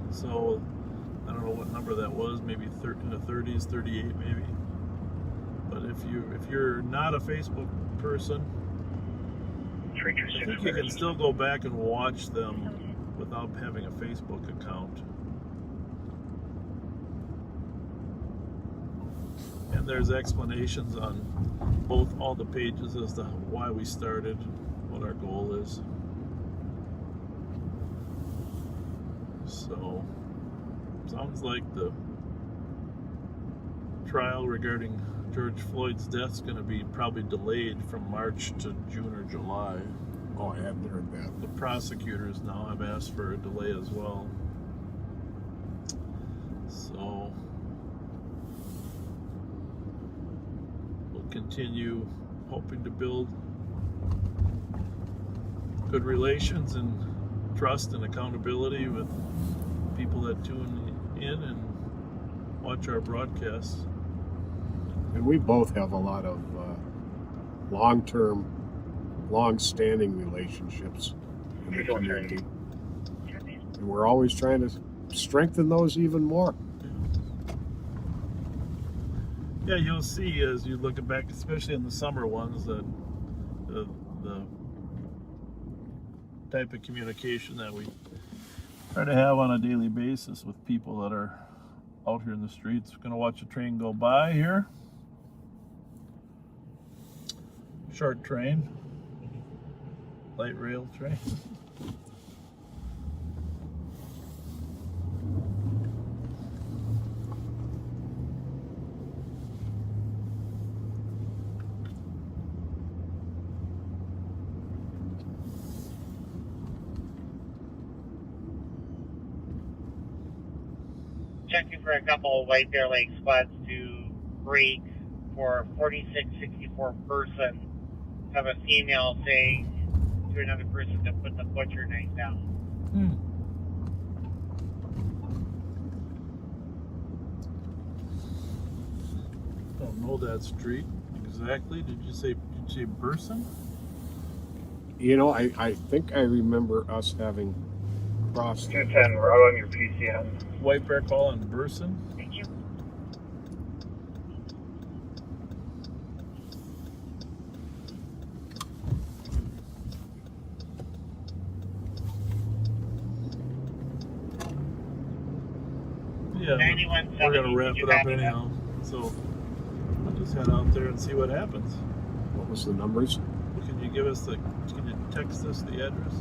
S1: So I don't know what number that was, maybe in the 30s, 38 maybe. But if you're not a Facebook person, I think you can still go back and watch them without having a Facebook account. And there's explanations on all the pages as to why we started, what our goal is. So, sounds like the trial regarding George Floyd's death is going to be probably delayed from March to June or July.
S4: Oh, I hadn't heard that.
S1: The prosecutors now have asked for a delay as well. So, we'll continue hoping to build good relations and trust and accountability with people that tune in and watch our broadcasts.
S4: And we both have a lot of long-term, long-standing relationships in the community. And we're always trying to strengthen those even more.
S1: Yeah, you'll see as you look back, especially in the summer ones, that the type of communication that we try to have on a daily basis with people that are out here in the streets. We're gonna watch a train go by here. Short train, light rail train.
S18: Checking for a couple of White Bear Lake squads to break for 4664 person. Have a female saying to another person to put the butcher knife down.
S1: Don't know that street exactly. Did you say Burson?
S4: You know, I think I remember us having crossed.
S6: 210, we're out on your PCN.
S1: White Bear call on Burson.
S18: Thank you.
S1: Yeah, we're gonna wrap it up anyhow. So I'll just head out there and see what happens.
S4: What was the numbers?
S1: Can you give us can you text us the address?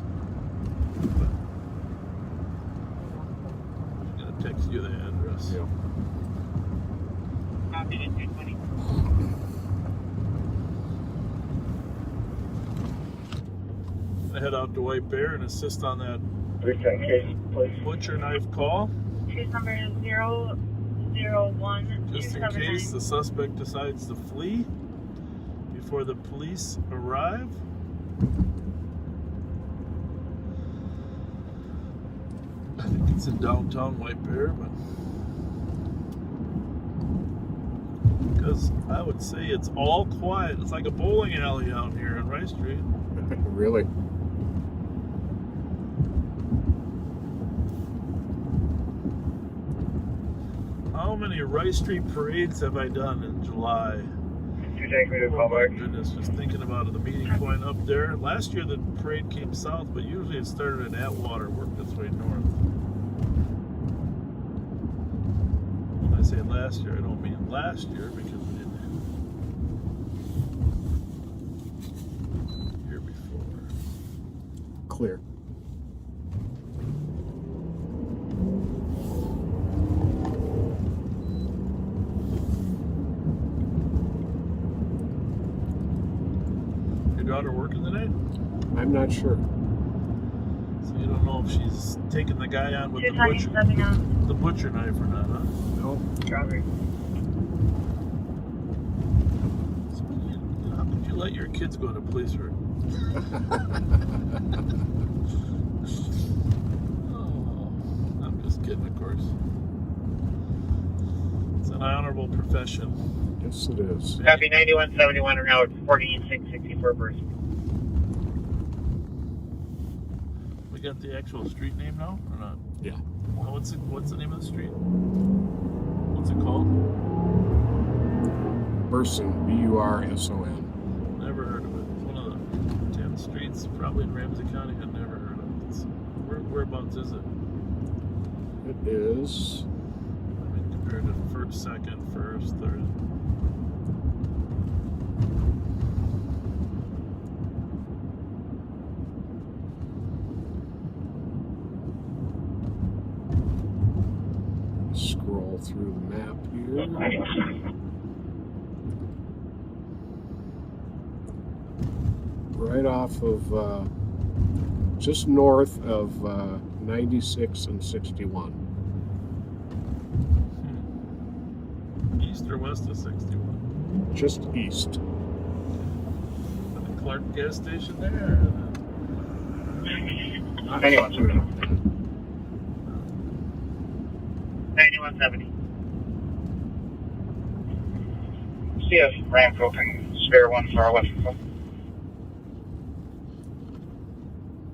S1: I'm gonna text you the address.
S4: Yeah.
S18: Copy to 220.
S1: I head out to White Bear and assist on that
S6: 310 case, please.
S1: butcher knife call.
S17: Case number 001.
S1: Just in case the suspect decides to flee before the police arrive. I think it's in downtown White Bear, but because I would say it's all quiet. It's like a bowling alley out here on Rice Street.
S4: Really?
S1: How many Rice Street parades have I done in July?
S6: You take me to
S1: Oh
S6: call
S1: my
S6: back?
S1: goodness, just thinking about it, the meeting point up there. Last year the parade came south, but usually it started in Atwater, worked its way north. When I say last year, I don't mean last year because we didn't year before.
S4: Clear.
S1: Your daughter working today?
S4: I'm not sure.
S1: So you don't know if she's taking the guy on with the butcher knife or not, huh?
S4: No.
S6: Copy.
S1: So how could you let your kids go to police work? Oh, I'm just kidding, of course. It's an honorable profession.
S4: Yes, it is.
S18: Copy 9171 around 4664 person.
S1: We got the actual street name now, or not?
S4: Yeah.
S1: Well, what's the name of the street? What's it called?
S4: Burson, B-U-R-S-O-N.
S1: Never heard of it. It's one of the 10 streets, probably in Ramsey County. I've never heard of it. Whereabouts is it?
S4: It is.
S1: I mean, compared to first, second, first, third.
S4: Scroll through the map here. Right off of, just north of 96 and 61.
S1: East or west of 61?
S4: Just east.
S1: And the Clark gas station there?
S18: 9170.
S6: See if Ramco can spare one for our electrical.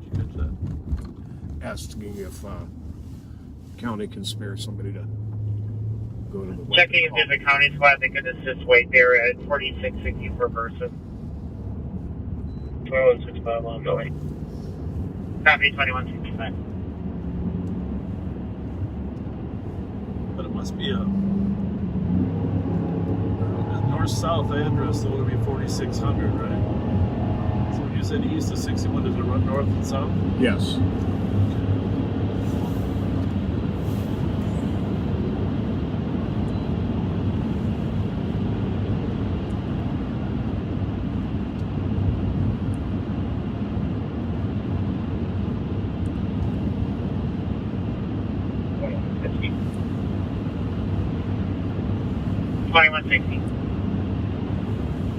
S1: Did you catch that?
S4: Asking if county can spare somebody to go go to the
S18: Checking if there's a county squad that could assist White Bear at 4660 per person.
S16: 2165 on Billy.
S18: Copy 2165.
S1: But it must be a north-south address, so it'll be 4600, right? So when you said east of 61, does it run north and south?
S4: Yes.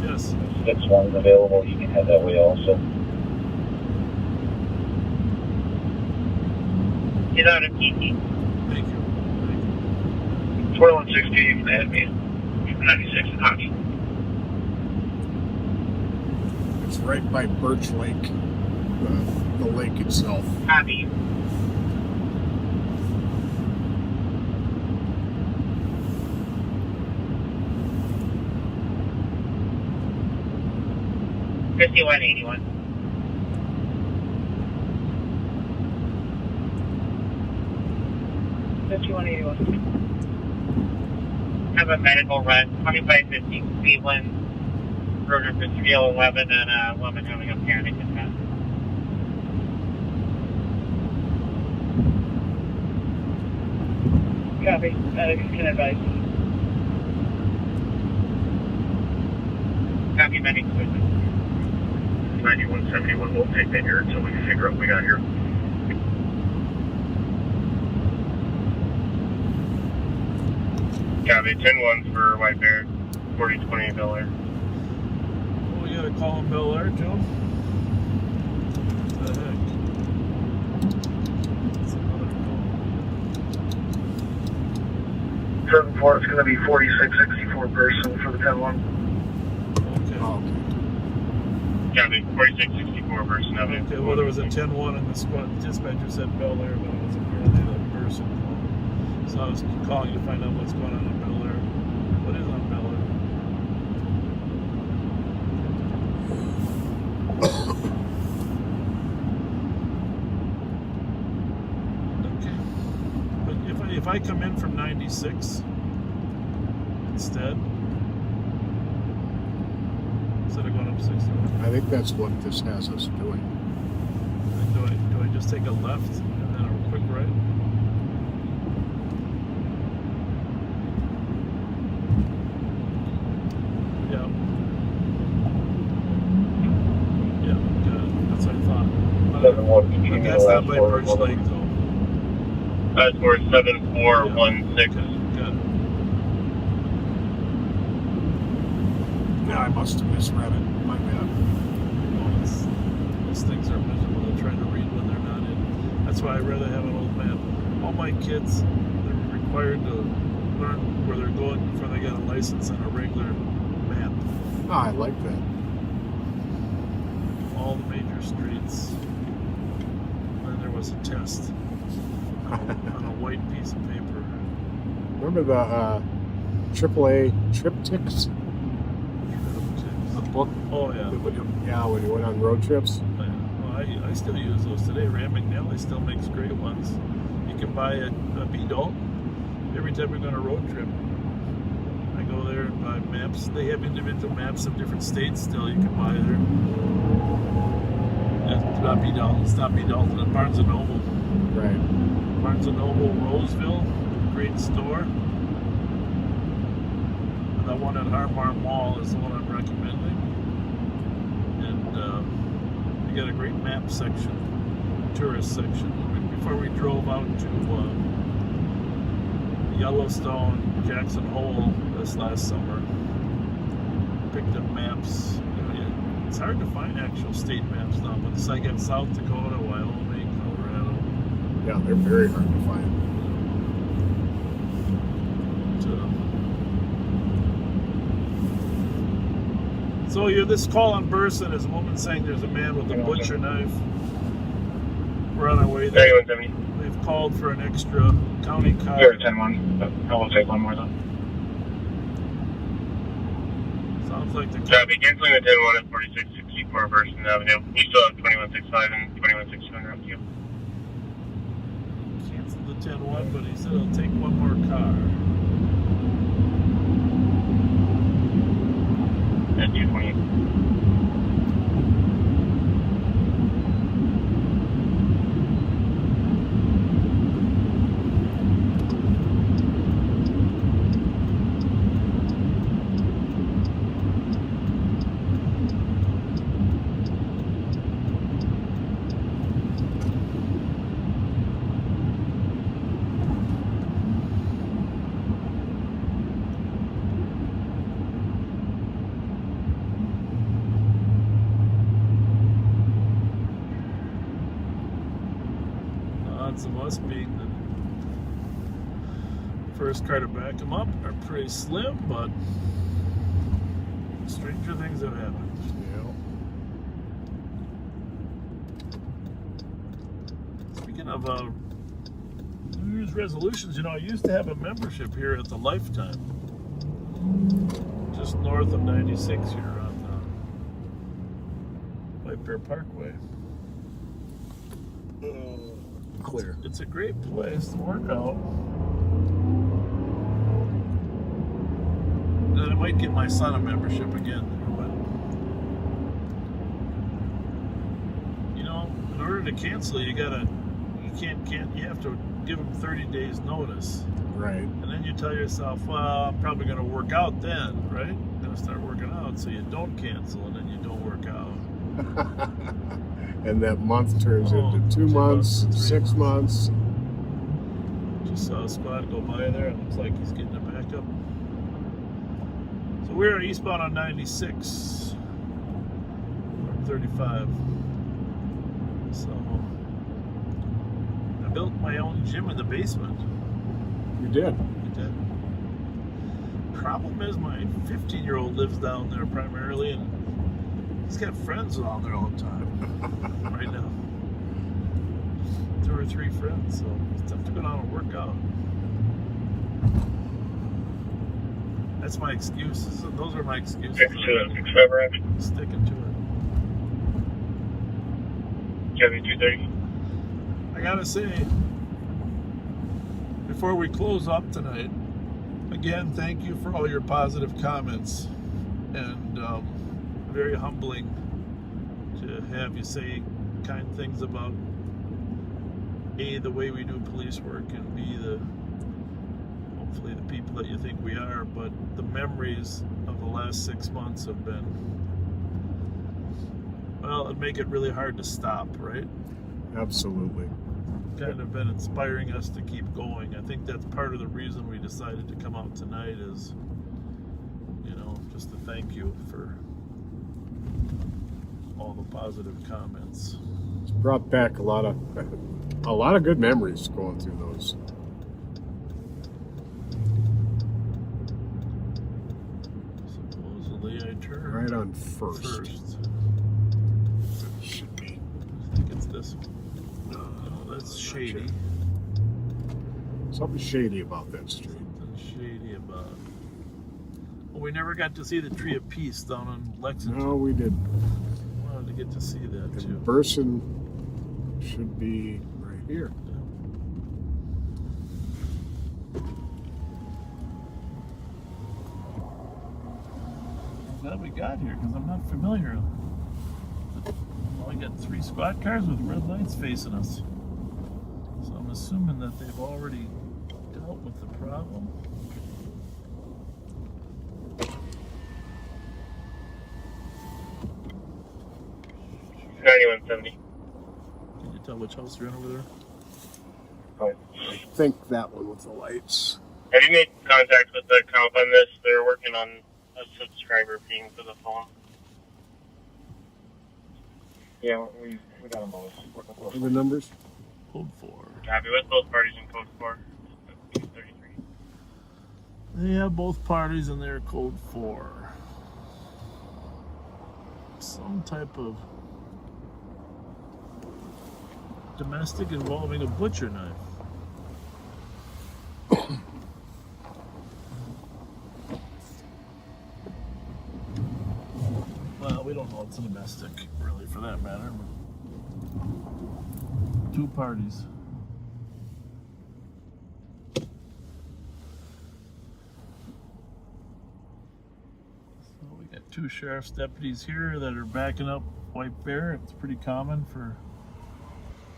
S1: Yes.
S16: If one's available, you can head that way also.
S18: Get out of Kiki.
S1: Thank you.
S16: 2160, you can add me. 96 and Hodge.
S4: It's right by Birch Lake, the lake itself.
S18: Copy. $5181. Have a medical run, 2550 Cleveland, road number 311, and a woman having a panic attack.
S19: Copy. Medics can advise.
S18: Copy, medics.
S16: 9171, we'll take that here until we can figure out what we got here.
S6: Copy, 10-1 for White Bear, 4020 Bel Air.
S1: Well, we gotta call him Bel Air, Joe. What the heck? That's another call.
S16: 7-4, it's going to be 4664 person for the 10-1.
S1: Okay.
S6: Copy, 4664 person of it.
S1: Okay, well, there was a 10-1 in the squad. The dispatcher said Bel Air, but it was apparently the person called. So I was calling to find out what's going on in Bel Air. What is on Bel Air? Okay. But if I come in from 96 instead, instead of going up 61.
S4: I think that's what this has us doing.
S1: Do I just take a left and then a quick right? Yeah. Yeah, good. That's what I thought. But that's not by Birch Lake, though.
S6: That's for 7416.
S1: Good.
S4: Yeah, I must have misread it. My bad.
S1: Those things are miserable to try to read when they're not in. That's why I'd rather have an old map. All my kids, they're required to learn where they're going before they get a license on a regular map.
S4: Oh, I like that.
S1: All the major streets. Then there was a test on a white piece of paper.
S4: Remember the AAA triptychs? The book?
S1: Oh, yeah.
S4: When you went on road trips?
S1: Well, I still use those today. Ram McNally still makes great ones. You can buy a B Dalton every time we're going on a road trip. I go there and buy maps. They have individual maps of different states still you can buy there. It's not B Dalton. It's not B Dalton. It's Barnes & Noble.
S4: Right.
S1: Barnes & Noble, Roseville. Great store. The one at Harmar Mall is the one I'm recommending. And you got a great map section, tourist section. Before we drove out to Yellowstone, Jackson Hole this last summer, picked up maps. It's hard to find actual state maps now, but it's like in South Dakota, Wyoming, Colorado.
S4: Yeah, they're very hard to find.
S1: So this call on Burson is a woman saying there's a man with a butcher knife. We're on our way there. We have have called for an extra county car.
S6: You're at 10-1, but I will take one more though.
S1: Sounds like the
S3: Copy, canceling the 10-1 at 4664 Burson Avenue. We still have 2165 and 2162 around you.
S1: Cancel the 10-1, but he said he'll take one more car.
S3: At 220.
S1: Odds of us being the first car to back him up are pretty slim, but stranger things have happened. Speaking of New Year's resolutions, you know, I used to have a membership here at the Lifetime, just north of 96 here on White Bear Parkway.
S4: Clear.
S1: It's a great place to work out. And I might get my son a membership again, but you know, in order to cancel, you have to give them 30 days notice.
S4: Right.
S1: And then you tell yourself, well, I'm probably going to work out then, right? I'm going to start working out, so you don't cancel, and then you don't work out.
S4: And that month turns into 2 months, 6 months.
S1: Just saw a squad go by there. It looks like he's getting it back up. So we're eastbound on 96, 35. So I built my own gym in the basement.
S4: You did?
S1: I did. Problem is, my 15-year-old lives down there primarily, and he's got friends down there all the time. Right now, 2 or 3 friends, so it's tough to go down and work out. That's my excuses. Those are my excuses.
S3: Sticking to it.
S1: Sticking to it.
S3: Kevin 230.
S1: I gotta say, before we close up tonight, again, thank you for all your positive comments, and very humbling to have you say kind things about A, the way we do police work, and B, hopefully the people that you think we are. But the memories of the last 6 months have been, well, it'd make it really hard to stop, right?
S4: Absolutely.
S1: Kind of been inspiring us to keep going. I think that's part of the reason we decided to come out tonight is, you know, just to thank you for all the positive comments.
S4: It's brought back a lot of good memories going through those.
S1: Supposedly I turned
S4: right on first.
S1: Should be. I think it's this one. No, that's shady.
S4: Something shady about that street.
S1: Something shady about it. Well, we never got to see the Tree of Peace down in Lexington.
S4: No, we didn't.
S1: Wanted to get to see that
S4: and
S1: too.
S4: Burson should be right here.
S1: I'm glad we got here because I'm not familiar. Well, we got 3 squad cars with red lights facing us. So I'm assuming that they've already dealt with the problem.
S3: $91.70.
S1: Can you tell which house you're in over there?
S4: I think that one with the lights.
S3: Have you made contact with the comp on this? They're working on a subscriber ping for the phone.
S6: Yeah, we got them both.
S4: What are the numbers?
S1: Code 4.
S3: Copy with both parties in code 4. 33.
S1: They have both parties in their code 4. Some type of domestic involving a butcher knife. domestic, really, for that matter. Two parties. So we got two sheriff's deputies here that are backing up White Bear. It's pretty common for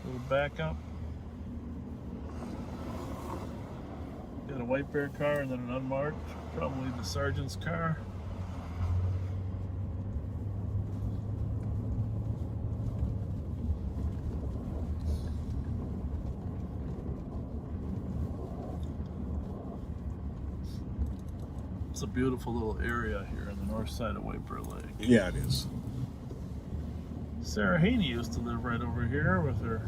S1: a little backup. Got a White Bear car and then an unmarked, probably the sergeant's car. It's a beautiful little area here on the north side of White Bear Lake.
S4: Yeah, it is.
S1: Sarah Haney used to live right over here with her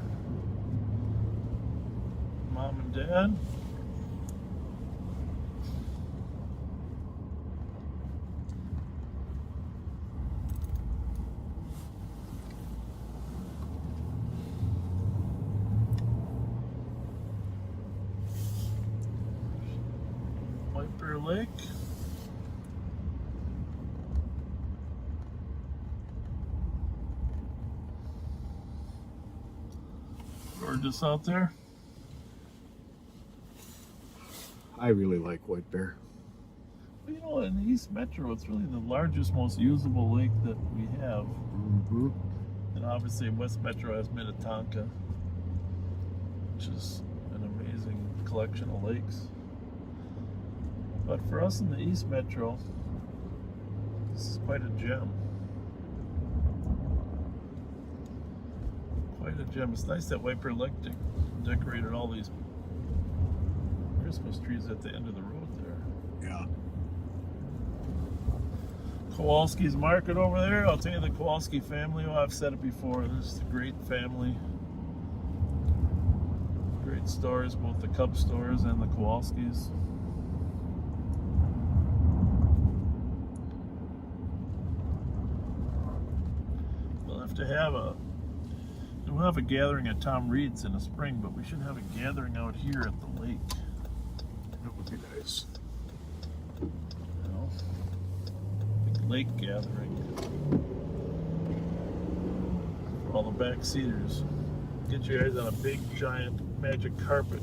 S1: mom and dad. White Bear Lake. Gorgeous out there.
S4: I really like White Bear.
S1: Well, you know, in the East Metro, it's really the largest, most usable lake that we have.
S4: Mm-hmm.
S1: And obviously, West Metro has Minnetonka, which is an amazing collection of lakes. But for us in the East Metro, this is quite a gem. Quite a gem. It's nice that White Bear Lake decorated all these Christmas trees at the end of the road there.
S4: Yeah.
S1: Kowalski's Market over there. I'll tell you, the Kowalski family, well, I've said it before, this is a great family. Great stores, both the Cub stores and the Kowalskis. We'll have a gathering at Tom Reed's in the spring, but we should have a gathering out here at the lake.
S4: That would be nice.
S1: You know, big lake gathering for all the backseaters. Get you guys on a big, giant magic carpet.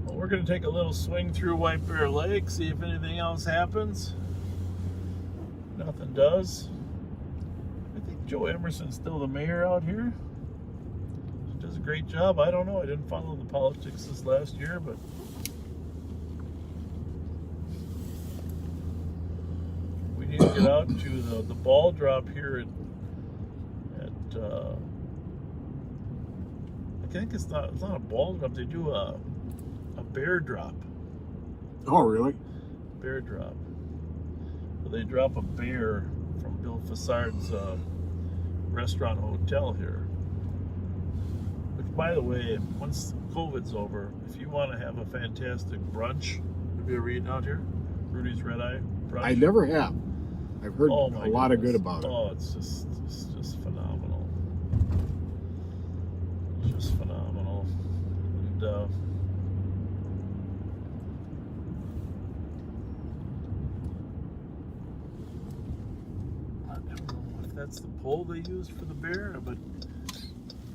S1: Well, we're going to take a little swing through White Bear Lake, see if anything else happens. Nothing does. I think Joe Emerson's still the mayor out here. She does a great job. I don't know. I didn't follow the politics this last year, but we need to get out to the ball drop here at I think it's not a ball drop. They do a bear drop.
S4: Oh, really?
S1: Bear drop. So they drop a bear from Bill Fassard's restaurant hotel here. Which, by the way, once COVID's over, if you want to have a fantastic brunch, have you ever eaten out here? Rudy's Red Eye brunch?
S4: I never have. I've heard a lot of good
S1: goodness.
S4: about it.
S1: Oh, it's just phenomenal. It's just phenomenal. And that's the pole they used for the bear, but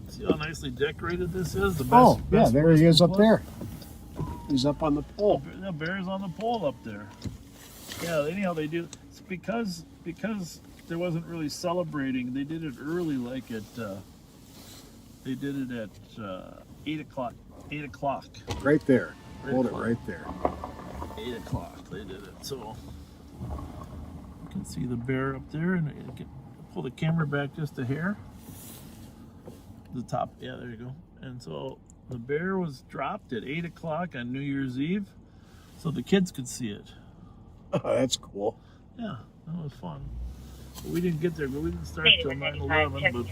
S1: see how nicely decorated this is?
S4: Yeah, there he is up there. He's up on the pole.
S1: The bear's on the pole up there. Yeah, anyhow, they do. It's because there wasn't really celebrating. They did it early, like they did it at 8 o'clock. 8 o'clock.
S4: Right there. Hold it right there.
S1: 8 o'clock they did it. So you can see the bear up there, and pull the camera back just a hair. The top, yeah, there you go. And so the bear was dropped at 8 o'clock on New Year's Eve, so the kids could see it.
S4: Oh, that's cool.
S1: Yeah, that was fun. But we didn't get there, but we didn't start till 9/11.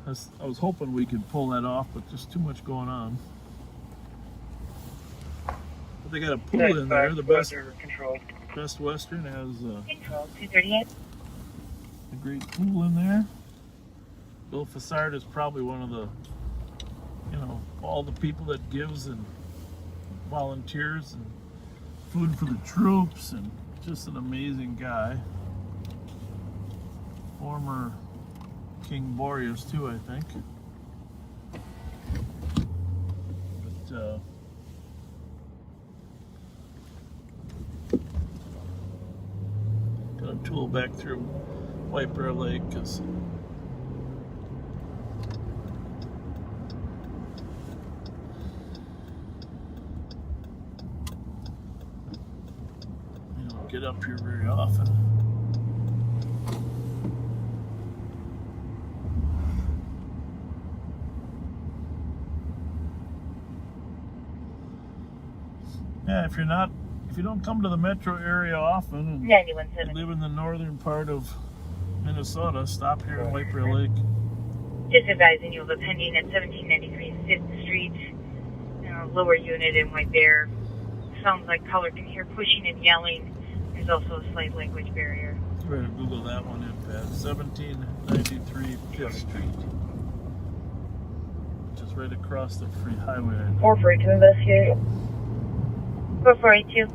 S1: But I was hoping we could pull that off, but just too much going on. But they got a pool in there. The Best Western has
S5: Control 238.
S1: a great pool in there. Bill Fassard is probably one of the you know, all the people that gives and volunteers and food for the troops, and just an amazing guy. Former King Boreas too, I think. But gonna tool back through White Bear Lake because you don't get up here very often. Yeah, if you don't come to the metro area often and you live in the northern part of Minnesota, stop here at White Bear Lake.
S5: Just advising you of a pending at 1793 5th Street, lower unit in White Bear. Sounds like caller can hear pushing and yelling. There's also a slight language barrier.
S1: Try to Google that one in, Pat. 1793 5th Street. Just right across the free highway.
S2: 442 investigate.
S5: 4482.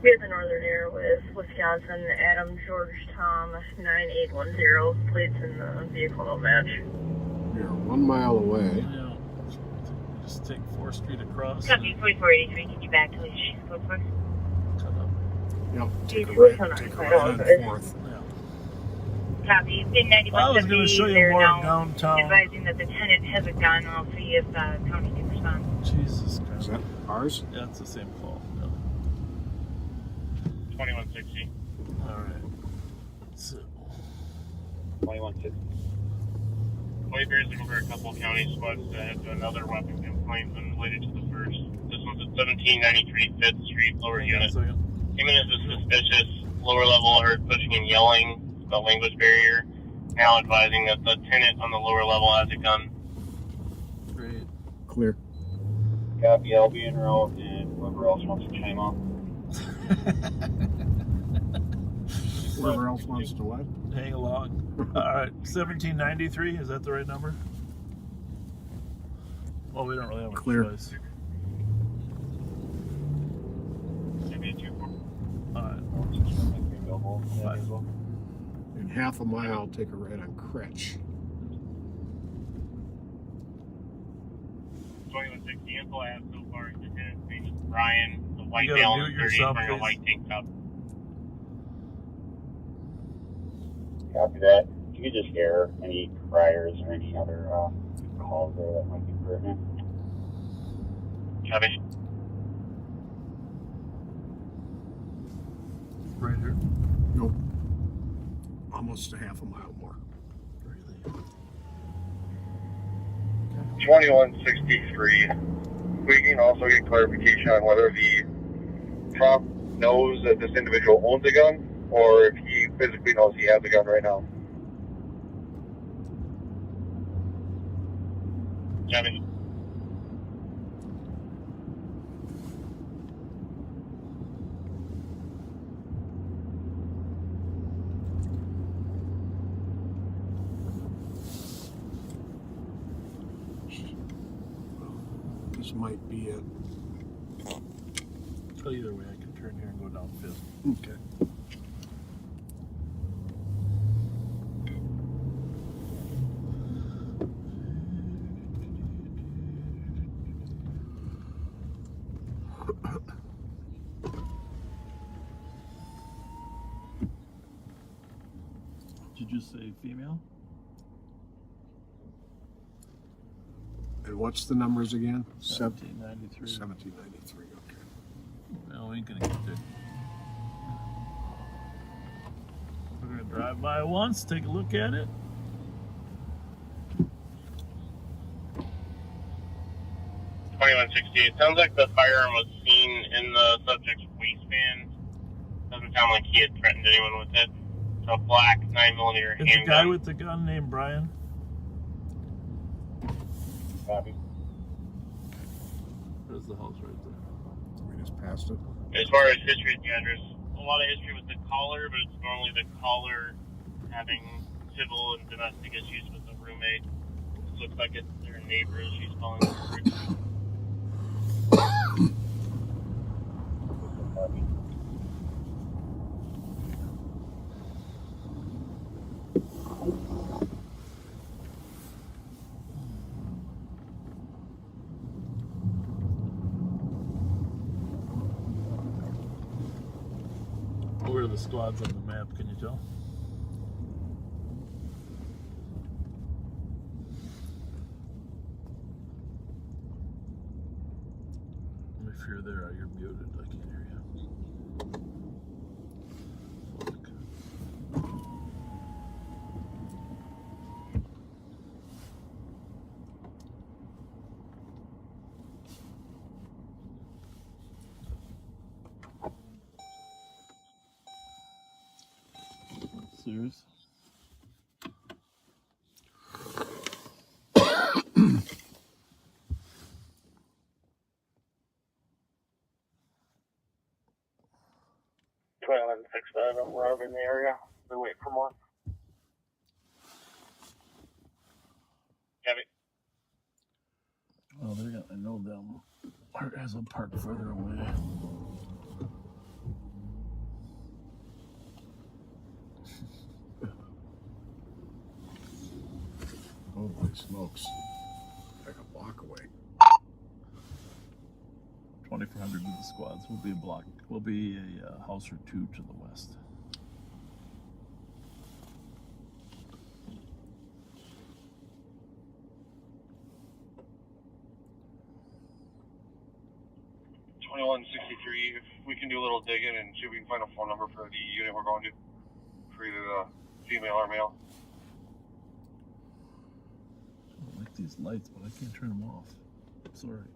S17: We have the northern air with Wisconsin, Adam George Tom 9810. Plates in the vehicle no match.
S4: We are 1 mile away.
S1: Yeah. Just take 4th Street across.
S5: Copy 4483. Can you back to the Cisco, please?
S1: Cut up.
S4: Yep. Take a right on 4th.
S5: Copy. In 9170,
S1: I was going to show you more downtown.
S5: Advising that the tenant has a gun. I'll see if county can respond.
S1: Jesus Christ.
S4: Is that ours?
S1: Yeah, it's the same call. Yeah.
S3: 2160.
S1: All right. So.
S3: 2160. White Bear's looking for a couple of county squads to head to another weapon complaint unrelated to the first. This one's at 1793 5th Street, lower unit. Came in as a suspicious lower level, heard pushing and yelling, the language barrier. Now advising that the tenant on the lower level has a gun.
S1: Great.
S4: Clear.
S10: Copy, I'll be en route, and whoever else wants to chime up.
S4: Whoever else wants to what?
S1: Hang along. All right, 1793, is that the right number? Well, we don't really have a
S4: Clear.
S1: choice. All right.
S4: In half a mile, take a right on Kretsch.
S3: 2160 info I have so far is the tenant's name is Brian, the white
S1: You gotta
S3: male
S1: mute
S3: in 30
S1: yourself,
S3: wearing a
S1: please.
S3: white tank top.
S10: Copy that. If you could just air any criers or any other calls there that might be pertinent.
S3: Copy.
S1: Right here.
S4: Nope. Almost a half a mile more.
S6: 2163. We can also get clarification on whether the cop knows that this individual owns a gun or if he physically knows he has a gun right now.
S3: Copy.
S4: This might be it.
S1: So either way, I can turn here and go down 5th.
S4: Okay.
S1: Did you just say female?
S4: And what's the numbers again?
S1: 1793.
S4: 1793, okay.
S1: No, we ain't gonna get there. We're gonna drive by once, take a look at it.
S3: It sounds like the firearm was seen in the subject's waistband. Doesn't sound like he had threatened anyone with it. So a black 9mm
S1: It's a
S3: handgun.
S1: guy with the gun named Brian.
S10: Copy.
S1: There's the house right there.
S4: We just passed it.
S3: As far as history of the address, a lot of history with the caller, but it's normally the caller having civil and domestic issues with the roommate. Looks like it's their neighbor. She's calling for it.
S1: Where are the squads on the map? Can you tell? If you're there, you're muted. I can't hear you. Serious?
S3: We're in the area. We wait for more. Heavy.
S1: Oh, they're gonna. I know them. As a park further away.
S4: Holy smokes! Like a block away.
S1: 2,400 with the squads. We'll be a block. We'll be a house or two to the west.
S3: If we can do a little digging and see if we can find a phone number for the unit we're going to, for either female or male.
S1: I like these lights, but I can't turn them off. I'm sorry.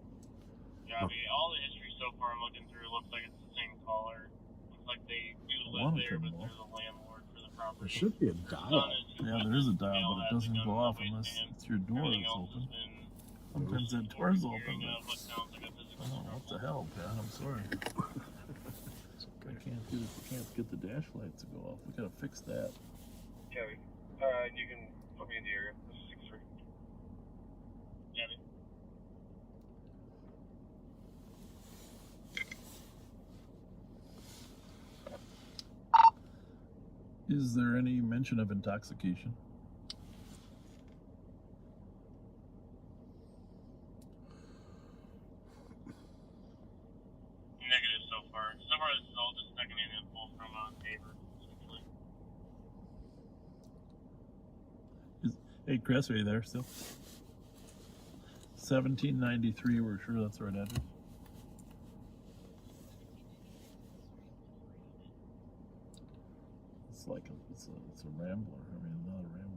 S3: Yeah, I mean, all the history so far I'm looking through looks like it's the same caller. Looks like they do live there, but there's a landlord for the property.
S4: There should be a dial.
S1: Yeah, there is a dial, but it doesn't go off unless it's your door that's open. Sometimes that door's open. Oh, what the hell, Pat? I'm sorry. I can't get the dash lights to go off. We gotta fix that.
S3: Kevin, you can put me in the area. This is 6-3. Kevin.
S1: Is there any mention of intoxication?
S3: Negative so far. So far, this is all just second in info from neighbor, essentially.
S1: Hey, Chris, are you there still? 1793, we're sure that's the right address. It's like it's a Rambler. I mean, not a Rambler.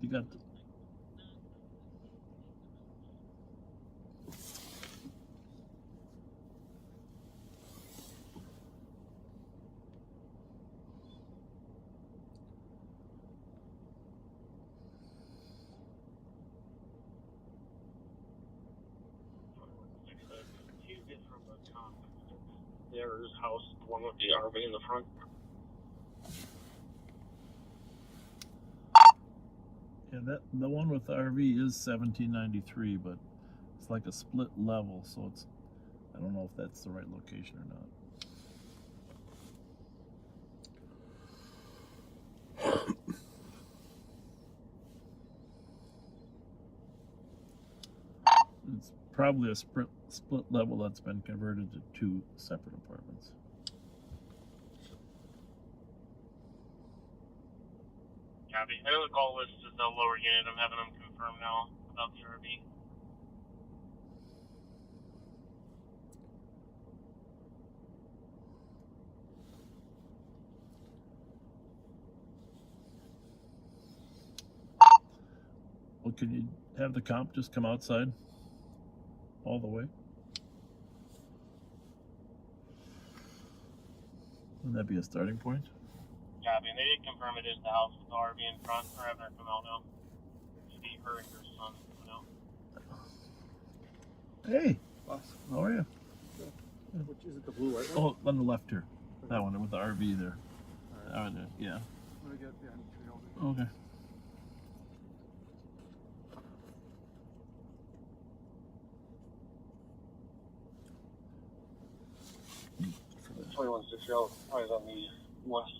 S1: You got the,
S3: There's house, the one with the RV in the front.
S1: yeah, the one with the RV is 1793, but it's like a split level, so it's, I don't know if that's the right location or not. It's probably a split level that's been converted to 2 separate apartments.
S3: Copy. I know the call list is the lower unit. I'm having them confirm now about the RV.
S1: Well, can you have the comp just come outside all the way? Wouldn't that be a starting point?
S3: Copy. And they did confirm it is the house with the RV in front. Or having her come out now. Should be her and her son coming out.
S1: Hey, how are you?
S9: Which is it, the blue white one?
S1: Oh, on the left here. That one with the RV there. Yeah.
S11: I'm gonna get behind the tree over
S1: Okay.
S3: The 2160 eyes on the west.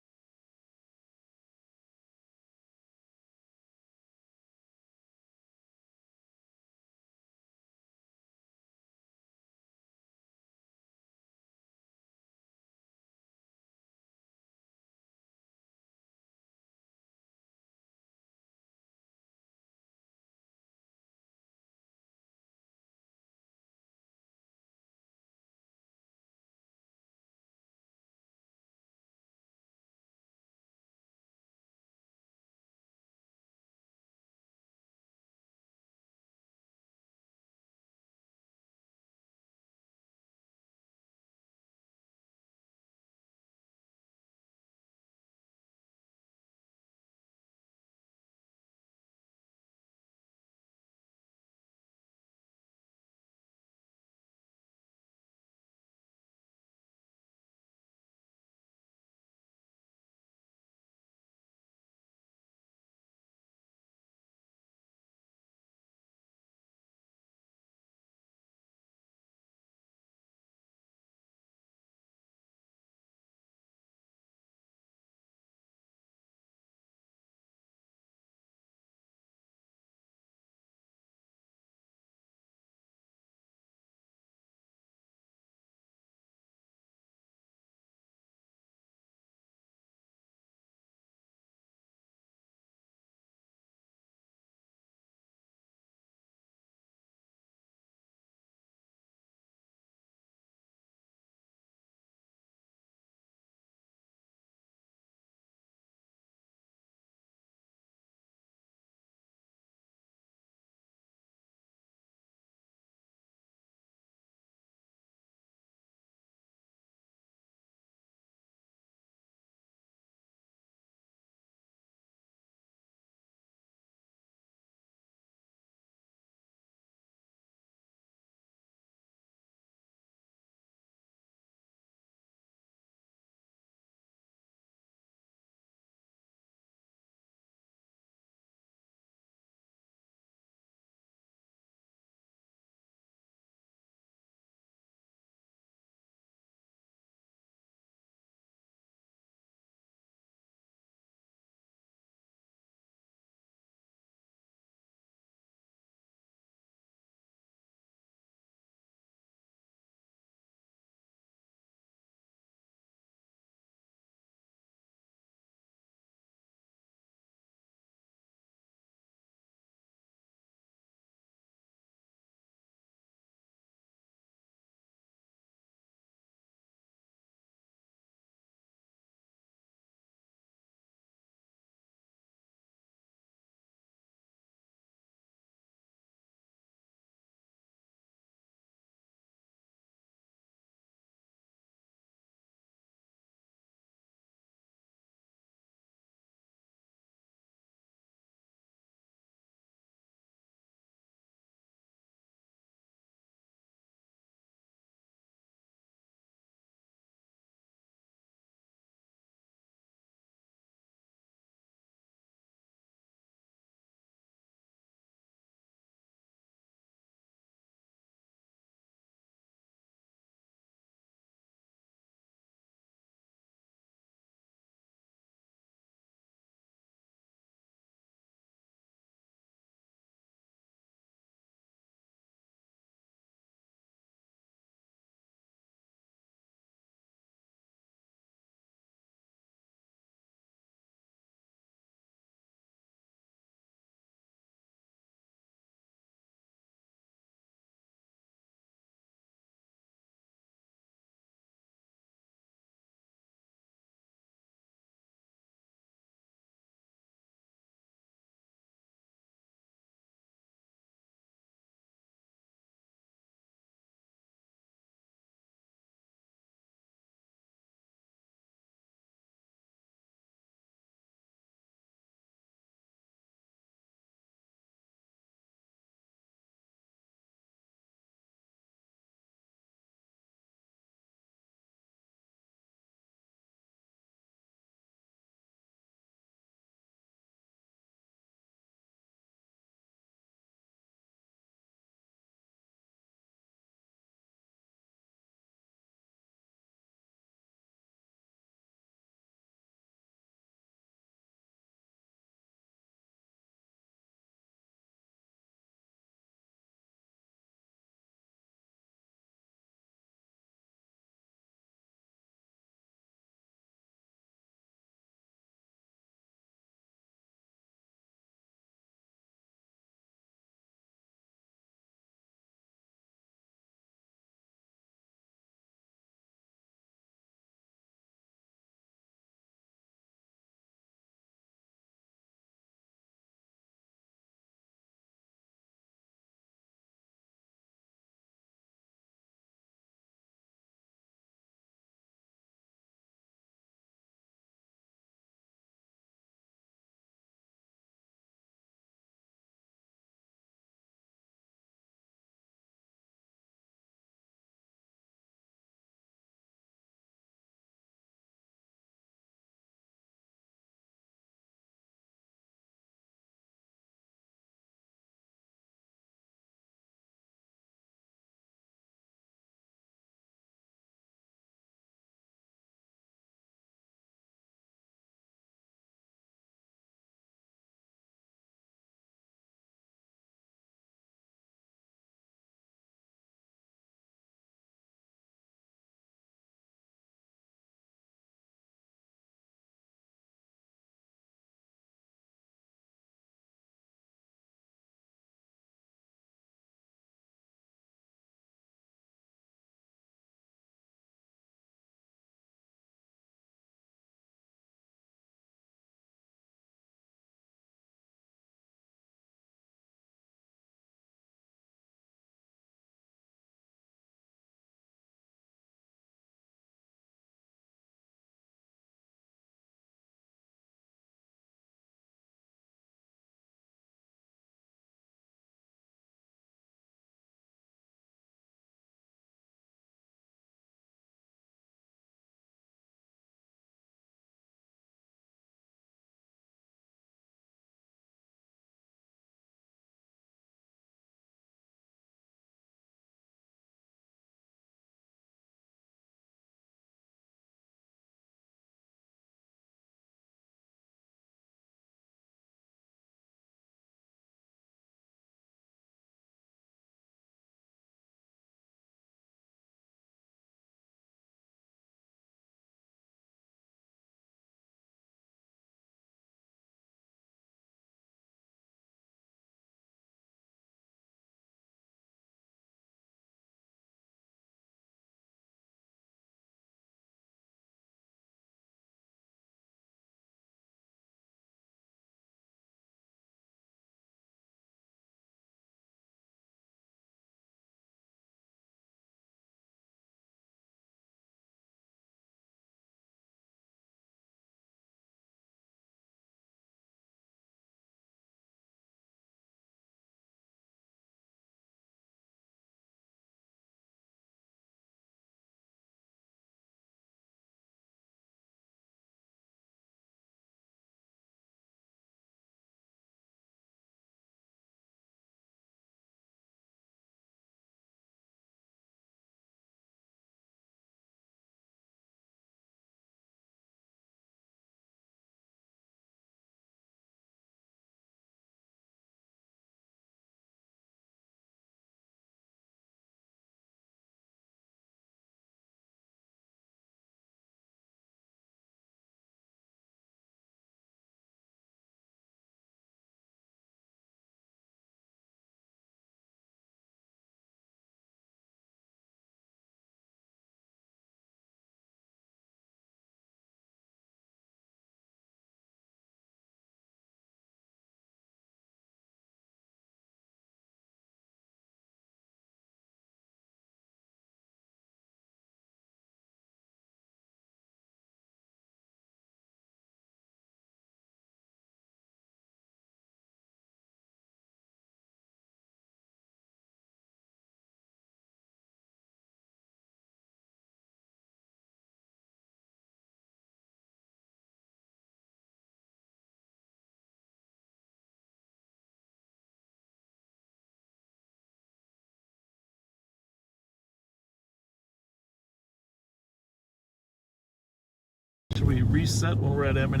S1: reset when we're at M&H.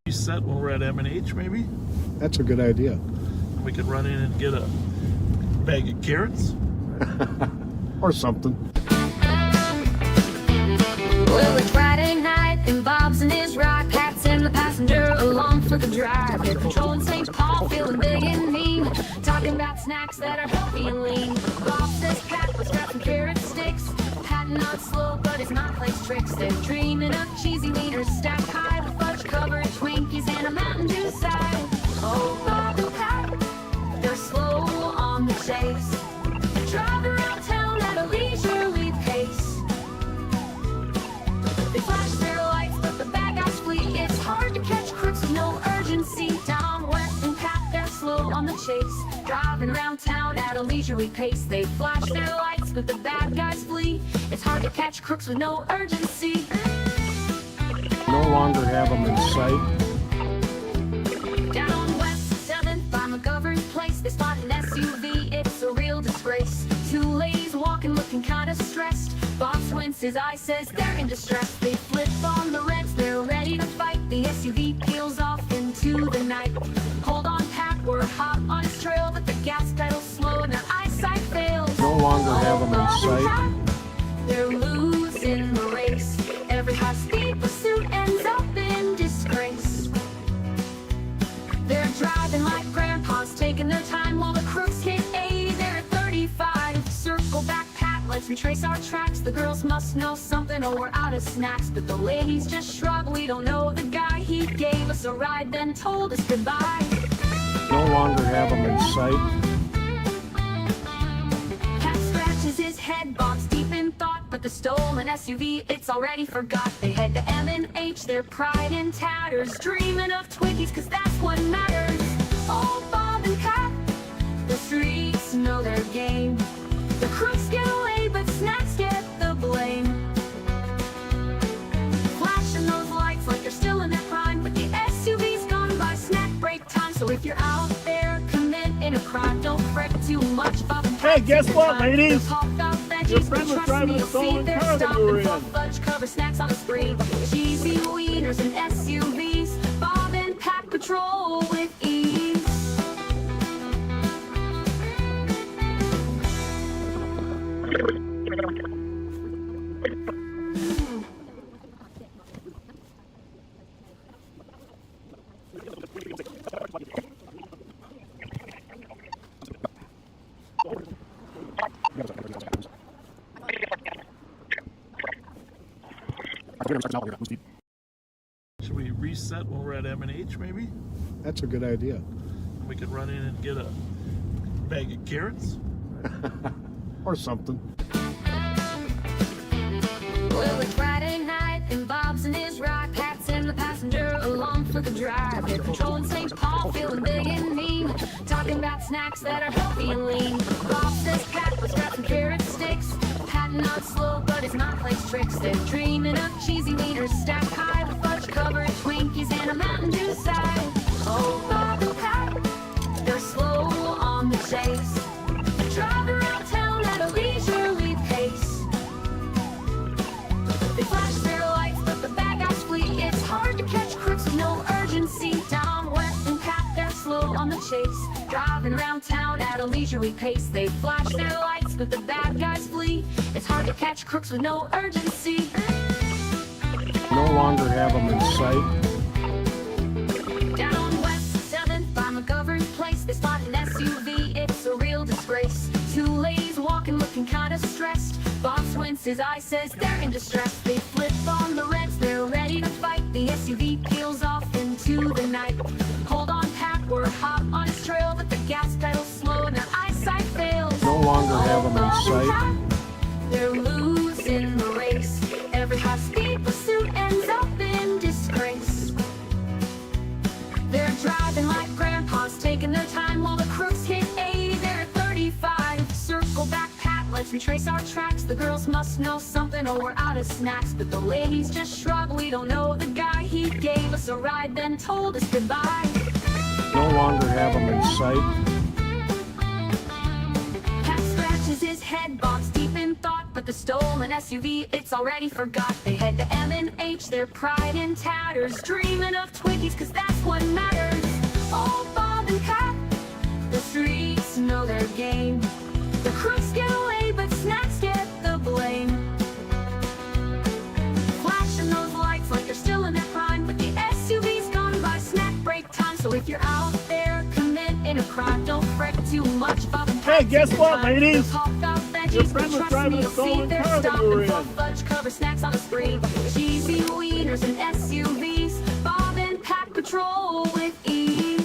S1: Reset when we're at M&H, maybe?
S4: That's a good idea.
S1: We could run in and get a bag of carrots.
S4: Or something.
S20: Well, it's Friday night and Bob's in his ride. Pat's in the passenger along for the drive. They're patrolling St. Paul, feeling big and mean. Talking about snacks that are healthy and lean. Bob says Pat was got some carrot sticks. Pat not slow, but his mouth plays tricks. They're dreaming of cheesy wieners stacked high with fudge covered Twinkies and a Mountain Dew side. Oh, Bob and Pat, they're slow on the chase. They drive around town at a leisurely pace. They flash their lights, but the bad guys flee. It's hard to catch crooks with no urgency. Down West and Pat, they're slow on the chase. Driving around town at a leisurely pace. They flash their lights, but the bad guys flee. It's hard to catch crooks with no urgency.
S4: No longer have them in sight.
S20: Down on West 7th, by McGovern's place, they spot an SUV. It's a real disgrace. Two ladies walking, looking kind of stressed. Bob squints his eye, says they're in distress. They flip on the reds, they're ready to fight. The SUV peels off into the night. Hold on, Pat, we're hot on his trail, but the gas pedal's slow and their eyesight fails.
S4: No longer have them in sight.
S20: They're losing the race. Every high-speed pursuit ends up in disgrace. They're driving like grandpas, taking their time while the crooks hit 80. They're at 35. Circle back, Pat, let's retrace our tracks. The girls must know something or we're out of snacks. But the ladies just shrug, we don't know the guy. He gave us a ride, then told us goodbye.
S4: No longer have them in sight.
S20: Pat scratches his head, Bob's deep in thought. But the stolen SUV, it's already forgot. They head to M&H, their pride in tatters. Dreaming of Twinkies, cause that's what matters. Oh, Bob and Pat, the streets know their game. The crooks get away, but snacks get the blame. Flashing those lights like they're still in their prime. But the SUV's gone by snack break time. So if you're out there committing a crime, don't fret too much, Bob and Pat.
S1: Hey, guess what, ladies? Your
S20: Your
S1: friend was driving a stolen car that we were in.
S20: Fudge cover snacks on the spree. Cheesy wieners and SUVs. Bob and Pat patrol with ease.
S1: Should we reset when we're at M&H maybe?
S4: That's a good idea.
S1: We could run in and get a bag of carrots.
S4: Or something.
S20: Well, it's Friday night and Bob's in his ride. Pat's in the passenger along for the drive. They're patrolling St. Paul, feeling big and mean. Talking about snacks that are healthy and lean. Bob says, Pat, let's grab some carrot sticks. Pat not slow, but his mind plays tricks. They're dreaming of cheesy wieners stacked high with fudge covered Twinkies and a Mountain Dew side. Oh, Bob and Pat, they're slow on the chase. They drive around town at a leisurely pace. They flash their lights, but the bad guys flee. It's hard to catch crooks with no urgency. Down West and Pat, they're slow on the chase. Driving around town at a leisurely pace. They flash their lights, but the bad guys flee. It's hard to catch crooks with no urgency.
S4: No longer have them in sight.
S20: Down on West 7th, by McGovern's place, they spot an SUV. It's a real disgrace. Two ladies walking, looking kind of stressed. Bob squints his eye, says they're in distress. They flip on the reds, they're ready to fight. The SUV peels off into the night. Hold on, Pat, we're hot on his trail, but the gas pedal's slow and their eyesight fails.
S4: No longer have them in sight.
S20: They're losing the race. Every high-speed pursuit ends up in disgrace. They're driving like grandpas, taking their time while the crooks hit 80. They're at 35. Circle back, Pat, let's retrace our tracks. The girls must know something or we're out of snacks. But the ladies just shrug, we don't know the guy. He gave us a ride, then told us goodbye.
S4: No longer have them in sight.
S20: Pat scratches his head, Bob's deep in thought. But the stolen SUV, it's already forgot. They head to M&H, their pride in tatters. Dreaming of Twinkies, cause that's what matters. Oh, Bob and Pat, the streets know their game. The crooks get away, but snacks get the blame. Flashing those lights like they're still in their prime. But the SUV's gone by snack break time. So if you're out there committing a crime, don't fret too much, Bob and Pat.
S1: Hey, guess what, ladies?
S20: Your Just
S1: friend was
S20: trust
S1: driving
S20: me,
S1: a
S20: you'll see
S1: stolen
S20: they're
S1: car that you were
S20: stopping
S1: in.
S20: for fudge cover snacks on the spree. Cheesy wieners and SUVs, Bob and Pack Patrol with ease.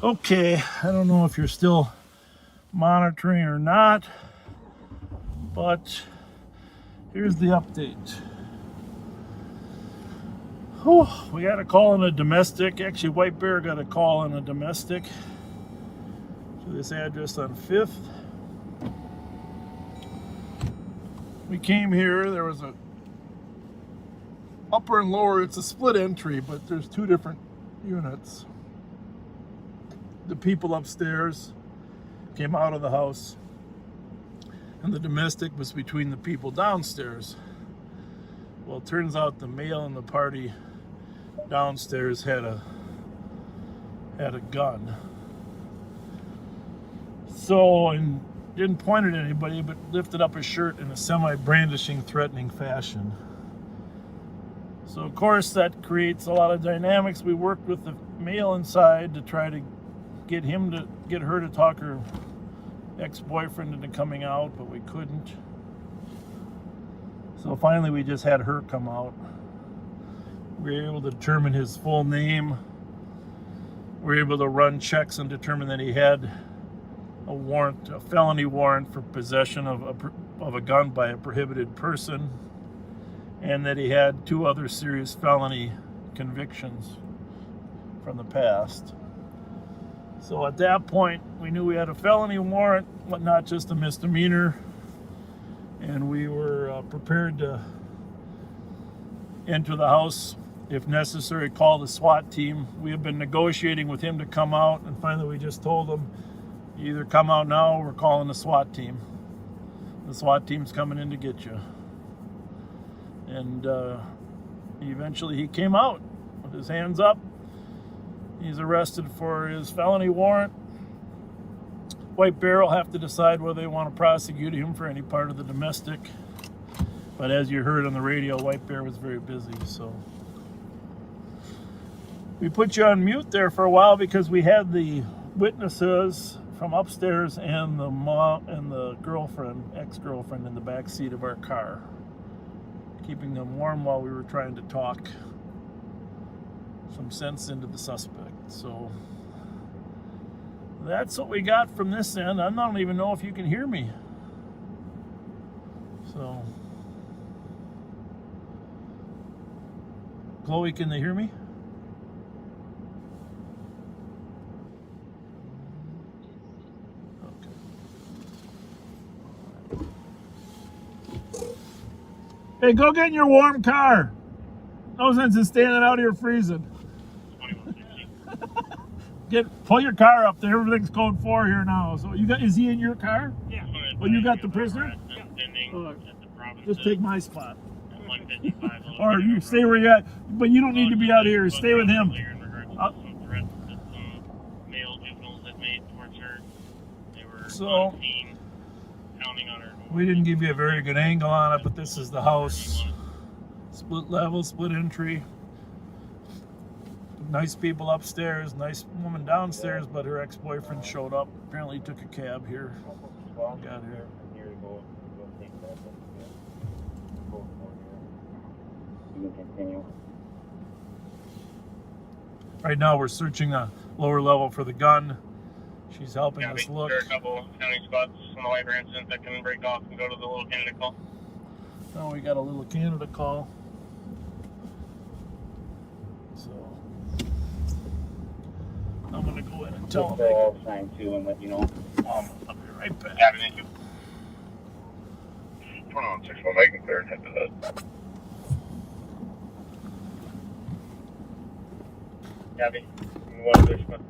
S1: Okay, I don't know if you're still monitoring or not, but here's the update. Whew, we got a call on a domestic. Actually, White Bear got a call on a domestic to this address on 5th. We came here, there was a upper and lower, it's a split entry, but there's 2 different units. The people upstairs came out of the house, and the domestic was between the people downstairs. Well, it turns out the male in the party downstairs had a gun. So, and didn't point at anybody, but lifted up his shirt in a semi-brandishing, threatening fashion. So, of course, that creates a lot of dynamics. We worked with the male inside to try to get her to talk her ex-boyfriend into coming out, but we couldn't. So finally we just had her come out. We were able to determine his full name. We were able to run checks and determine that he had a warrant, a felony warrant for possession of a gun by a prohibited person, and that he had 2 other serious felony convictions from the past. So at that point, we knew we had a felony warrant, but not just a misdemeanor, and we were prepared to enter the house if necessary, call the SWAT team. We have been negotiating with him to come out, and finally we just told him, you either come out now or we're calling the SWAT team. The SWAT team's coming in to get you. And eventually he came out with his hands up. He's arrested for his felony warrant. White Bear will have to decide whether they want to prosecute him for any part of the domestic. But as you heard on the radio, White Bear was very busy, so. We put you on mute there for a while because we had the witnesses from upstairs and the mom and the girlfriend, ex-girlfriend, in the back seat of our car, keeping them warm while we were trying to talk some sense into the suspect. So that's what we got from this end. I don't even know if you can hear me. So, Chloe, can they hear me? Okay. Hey, go get in your warm car. No sense in standing out here freezing. Pull your car up there. Everything's code 4 here now. So is he in your car? Yeah. Well, you got the prisoner? Yeah. Just take my spot. Or you stay where you're at, but you don't need to be out here. Stay with him. So we didn't give you a very good angle on it, but this is the house. Split level, split entry. Nice people upstairs, nice woman downstairs, but her ex-boyfriend showed up. Apparently he took a cab here. Got here. Right now we're searching the lower level for the gun. She's helping us look.
S3: There are a couple county spots on the White Bear incident that can break off and go to the little Canada call.
S1: Oh, we got a little Canada call. So I'm gonna go in and tell them.
S6: I'll sign too and let you know.
S1: I'll be right back.
S3: Yeah, thank you. 2161, I can clear and head to that.
S6: Gabby, one other spot.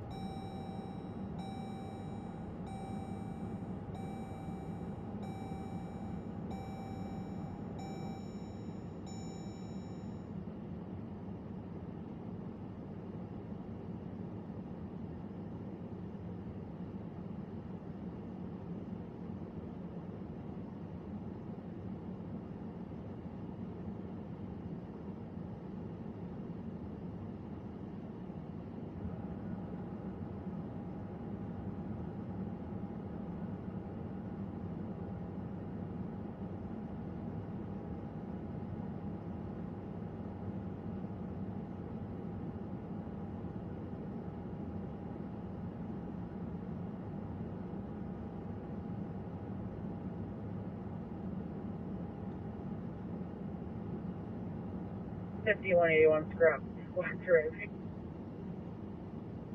S17: 5181 scrap. Black driving.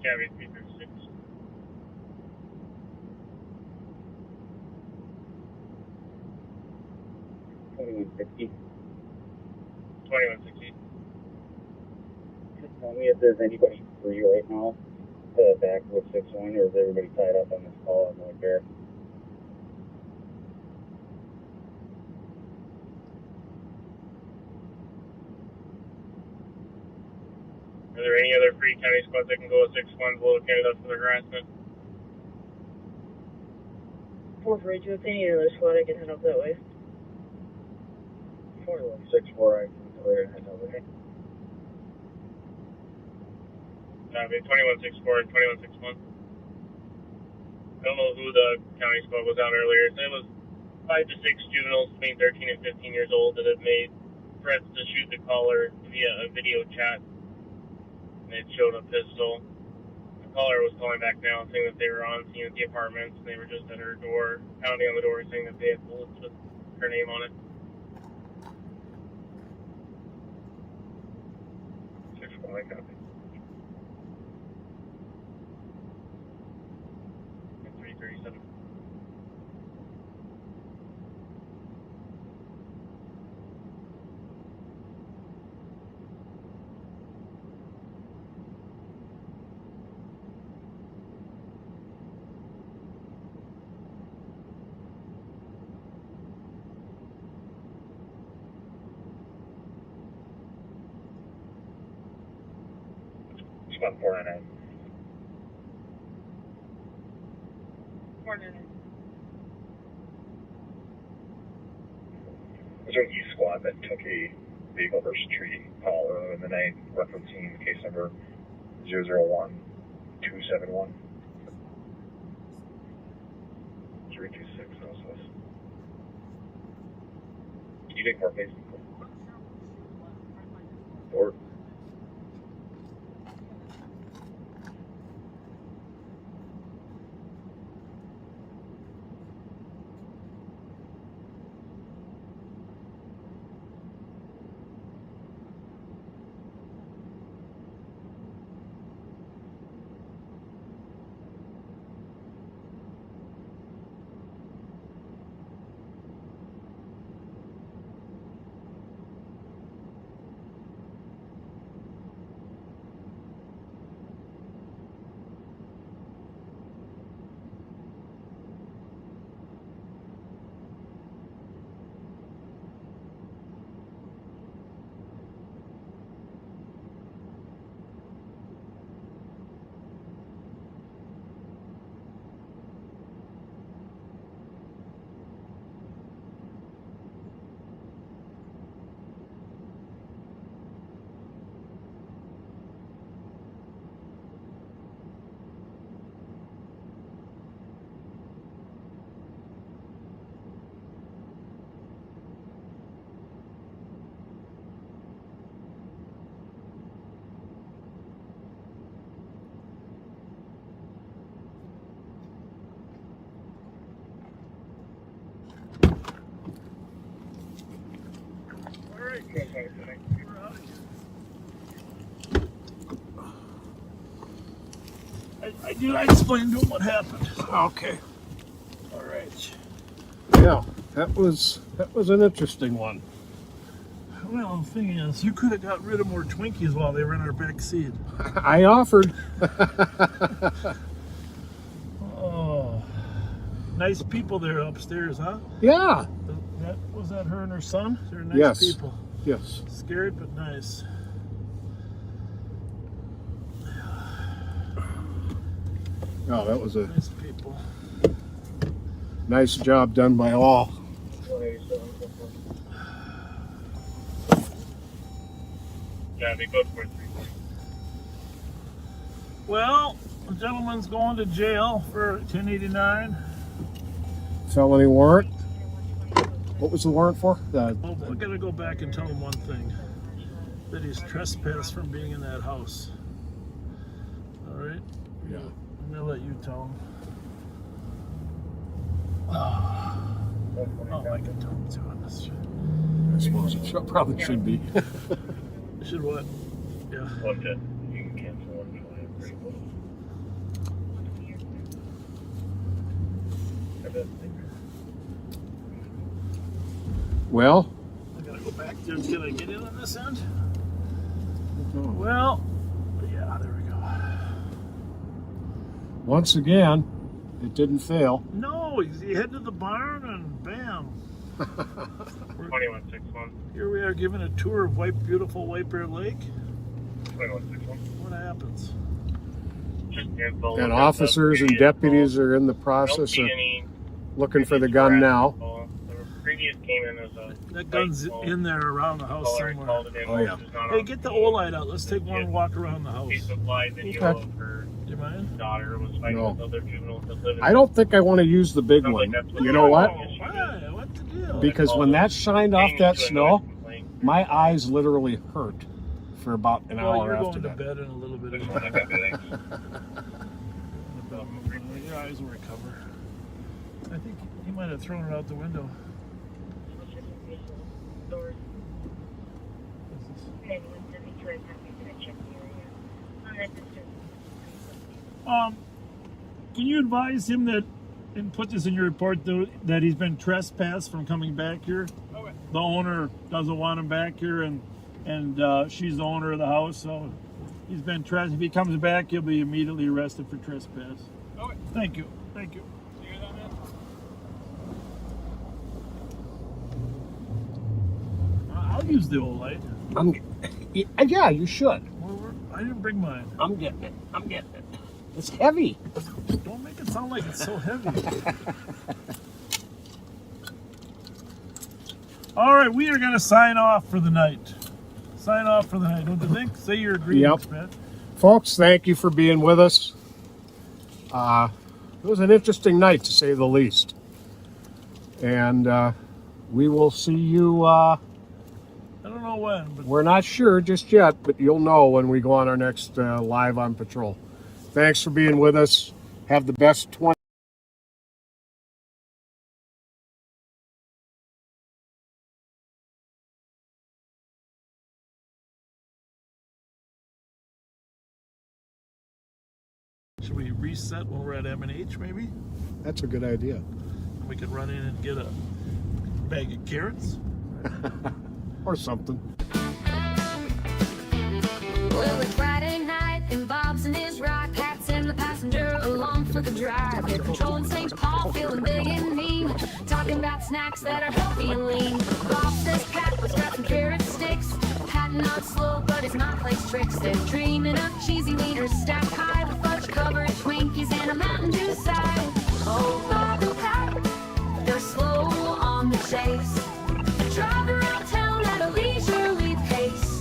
S3: Cabby 336.
S21: 2160.
S3: 2160.
S21: Just tell me if there's anybody free right now to back with 61, or is everybody tied up on this call at North Bear?
S3: Are there any other free county squads that can go with 61 below candidates for the harassment?
S17: 442, if they need another squad, I can head up that way.
S21: 4164, I can clear and head over here.
S3: Cabby 2164 and 2161. I don't know who the county squad was out earlier. It was 5 to 6 juveniles between 13 and 15 years old that had made threats to shoot the caller via a video chat. And it showed a pistol. The caller was calling back now saying that they were on scene at the apartments and they were just at her door, pounding on the door saying that they had bullets with her name on it.
S21: 61, I copy.
S3: 337.
S21: Squad 499.
S17: 499.
S21: Was there an E squad that took a vehicle versus tree call earlier in the night, referencing case number 001271? 326, also. Can you take more cases? Or
S1: I explained to him what happened.
S4: Okay.
S1: All right.
S4: Yeah, that was an interesting one.
S1: Well, the thing is, you could have got rid of more Twinkies while they were in our back seat.
S4: I offered.
S1: Oh, nice people there upstairs, huh?
S4: Yeah.
S1: Was that her and her son? They're nice
S4: Yes.
S1: people.
S4: Yes.
S1: Scared but nice.
S4: Oh, that was a
S1: nice people.
S4: Nice job done by all.
S3: Yeah, they both were 3.
S1: Well, the gentleman's going to jail for 1089.
S4: Felony warrant. What was the warrant for?
S1: Well, I gotta go back and tell him one thing. That he's trespassed from being in that house. All right?
S4: Yeah.
S1: I'm gonna let you tell him. Oh, I can tell him too on this.
S4: I suppose it probably should be.
S1: Should what? Yeah.
S16: Okay. You can cancel one flight. Pretty close.
S4: Well,
S1: I gotta go back there. Can I get in on this end? Well, yeah, there we go.
S4: once again, it didn't fail.
S1: No, he headed to the barn and bam.
S3: 2161.
S1: Here we are giving a tour of beautiful White Bear Lake.
S3: 2161.
S1: What happens?
S4: And officers and deputies are in the process of looking for the gun now.
S3: The previous came in as a...
S1: That gun's in there around the house somewhere.
S4: Oh, yeah.
S1: Hey, get the O-light out. Let's take one walk around the house.
S3: Piece of live video
S4: Okay.
S3: of her
S1: Do you mind?
S3: daughter was fighting
S4: No.
S3: with other juveniles that live in...
S4: I don't think I want to use the big one. You know what?
S1: Why? What's the deal?
S4: Because when that shined off that snow, my eyes literally hurt for about an
S1: Well,
S4: hour
S1: you're
S4: after
S1: going to
S4: that.
S1: bed in a little bit. Your eyes will recover. I think he might have thrown it out the window. Can you advise him that, and put this in your report, though, that he's been trespassed from coming back here?
S11: Okay.
S1: The owner doesn't want him back here, and she's the owner of the house, so he's been trespassed. If he comes back, he'll be immediately arrested for trespass.
S11: Okay.
S1: Thank you. Thank you.
S11: You hear that, man?
S1: I'll use the old light.
S4: Yeah, you should.
S1: I didn't bring mine.
S4: I'm getting it. I'm getting it. It's heavy.
S1: Don't make it sound like it's so heavy. All right, we are going to sign off for the night. Sign off for the night. Don't you think? Say your greetings, man.
S4: Folks, thank you for being with us. It was an interesting night, to say the least. And we will see you...
S1: I don't know when, but
S4: we're not sure just yet, but you'll know when we go on our next live on patrol. Thanks for being with us. Have the best 20.
S1: Should we reset when we're at M&H, maybe?
S4: That's a good idea.
S1: We could run in and get a bag of carrots.
S4: Or something.
S20: Well, it's Friday night, and Bob's in his rock hats, and the passenger along for the drive. They're patrolling St. Paul, feeling big and mean, talking about snacks that are healthy and lean. Bob says Pat was got some carrot sticks, patting out slow, but it's not plays tricks. They're dreaming of cheesy wieners stacked high with fudge-covered Twinkies and a Mountain Dew side. Oh, Bob and Pat, they're slow on the chase, drive around town at a leisurely pace.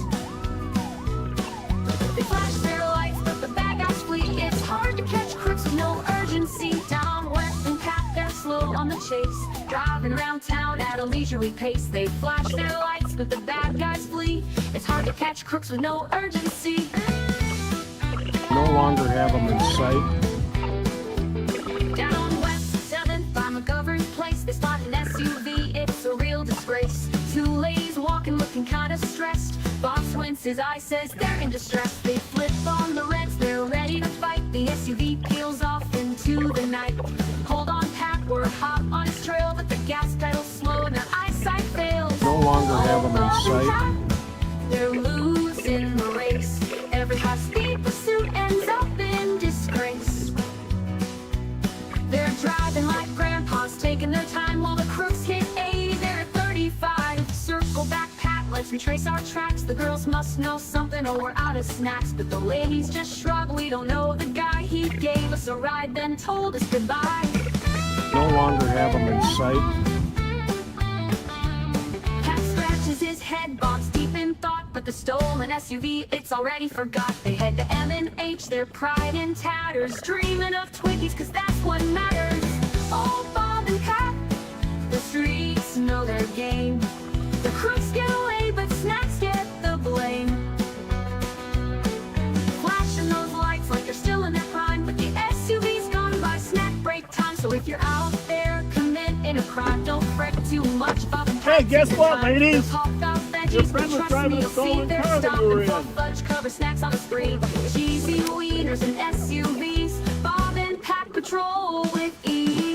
S20: They flash their lights, but the bad guys flee. It's hard to catch crooks with no urgency. Down west and Pat, they're slow on the chase, driving around town at a leisurely pace. They flash their lights, but the bad guys flee. It's hard to catch crooks with no urgency.
S4: No longer have them in sight.
S20: Down west 7th by McGovern's place, they spot an SUV. It's a real disgrace. Two ladies walking, looking kinda stressed. Bob squints his eye, says they're in distress. They flip on the reds, they're ready to fight. The SUV peels off into the night. Hold on, Pat, we're hot on his trail, but the gas pedal's slow and their eyesight fails.
S4: No longer have them in sight.
S20: They're losing the race. Every high-speed pursuit ends up in disgrace. They're driving like grandpas, taking their time while the crooks hit 80. They're at 35. Circle back, Pat, let's retrace our tracks. The girls must know something or we're out of snacks. But the ladies just shrug, we don't know the guy. He gave us a ride, then told us goodbye.
S4: No longer have them in sight.
S20: Pat scratches his head, Bob's deep in thought, but the stolen SUV, it's already forgot. They head to M&H, their pride in tatters, dreaming of Twinkies, cause that's what matters. Oh, Bob and Pat, the streets know their game. The crooks get away, but snacks get the blame. Flashing those lights like they're still in their prime, but the SUV's gone by snack break time. So if you're out there committing a crime, don't fret too much, Bob and Pat.
S1: Hey, guess what, ladies?
S20: They'll talk about that Veggies,
S1: friend was
S20: trust
S1: driving
S20: me,
S1: a
S20: you'll see
S1: stolen
S20: they're
S1: car that you were
S20: stopping
S1: in.
S20: for fudge covered snacks on the spree. Cheesy wieners and SUVs, bob and pack patrol with ease.